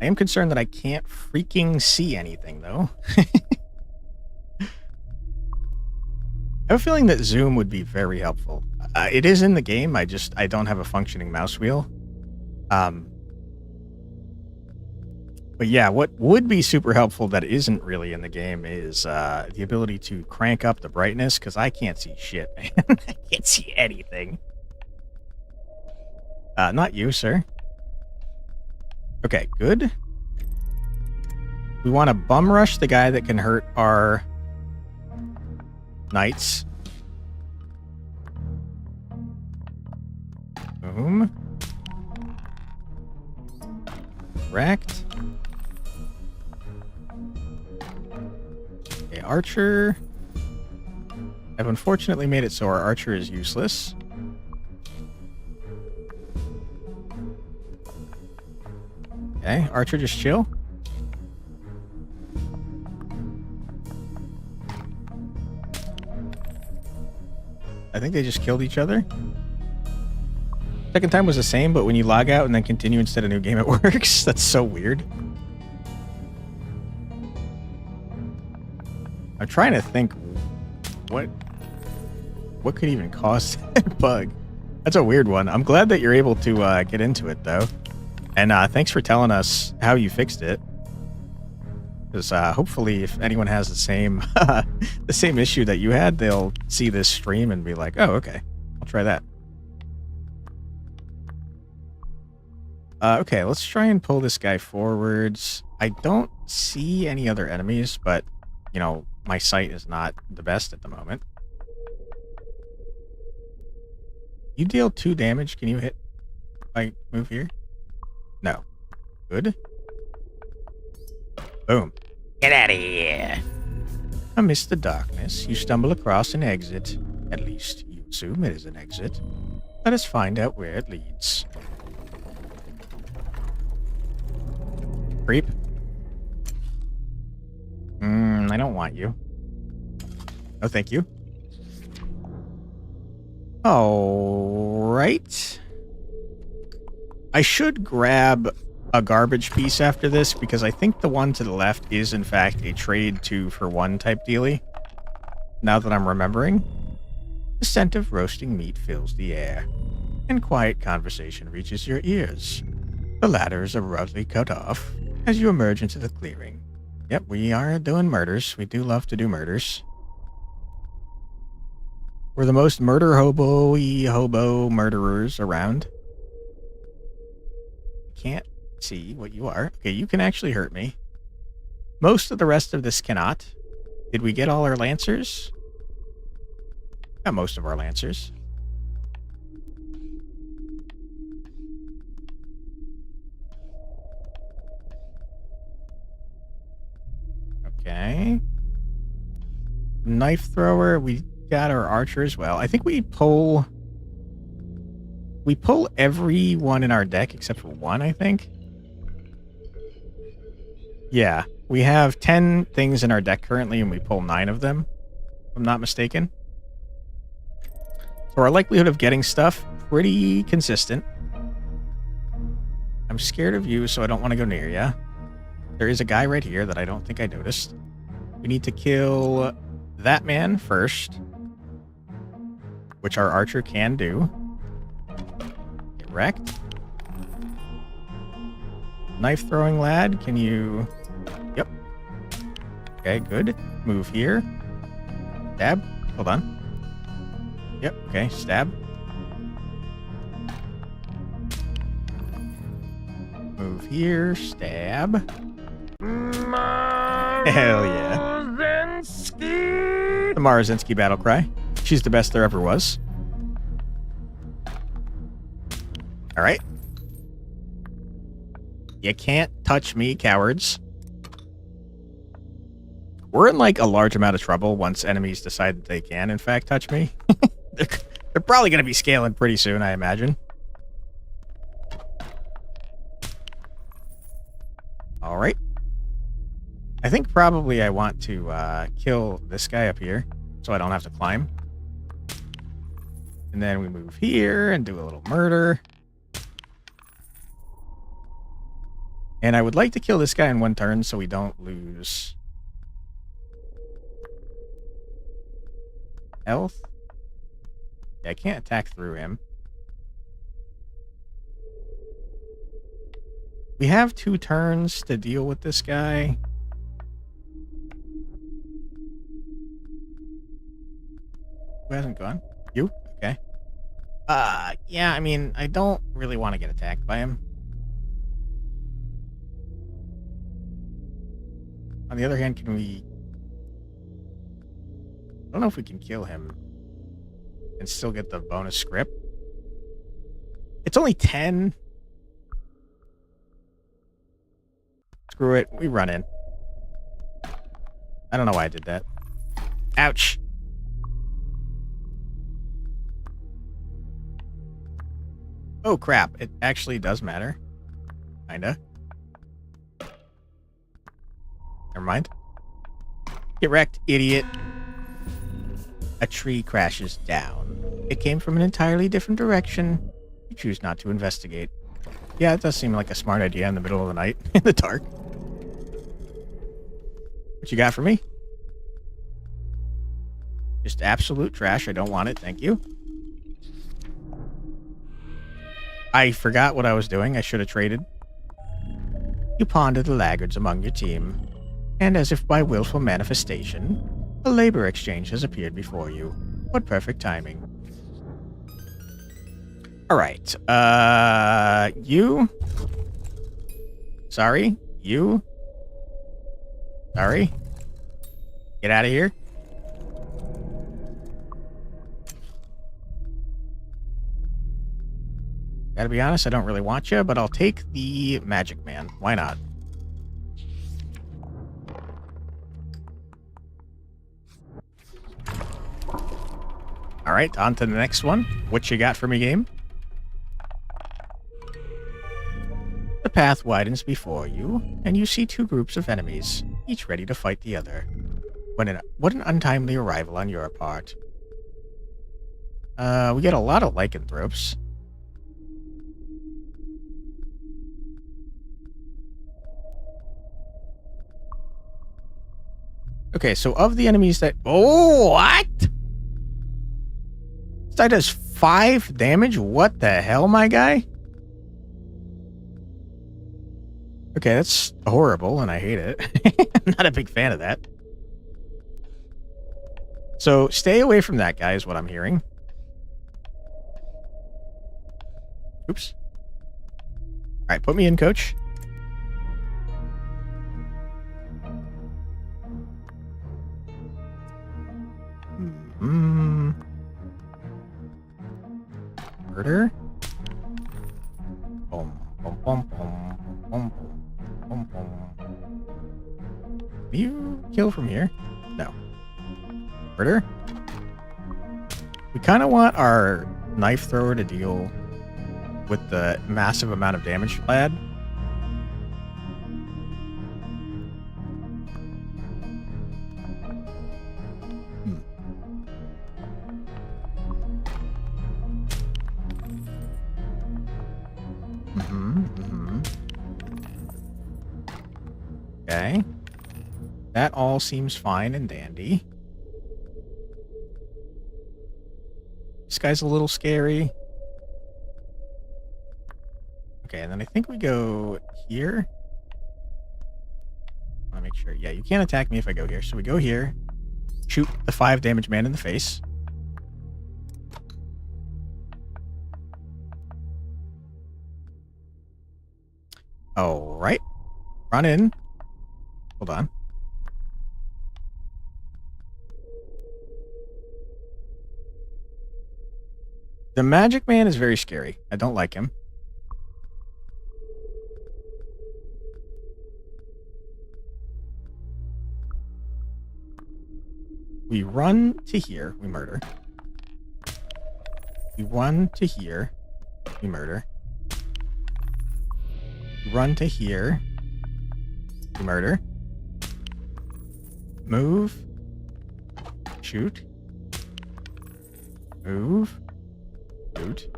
I am concerned that I can't freaking see anything, though. I have a feeling that zoom would be very helpful. It is in the game. I don't have a functioning mouse wheel. But yeah, what would be super helpful that isn't really in the game is the ability to crank up the brightness, because I can't see shit, man. I can't see anything. Not you, sir. Okay, good. We want to bum rush the guy that can hurt our knights. Boom. Correct. Okay, archer. I've unfortunately made it so our archer is useless. Okay, archer, just chill. I think they just killed each other. Second time was the same, but when you log out and then continue instead of new game, it works. That's so weird. I'm trying to think what could even cause that bug. That's a weird one. I'm glad that you're able to get into it, though. And thanks for telling us how you fixed it. Because hopefully, if anyone has the same the same issue that you had, they'll see this stream and be like, "Oh, okay, I'll try that." Okay, let's try and pull this guy forwards. I don't see any other enemies, but you know, my sight is not the best at the moment. You deal 2 damage. Can you hit? Like, move here? No. Good. Boom. Get out of here. Amidst the darkness, you stumble across an exit. At least, you assume it is an exit. Let us find out where it leads. Creep. I don't want you. No, thank you. Alright. I should grab a garbage piece after this, because I think the one to the left is, in fact, a trade 2-for-1 type dealie. Now that I'm remembering. The scent of roasting meat fills the air, and quiet conversation reaches your ears. The ladder is abruptly cut off as you emerge into the clearing. Yep, we are doing murders. We do love to do murders. We're the most hobo murderers around. Can't see what you are. Okay, you can actually hurt me. Most of the rest of this cannot. Did we get all our lancers? Got most of our lancers. Okay. Knife thrower, we got our archer as well. I think we pull every one in our deck except for one, I think. Yeah, we have 10 things in our deck currently, and we pull 9 of them, if I'm not mistaken. So our likelihood of getting stuff, pretty consistent. I'm scared of you, so I don't want to go near you. There is a guy right here that I don't think I noticed. We need to kill that man first, which our archer can do. Get wrecked. Knife throwing lad, can you... Yep. Okay, good. Move here. Stab. Hold on. Yep, okay, stab. Move here, stab. Hell yeah. The Marazinski battle cry. She's the best there ever was. Alright. You can't touch me, cowards. we're in like a large amount of trouble once enemies decide that they can, in fact, touch me. They're probably going to be scaling pretty soon, I imagine. All right. I think probably I want to kill this guy up here so I don't have to climb. And then we move here and do a little murder. And I would like to kill this guy in one turn so we don't lose health. Yeah, I can't attack through him. We have 2 turns to deal with this guy. Who hasn't gone? You? Okay. Yeah, I mean, I don't really want to get attacked by him. On the other hand, can we... I don't know if we can kill him and still get the bonus script. It's only 10. Screw it. We run in. I don't know why I did that. Ouch. Oh, crap. It actually does matter. Kinda. Never mind. Get wrecked, idiot. A tree crashes down. It came from an entirely different direction. You choose not to investigate. Yeah, it does seem like a smart idea in the middle of the night, in the dark. What you got for me? Just absolute trash. I don't want it. Thank you. I forgot what I was doing. I should have traded. You ponder the laggards among your team, and as if by willful manifestation, a labor exchange has appeared before you. What perfect timing. Alright, you? Sorry? You? Sorry? Get out of here. Gotta be honest, I don't really want you, but I'll take the Magic Man. Why not? Alright, on to the next one. What you got for me, game? The path widens before you, and you see 2 groups of enemies, each ready to fight the other. What an untimely arrival on your part. We get a lot of lycanthropes. Okay, so of the enemies that... Oh, what? This guy does 5 damage? What the hell, my guy? Okay, that's horrible, and I hate it. I'm not a big fan of that. So, stay away from that guy is what I'm hearing. Oops. Alright, put me in, coach. Murder? Boom, boom, boom, boom, boom, boom, boom. Can you kill from here? No. Murder? We kind of want our knife thrower to deal with the massive amount of damage lad. Okay. That all seems fine and dandy. This guy's a little scary. Okay, and then I think we go here. I want to make sure. Yeah, you can't attack me if I go here. So we go here. Shoot the 5 damage man in the face. Alright. Run in. Hold on. The Magic Man is very scary. I don't like him. We run to here, we murder. We run to here, we murder. We run to here, we murder. Move. Shoot. Move. Shoot.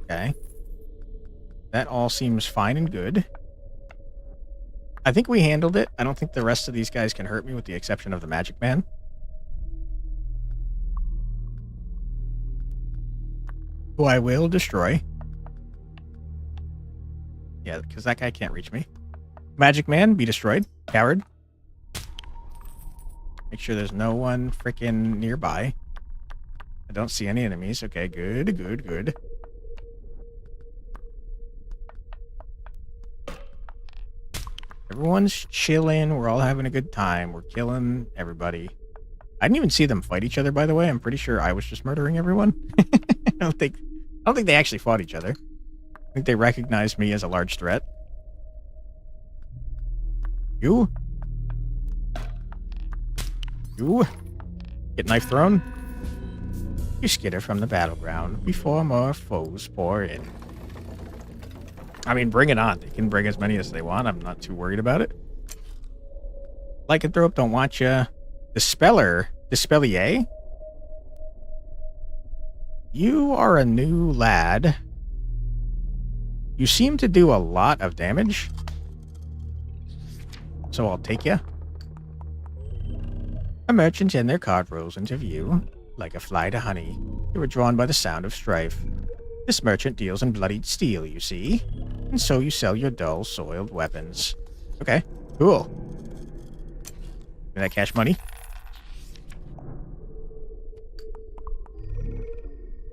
Okay. That all seems fine and good. I think we handled it. I don't think the rest of these guys can hurt me with the exception of the magic man. Who I will destroy. Yeah, because that guy can't reach me. Magic man, be destroyed. Coward. Make sure there's no one freaking nearby. I don't see any enemies. Okay, good, good, good. Everyone's chilling. We're all having a good time. We're killing everybody. I didn't even see them fight each other, by the way. I'm pretty sure I was just murdering everyone. I don't think they actually fought each other. I think they recognized me as a large threat. You? Get knife thrown? You skitter from the battleground before more foes pour in. I mean, bring it on. They can bring as many as they want. I'm not too worried about it. Lycanthrope, don't want ya. Dispellier? You are a new lad. You seem to do a lot of damage. So I'll take ya. A merchant and their cart rolls into view. Like a fly to honey, they were drawn by the sound of strife. This merchant deals in bloodied steel, you see. And so you sell your dull, soiled weapons. Okay, cool. Give me that cash money.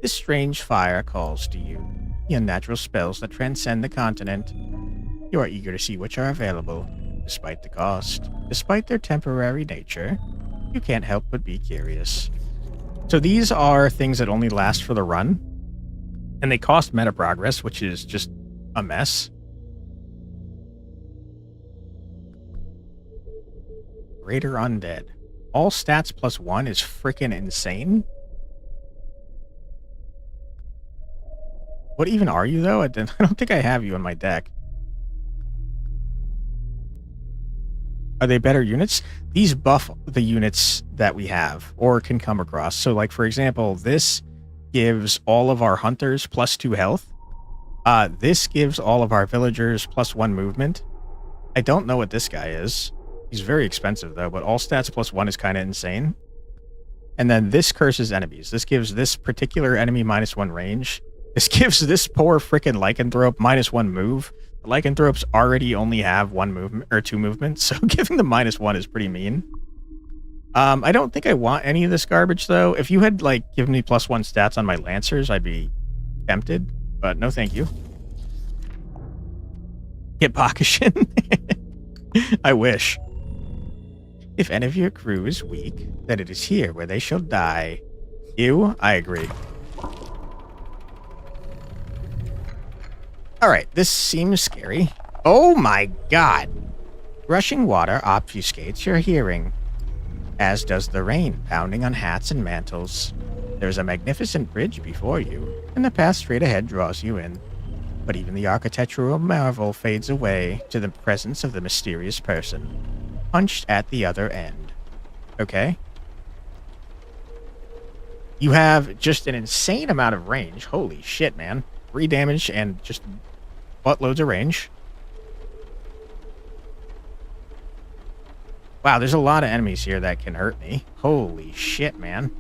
This strange fire calls to you. The unnatural spells that transcend the continent. You are eager to see which are available, despite the cost. Despite their temporary nature, you can't help but be curious. So these are things that only last for the run. And they cost meta progress, which is just a mess. Greater Undead. All stats plus 1 is freaking insane. What even are you, though? I don't think I have you in my deck. Are they better units? These buff the units that we have or can come across. So, like, for example, this gives all of our hunters plus 2 health. This gives all of our villagers plus 1 movement. I don't know what this guy is. He's very expensive, though, but all stats plus 1 is kind of insane. And then this curses enemies. This gives this particular enemy minus 1 range. This gives this poor frickin' lycanthrope minus 1 move. The lycanthropes already only have 1 movement or 2 movements, so giving them minus 1 is pretty mean. I don't think I want any of this garbage, though. If you had, like, given me plus 1 stats on my lancers, I'd be tempted, but no thank you. Get Bakashin? I wish. If any of your crew is weak, then it is here where they shall die. You? I agree. Alright, this seems scary. Oh my god! Rushing water obfuscates your hearing, as does the rain pounding on hats and mantles. There's a magnificent bridge before you, and the path straight ahead draws you in. But even the architectural marvel fades away to the presence of the mysterious person, punched at the other end. Okay? You have just an insane amount of range. Holy shit, man. 3 damage and just buttloads of range. Wow, there's a lot of enemies here that can hurt me. Holy shit, man.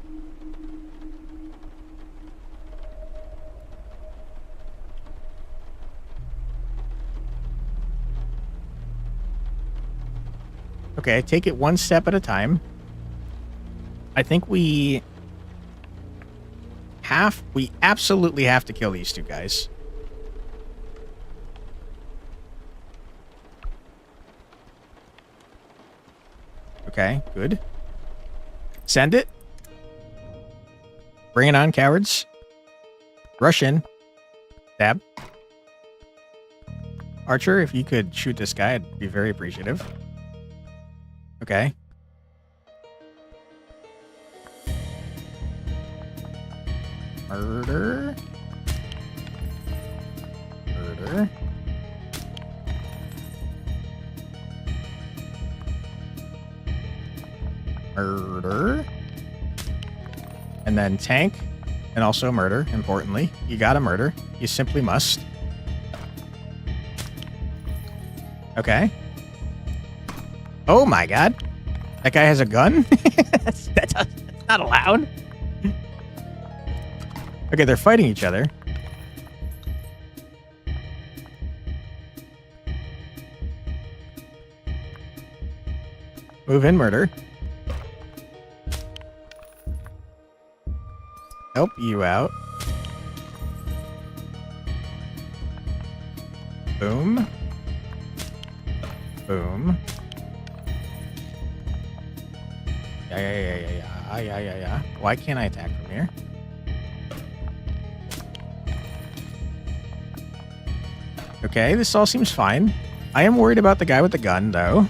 Okay, take it one step at a time. I think we absolutely have to kill these 2 guys. Okay, good. Send it. Bring it on, cowards. Rush in. Stab. Archer, if you could shoot this guy, I'd be very appreciative. Okay. Murder. Murder. Murder. And then tank. And also murder, importantly. You gotta murder. You simply must. Okay. Oh my god. That guy has a gun? that's not allowed. Okay, they're fighting each other. Move in, murder. Help you out. Boom. Boom. Yeah. Why can't I attack from here? Okay, this all seems fine. I am worried about the guy with the gun, though.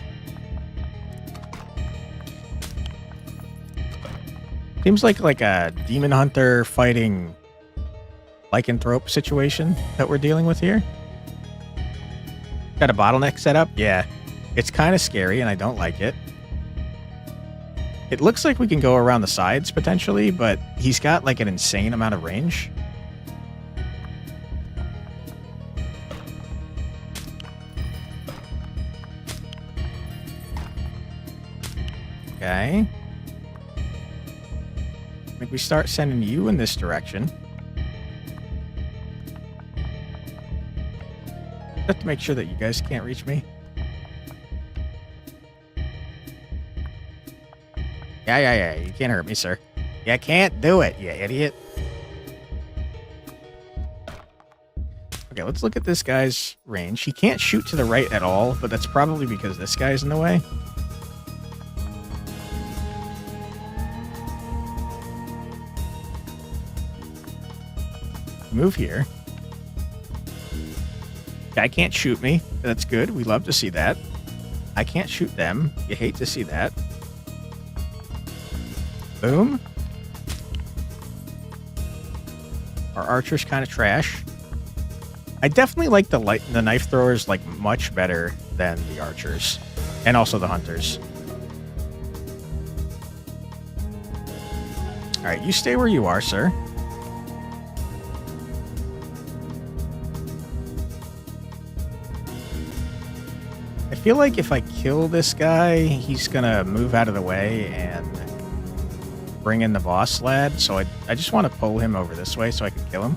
Seems like a demon hunter fighting lycanthrope situation that we're dealing with here. Got a bottleneck set up? Yeah. It's kind of scary, and I don't like it. It looks like we can go around the sides, potentially, but he's got, like, an insane amount of range. Okay. I think we start sending you in this direction. Just to make sure that you guys can't reach me. Yeah. You can't hurt me, sir. You can't do it, you idiot. Okay, let's look at this guy's range. He can't shoot to the right at all, but that's probably because this guy's in the way. Move here. Guy can't shoot me. That's good. We love to see that. I can't shoot them. You hate to see that. Boom. Our archer's kind of trash. I definitely like the knife throwers like much better than the archers. And also the hunters. Alright, you stay where you are, sir. I feel like if I kill this guy, he's gonna move out of the way and bring in the boss lad. So I just want to pull him over this way so I can kill him.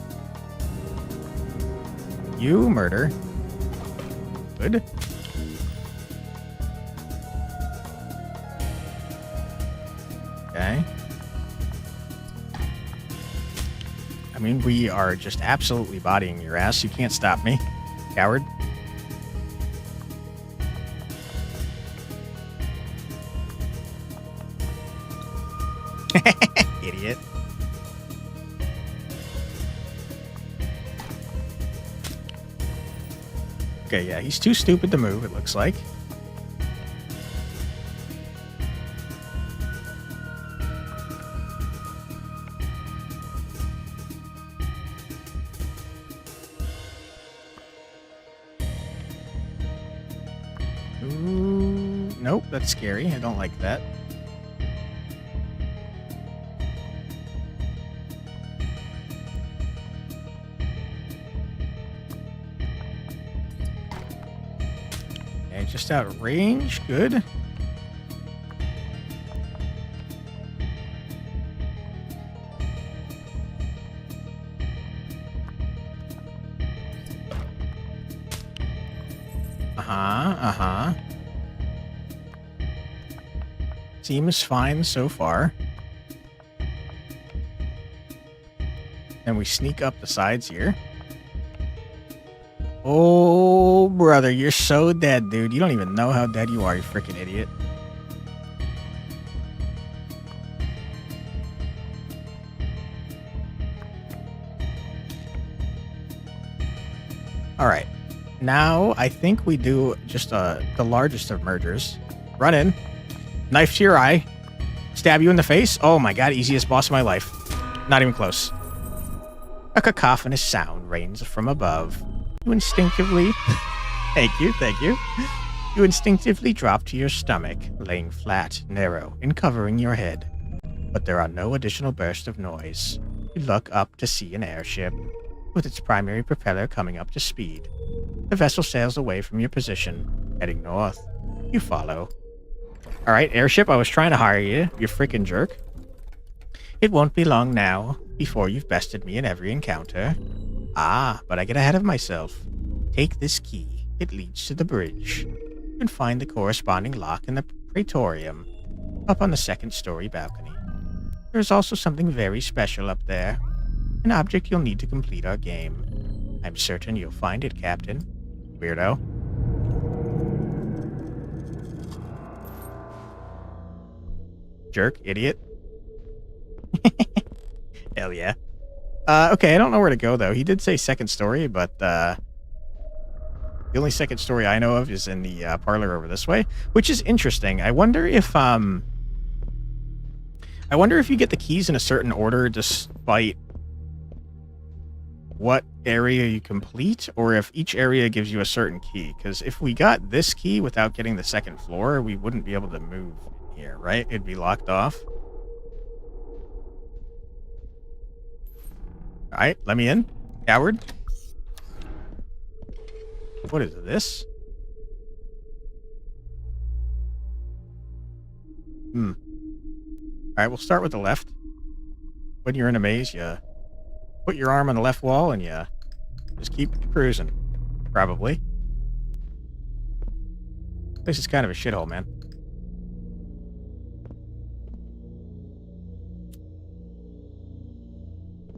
You murder. Good. Okay. I mean, we are just absolutely bodying your ass. You can't stop me, coward. Idiot. Okay, yeah, he's too stupid to move, it looks like. Ooh, nope, that's scary. I don't like that. Just out of range. Good. Seems fine so far. And we sneak up the sides here. Oh, brother, you're so dead, dude. You don't even know how dead you are, you freaking idiot. Alright. Now, I think we do just the largest of mergers. Run in. Knife to your eye. Stab you in the face. Oh my god, easiest boss of my life. Not even close. A cacophonous sound rains from above. You instinctively... Thank you. You instinctively drop to your stomach, laying flat, narrow, and covering your head. But there are no additional bursts of noise. You look up to see an airship, with its primary propeller coming up to speed. The vessel sails away from your position, heading north. You follow. Alright, airship, I was trying to hire you, you freaking jerk. It won't be long now, before you've bested me in every encounter. Ah, but I get ahead of myself. Take this key. It leads to the bridge. You can find the corresponding lock in the Praetorium, up on the second-story balcony. There is also something very special up there. An object you'll need to complete our game. I'm certain you'll find it, Captain. Weirdo. Jerk, idiot. Hell yeah. Okay, I don't know where to go, though. He did say second story, but the only second story I know of is in the parlor over this way, which is interesting. I wonder if you get the keys in a certain order despite what area you complete, or if each area gives you a certain key. Because if we got this key without getting the second floor, we wouldn't be able to move here, right? It'd be locked off. Alright, let me in. Coward. What is this? Alright, we'll start with the left. When you're in a maze, you put your arm on the left wall and you just keep cruising. Probably. This is kind of a shithole, man.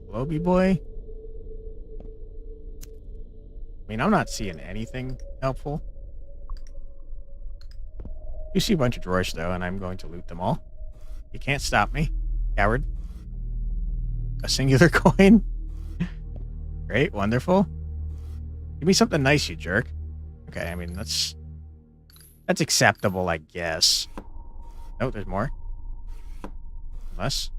Globy boy? I mean, I'm not seeing anything helpful. You see a bunch of drawers, though, and I'm going to loot them all. You can't stop me, coward. A singular coin? Great, wonderful. Give me something nice, you jerk. Okay, I mean, that's acceptable, I guess. No, there's more. Less.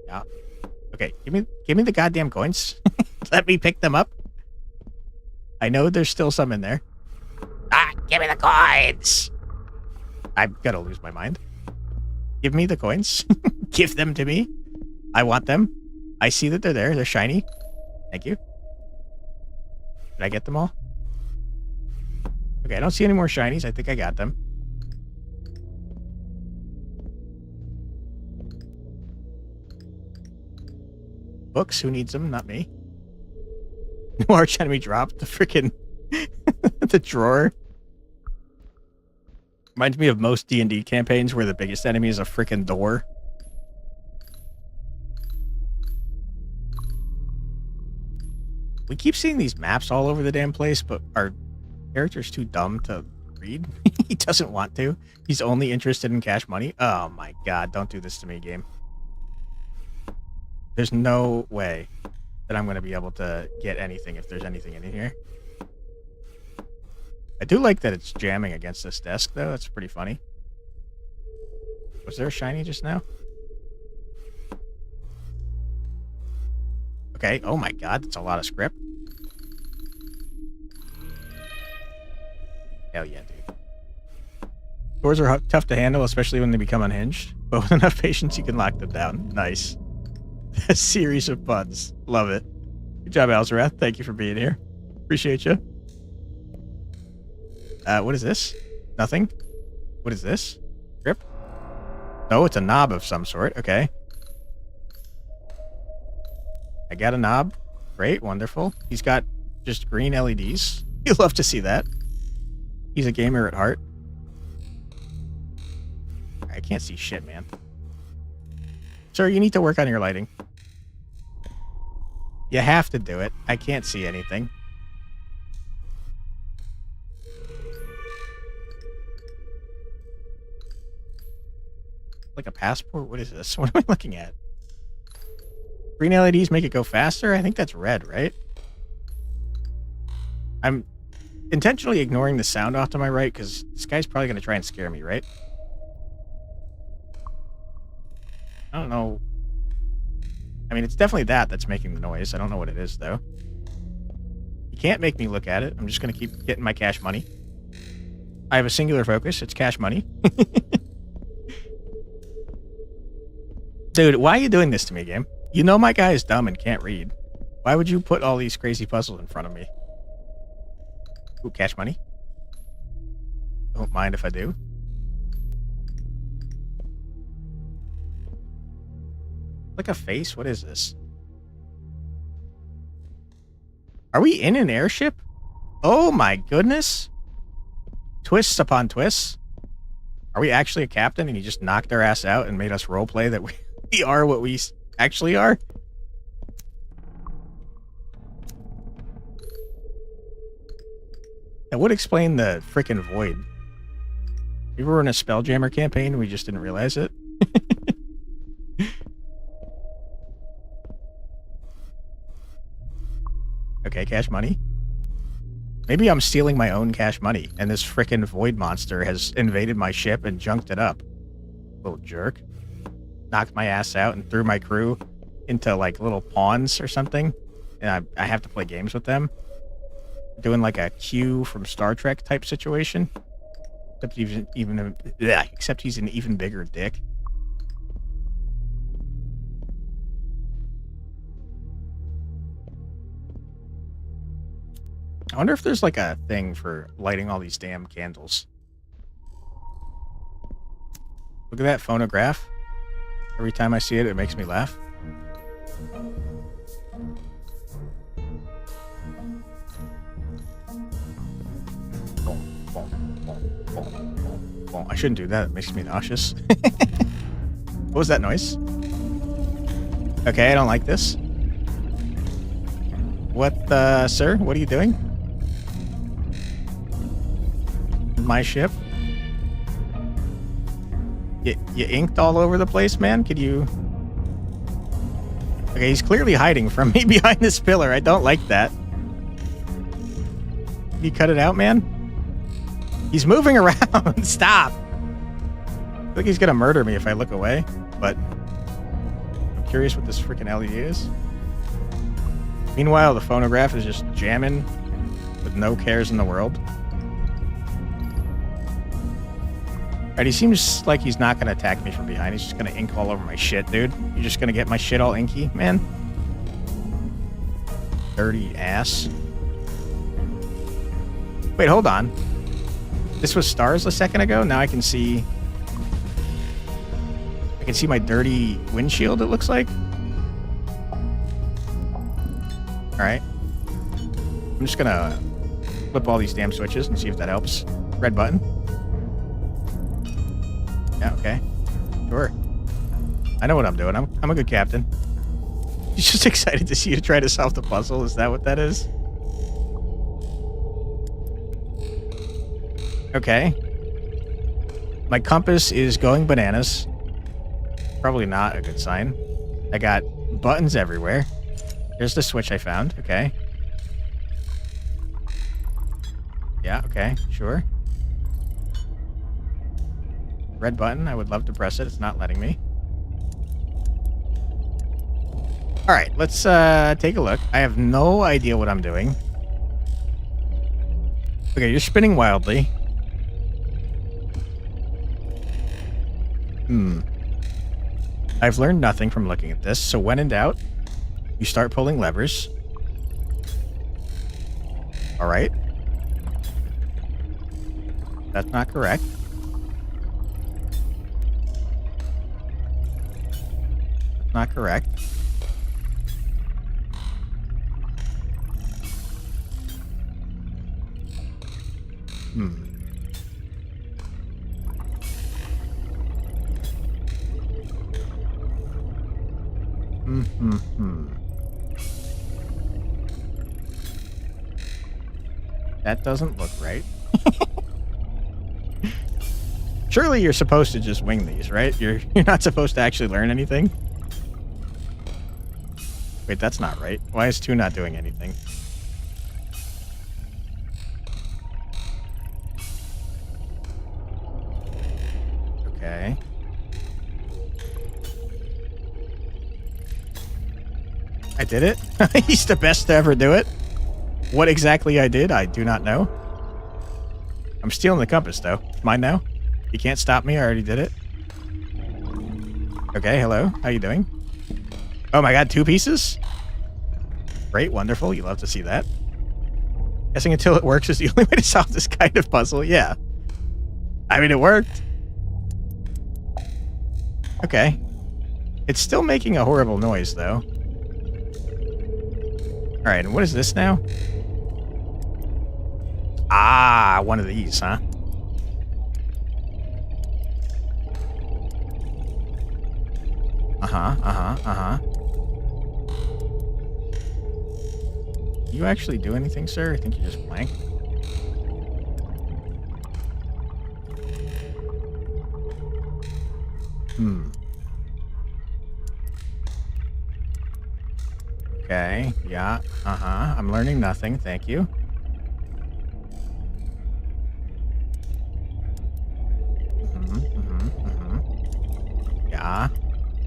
Yeah. Okay, give me the goddamn coins. Let me pick them up. I know there's still some in there. Ah, give me the coins. I'm gonna lose my mind. Give me the coins. Give them to me. I want them. I see that they're there. They're shiny. Thank you. Did I get them all? Okay, I don't see any more shinies. I think I got them. Books? Who needs them? Not me. No arch enemy dropped. The freaking... the drawer. Reminds me of most D&D campaigns where the biggest enemy is a freaking door. We keep seeing these maps all over the damn place, but our character's too dumb to read. He doesn't want to. He's only interested in cash money. Oh my god, don't do this to me, game. There's no way that I'm going to be able to get anything if there's anything in here. I do like that it's jamming against this desk, though. That's pretty funny. Was there a shiny just now? Okay. Oh my god, that's a lot of script. Hell yeah, dude. Doors are tough to handle, especially when they become unhinged. But with enough patience, you can lock them down. Nice. A series of puns. Love it. Good job, Alzarath. Thank you for being here. Appreciate you. What is this? Nothing? What is this? Grip? Oh, it's a knob of some sort. Okay. I got a knob. Great. Wonderful. He's got just green LEDs. You'll love to see that. He's a gamer at heart. I can't see shit, man. Sir, you need to work on your lighting. You have to do it. I can't see anything. Like a passport? What is this? What am I looking at? Green LEDs make it go faster? I think that's red, right? I'm intentionally ignoring the sound off to my right because this guy's probably going to try and scare me, right? I don't know I mean, it's definitely that's making the noise. I don't know what it is, though. You can't make me look at it. I'm just going to keep getting my cash money. I have a singular focus. It's cash money. Dude, why are you doing this to me, game? You know my guy is dumb and can't read. Why would you put all these crazy puzzles in front of me? Ooh, cash money. Don't mind if I do. Like a face? What is this? Are we in an airship? Oh my goodness. Twists upon twists. Are we actually a captain and he just knocked our ass out and made us roleplay that we are what we actually are? That would explain the frickin' void. We were in a Spelljammer campaign and we just didn't realize it. Okay, cash money. Maybe I'm stealing my own cash money, and this frickin' void monster has invaded my ship and junked it up. Little jerk. Knocked my ass out and threw my crew into, like, little pawns or something. And I have to play games with them. Doing, like, a Q from Star Trek type situation. Except he's an even bigger dick. I wonder if there's like a thing for lighting all these damn candles. Look at that phonograph. Every time I see it, it makes me laugh. I shouldn't do that. It makes me nauseous. What was that noise? Okay, I don't like this. What, sir? What are you doing? My ship? You inked all over the place, man? Could you... Okay, he's clearly hiding from me behind this pillar. I don't like that. Can you cut it out, man? He's moving around. Stop. I feel like he's gonna murder me if I look away, but I'm curious what this freaking LED is. Meanwhile, the phonograph is just jamming with no cares in the world. Alright, he seems like he's not going to attack me from behind. He's just going to ink all over my shit, dude. You're just going to get my shit all inky, man? Dirty ass. Wait, hold on. This was stars a second ago? Now I can see... I can see my dirty windshield, it looks like. Alright. I'm just going to flip all these damn switches and see if that helps. Red button. Yeah, okay. Sure. I know what I'm doing. I'm a good captain. He's just excited to see you try to solve the puzzle. Is that what that is? Okay. My compass is going bananas. Probably not a good sign. I got buttons everywhere. There's the switch I found. Okay. Yeah, okay. Sure. Red button. I would love to press it. It's not letting me. Alright, let's take a look. I have no idea what I'm doing. Okay, you're spinning wildly. I've learned nothing from looking at this, so when in doubt, you start pulling levers. Alright. That's not correct. Not correct. That doesn't look right. Surely you're supposed to just wing these, right? You're not supposed to actually learn anything. Wait, that's not right. Why is 2 not doing anything? Okay. I did it. He's the best to ever do it. What exactly I did, I do not know. I'm stealing the compass, though. It's mine now. You can't stop me. I already did it. Okay, hello. How you doing? Oh my god, 2 pieces? Great, wonderful. You love to see that. Guessing until it works is the only way to solve this kind of puzzle. Yeah. I mean, it worked. Okay. It's still making a horrible noise, though. Alright, and what is this now? Ah, one of these, huh? You actually do anything, sir? I think you're just blank. Okay, yeah, I'm learning nothing, thank you. Yeah,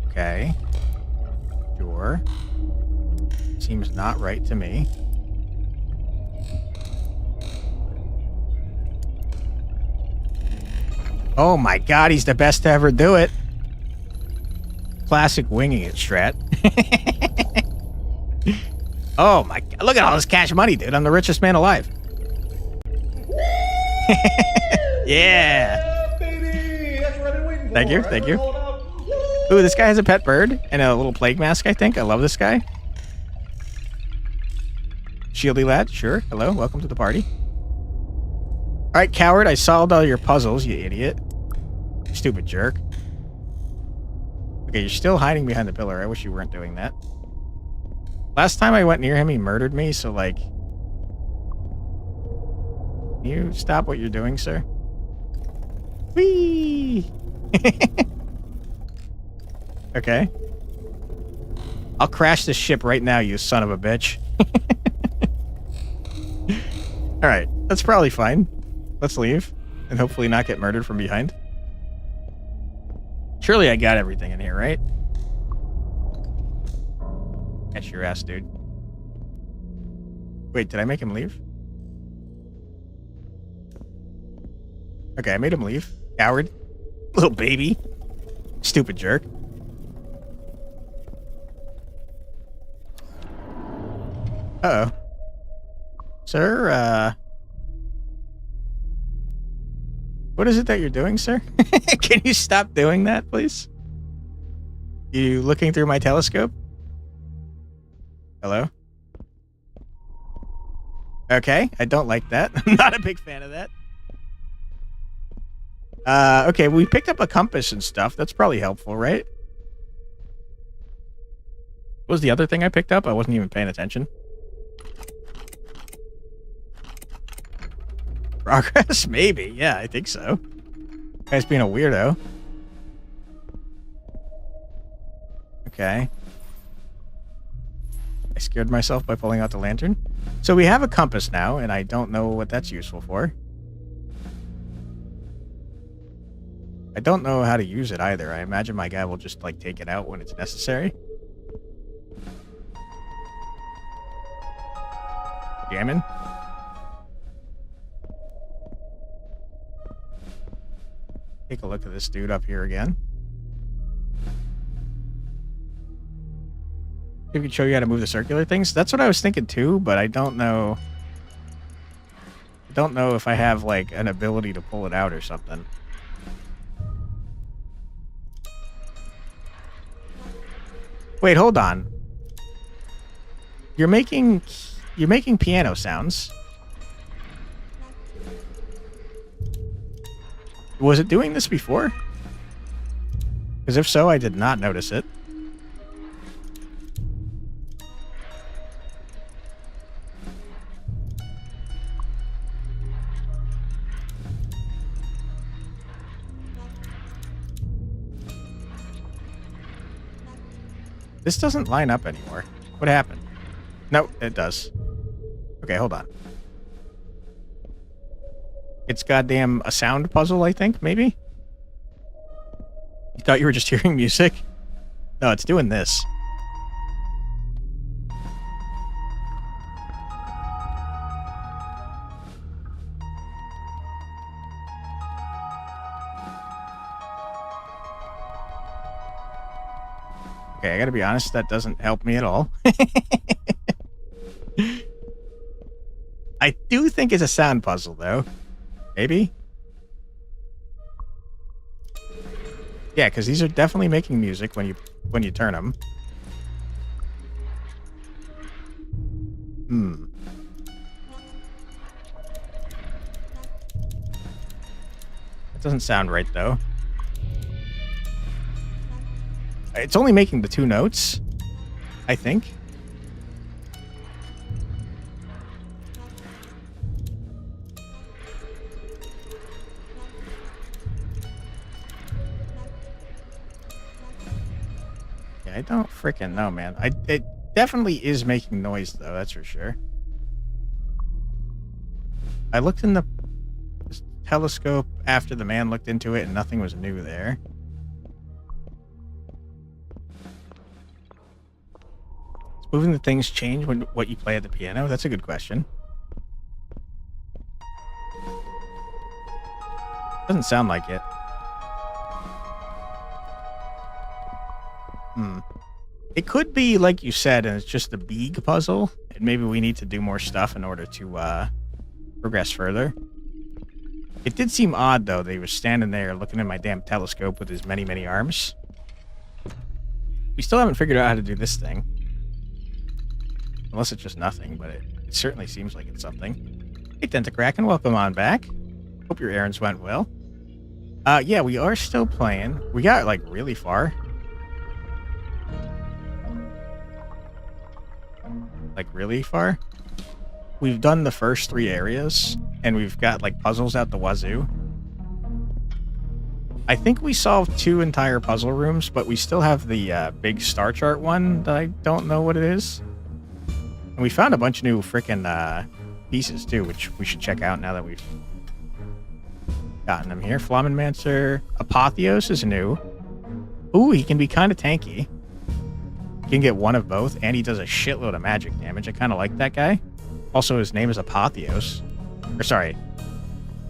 okay. Sure. Seems not right to me. Oh my god, he's the best to ever do it. Classic winging it strat. Oh my god, look at all this cash money, dude. I'm the richest man alive. Yeah. Baby! That's what I've been waiting for. Thank you, thank you. Ooh, this guy has a pet bird and a little plague mask, I think. I love this guy. Shieldy lad, sure. Hello, welcome to the party. Alright, coward, I solved all your puzzles, you idiot. Stupid jerk. Okay, you're still hiding behind the pillar. I wish you weren't doing that. Last time I went near him, he murdered me, so, like... Can you stop what you're doing, sir? Whee! Okay. I'll crash this ship right now, you son of a bitch. Alright, that's probably fine. Let's leave. And hopefully not get murdered from behind. Surely I got everything in here, right? Catch your ass, dude. Wait, did I make him leave? Okay, I made him leave. Coward. Little baby. Stupid jerk. Uh-oh. Sir, what is it that you're doing, sir? Can you stop doing that, please? You looking through my telescope? Hello? Okay, I don't like that. I'm not a big fan of that. Okay, we picked up a compass and stuff. That's probably helpful, right? What was the other thing I picked up? I wasn't even paying attention. Progress? Maybe. Yeah, I think so. Guy's being a weirdo. Okay. I scared myself by pulling out the lantern. So we have a compass now, and I don't know what that's useful for. I don't know how to use it either. I imagine my guy will just, like, take it out when it's necessary. Jamming. Take a look at this dude up here again. If we show you how to move the circular things. That's what I was thinking too, but I don't know. I don't know if I have like an ability to pull it out or something. Wait, hold on. You're making piano sounds. Was it doing this before? Because if so, I did not notice it. This doesn't line up anymore. What happened? No, it does. Okay, hold on. It's goddamn a sound puzzle, I think, maybe? You thought you were just hearing music? No, it's doing this. Okay, I gotta be honest, that doesn't help me at all. I do think it's a sound puzzle, though. Maybe? Yeah, because these are definitely making music when you turn them. That doesn't sound right, though. It's only making the 2 notes, I think. I don't freaking know, man. It definitely is making noise, though. That's for sure. I looked in the telescope after the man looked into it, and nothing was new there. Does moving the things change when what you play at the piano? That's a good question. Doesn't sound like it. It could be, like you said, and it's just a big puzzle, and maybe we need to do more stuff in order to progress further. It did seem odd, though, that he was standing there looking at my damn telescope with his many, many arms. We still haven't figured out how to do this thing. Unless it's just nothing, but it certainly seems like it's something. Hey, Tentacracken, welcome on back. Hope your errands went well. Yeah, we are still playing. We got, like, really far. Like, really far. We've done the first 3 areas, and we've got, like, puzzles out the wazoo. I think we solved 2 entire puzzle rooms, but we still have the big star chart one that I don't know what it is. And we found a bunch of new frickin' pieces, too, which we should check out now that we've gotten them here. Flammenmancer. Apotheos is new. Ooh, he can be kind of tanky. He can get one of both, and he does a shitload of magic damage. I kind of like that guy. Also, his name is Apotheos. Or, sorry,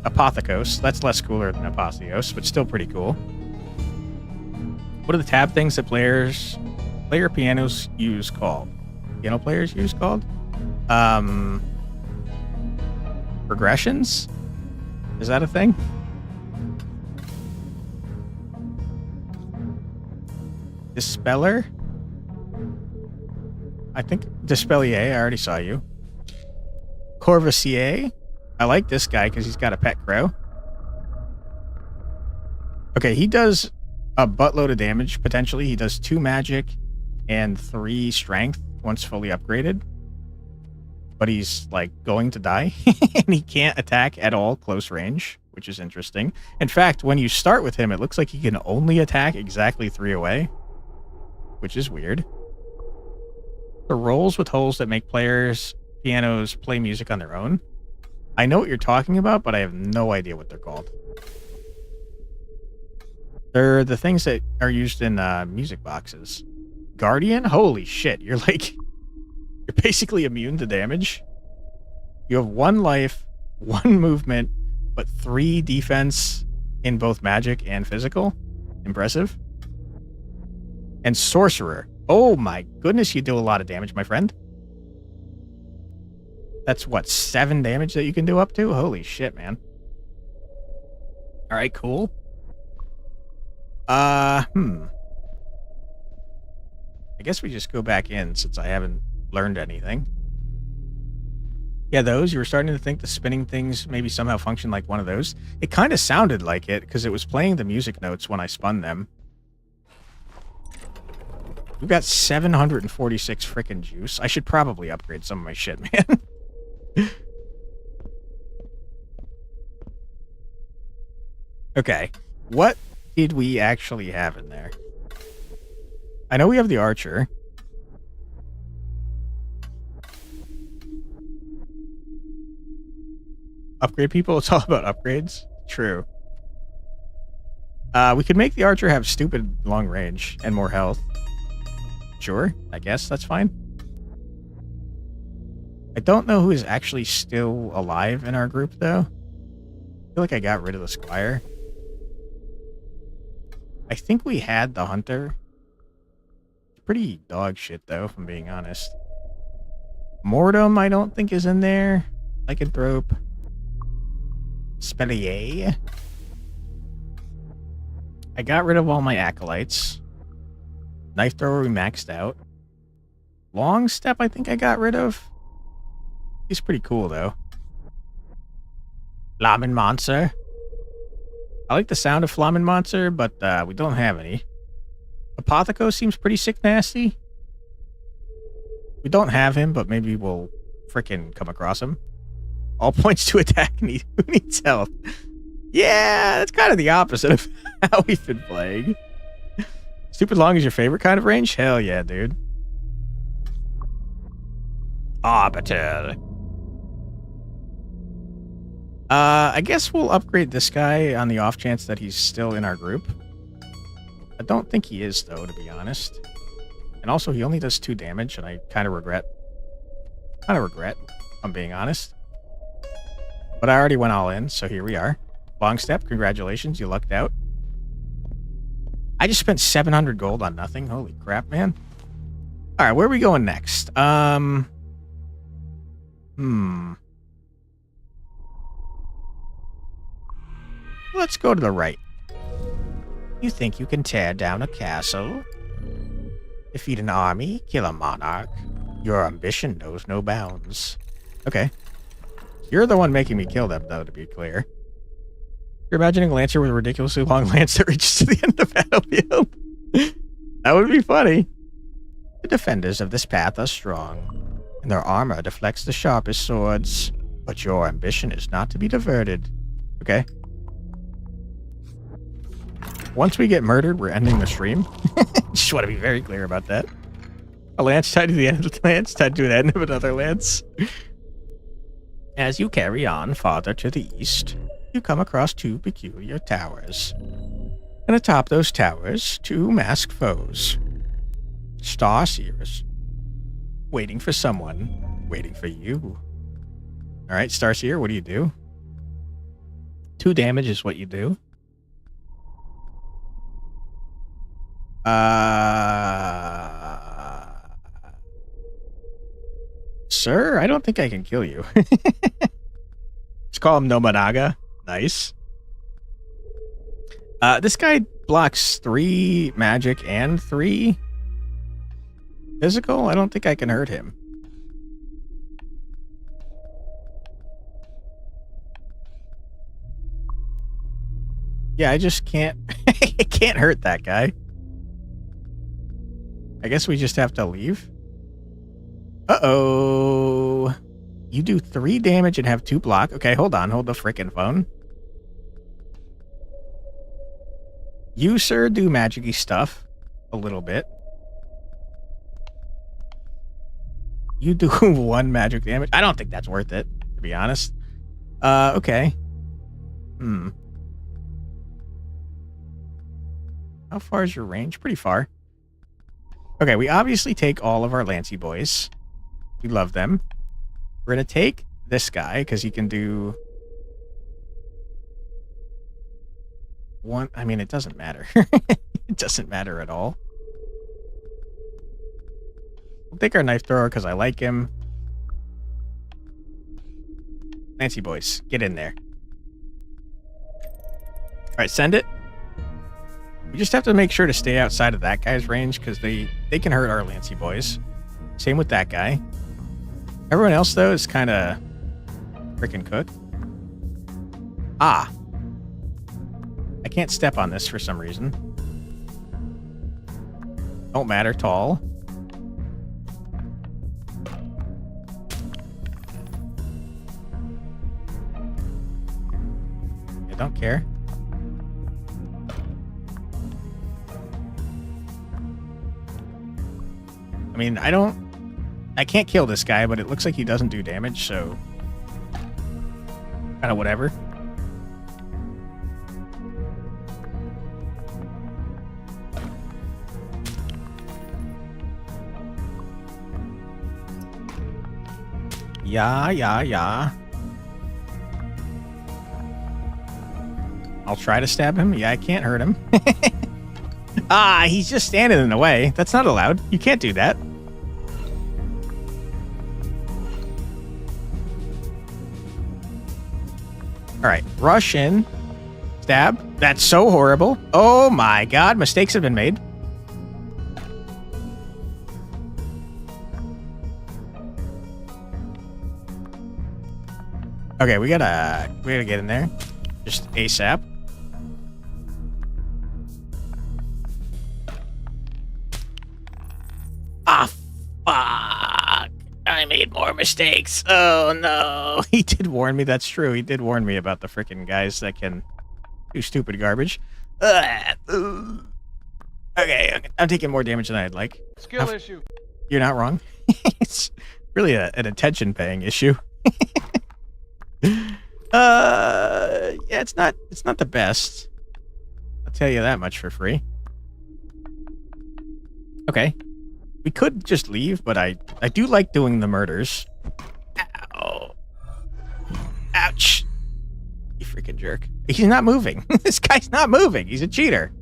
Apothecos. That's less cooler than Apotheos, but still pretty cool. What are the tab things that player pianos use called? Piano players use called? Progressions? Is that a thing? Dispeller? I think Dispellier, I already saw you. Corvassier? I like this guy because he's got a pet crow. Okay, he does a buttload of damage, potentially. He does 2 magic and 3 strength once fully upgraded. But he's, like, going to die. And he can't attack at all close range, which is interesting. In fact, when you start with him, it looks like he can only attack exactly 3 away, which is weird. The rolls with holes that make pianos play music on their own. I know what you're talking about, but I have no idea what they're called. They're the things that are used in music boxes. Guardian? Holy shit, you're basically immune to damage. You have 1 life, 1 movement, but 3 defense in both magic and physical. Impressive. And Sorcerer. Oh my goodness, you do a lot of damage, my friend. That's what, 7 damage that you can do up to? Holy shit, man. Alright, cool. I guess we just go back in since I haven't learned anything. Yeah, those, you were starting to think the spinning things maybe somehow function like one of those. It kind of sounded like it because it was playing the music notes when I spun them. We've got 746 frickin' juice. I should probably upgrade some of my shit, man. Okay. What did we actually have in there? I know we have the archer. Upgrade people? It's all about upgrades. True. We could make the archer have stupid long range and more health. Sure, I guess that's fine. I don't know who is actually still alive in our group, though. I feel like I got rid of the squire. I think we had the hunter. pretty dog shit, though, if I'm being honest. Mortem, I don't think is in there. Lycanthrope. Spellier. I got rid of all my acolytes. Knife thrower we maxed out. Long step I think I got rid of. He's pretty cool though. Flamen Monster. I like the sound of Flamen Monster, but we don't have any. Apotheco seems pretty sick nasty. We don't have him, but maybe we'll frickin' come across him. All points to attack. Who needs help? Yeah, that's kind of the opposite of how we've been playing. Stupid long is your favorite kind of range? Hell yeah, dude. Arbiter. I guess we'll upgrade this guy on the off chance that he's still in our group. I don't think he is, though, to be honest. And also, he only does 2 damage, and I kind of regret. If I'm being honest. But I already went all in, so here we are. Long step, congratulations, you lucked out. I just spent 700 gold on nothing. Holy crap, man. Alright, where are we going next? Let's go to the right. You think you can tear down a castle? Defeat an army? Kill a monarch? Your ambition knows no bounds. Okay. You're the one making me kill them, though, to be clear. You're imagining a lancer with a ridiculously long lance that reaches to the end of the battlefield? That would be funny. The defenders of this path are strong, and their armor deflects the sharpest swords. But your ambition is not to be diverted. Okay. Once we get murdered, we're ending the stream. Just want to be very clear about that. A lance tied to the end of the lance, tied to the end of another lance. As you carry on farther to the east, you come across 2 peculiar towers. And atop those towers, 2 masked foes. Starseers. Waiting for someone. Waiting for you. Alright, Starseer, what do you do? 2 damage is what you do. Sir, I don't think I can kill you. Let's call him Nobunaga. Nice. This guy blocks 3 magic and 3 physical. I don't think I can hurt him. Yeah, I just can't. I can't hurt that guy. I guess we just have to leave. Uh-oh. You do 3 damage and have 2 block. Okay, hold on. Hold the frickin' phone. You, sir, do magic-y stuff. A little bit. You do 1 magic damage. I don't think that's worth it, to be honest. Okay. How far is your range? Pretty far. Okay, we obviously take all of our Lancy boys. We love them. We're going to take this guy, because he can do... 1... I mean, it doesn't matter. It doesn't matter at all. We'll take our knife thrower, because I like him. Lancy boys, get in there. Alright, send it. We just have to make sure to stay outside of that guy's range, because they can hurt our Lancy boys. Same with that guy. Everyone else, though, is kind of frickin' cooked. Ah. I can't step on this for some reason. Don't matter, tall. I don't care. I mean, I can't kill this guy, but it looks like he doesn't do damage, so kind of whatever. Yeah. I'll try to stab him. Yeah, I can't hurt him. Ah, he's just standing in the way. That's not allowed. You can't do that. All right, rush in. Stab. That's so horrible. Oh my god, mistakes have been made. Okay, we gotta get in there. Just ASAP. Ah, fuck. I made more mistakes. Oh, no. He did warn me. That's true. He did warn me about the freaking guys that can do stupid garbage. Okay, I'm taking more damage than I'd like. Skill issue. You're not wrong. It's really an attention-paying issue. Yeah, it's not the best. I'll tell you that much for free. Okay. We could just leave, but I do like doing the murders. Ow. Ouch. You freaking jerk. He's not moving. This guy's not moving. He's a cheater.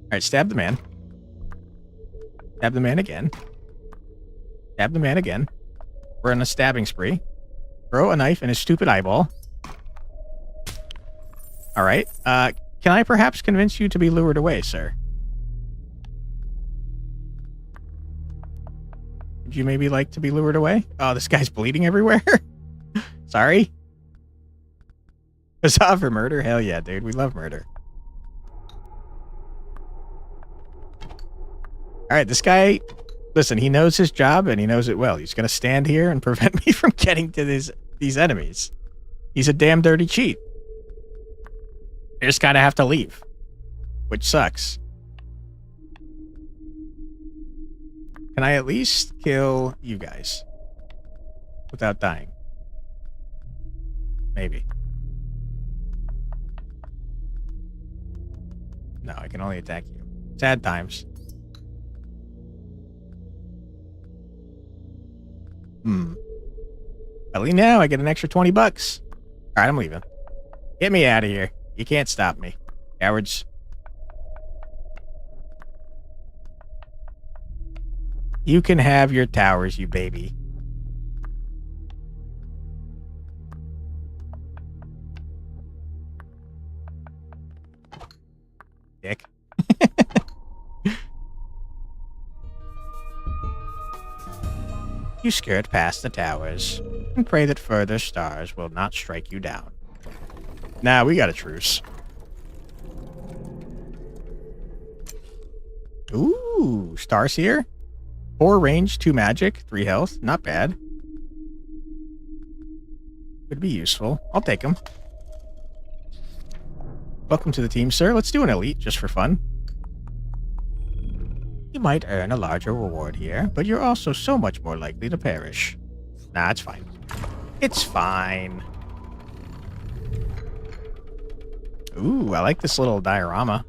Alright, stab the man. Stab the man again. Stab the man again. We're on a stabbing spree. Throw a knife in his stupid eyeball. Alright. Can I perhaps convince you to be lured away, sir? Would you maybe like to be lured away? Oh, this guy's bleeding everywhere? Sorry? Huzzah for murder? Hell yeah, dude. We love murder. Alright, this guy... Listen, he knows his job, and he knows it well. He's going to stand here and prevent me from getting to these enemies. He's a damn dirty cheat. I just kind of have to leave. Which sucks. Can I at least kill you guys? Without dying? Maybe. No, I can only attack you. Sad times. At least now I get an extra 20 bucks. Alright, I'm leaving. Get me out of here. You can't stop me. Cowards. You can have your towers, you baby. Dick. You skirt past the towers and pray that further stars will not strike you down. Nah, we got a truce. Ooh, stars here. 4 range, 2 magic, 3 health. Not bad. Could be useful. I'll take them. Welcome to the team, sir. Let's do an elite just for fun. You might earn a larger reward here, but you're also so much more likely to perish. Nah, it's fine. It's fine. Ooh, I like this little diorama.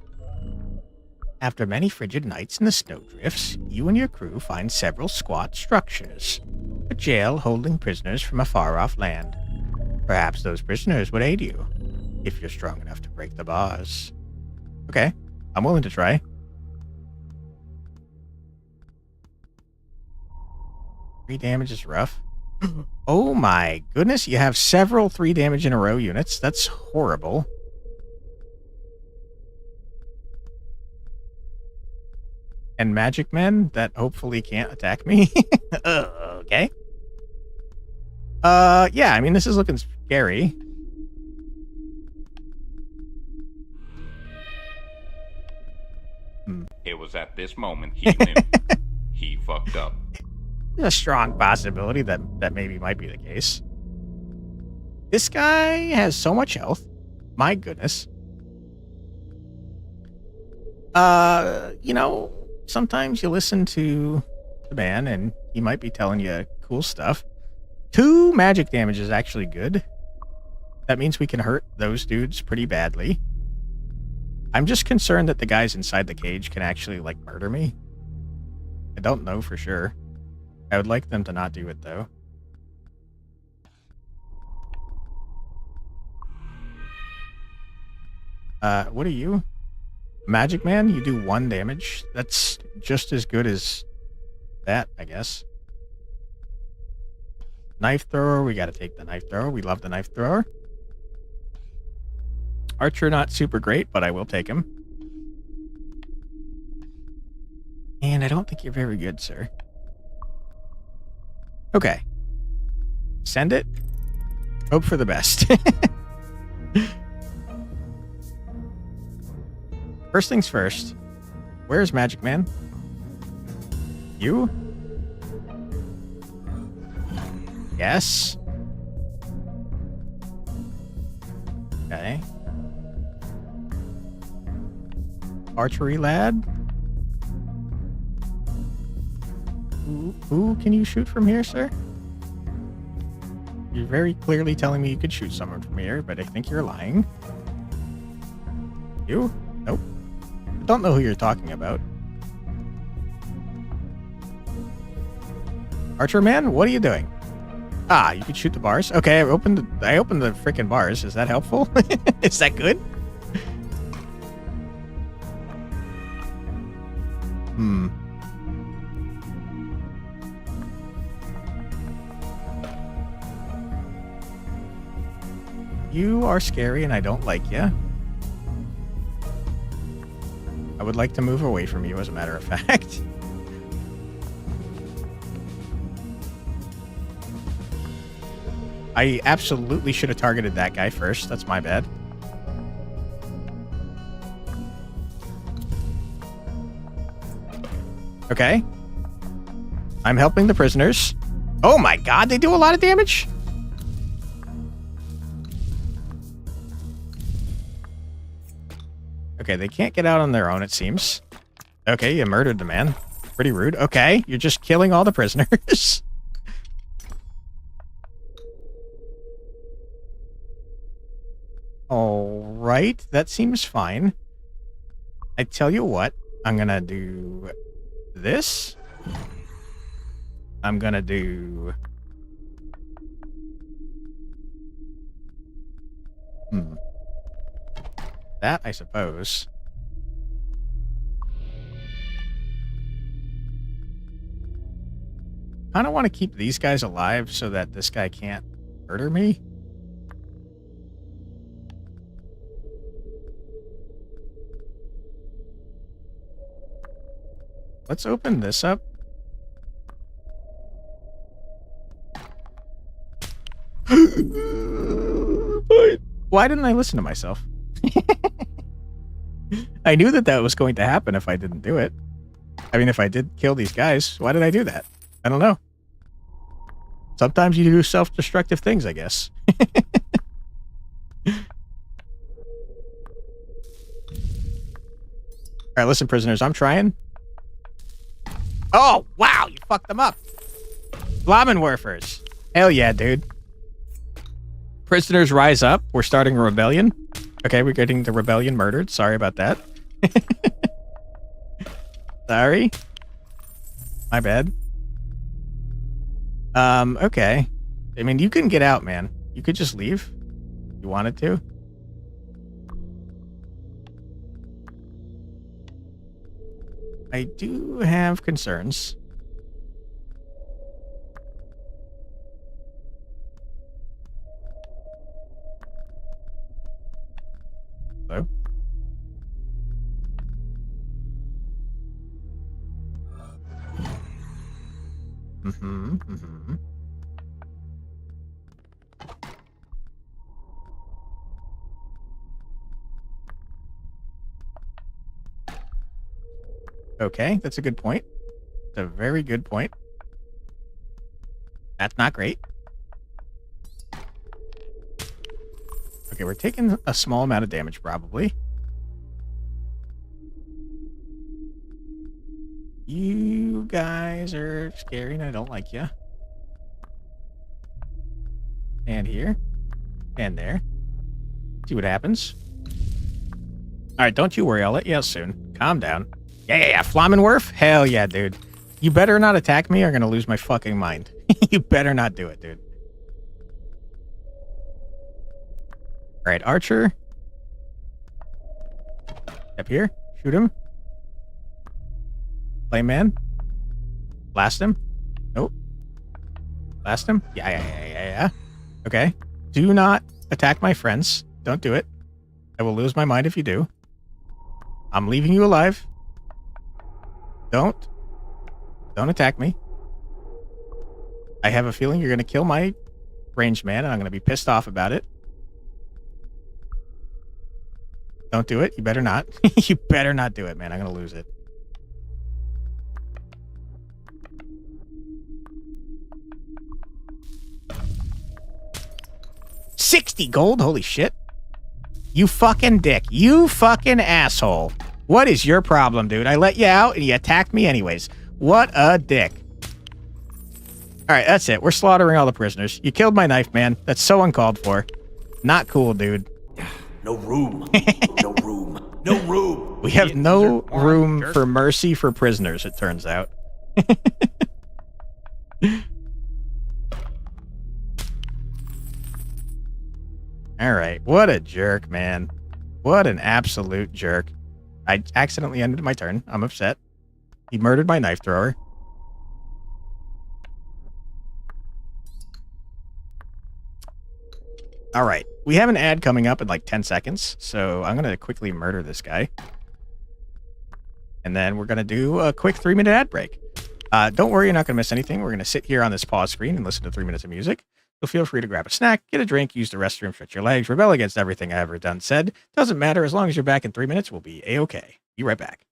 After many frigid nights in the snowdrifts, you and your crew find several squat structures. A jail holding prisoners from a far-off land. Perhaps those prisoners would aid you, if you're strong enough to break the bars. Okay, I'm willing to try. 3 damage is rough. Oh my goodness, you have several 3 damage in a row units. That's horrible. And magic men that hopefully can't attack me. Okay. Yeah, I mean, this is looking scary. It was at this moment he knew. He fucked up. There's a strong possibility that maybe might be the case. This guy has so much health. My goodness. You know, sometimes you listen to the man and he might be telling you cool stuff. 2 magic damage is actually good. That means we can hurt those dudes pretty badly. I'm just concerned that the guys inside the cage can actually, like, murder me. I don't know for sure. I would like them to not do it, though. What are you? Magic Man? You do 1 damage? That's just as good as that, I guess. Knife thrower. We gotta take the knife thrower. We love the knife thrower. Archer, not super great, but I will take him. And I don't think you're very good, sir. Okay. Send it. Hope for the best. First things first. Where's Magic Man? You? Yes. Okay. Archery lad. Who can you shoot from here, sir? You're very clearly telling me you could shoot someone from here, but I think you're lying. You? Nope. I don't know who you're talking about. Archer man, what are you doing? Ah, you could shoot the bars. Okay, I opened the freaking bars. Is that helpful? Is that good? You are scary and I don't like you. I would like to move away from you, as a matter of fact. I absolutely should have targeted that guy first. That's my bad. Okay. I'm helping the prisoners. Oh my god, they do a lot of damage? Okay, they can't get out on their own, it seems. Okay, you murdered the man. Pretty rude. Okay, you're just killing all the prisoners. Alright, that seems fine. I tell you what, I'm gonna do this. I'm gonna do... that, I suppose. I don't want to keep these guys alive so that this guy can't murder me. Let's open this up. Why didn't I listen to myself? I knew that that was going to happen if I didn't do it. I mean, if I did kill these guys, why did I do that? I don't know. Sometimes you do self-destructive things, I guess. Alright, listen, prisoners, I'm trying. Oh, wow, you fucked them up. Flammenwerfers. Hell yeah, dude. Prisoners rise up. We're starting a rebellion. Okay, we're getting the rebellion murdered. Sorry about that. Sorry. My bad. Okay. I mean, you can get out, man. You could just leave. If you wanted to. I do have concerns. Hello? Okay, that's a good point. It's a very good point. That's not great. Okay, we're taking a small amount of damage, probably. You guys are scary and I don't like you. And here. And there. See what happens. Alright, don't you worry. I'll let you out soon. Calm down. Yeah. Flammenwerf? Hell yeah, dude. You better not attack me or I'm gonna lose my fucking mind. You better not do it, dude. Alright, Archer. Step here. Shoot him. Flame man. Blast him. Nope. Blast him. Yeah. Okay. Do not attack my friends. Don't do it. I will lose my mind if you do. I'm leaving you alive. Don't attack me. I have a feeling you're going to kill my ranged man, and I'm going to be pissed off about it. Don't do it. You better not. You better not do it, man. I'm going to lose it. $60 gold? Holy shit. You fucking dick. You fucking asshole. What is your problem, dude? I let you out and you attacked me anyways. What a dick. Alright, that's it. We're slaughtering all the prisoners. You killed my knife, man. That's so uncalled for. Not cool, dude. No room. No room. No room. We have no room for mercy for prisoners, it turns out. Alright, what a jerk, man. What an absolute jerk. I accidentally ended my turn. I'm upset. He murdered my knife thrower. Alright, we have an ad coming up in like 10 seconds, so I'm going to quickly murder this guy. And then we're going to do a quick 3-minute ad break. Don't worry, you're not going to miss anything. We're going to sit here on this pause screen and listen to 3 minutes of music. So feel free to grab a snack, get a drink, use the restroom, stretch your legs, rebel against everything I ever done said. Doesn't matter, as long as you're back in 3 minutes, we'll be A-okay. Be right back.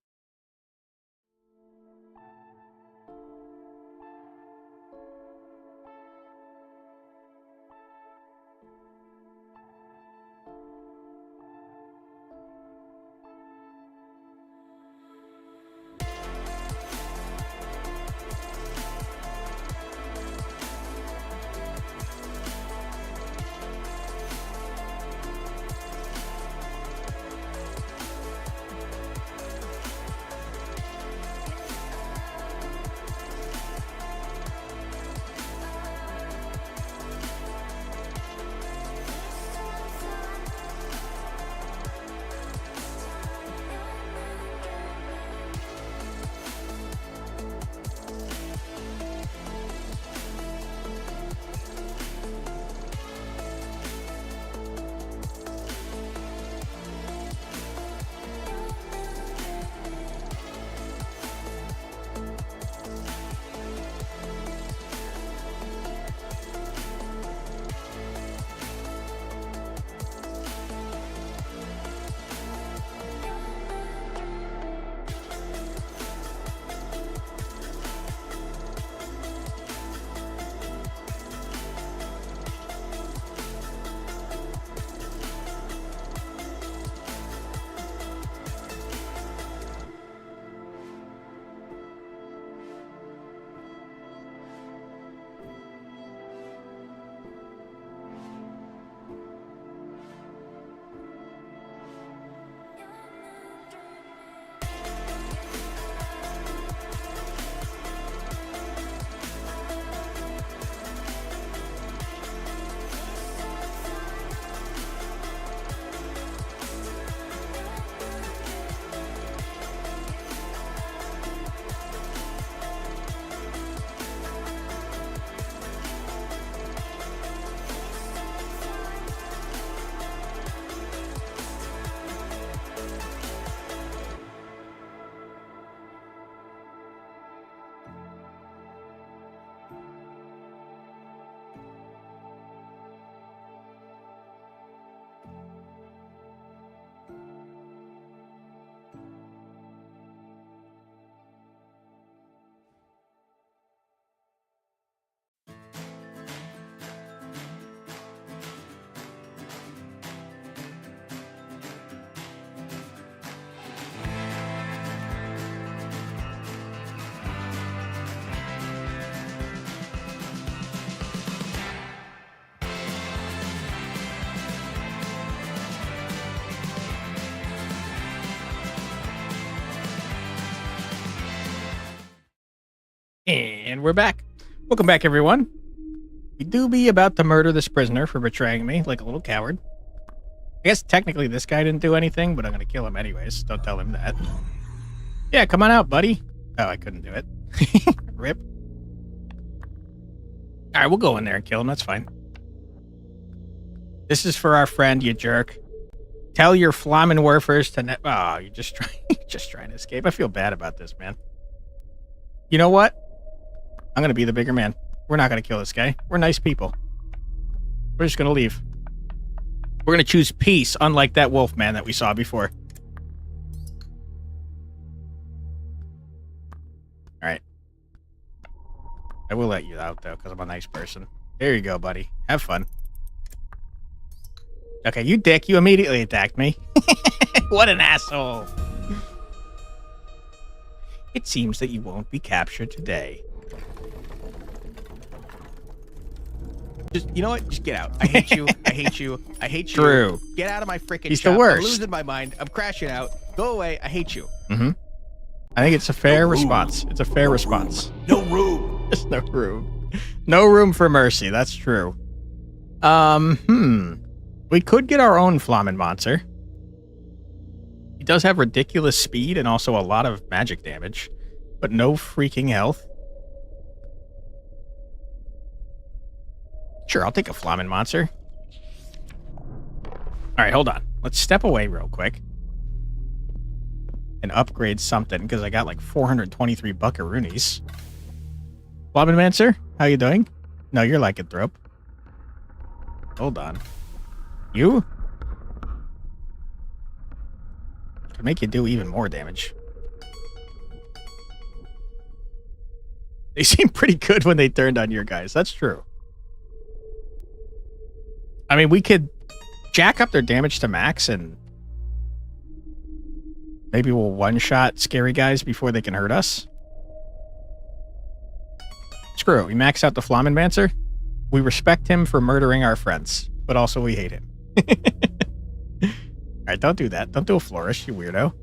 And we're back. Welcome back, everyone. We do be about to murder this prisoner for betraying me like a little coward. I guess technically this guy didn't do anything, but I'm going to kill him anyways. Don't tell him that. Yeah, come on out, buddy. Oh, I couldn't do it. Rip. All right, we'll go in there and kill him. That's fine. This is for our friend, you jerk. Tell your Flammenwerfers to... Oh, you're just trying to escape. I feel bad about this, man. You know what? I'm going to be the bigger man. We're not going to kill this guy. We're nice people. We're just going to leave. We're going to choose peace, unlike that wolf man that we saw before. All right. I will let you out, though, because I'm a nice person. There you go, buddy. Have fun. Okay, you dick. You immediately attacked me. What an asshole. It seems that you won't be captured today. Just, you know what? Just get out. I hate you. I hate you. I hate you. True. Get out of my freaking He's shop. the worst. I'm losing my mind. I'm crashing out. Go away. I hate you. Mm-hmm. I think it's a fair response. It's a fair response. No room. There's no room. No room for mercy. That's true. We could get our own Flammenmonster. He does have ridiculous speed and also a lot of magic damage, but no freaking health. Sure, I'll take a Flammenmonster. All right, hold on. Let's step away real quick and upgrade something because I got like 423 buckaroonies. Flammenmancer, how you doing? No, you're lycanthrope. Hold on. You? Could make you do even more damage. They seem pretty good when they turned on your guys. That's true. I mean, we could jack up their damage to max and maybe we'll one-shot scary guys before they can hurt us. Screw it. We max out the Flammenmancer. We respect him for murdering our friends, but also we hate him. All right, don't do that. Don't do a flourish, you weirdo.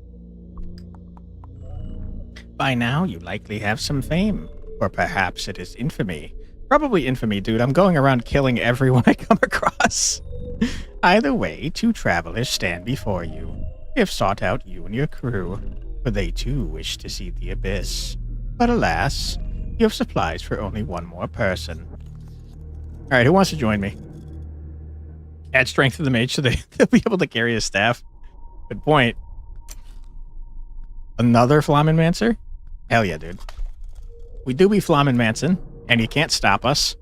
By now, you likely have some fame. Or perhaps it is infamy. Probably infamy, dude. I'm going around killing everyone I come across. Either way, two travelers stand before you. They have sought out you and your crew, for they too wish to see the abyss. But alas, you have supplies for only one more person. All right, who wants to join me? Add strength to the mage so they'll be able to carry his staff. Good point. Another Flammenmancer? Hell yeah, dude. We do be Flammenmancing, and you can't stop us.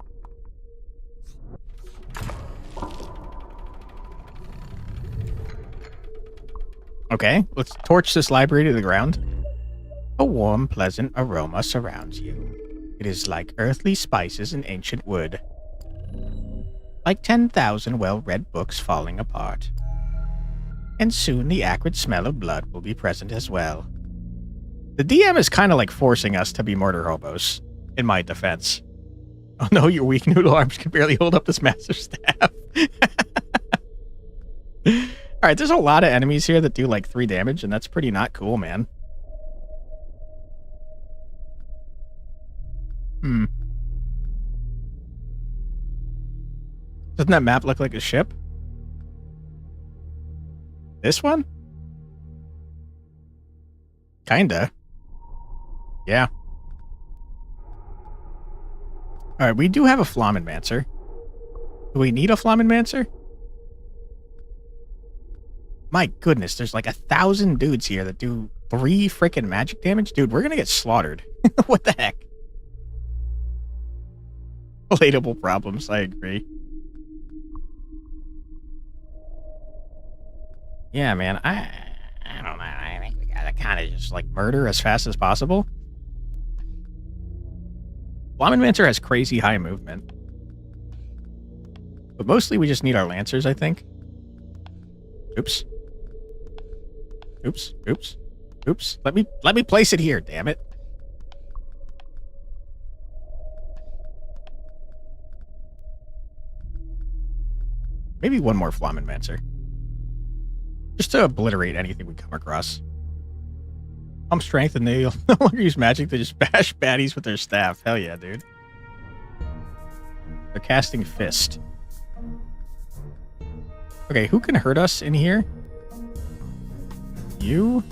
Okay, let's torch this library to the ground. A warm, pleasant aroma surrounds you. It is like earthly spices and ancient wood. Like 10,000 well-read books falling apart. And soon the acrid smell of blood will be present as well. The DM is kind of like forcing us to be murder hobos, in my defense. Oh no, your weak noodle arms can barely hold up this massive staff. Alright, there's a lot of enemies here that do like 3 damage, and that's pretty not cool, man. Doesn't that map look like a ship? This one? Kinda. Yeah. Alright, we do have a Flammenmancer. Do we need a Flammenmancer? My goodness, there's like 1,000 dudes here that do 3 freaking magic damage? Dude, we're gonna get slaughtered. What the heck? Relatable problems, I agree. Yeah, man, I don't know. I think we gotta kind of just like murder as fast as possible. Flammenmancer has crazy high movement. But mostly we just need our Lancers, I think. Oops. Oops, oops, oops. Let me place it here, damn it. Maybe one more Flammenmancer. Just to obliterate anything we come across. Pump strength and they no longer use magic to just bash baddies with their staff. Hell yeah, dude. They're casting Fist. Okay, who can hurt us in here? You?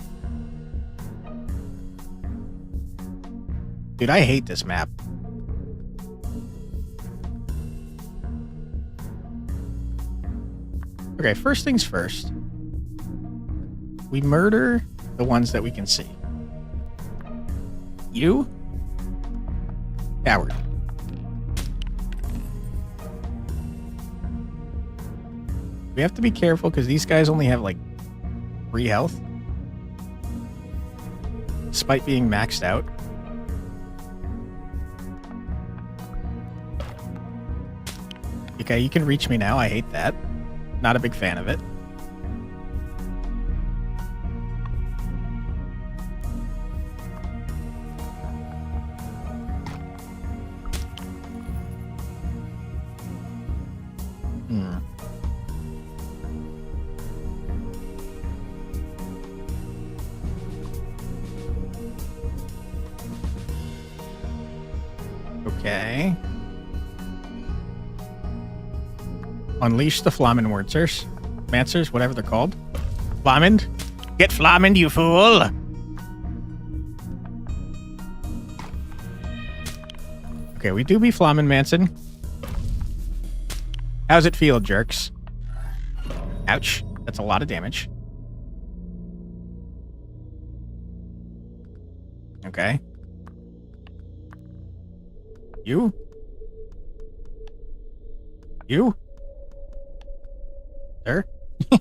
Dude, I hate this map. Okay, first things first. We murder the ones that we can see. You? Coward. We have to be careful because these guys only have like 3 health. Despite being maxed out. Okay, you can reach me now. I hate that. Not a big fan of it. Okay. Unleash the Flamen Mancers, whatever they're called. Flamened? Get flamened, you fool! Okay, we do be Flamen Manson. How's it feel, jerks? Ouch. That's a lot of damage. Okay. You? You? Sir?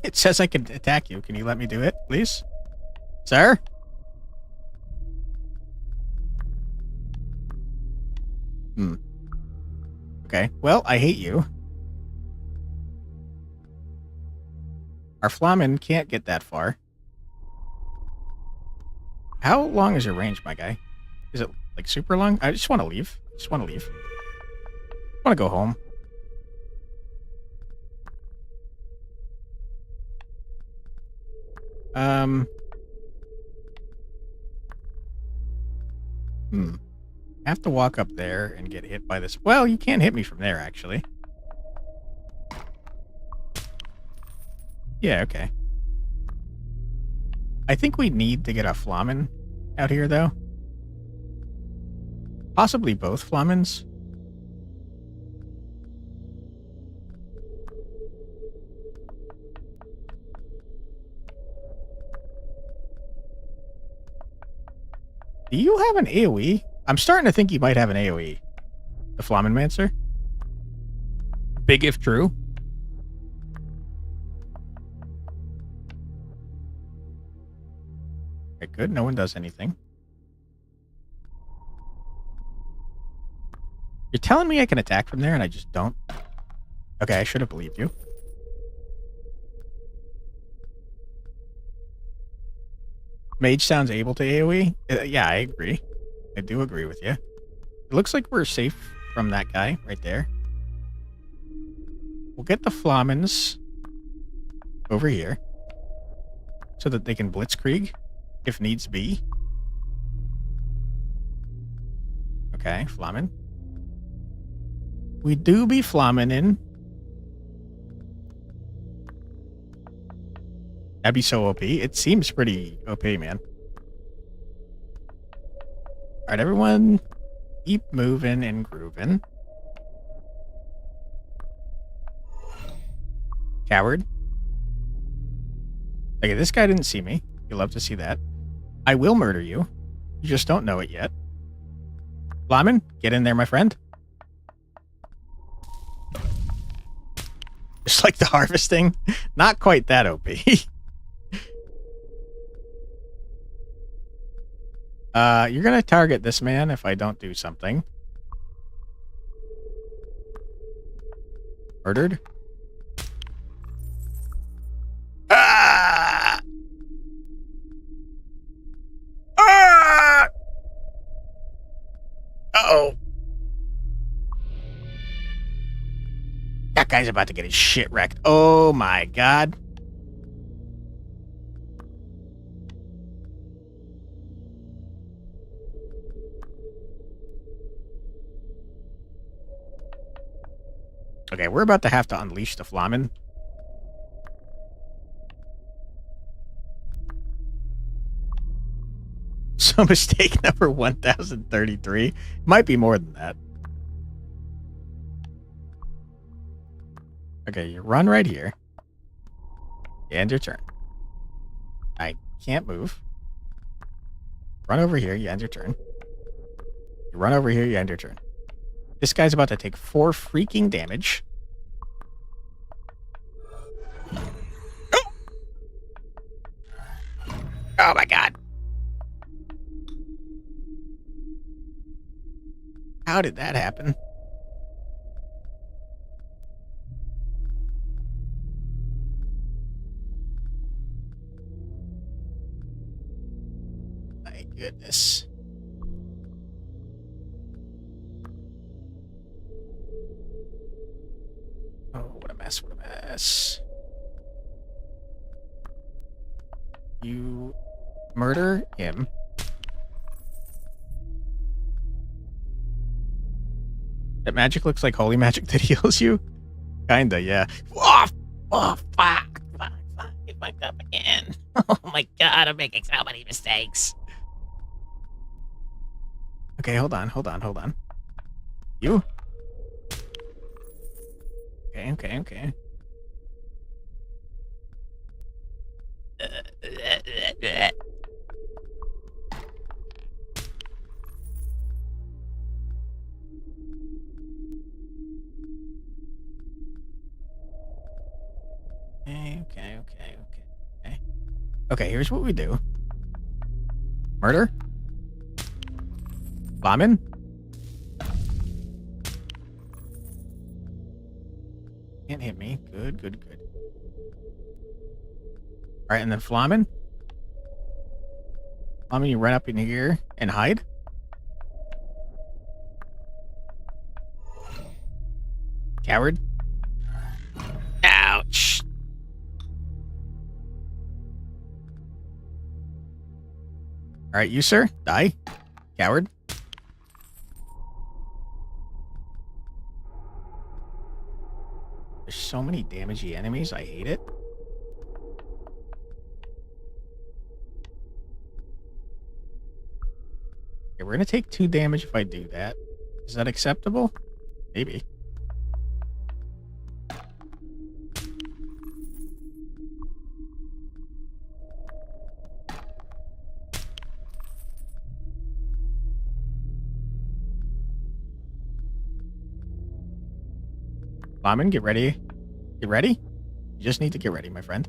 It says I can attack you. Can you let me do it, please? Sir? Okay. Well, I hate you. Our Flamen can't get that far. How long is your range, my guy? Is it like super long? I just want to leave. I want to go home. I have to walk up there and get hit by this. Well, you can't hit me from there, actually. Yeah, okay. I think we need to get a Flamen out here, though. Possibly both Flamens. Do you have an AoE? I'm starting to think you might have an AoE. The Flamen Mancer. Big if true. Okay, good. No one does anything. You're telling me I can attack from there and I just don't? Okay, I should have believed you. Mage sounds able to AoE? Yeah, I agree. I do agree with you. It looks like we're safe from that guy right there. We'll get the Flamens over here so that they can blitzkrieg if needs be. Okay, Flamen. We do be Flamening. That'd be so OP. It seems pretty OP, man. Alright, everyone. Keep moving and grooving. Coward. Okay, this guy didn't see me. You'll love to see that. I will murder you. You just don't know it yet. Flamen, get in there, my friend. Just like the harvesting. Not quite that OP. You're gonna target this man if I don't do something. Murdered? Ah! Ah! Uh-oh. That guy's about to get his shit wrecked. Oh my god. Okay, we're about to have to unleash the Flamen. Mistake number 1033. Might be more than that. Okay, you run right here. You end your turn. I can't move. Run over here, you end your turn. You run over here, you end your turn. This guy's about to take 4 freaking damage. Oh my god. How did that happen? My goodness. Oh, what a mess, what a mess. You murder him. That magic looks like holy magic that heals you? Kinda, yeah. Oh, fuck. I fucked up again. Oh my god, I'm making so many mistakes. Okay, hold on. You? Okay. Okay, here's what we do. Murder. Flamin. Can't hit me. Good. Alright, and then Flamin. Flamin, you run up in here and hide. Coward. Ouch. Alright, you, sir. Die. Coward. There's so many damagey enemies. I hate it. Okay, we're going to take 2 damage if I do that. Is that acceptable? Maybe. Flamin, get ready. Get ready? You just need to get ready, my friend.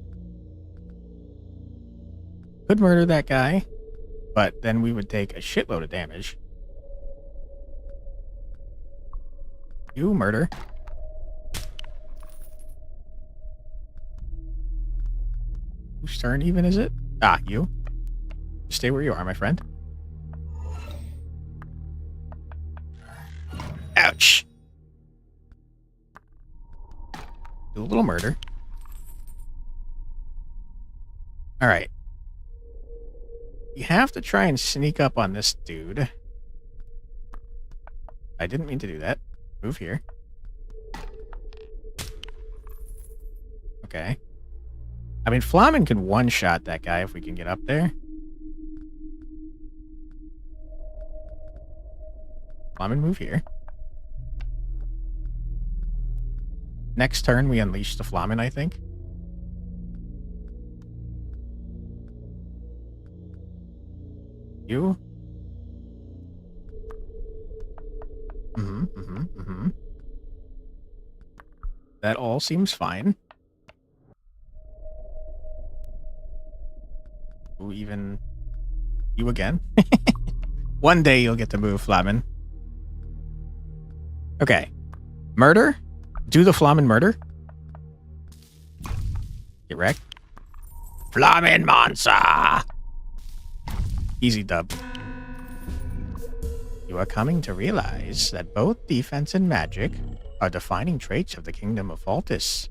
Could murder that guy, but then we would take a shitload of damage. You murder. Whose turn even is it? Ah, you. Stay where you are, my friend. Ouch. Do a little murder. Alright. You have to try and sneak up on this dude. I didn't mean to do that. Move here. Okay. I mean, Flamin can one-shot that guy if we can get up there. Flamin, move here. Next turn, we unleash the Flamin, I think. You? That all seems fine. Ooh, even... You again? One day you'll get to move, Flamin. Okay. Murder? Do the Flamin murder. Get wrecked. Flamin Monster! Easy dub. You are coming to realize that both defense and magic are defining traits of the Kingdom of Faltis.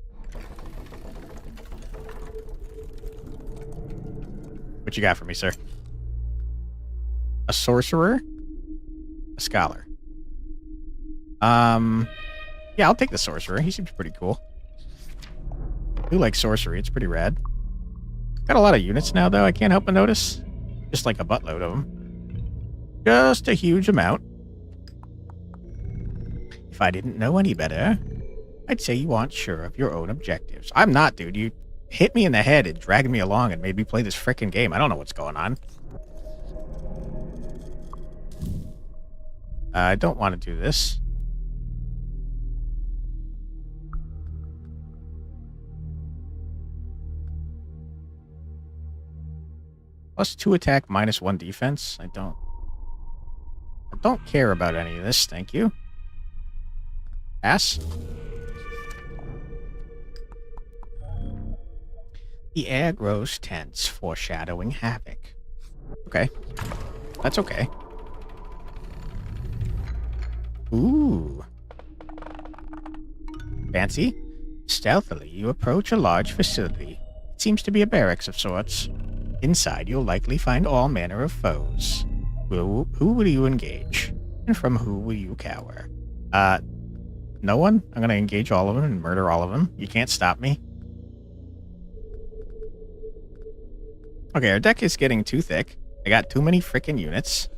What you got for me, sir? A sorcerer? A scholar? Yeah, I'll take the sorcerer. He seems pretty cool. I do like sorcery. It's pretty rad. Got a lot of units now, though. I can't help but notice. Just like a buttload of them. Just a huge amount. If I didn't know any better, I'd say you aren't sure of your own objectives. I'm not, dude. You hit me in the head and dragged me along and made me play this frickin' game. I don't know what's going on. I don't want to do this. +2 attack, -1 defense. I don't care about any of this, thank you. Pass. The air grows tense, foreshadowing havoc. Okay. That's okay. Ooh. Fancy? Stealthily, you approach a large facility. It seems to be a barracks of sorts. Inside, you'll likely find all manner of foes. Who will you engage? And from who will you cower? No one? I'm gonna engage all of them and murder all of them. You can't stop me. Okay, our deck is getting too thick. I got too many frickin' units.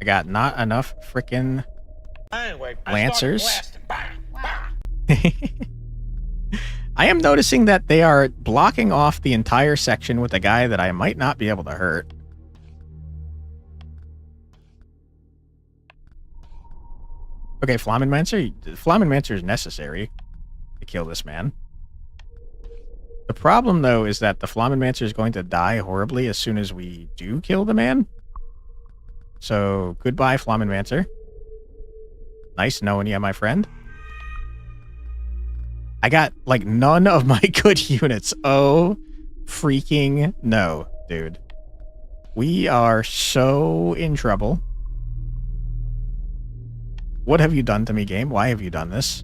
I got not enough frickin' Lancers. I am noticing that they are blocking off the entire section with a guy that I might not be able to hurt. Okay, Flamenmancer. Flamenmancer is necessary to kill this man. The problem, though, is that the Flamenmancer is going to die horribly as soon as we do kill the man. So, goodbye, Flamenmancer. Nice knowing you, my friend. I got, like, none of my good units. Oh, freaking no, dude. We are so in trouble. What have you done to me, game? Why have you done this?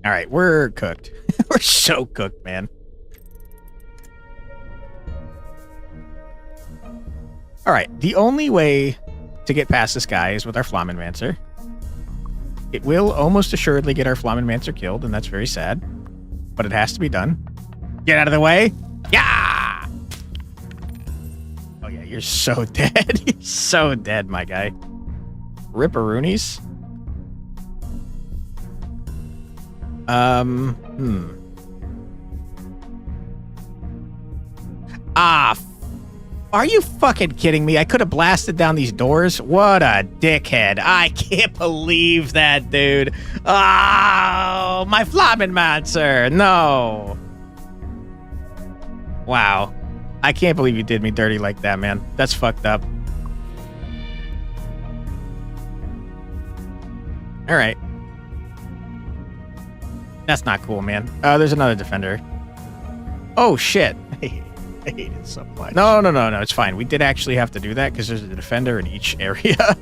Alright, we're cooked. We're so cooked, man. Alright, the only way to get past this guy is with our Flamenmancer. It will almost assuredly get our Flamenmancer killed, and that's very sad. But it has to be done. Get out of the way! Yeah! Oh yeah, you're so dead. You're so dead, my guy. Ripperoonies. Are you fucking kidding me? I could have blasted down these doors. What a dickhead. I can't believe that, dude. Oh, my Flamenmancer. No. Wow. I can't believe you did me dirty like that, man. That's fucked up. All right. That's not cool, man. There's another defender. Oh, shit. I hate it so much. No. It's fine. We did actually have to do that because there's a defender in each area.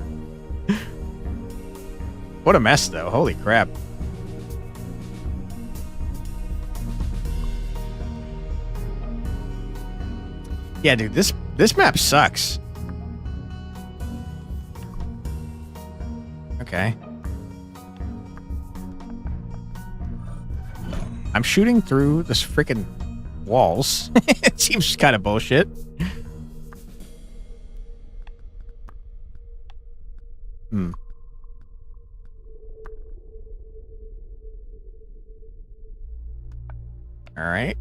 What a mess, though. Holy crap. Yeah, dude, this map sucks. Okay. I'm shooting through this freaking walls. It seems kind of bullshit. Alright.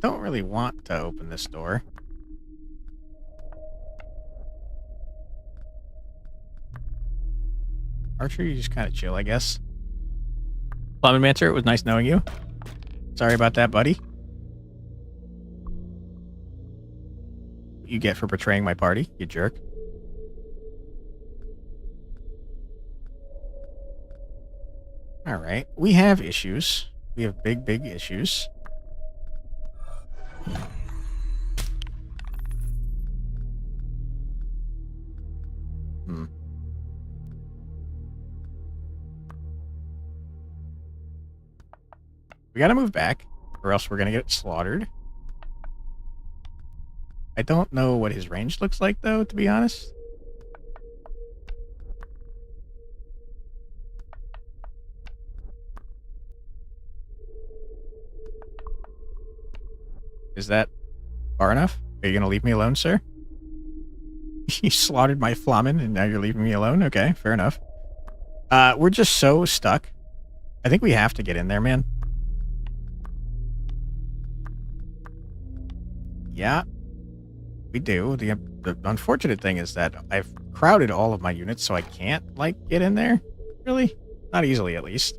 Don't really want to open this door. Archer, you just kind of chill, I guess. Flamenmancer, it was nice knowing you. Sorry about that, buddy. What you get for betraying my party, you jerk. Alright, we have issues. We have big, big issues. We gotta move back, or else we're gonna get slaughtered. I don't know what his range looks like, though, to be honest. Is that far enough? Are you going to leave me alone, sir? You slaughtered my flamen and now you're leaving me alone? Okay, fair enough. We're just so stuck. I think we have to get in there, man. Yeah, we do. The unfortunate thing is that I've crowded all of my units, so I can't, like, get in there. Really? Not easily, at least.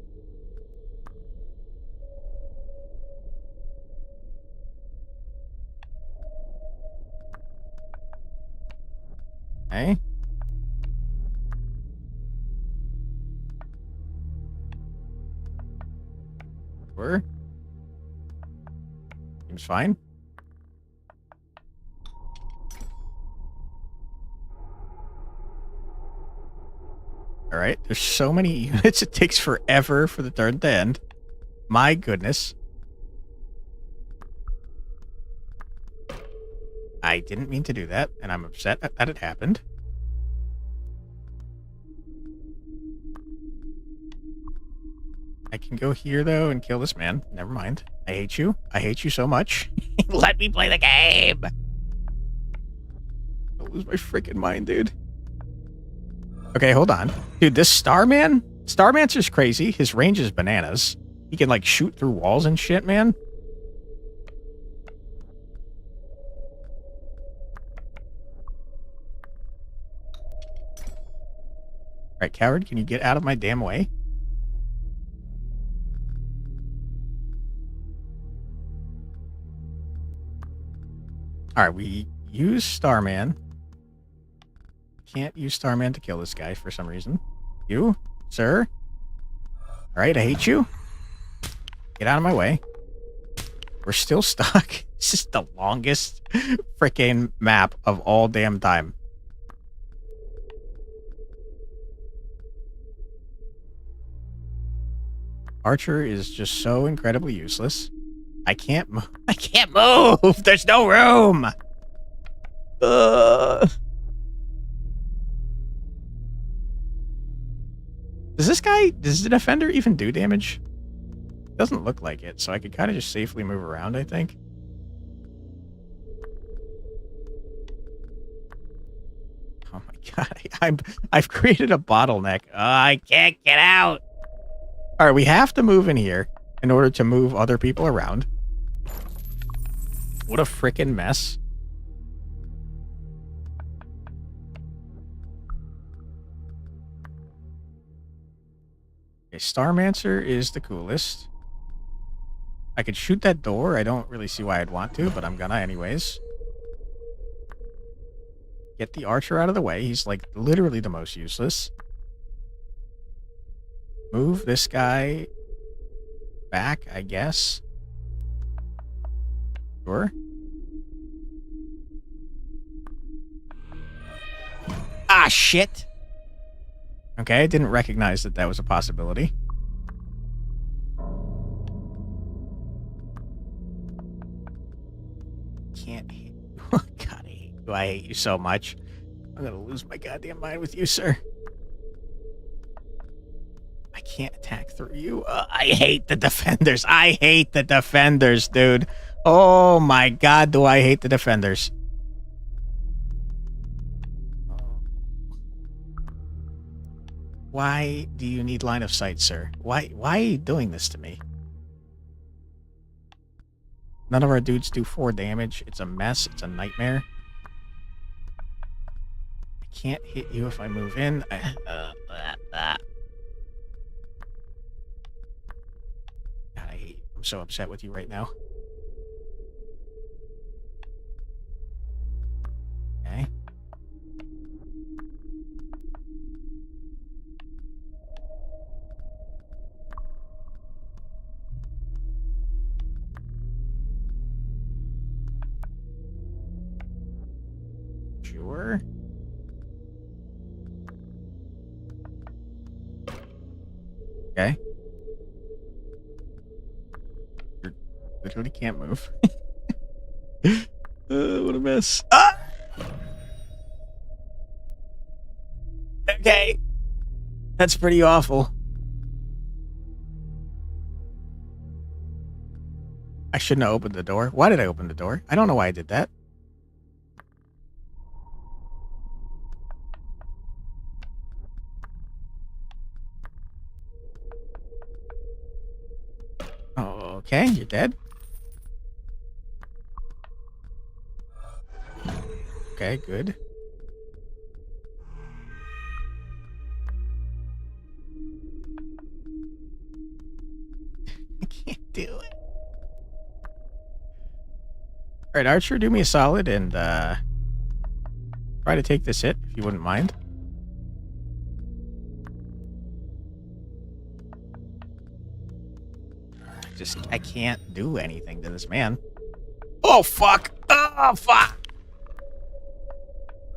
Okay. Sure. Seems fine. All right. There's so many units. It takes forever for the turn to end. My goodness. I didn't mean to do that, and I'm upset that it happened. I can go here, though, and kill this man. Never mind. I hate you. I hate you so much. Let me play the game. I'll lose my freaking mind, dude. Okay, hold on. Dude, this Starman? Starmancer's crazy. His range is bananas. He can, like, shoot through walls and shit, man. Alright, coward, can you get out of my damn way? Alright, we use Starman. Can't use Starman to kill this guy for some reason. You, sir? Alright, I hate you. Get out of my way. We're still stuck. This is the longest freaking map of all damn time. Archer is just so incredibly useless. I can't move. I can't move. There's no room. Does the defender even do damage? Doesn't look like it, so I could kind of just safely move around, I think. Oh my god, I've created a bottleneck. I can't get out. All right, we have to move in here in order to move other people around. What a freaking mess. Okay, Starmancer is the coolest. I could shoot that door. I don't really see why I'd want to, but I'm gonna anyways. Get the archer out of the way. He's like literally the most useless. Move this guy back, I guess. Sure. Ah, shit. Okay, I didn't recognize that that was a possibility. Can't hit you. God, I hate you. I hate you so much. I'm gonna lose my goddamn mind with you, sir. I can't attack through you. I hate the defenders. I hate the defenders, dude. Oh my god, do I hate the defenders. Why do you need line of sight, sir? Why are you doing this to me? None of our dudes do 4 damage. It's a mess. It's a nightmare. I can't hit you if I move in. God, I hate you. I'm so upset with you right now. Okay. Sure. Okay. You literally can't move. What a mess. Ah! Okay. That's pretty awful. I shouldn't have opened the door. Why did I open the door? I don't know why I did that. Oh, okay, you're dead. Okay, good. I can't do it. All right, Archer, do me a solid and try to take this hit, if you wouldn't mind. I can't do anything to this man. Oh, fuck. Oh, fuck.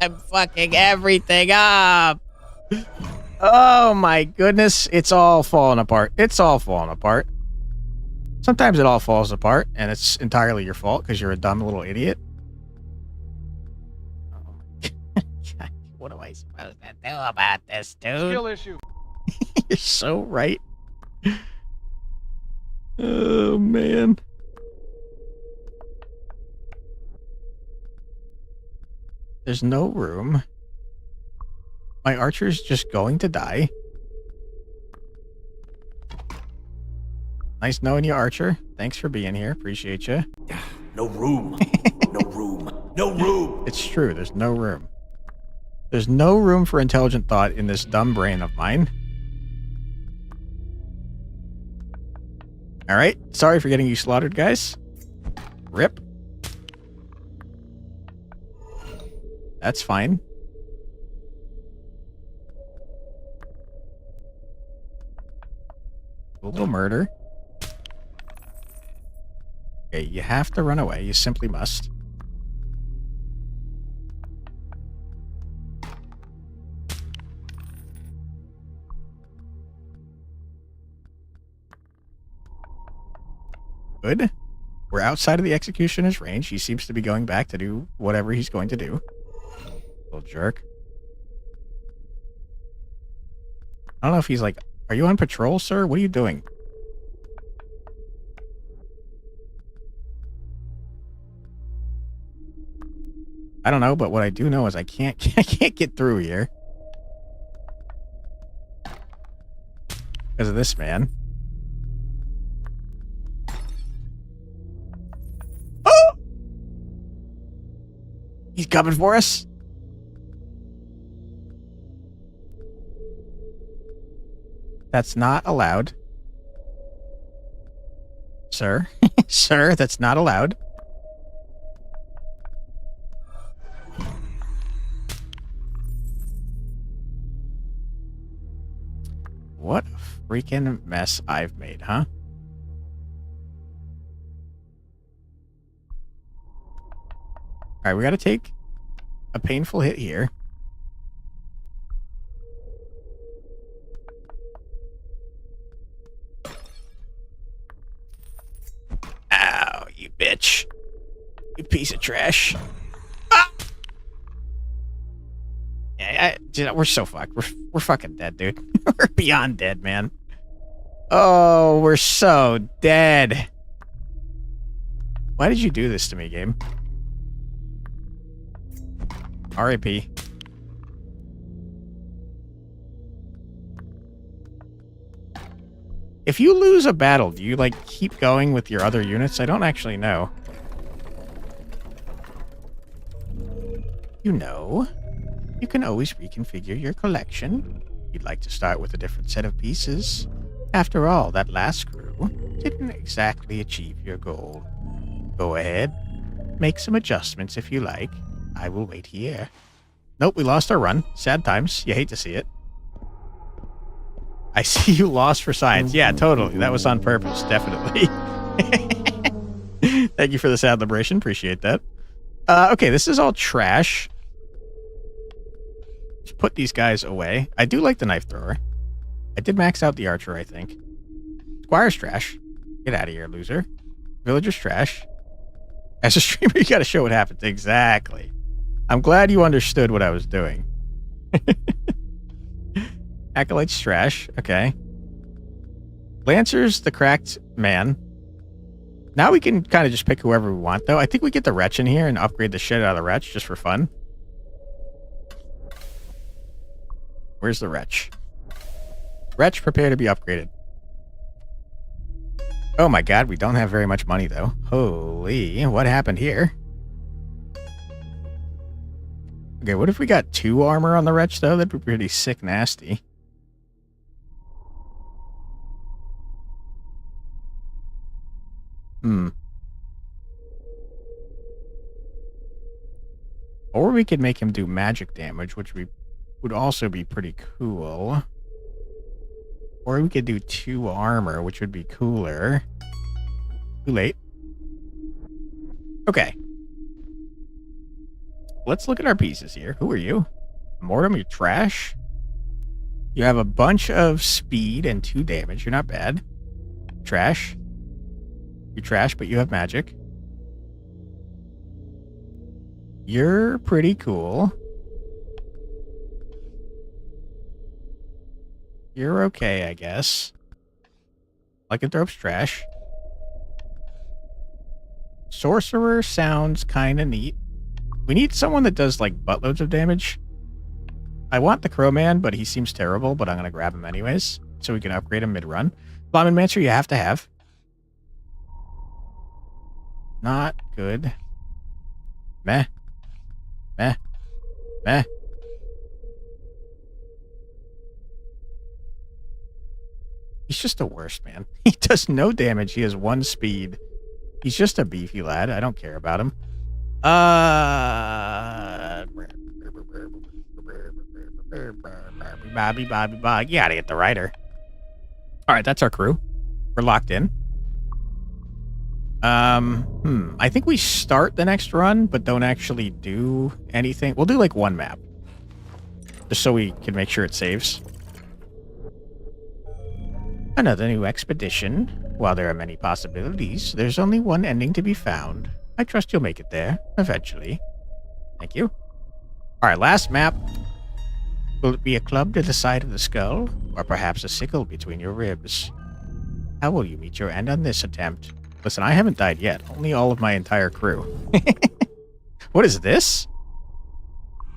I'm fucking everything up. Oh, my goodness. It's all falling apart. It's all falling apart. Sometimes it all falls apart, and it's entirely your fault because you're a dumb little idiot. Oh, God, what am I supposed to do about this, dude? Skill issue. You're so right. Oh, man. There's no room. My archer's just going to die. Nice knowing you, Archer. Thanks for being here. Appreciate you. No room. No room. No room. It's true. There's no room. There's no room for intelligent thought in this dumb brain of mine. All right. Sorry for getting you slaughtered, guys. Rip. That's fine. A little murder. Okay, you have to run away. You simply must. Good. We're outside of the executioner's range. He seems to be going back to do whatever he's going to do. Little jerk. I don't know if he's like, are you on patrol, sir? What are you doing? I don't know, but what I do know is I can't get through here. Because of this man. Oh! He's coming for us. That's not allowed. Sir. Sir, that's not allowed. What a freaking mess I've made, huh? Alright, we gotta take a painful hit here. Ow, you bitch. You piece of trash. Ah! Yeah, we're so fucked. We're fucking dead, dude. We're beyond dead, man. Oh, we're so dead. Why did you do this to me, game? R.I.P. If you lose a battle, do you, like, keep going with your other units? I don't actually know. You know, you can always reconfigure your collection. You'd like to start with a different set of pieces. After all, that last crew didn't exactly achieve your goal. Go ahead. Make some adjustments if you like. I will wait here. Nope, we lost our run. Sad times. You hate to see it. I see you lost for science. Yeah, totally. That was on purpose. Definitely. Thank you for the sad liberation. Appreciate that. Okay, this is all trash. Just put these guys away. I do like the knife thrower. I did max out the archer, I think. Squire's trash. Get out of here, loser. Villager's trash. As a streamer, you gotta show what happens. Exactly. I'm glad you understood what I was doing. Acolyte's trash. Okay. Lancer's the cracked man. Now we can kind of just pick whoever we want, though. I think we get the Wretch in here and upgrade the shit out of the Wretch just for fun. Where's the Wretch? Wretch, prepare to be upgraded. Oh my god, we don't have very much money, though. Holy, what happened here? Okay, what if we got 2 armor on the Wretch, though? That'd be pretty sick nasty. Or we could make him do magic damage, which would also be pretty cool. Or we could do 2 armor, which would be cooler. Too late. Okay. Let's look at our pieces here. Who are you? Mortem, you're trash. You have a bunch of speed and 2 damage. You're not bad. Trash. You're trash, but you have magic. You're pretty cool. You're okay, I guess. Lycanthrope's trash. Sorcerer sounds kind of neat. We need someone that does, like, buttloads of damage. I want the Crowman, but he seems terrible, but I'm going to grab him anyways, so we can upgrade him mid-run. Mancer you have to have. Not good. Meh. Meh. Meh. He's just the worst, man. He does no damage. He has 1 speed. He's just a beefy lad. I don't care about him. You gotta get the rider. Alright, that's our crew. We're locked in. I think we start the next run, but don't actually do anything. We'll do like 1 map. Just so we can make sure it saves. Another new expedition. While there are many possibilities, there's only one ending to be found. I trust you'll make it there, eventually. Thank you. Alright, last map. Will it be a club to the side of the skull, or perhaps a sickle between your ribs? How will you meet your end on this attempt? Listen, I haven't died yet. Only all of my entire crew. What is this?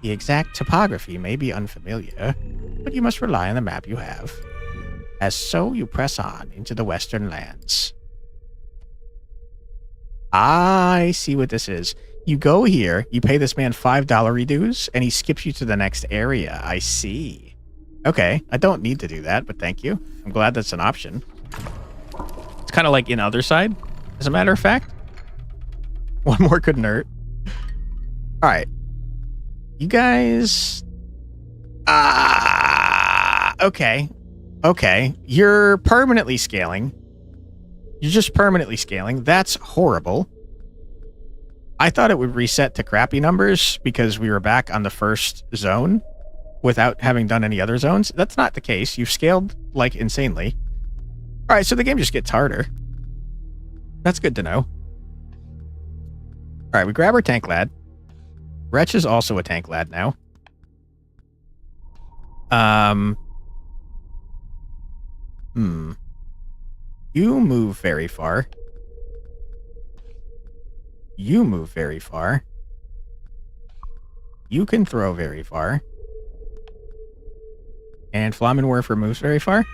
The exact topography may be unfamiliar, but you must rely on the map you have. As so, you press on into the western lands. I see what this is. You go here, you pay this man $5 dues, and he skips you to the next area. I see. Okay, I don't need to do that, but thank you. I'm glad that's an option. It's kind of like in Other Side, as a matter of fact. 1 more couldn't hurt. Alright. You guys... Okay. Okay. You're permanently scaling. You're just permanently scaling. That's horrible. I thought it would reset to crappy numbers because we were back on the first zone without having done any other zones. That's not the case. You've scaled, like, insanely. Alright, so the game just gets harder. That's good to know. Alright, we grab our tank lad. Wretch is also a tank lad now. You move very far. You move very far. You can throw very far. And Flammenwerfer moves very far.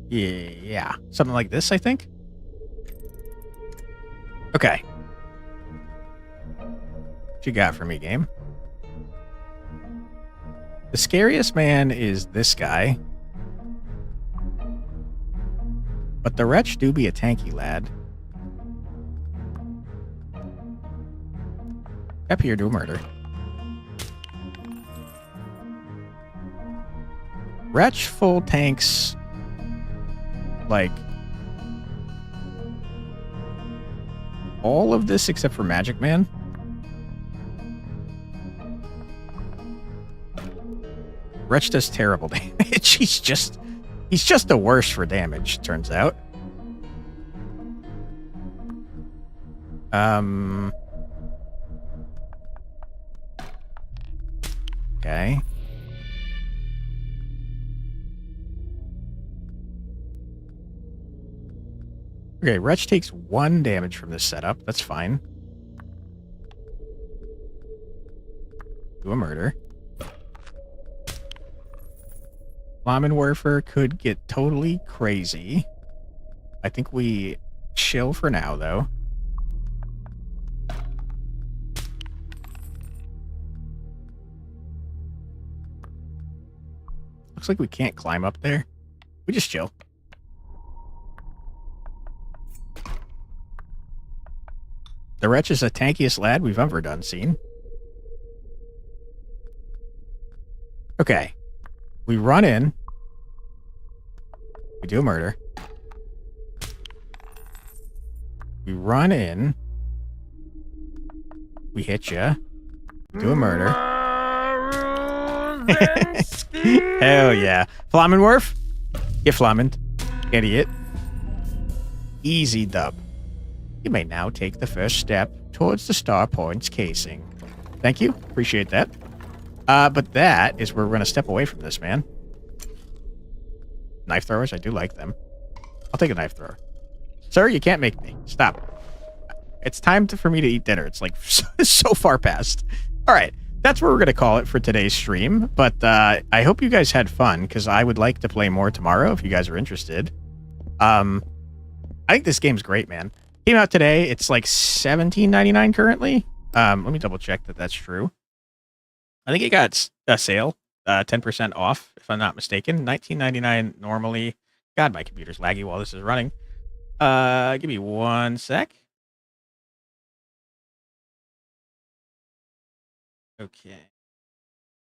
Yeah, something like this, I think. Okay. What you got for me, game? The scariest man is this guy. But the Wretch do be a tanky lad. Up here, do murder. Wretch full tanks... like all of this except for Magic Man. Wretch does terrible damage. He's just He's just the worst for damage, turns out. Okay. Okay, Wretch takes 1 damage from this setup. That's fine. Do a murder. Flammenwerfer could get totally crazy. I think we chill for now, though. Looks like we can't climb up there. We just chill. The Wretch is the tankiest lad we've ever done seen. Okay. We run in. We do a murder. We run in. We hit ya. We do a murder. Hell yeah. Flammenwerf? Get flammened. Idiot. Easy dub. You may now take the first step towards the Star Point's casing. Thank you. Appreciate that. But that is where we're going to step away from this, man. Knife throwers, I do like them. I'll take a knife thrower. Sir, you can't make me. Stop. It's time for me to eat dinner. It's like so far past. All right. That's where we're going to call it for today's stream. But I hope you guys had fun, because I would like to play more tomorrow if you guys are interested. I think this game's great, man. Came out today. It's like $17.99 currently. Let me double check that that's true. I think it got a sale, 10% off, if I'm not mistaken. $19.99 normally. God, my computer's laggy while this is running. Give me 1 sec. Okay.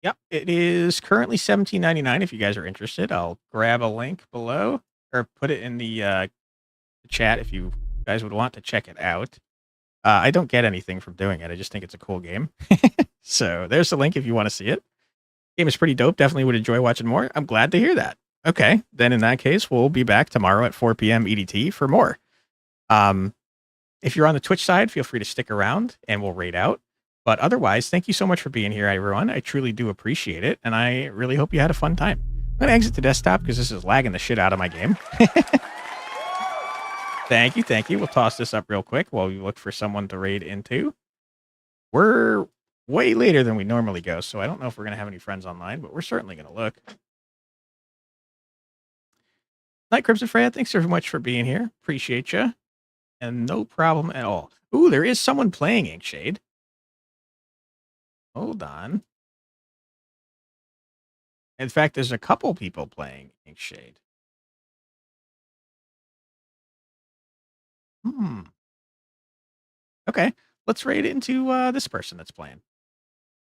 Yep, it is currently $17.99 if you guys are interested. I'll grab a link below or put it in the chat if you guys would want to check it out. I don't get anything from doing it. I just think it's a cool game. So there's the link if you want to see it. Game is pretty dope. Definitely would enjoy watching more. I'm glad to hear that. Okay, then in that case, we'll be back tomorrow at 4 p.m. EDT for more. If you're on the Twitch side, feel free to stick around and we'll raid out. But otherwise, thank you so much for being here, everyone. I truly do appreciate it, and I really hope you had a fun time. I'm going to exit the desktop because this is lagging the shit out of my game. Thank you, thank you. We'll toss this up real quick while we look for someone to raid into. We're way later than we normally go, so I don't know if we're going to have any friends online, but we're certainly going to look. Night, Crimson Freya. Thanks so much for being here. Appreciate you. And no problem at all. Ooh, there is someone playing Inkshade. Hold on. In fact, there's a couple people playing Inkshade. Okay, let's raid into this person that's playing.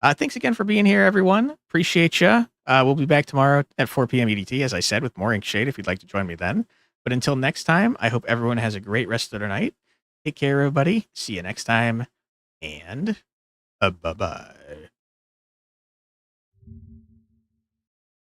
Thanks again for being here, everyone. Appreciate you. We'll be back tomorrow at 4 p.m. EDT, as I said, with more Inkshade if you'd like to join me then. But until next time, I hope everyone has a great rest of their night. Take care, everybody. See you next time. And bye-bye.